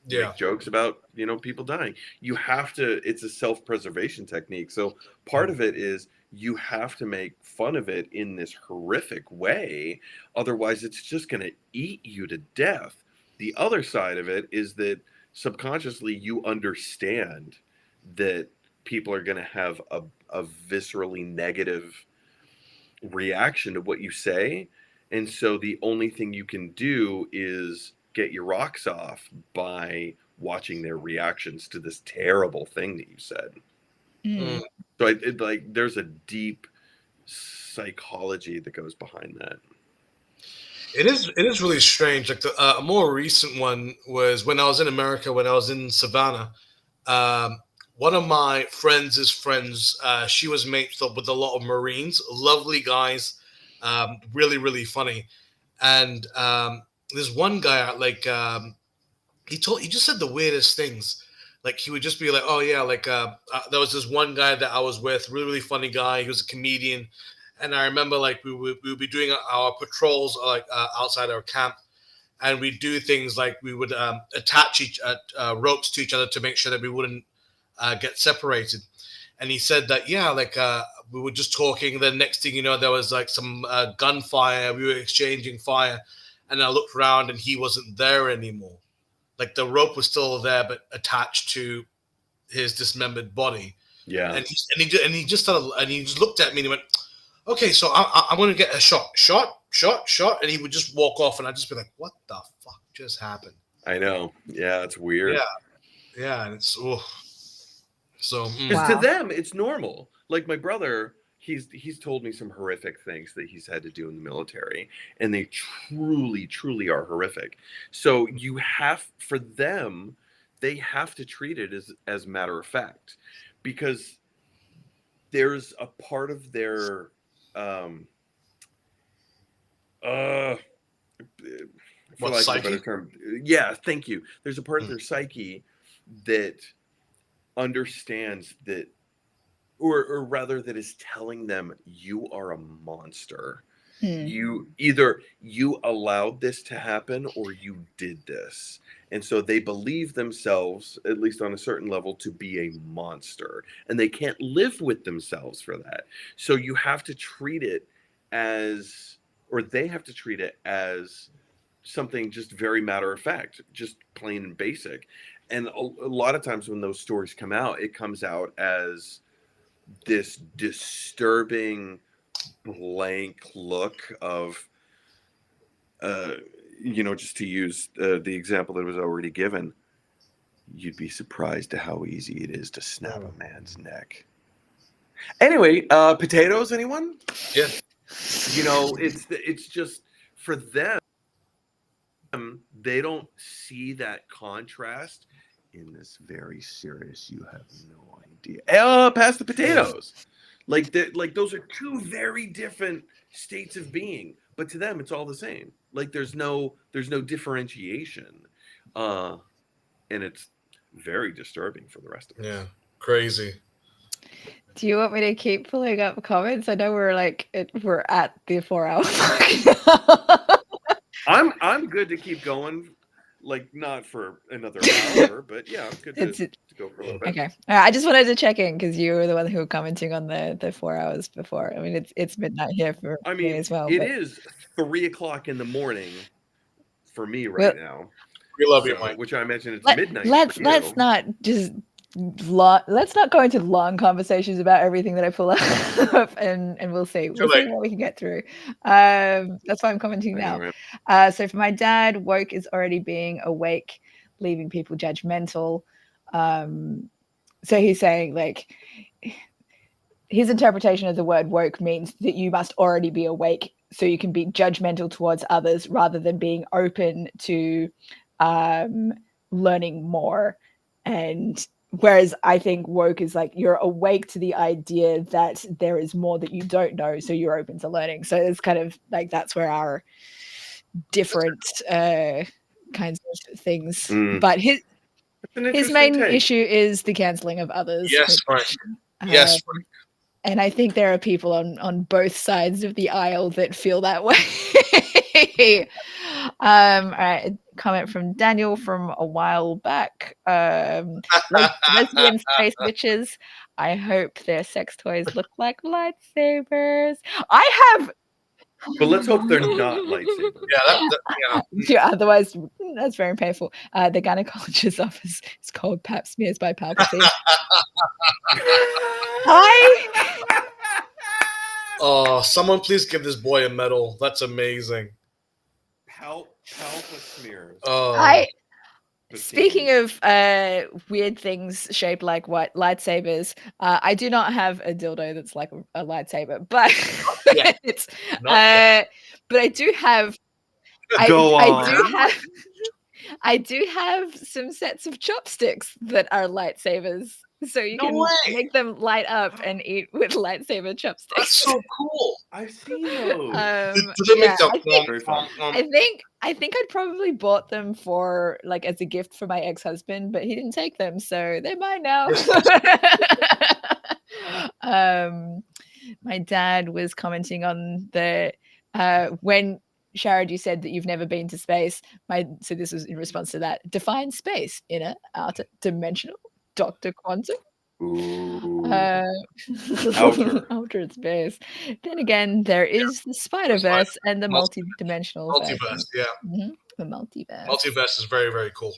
make jokes about people dying. You have to. It's a self-preservation technique. So part of it is you have to make fun of it in this horrific way, otherwise it's just going to eat you to death. The other side of it is that subconsciously you understand that people are going to have a viscerally negative reaction to what you say. And so the only thing you can do is get your rocks off by watching their reactions to this terrible thing that you said. Mm. So like there's a deep psychology that goes behind that. It is really strange. Like a more recent one was when I was in America, when I was in Savannah. One of my friends' friends, she was mates up with a lot of Marines, lovely guys, really, really funny. And there's one guy, like, he just said the weirdest things. Like, he would just be like, oh, yeah, like, there was this one guy that I was with, really, really funny guy. He was a comedian. And I remember, like, we would be doing our patrols, like, outside our camp. And we'd do things like we would attach ropes to each other to make sure that we wouldn't get separated. And he said that, yeah, like we were just talking. Then next thing you know, there was like some gunfire. We were exchanging fire. And I looked around and he wasn't there anymore. Like the rope was still there, but attached to his dismembered body. Yeah. And he just looked at me and he went, okay, so I'm going to get a shot. And he would just walk off and I'd just be like, what the fuck just happened? I know. Yeah, it's weird. Yeah. And it's, so. Because to them, it's normal. Like my brother, he's told me some horrific things that he's had to do in the military, and they truly, truly are horrific. So for them, they have to treat it as matter of fact, because there's a part of their for lack of a better term, yeah, thank you. There's a part of their psyche that understands that, or rather that is telling them you are a monster. You allowed this to happen or you did this. And so they believe themselves, at least on a certain level, to be a monster, and they can't live with themselves for that. So you have to treat it as, or they have to treat it as something just very matter of fact, just plain and basic. And a lot of times when those stories come out, it comes out as this disturbing blank look of, just to use the example that was already given, you'd be surprised at how easy it is to snap a man's neck. Anyway, potatoes, anyone? Yeah. It's just for them, they don't see that contrast in this very serious, you have no idea. Pass the potatoes. Like those are two very different states of being, but to them it's all the same. Like there's no differentiation, and it's very disturbing for the rest of us. Yeah, crazy. Do you want me to keep pulling up comments? I know we're at the 4 hour mark. I'm good to keep going, like not for another hour, but yeah, I'm good to go for a little bit. Okay, I just wanted to check in because you were the one who were commenting on the 4 hours before. I mean, it's midnight here for me as well. It is 3 o'clock in the morning for me right now. We love you, Mike. Which I imagine it's midnight. Let's not just let's not go into long conversations about everything that I pull up, and we'll see what we can get through. That's why I'm commenting now. So for my dad, woke is already being awake, leaving people judgmental. So he's saying like his interpretation of the word woke means that you must already be awake so you can be judgmental towards others rather than being open to learning more. And whereas I think woke is like you're awake to the idea that there is more that you don't know, so you're open to learning. So it's kind of like that's where our different kinds of things. But his main issue is the cancelling of others. Yes, right. Yes, right. And I think there are people on both sides of the aisle that feel that way. All right, a comment from Daniel from a while back. Lesbian space witches. I hope their sex toys look like lightsabers. I have But let's hope they're not lightsabers. Yeah, Otherwise, that's very painful. The gynecologist's office is called Pap Smears by Palpatine. Hi. Oh, someone please give this boy a medal. That's amazing. Palpa smears. Oh, Speaking of weird things shaped like what lightsabers, I do not have a dildo that's like a lightsaber, but yet. it's Not yet. but I do have Go I do have some sets of chopsticks that are lightsabers, so you No can way. make them light up and eat with lightsaber chopsticks. That's so cool. I've seen those. Does it make the Very fun. I think I'd probably bought them for like as a gift for my ex-husband, but he didn't take them, so they're mine now. My dad was commenting on the when Sharad, you said that you've never been to space. So this was in response to that. Define space: inner, outer, dimensional, Dr. Quantum. Ooh. Outer. Outer space. Then again, there is the Spider-Verse and the multi-dimensional multiverse. Yeah, the multiverse. Multiverse is very, very cool.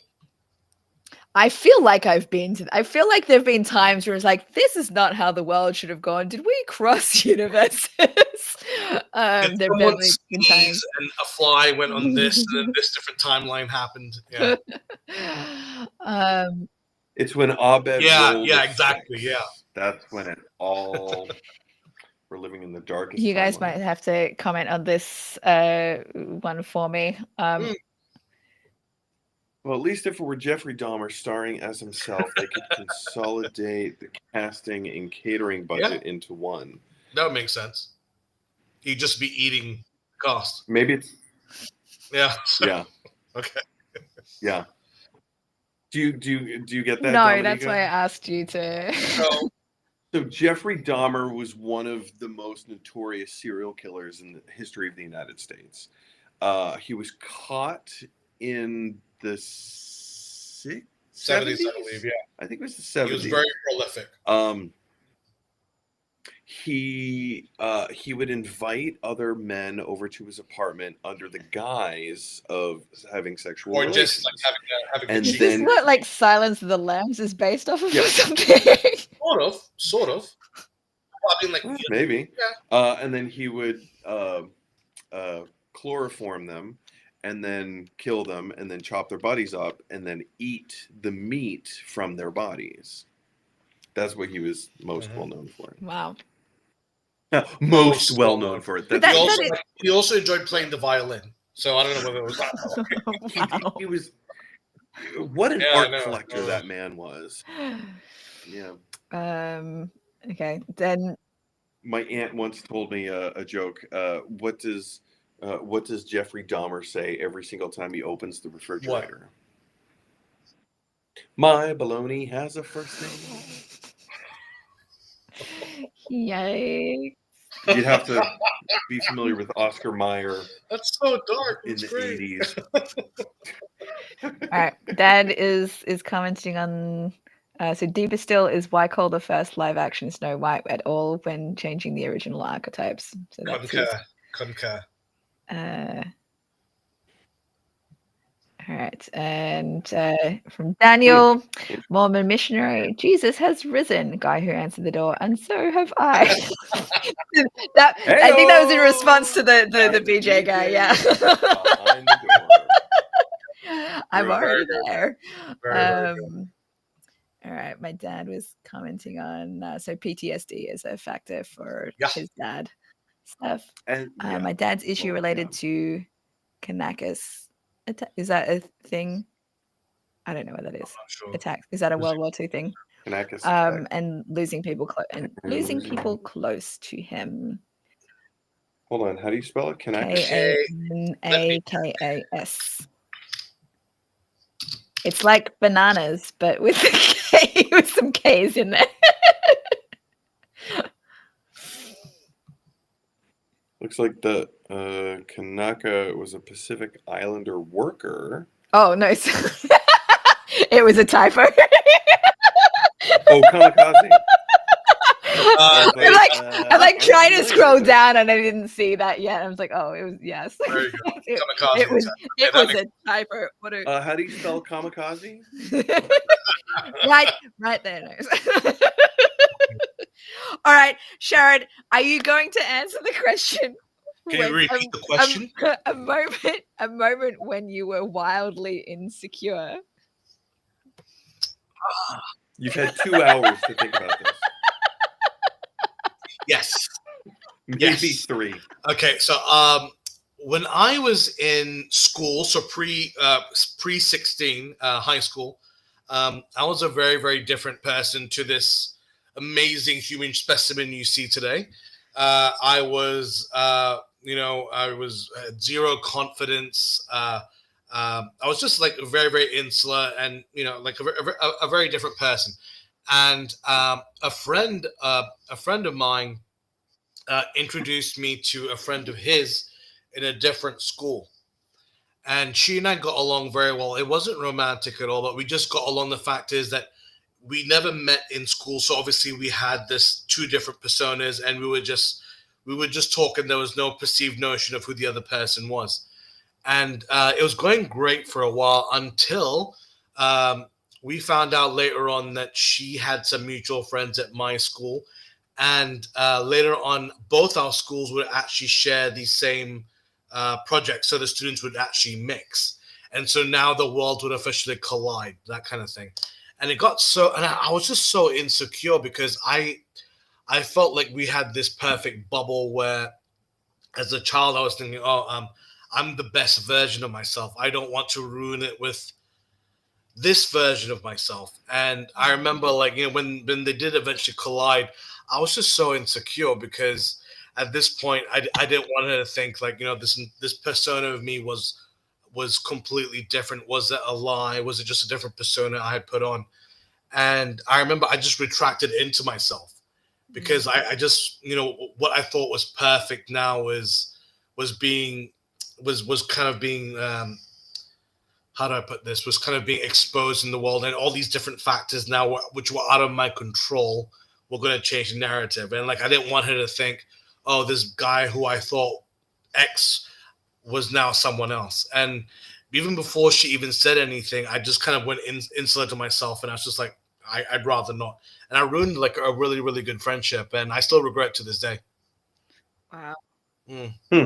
I feel like I've been to. I feel like there've been times where it's like, this is not how the world should have gone. Did we cross universes? There've definitely been times. And a fly went on this, and then this different timeline happened. Yeah. It's when Abed. Yeah, exactly. Yeah. That's when it all. We're living in the darkest. You guys timeline. might have to comment on this one for me. Well, at least if it were Jeffrey Dahmer starring as himself, they could consolidate the casting and catering budget into one. That would make sense. He'd just be eating cost. Maybe it's. Yeah. Yeah. Okay. Yeah. Do you get that? No, Dominica? that's why I asked you to. So Jeffrey Dahmer was one of the most notorious serial killers in the history of the United States. He was caught in the 70s, I believe. Yeah, I think it was the 70s. He was very prolific. He would invite other men over to his apartment under the guise of having sexual or relations. just like having And Is then- this what like Silence of the Lambs is based off of or something? Sort of. Well, I mean, like maybe. Yeah. And then he would chloroform them, and then kill them, and then chop their bodies up, and then eat the meat from their bodies. That's what he was most well known for. Wow. Most well known for it. He also enjoyed playing the violin. So I don't know whether it was that. Wow. He was. What an art collector that man was. Yeah. Okay. Then my aunt once told me a joke. What does Jeffrey Dahmer say every single time he opens the refrigerator? My baloney has a first name. Yay. You'd have to be familiar with Oscar Mayer. That's so dark. In the 80s. All right. Dad is commenting on. So deeper still is why call the first live action Snow White at all when changing the original archetypes? So that's Concur. All right, and from Daniel, Mormon missionary, Jesus has risen. Guy who answered the door, and so have I. I think that was in response to the BJ guy. Yeah, Behind the door. I'm already there. Very All right, my dad was commenting on so PTSD is a factor for his dad stuff. And my dad's issue related to Kanaka's. Is that a thing? I don't know what that is. Sure. Attack. Is that a World War II thing? Kanaka's and losing people losing people close to him. Hold on, how do you spell it? Kanakas. It's like bananas, but with a K, with some K's in there. Looks like the Kanaka was a Pacific Islander worker. Oh no, it was a typo. Oh, kamikaze. I'm like I'm trying to familiar scroll with it. down and I didn't see that yet. I was like, oh, it was yes. There you go. it Kamikaze was attack. it Okay, was a typo. What a How do you spell kamikaze? right there. No. All right, Sharad, are you going to answer the question? Can you When- repeat the question? a moment when you were wildly insecure. You've had 2 hours to think about this. Yes. Maybe Yes. 3. Okay, so when I was in school, so pre 16 high school, I was a very, very different person to this amazing human specimen you see today. I was had zero confidence. I was just like very, very insular, and like a very different person. And a friend of mine introduced me to a friend of his in a different school. And she and I got along very well. It wasn't romantic at all, but we just got along. The fact is that we never met in school. So obviously we had this 2 different personas, and we would just talk, and there was no perceived notion of who the other person was. And it was going great for a while until we found out later on that she had some mutual friends at my school. And later on, both our schools would actually share the same project, so the students would actually mix. And so now the world would officially collide, that kind of thing. And it got so, and I was just so insecure because I felt like we had this perfect bubble where, as a child, I was thinking, I'm the best version of myself. I don't want to ruin it with this version of myself. And I remember, like, when they did eventually collide, I was just so insecure because at this point I didn't want her to think like, this persona of me was completely different. Was it a lie? Was it just a different persona I had put on? And I remember I just retracted into myself because I just, what I thought was perfect now was kind of being, how do I put this? Was kind of being exposed in the world, and all these different factors now, which were out of my control, were going to change the narrative. And like, I didn't want her to think, oh, this guy who I thought X was now someone else. And even before she even said anything, I just kind of went insular to myself, and I was just like, I'd rather not. And I ruined like a really, really good friendship, and I still regret to this day. Wow. Hmm.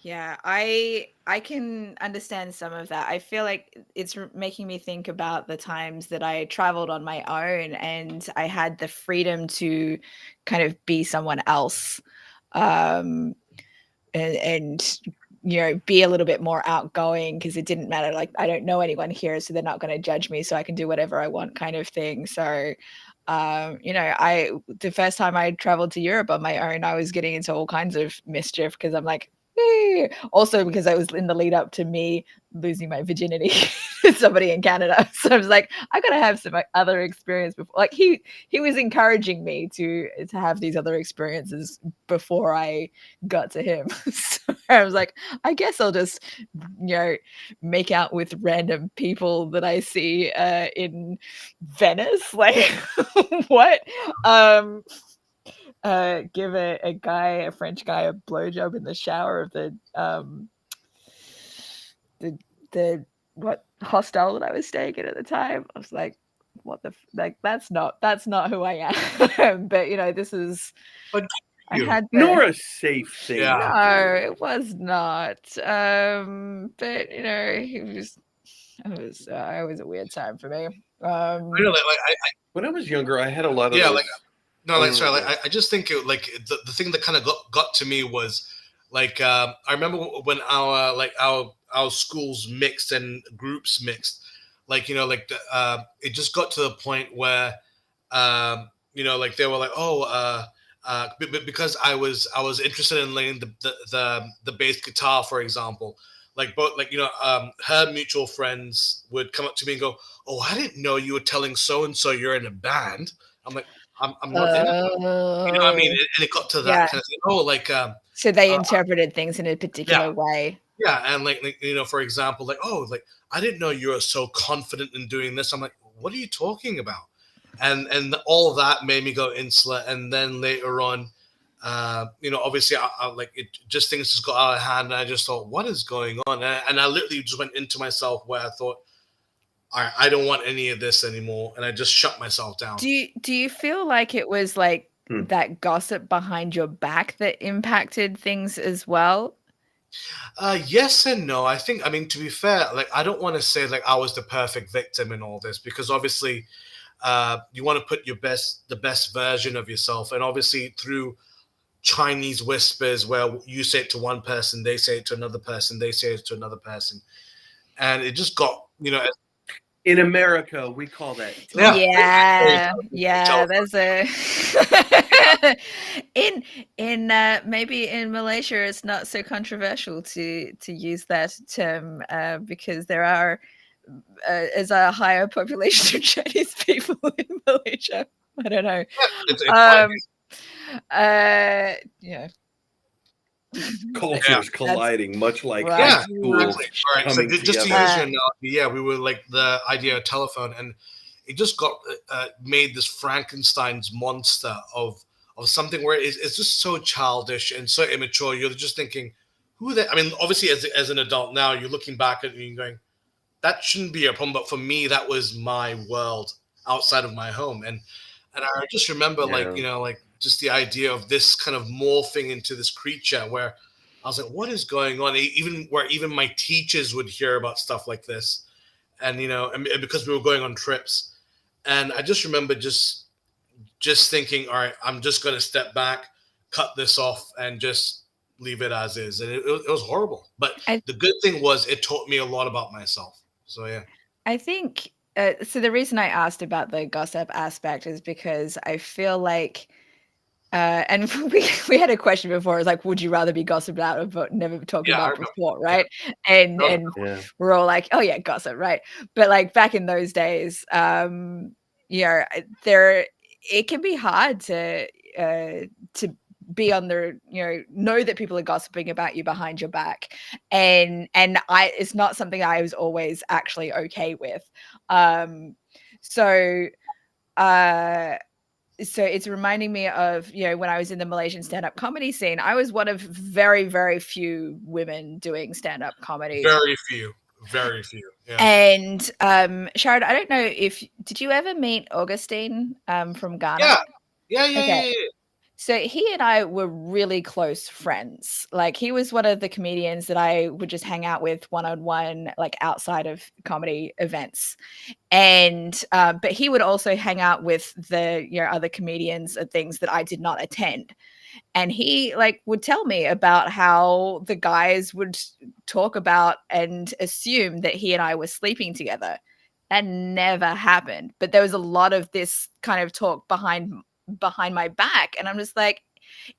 Yeah, I can understand some of that. I feel like it's making me think about the times that I traveled on my own and I had the freedom to kind of be someone else, and be a little bit more outgoing because it didn't matter. Like, I don't know anyone here, so they're not going to judge me, so I can do whatever I want, kind of thing. So, the first time I traveled to Europe on my own, I was getting into all kinds of mischief because I'm like, also because I was in the lead up to me losing my virginity to somebody in Canada. So I was like, I gotta have some other experience before. Like, he was encouraging me to have these other experiences before I got to him. So I was like, I guess I'll just make out with random people that I see in Venice. Like, what? Give a French guy a blowjob in the shower of the what hostel that I was staying in at the time. I was like, what the like that's not who I am. But this is But I had Nor a safe thing. Yeah. no, it was not. But it was a weird time for me. Really, When I was younger, I had a lot of Yeah, those. like- no, like, sorry, Mm. like, I just think it, like the thing that kind of got to me was like, I remember when our schools mixed and groups mixed, like, it just got to the point where, like they were like, because I was interested in learning the bass guitar, for example. Like both, like, her mutual friends would come up to me and go, "Oh, I didn't know you were telling so and so you're in a band." I'm like, I'm not in it. You know what I mean? And it got to that Yeah. kind of thing. Oh, like, So they interpreted things in a particular yeah. way. yeah, and like, for example, like, oh, like, I didn't know you were so confident in doing this. I'm like, what are you talking about? and all of that made me go insular. And then later on, obviously, I like it. Just things just got out of hand, and I just thought, what is going on? And I literally just went into myself where I thought, I don't want any of this anymore, and I just shut myself down. Do you feel like it was like that gossip behind your back that impacted things as well? Yes and no. I mean, to be fair, like I don't want to say like I was the perfect victim in all this, because obviously, you want to put the best version of yourself, and obviously through Chinese whispers where you say it to one person, they say it to another person, they say it to another person, and it just got In America, we call that Yeah. There's a in maybe in Malaysia, it's not so controversial to use that term because there are is a higher population of Chinese people in Malaysia. I don't know. Yeah. Cultures colliding, much like right. high schools coming so just to together. use your analogy, we were like the idea of telephone, and it just got made this Frankenstein's monster of something where it's just so childish and so immature. You're just thinking, who that? I mean, obviously, as an adult now, you're looking back at it and you're going, that shouldn't be a problem. But for me, that was my world outside of my home, and I just remember like just the idea of this kind of morphing into this creature where I was like, what is going on? Even my teachers would hear about stuff like this, and and because we were going on trips, and I just remember just thinking, all right, I'm just going to step back, cut this off, and just leave it as is. And it was horrible. But the good thing was it taught me a lot about myself. So yeah, I think so. The reason I asked about the gossip aspect is because I feel like. And we had a question before. It's like, would you rather be gossiped out or but never talked about before, right? And we're all like, oh yeah, gossip, right? But like back in those days, it can be hard to be on the know that people are gossiping about you behind your back, and it's not something I was always actually okay with. So it's reminding me of, when I was in the Malaysian stand-up comedy scene, I was one of very, very few women doing stand-up comedy. Very few. Yeah. And Sharad, I don't know did you ever meet Augustine from Ghana? Yeah. So he and I were really close friends. Like he was one of the comedians that I would just hang out with one-on-one, like outside of comedy events. And but he would also hang out with the other comedians at things that I did not attend. And he would tell me about how the guys would talk about and assume that he and I were sleeping together. That never happened. But there was a lot of this kind of talk behind my back, and I'm just like,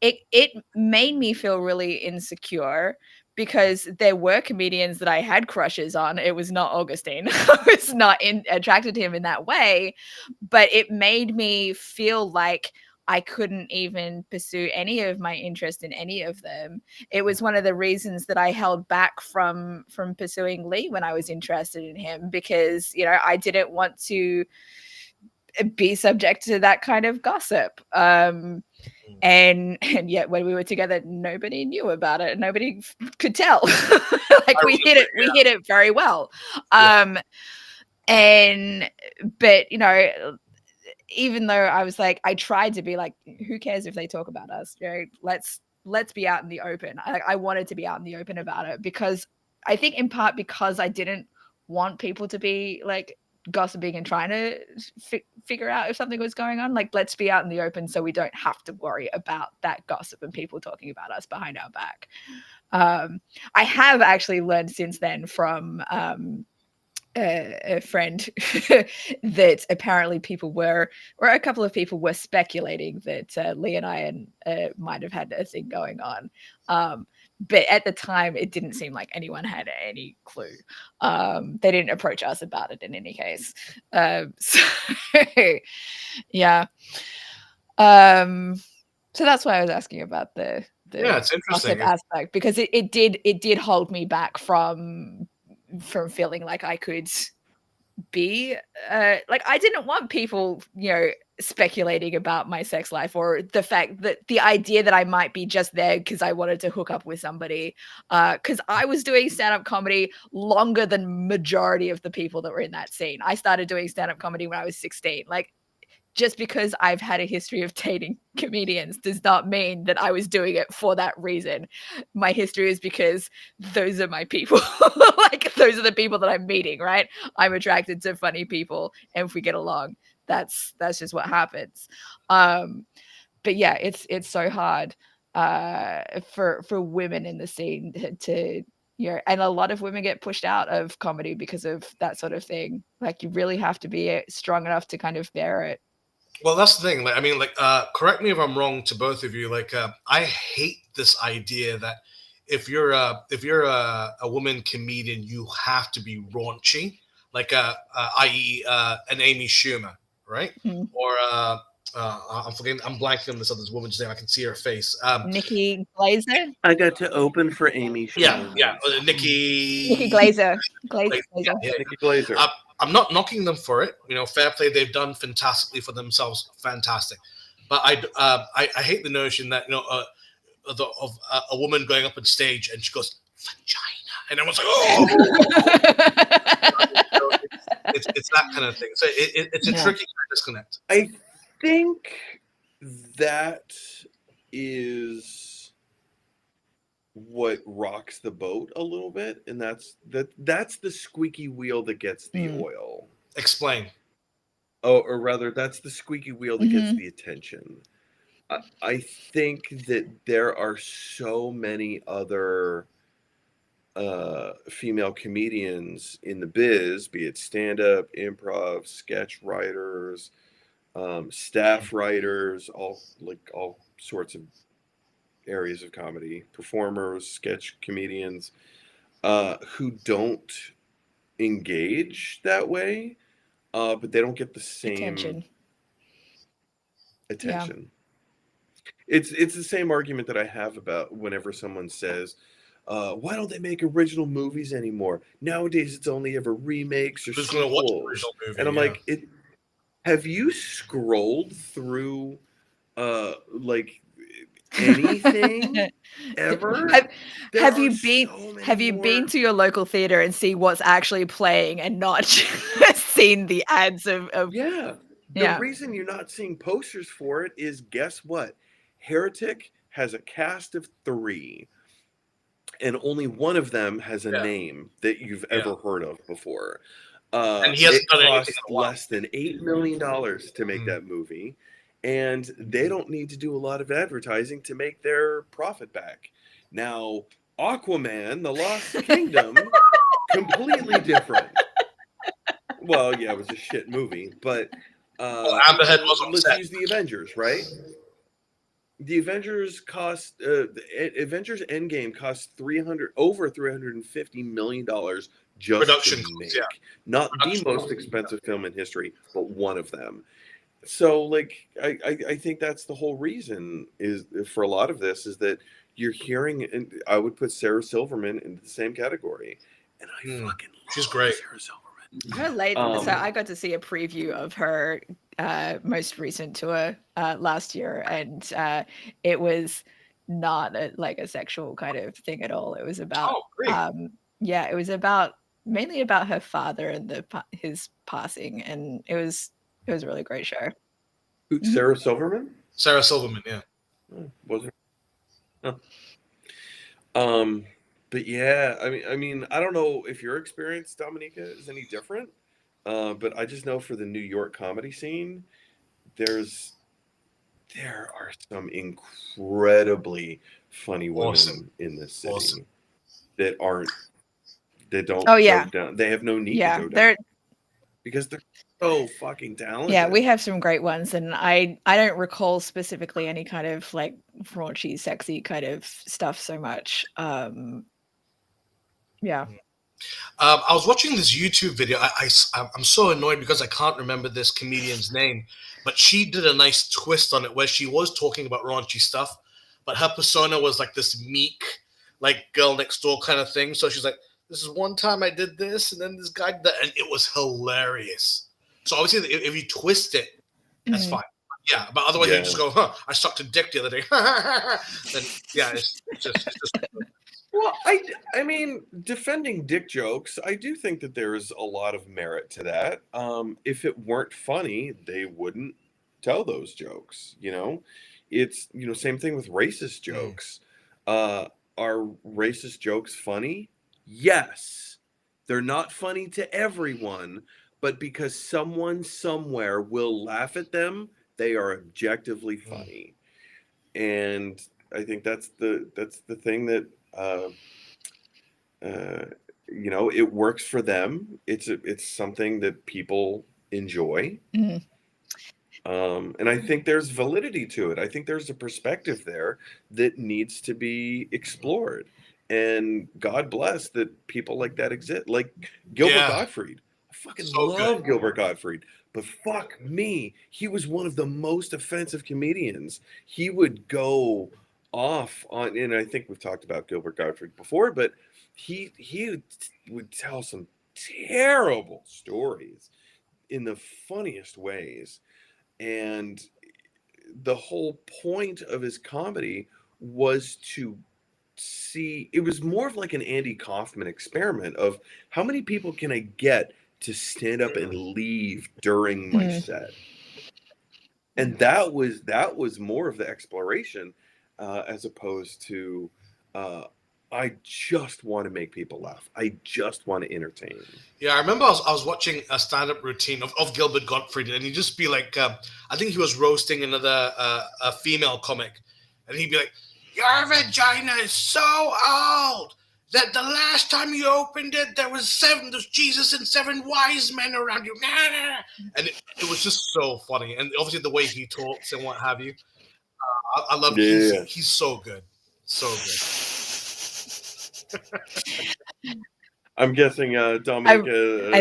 it made me feel really insecure because there were comedians that I had crushes on. It was not Augustine. I was not attracted to him in that way, but it made me feel like I couldn't even pursue any of my interest in any of them. It was one of the reasons that I held back from pursuing Lee when I was interested in him, because I didn't want to be subject to that kind of gossip. And yet when we were together, nobody knew about it. Nobody could tell. We hit it very well. But even though I was like, I tried to be like, who cares if they talk about us? Let's be out in the open. I wanted to be out in the open about it, because I think in part because I didn't want people to be like gossiping and trying to figure out if something was going on. Like, let's be out in the open so we don't have to worry about that gossip and people talking about us behind our back. I have actually learned since then from a friend that apparently a couple of people were speculating that Lee and I might have had a thing going on. But at the time, it didn't seem like anyone had any clue. They didn't approach us about it in any case. Yeah. So that's why I was asking about the it's interesting aspect, because it did hold me back from feeling like I could be like, I didn't want people, speculating about my sex life, or the fact that the idea that I might be just there because I wanted to hook up with somebody, because I was doing stand-up comedy longer than majority of the people that were in that scene. I started doing stand-up comedy when I was 16. Like, just because I've had a history of dating comedians does not mean that I was doing it for that reason. My history is because those are my people. Like, those are the people that I'm meeting, right? I'm attracted to funny people, and if we get along, that's just what happens. But yeah, it's so hard for women in the scene to and a lot of women get pushed out of comedy because of that sort of thing. Like, you really have to be strong enough to kind of bear it. Well, that's the thing. Like, I mean, like, correct me if I'm wrong to both of you. Like, I hate this idea that if you're a woman comedian, you have to be raunchy, like, i.e., an Amy Schumer, right? Mhm. Or I'm blanking on this other woman's name. I can see her face. Nikki Glazer. I got to open for Amy Schumer. Yeah, Nikki Nikki Glazer. Glazer. Glazer. Yeah. Nikki Glazer. I'm not knocking them for it. Fair play. They've done fantastically for themselves. Fantastic. But I hate the notion that of a woman going up on stage and she goes vagina, and everyone's like, oh. It's that kind of thing. So it's a tricky kind of disconnect. I think that is what rocks the boat a little bit, and that's the squeaky wheel that gets the oil. Explain. Oh, or rather, that's the squeaky wheel that gets the attention. I think that there are so many other female comedians in the biz, be it stand-up, improv, sketch writers, staff writers, all sorts of areas of comedy, performers, sketch comedians, who don't engage that way, but they don't get the same attention. It's the same argument that I have about whenever someone says, why don't they make original movies anymore? Nowadays, it's only ever remakes or sequels. And I'm like, have you scrolled through like anything ever? Have you been to your local theater and see what's actually playing and not just seen the ads of The reason you're not seeing posters for it is, guess what? Heretic has a cast of 3, and only one of them has a name that you've ever heard of before. And he hasn't done cost less than $8 million to make that movie, and they don't need to do a lot of advertising to make their profit back. Now, Aquaman, The Lost Kingdom, completely different. Well, yeah, it was a shit movie, but let's use the Avengers, right? The Avengers cost Avengers Endgame cost over $350 million just to make. Not the most expensive film in history, but one of them. So, like, I think that's the whole reason is for a lot of this is that you're hearing, and I would put Sarah Silverman in the same category, and I fucking she's great. Sarah Silverman. Her late, so I got to see a preview of her most recent tour last year, and it was not a sexual kind of thing at all. It was about it was mainly about her father and his passing, and it was a really great show. Sarah Silverman? Sarah Silverman, yeah. Was it? But yeah, I mean, I don't know if your experience, Dominica, is any different. But I just know for the New York comedy scene, there are some incredibly funny women in this city that don't go down. They have no need to go down because they're so fucking talented. Yeah, we have some great ones, and I don't recall specifically any kind of like raunchy, sexy kind of stuff so much. Yeah. I was watching this YouTube video. I'm so annoyed because I can't remember this comedian's name, but she did a nice twist on it where she was talking about raunchy stuff, but her persona was like this meek, like girl next door kind of thing. So she's like, this is one time I did this, and then this guy did that, and it was hilarious. So obviously, if you twist it, that's fine. Yeah, but otherwise you just go, I sucked a dick the other day. Then yeah, it's just Well, I mean, defending dick jokes, I do think that there's a lot of merit to that. If it weren't funny, they wouldn't tell those jokes. It's same thing with racist jokes. Are racist jokes funny? Yes, they're not funny to everyone, but because someone somewhere will laugh at them, they are objectively funny. And I think that's the thing that it works for them. It's something that people enjoy. And I think there's validity to it. I think there's a perspective there that needs to be explored. And God bless that people like that exist. Like Gilbert Gottfried. I fucking love Gilbert Gottfried. But fuck me, he was one of the most offensive comedians. He would go off on, and I think we've talked about Gilbert Gottfried before, but he would tell some terrible stories in the funniest ways. And the whole point of his comedy was to see, it was more of like an Andy Kaufman experiment of how many people can I get to stand up and leave during my set. And that was more of the exploration as opposed to I just want to make people laugh. I just want to entertain. Yeah, I remember I was watching a stand-up routine of Gilbert Gottfried, and he'd just be like, I think he was roasting another a female comic, and he'd be like, "Your vagina is so old that the last time you opened it, there's Jesus and 7 wise men around you." And it was just so funny, and obviously the way he talks and what have you, I love. Yeah. He's so good, so good. I'm guessing Dominica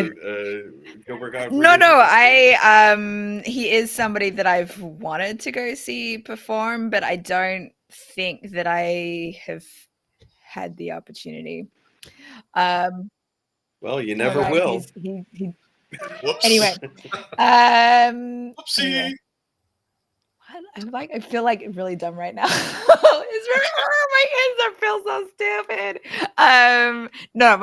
Gilbert Gottfried. No. He is somebody that I've wanted to go see perform, but I don't think that I have had the opportunity. Well, you never will. Anyway. Whoopsie. Anyway. I feel like really dumb right now. It's very my hands. I feel so stupid. No,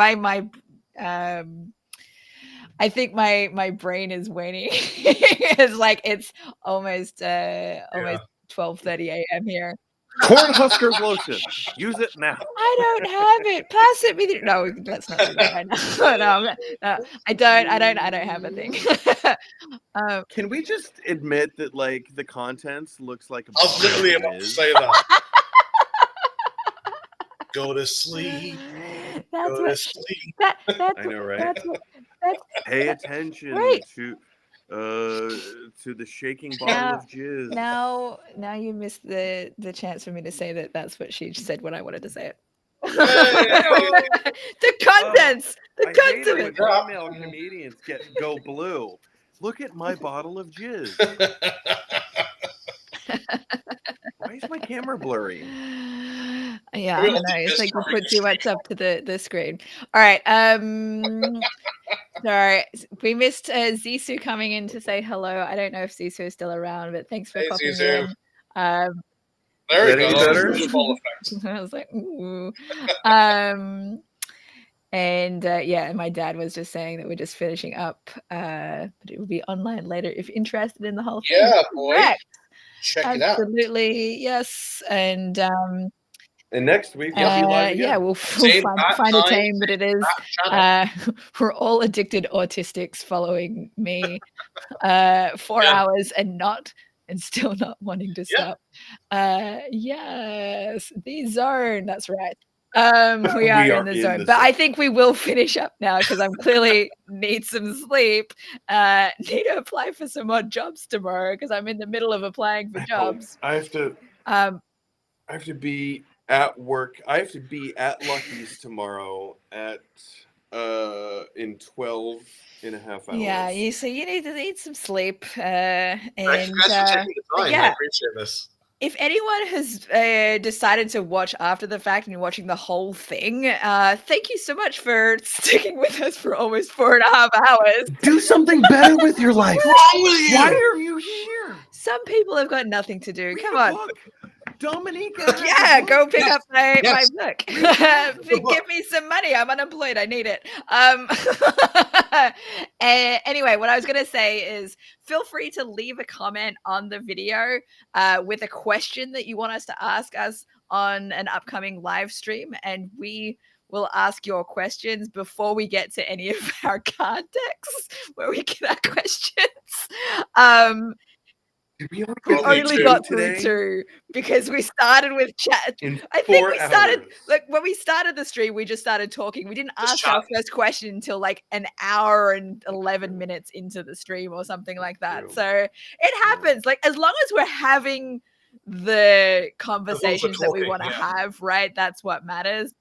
I think my brain is waning. It's like it's almost 12:30 a.m. here. Cornhuskers lotion. Use it now. I don't have it. Pass it me. No, let's not do that right now. No, I don't have a thing. Can we just admit that like the contents looks like a I was literally about to say that. Go to sleep. Go to sleep. I know, right? Pay attention to the shaking bottle of jizz. Now you missed the chance for me to say that that's what she said when I wanted to say it. The contents. The I contents hate of it it. when female comedians go blue. Look at my bottle of jizz. Why is my camera blurry? Yeah, I don't know. It's like you put too much up to the screen. All right. Sorry, we missed Zissou coming in to say hello. I don't know if Zissou is still around, but thanks for popping in. There we go. Better? I was like, ooh. And my dad was just saying that we're just finishing up, but it will be online later if interested in the whole thing. Yeah, boy. Correct. Check it out. Absolutely, yes. And next week we'll be live again. yeah, we'll find a team, but it is we're all addicted autistics following me 4 hours and still not wanting to stop. Yes, the zone. That's right. We are in the zone, but I think we will finish up now because I'm clearly need some sleep. Need to apply for some more jobs tomorrow because I'm in the middle of applying for jobs. I have to be at work. I have to be at Lucky's tomorrow at in 12 and a half hours. Yeah, you need some sleep. And thanks for taking the time. yeah. I appreciate this. if anyone has decided to watch after the fact and you're watching the whole thing, thank you so much for sticking with us for almost 4.5 hours. Do something better with your life. What's wrong with you? Why are you here? Some people have got nothing to do. Read Come a on. book. Dominica has Yeah, a book. go pick up my Yes. book. book. Give me some money. I'm unemployed. I need it. Anyway, what I was going to say is feel free to leave a comment on the video with a question that you want us to ask us on an upcoming live stream, and we will ask your questions before we get to any of our card decks where we get our questions. Did we We Only only two got through today? 2 because we started with chat. In I think 4 we started hours. like when we started the stream, we just started talking. We didn't Just ask our chatting. first question until like an hour and 11 minutes into the stream or something like that. True. So it happens. Like as long as we're having the conversations that we talking, want to yeah. have, right? That's what matters.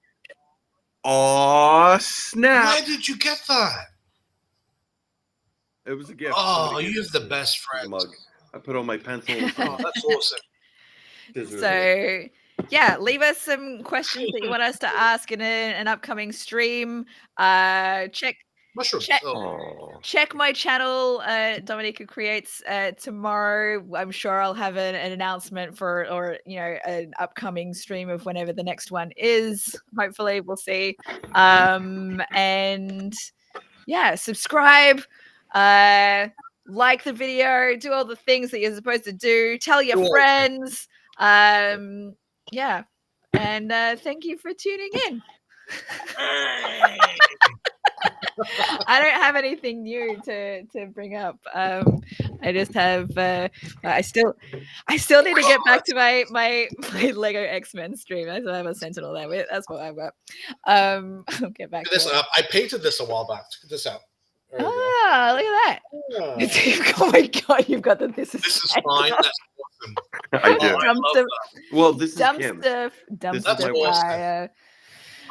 Aw, snap. Where did you get that? It was a gift. Oh, Somebody you gave have it the to me. best It's a friends. mug. I put all my pencils. Oh, that's awesome. Scissors. So yeah, leave us some questions that you want us to ask in an upcoming stream. Check Mushrooms. Check- Oh, Aw. Check my channel, Dominica Creates, tomorrow. I'm sure I'll have an announcement or an upcoming stream of whenever the next one is. Hopefully, we'll see. And yeah, subscribe, like the video, do all the things that you're supposed to do. Tell your Cool. friends. Yeah, and thank you for tuning in. I don't have anything new to bring up. I just have I still need to get back to my Lego X-Men stream. That's what I have a Sentinel there with. That's what I've got. I'll get back Check to this it. up. I painted this a while back. Check this out. There we go. Ah, look at that. Oh, Oh my god, you've got the this is fine. That's awesome. I Oh, do. I love Dumpster, that. Well, this is Kim. dumpster This is That's my awesome. fire.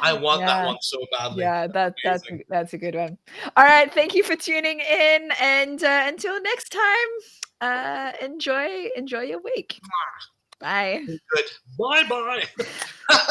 I want that Yeah. one so badly. Yeah, Amazing. that's a good one. All right, thank you for tuning in, and until next time, enjoy your week. Bye. Good. Bye bye.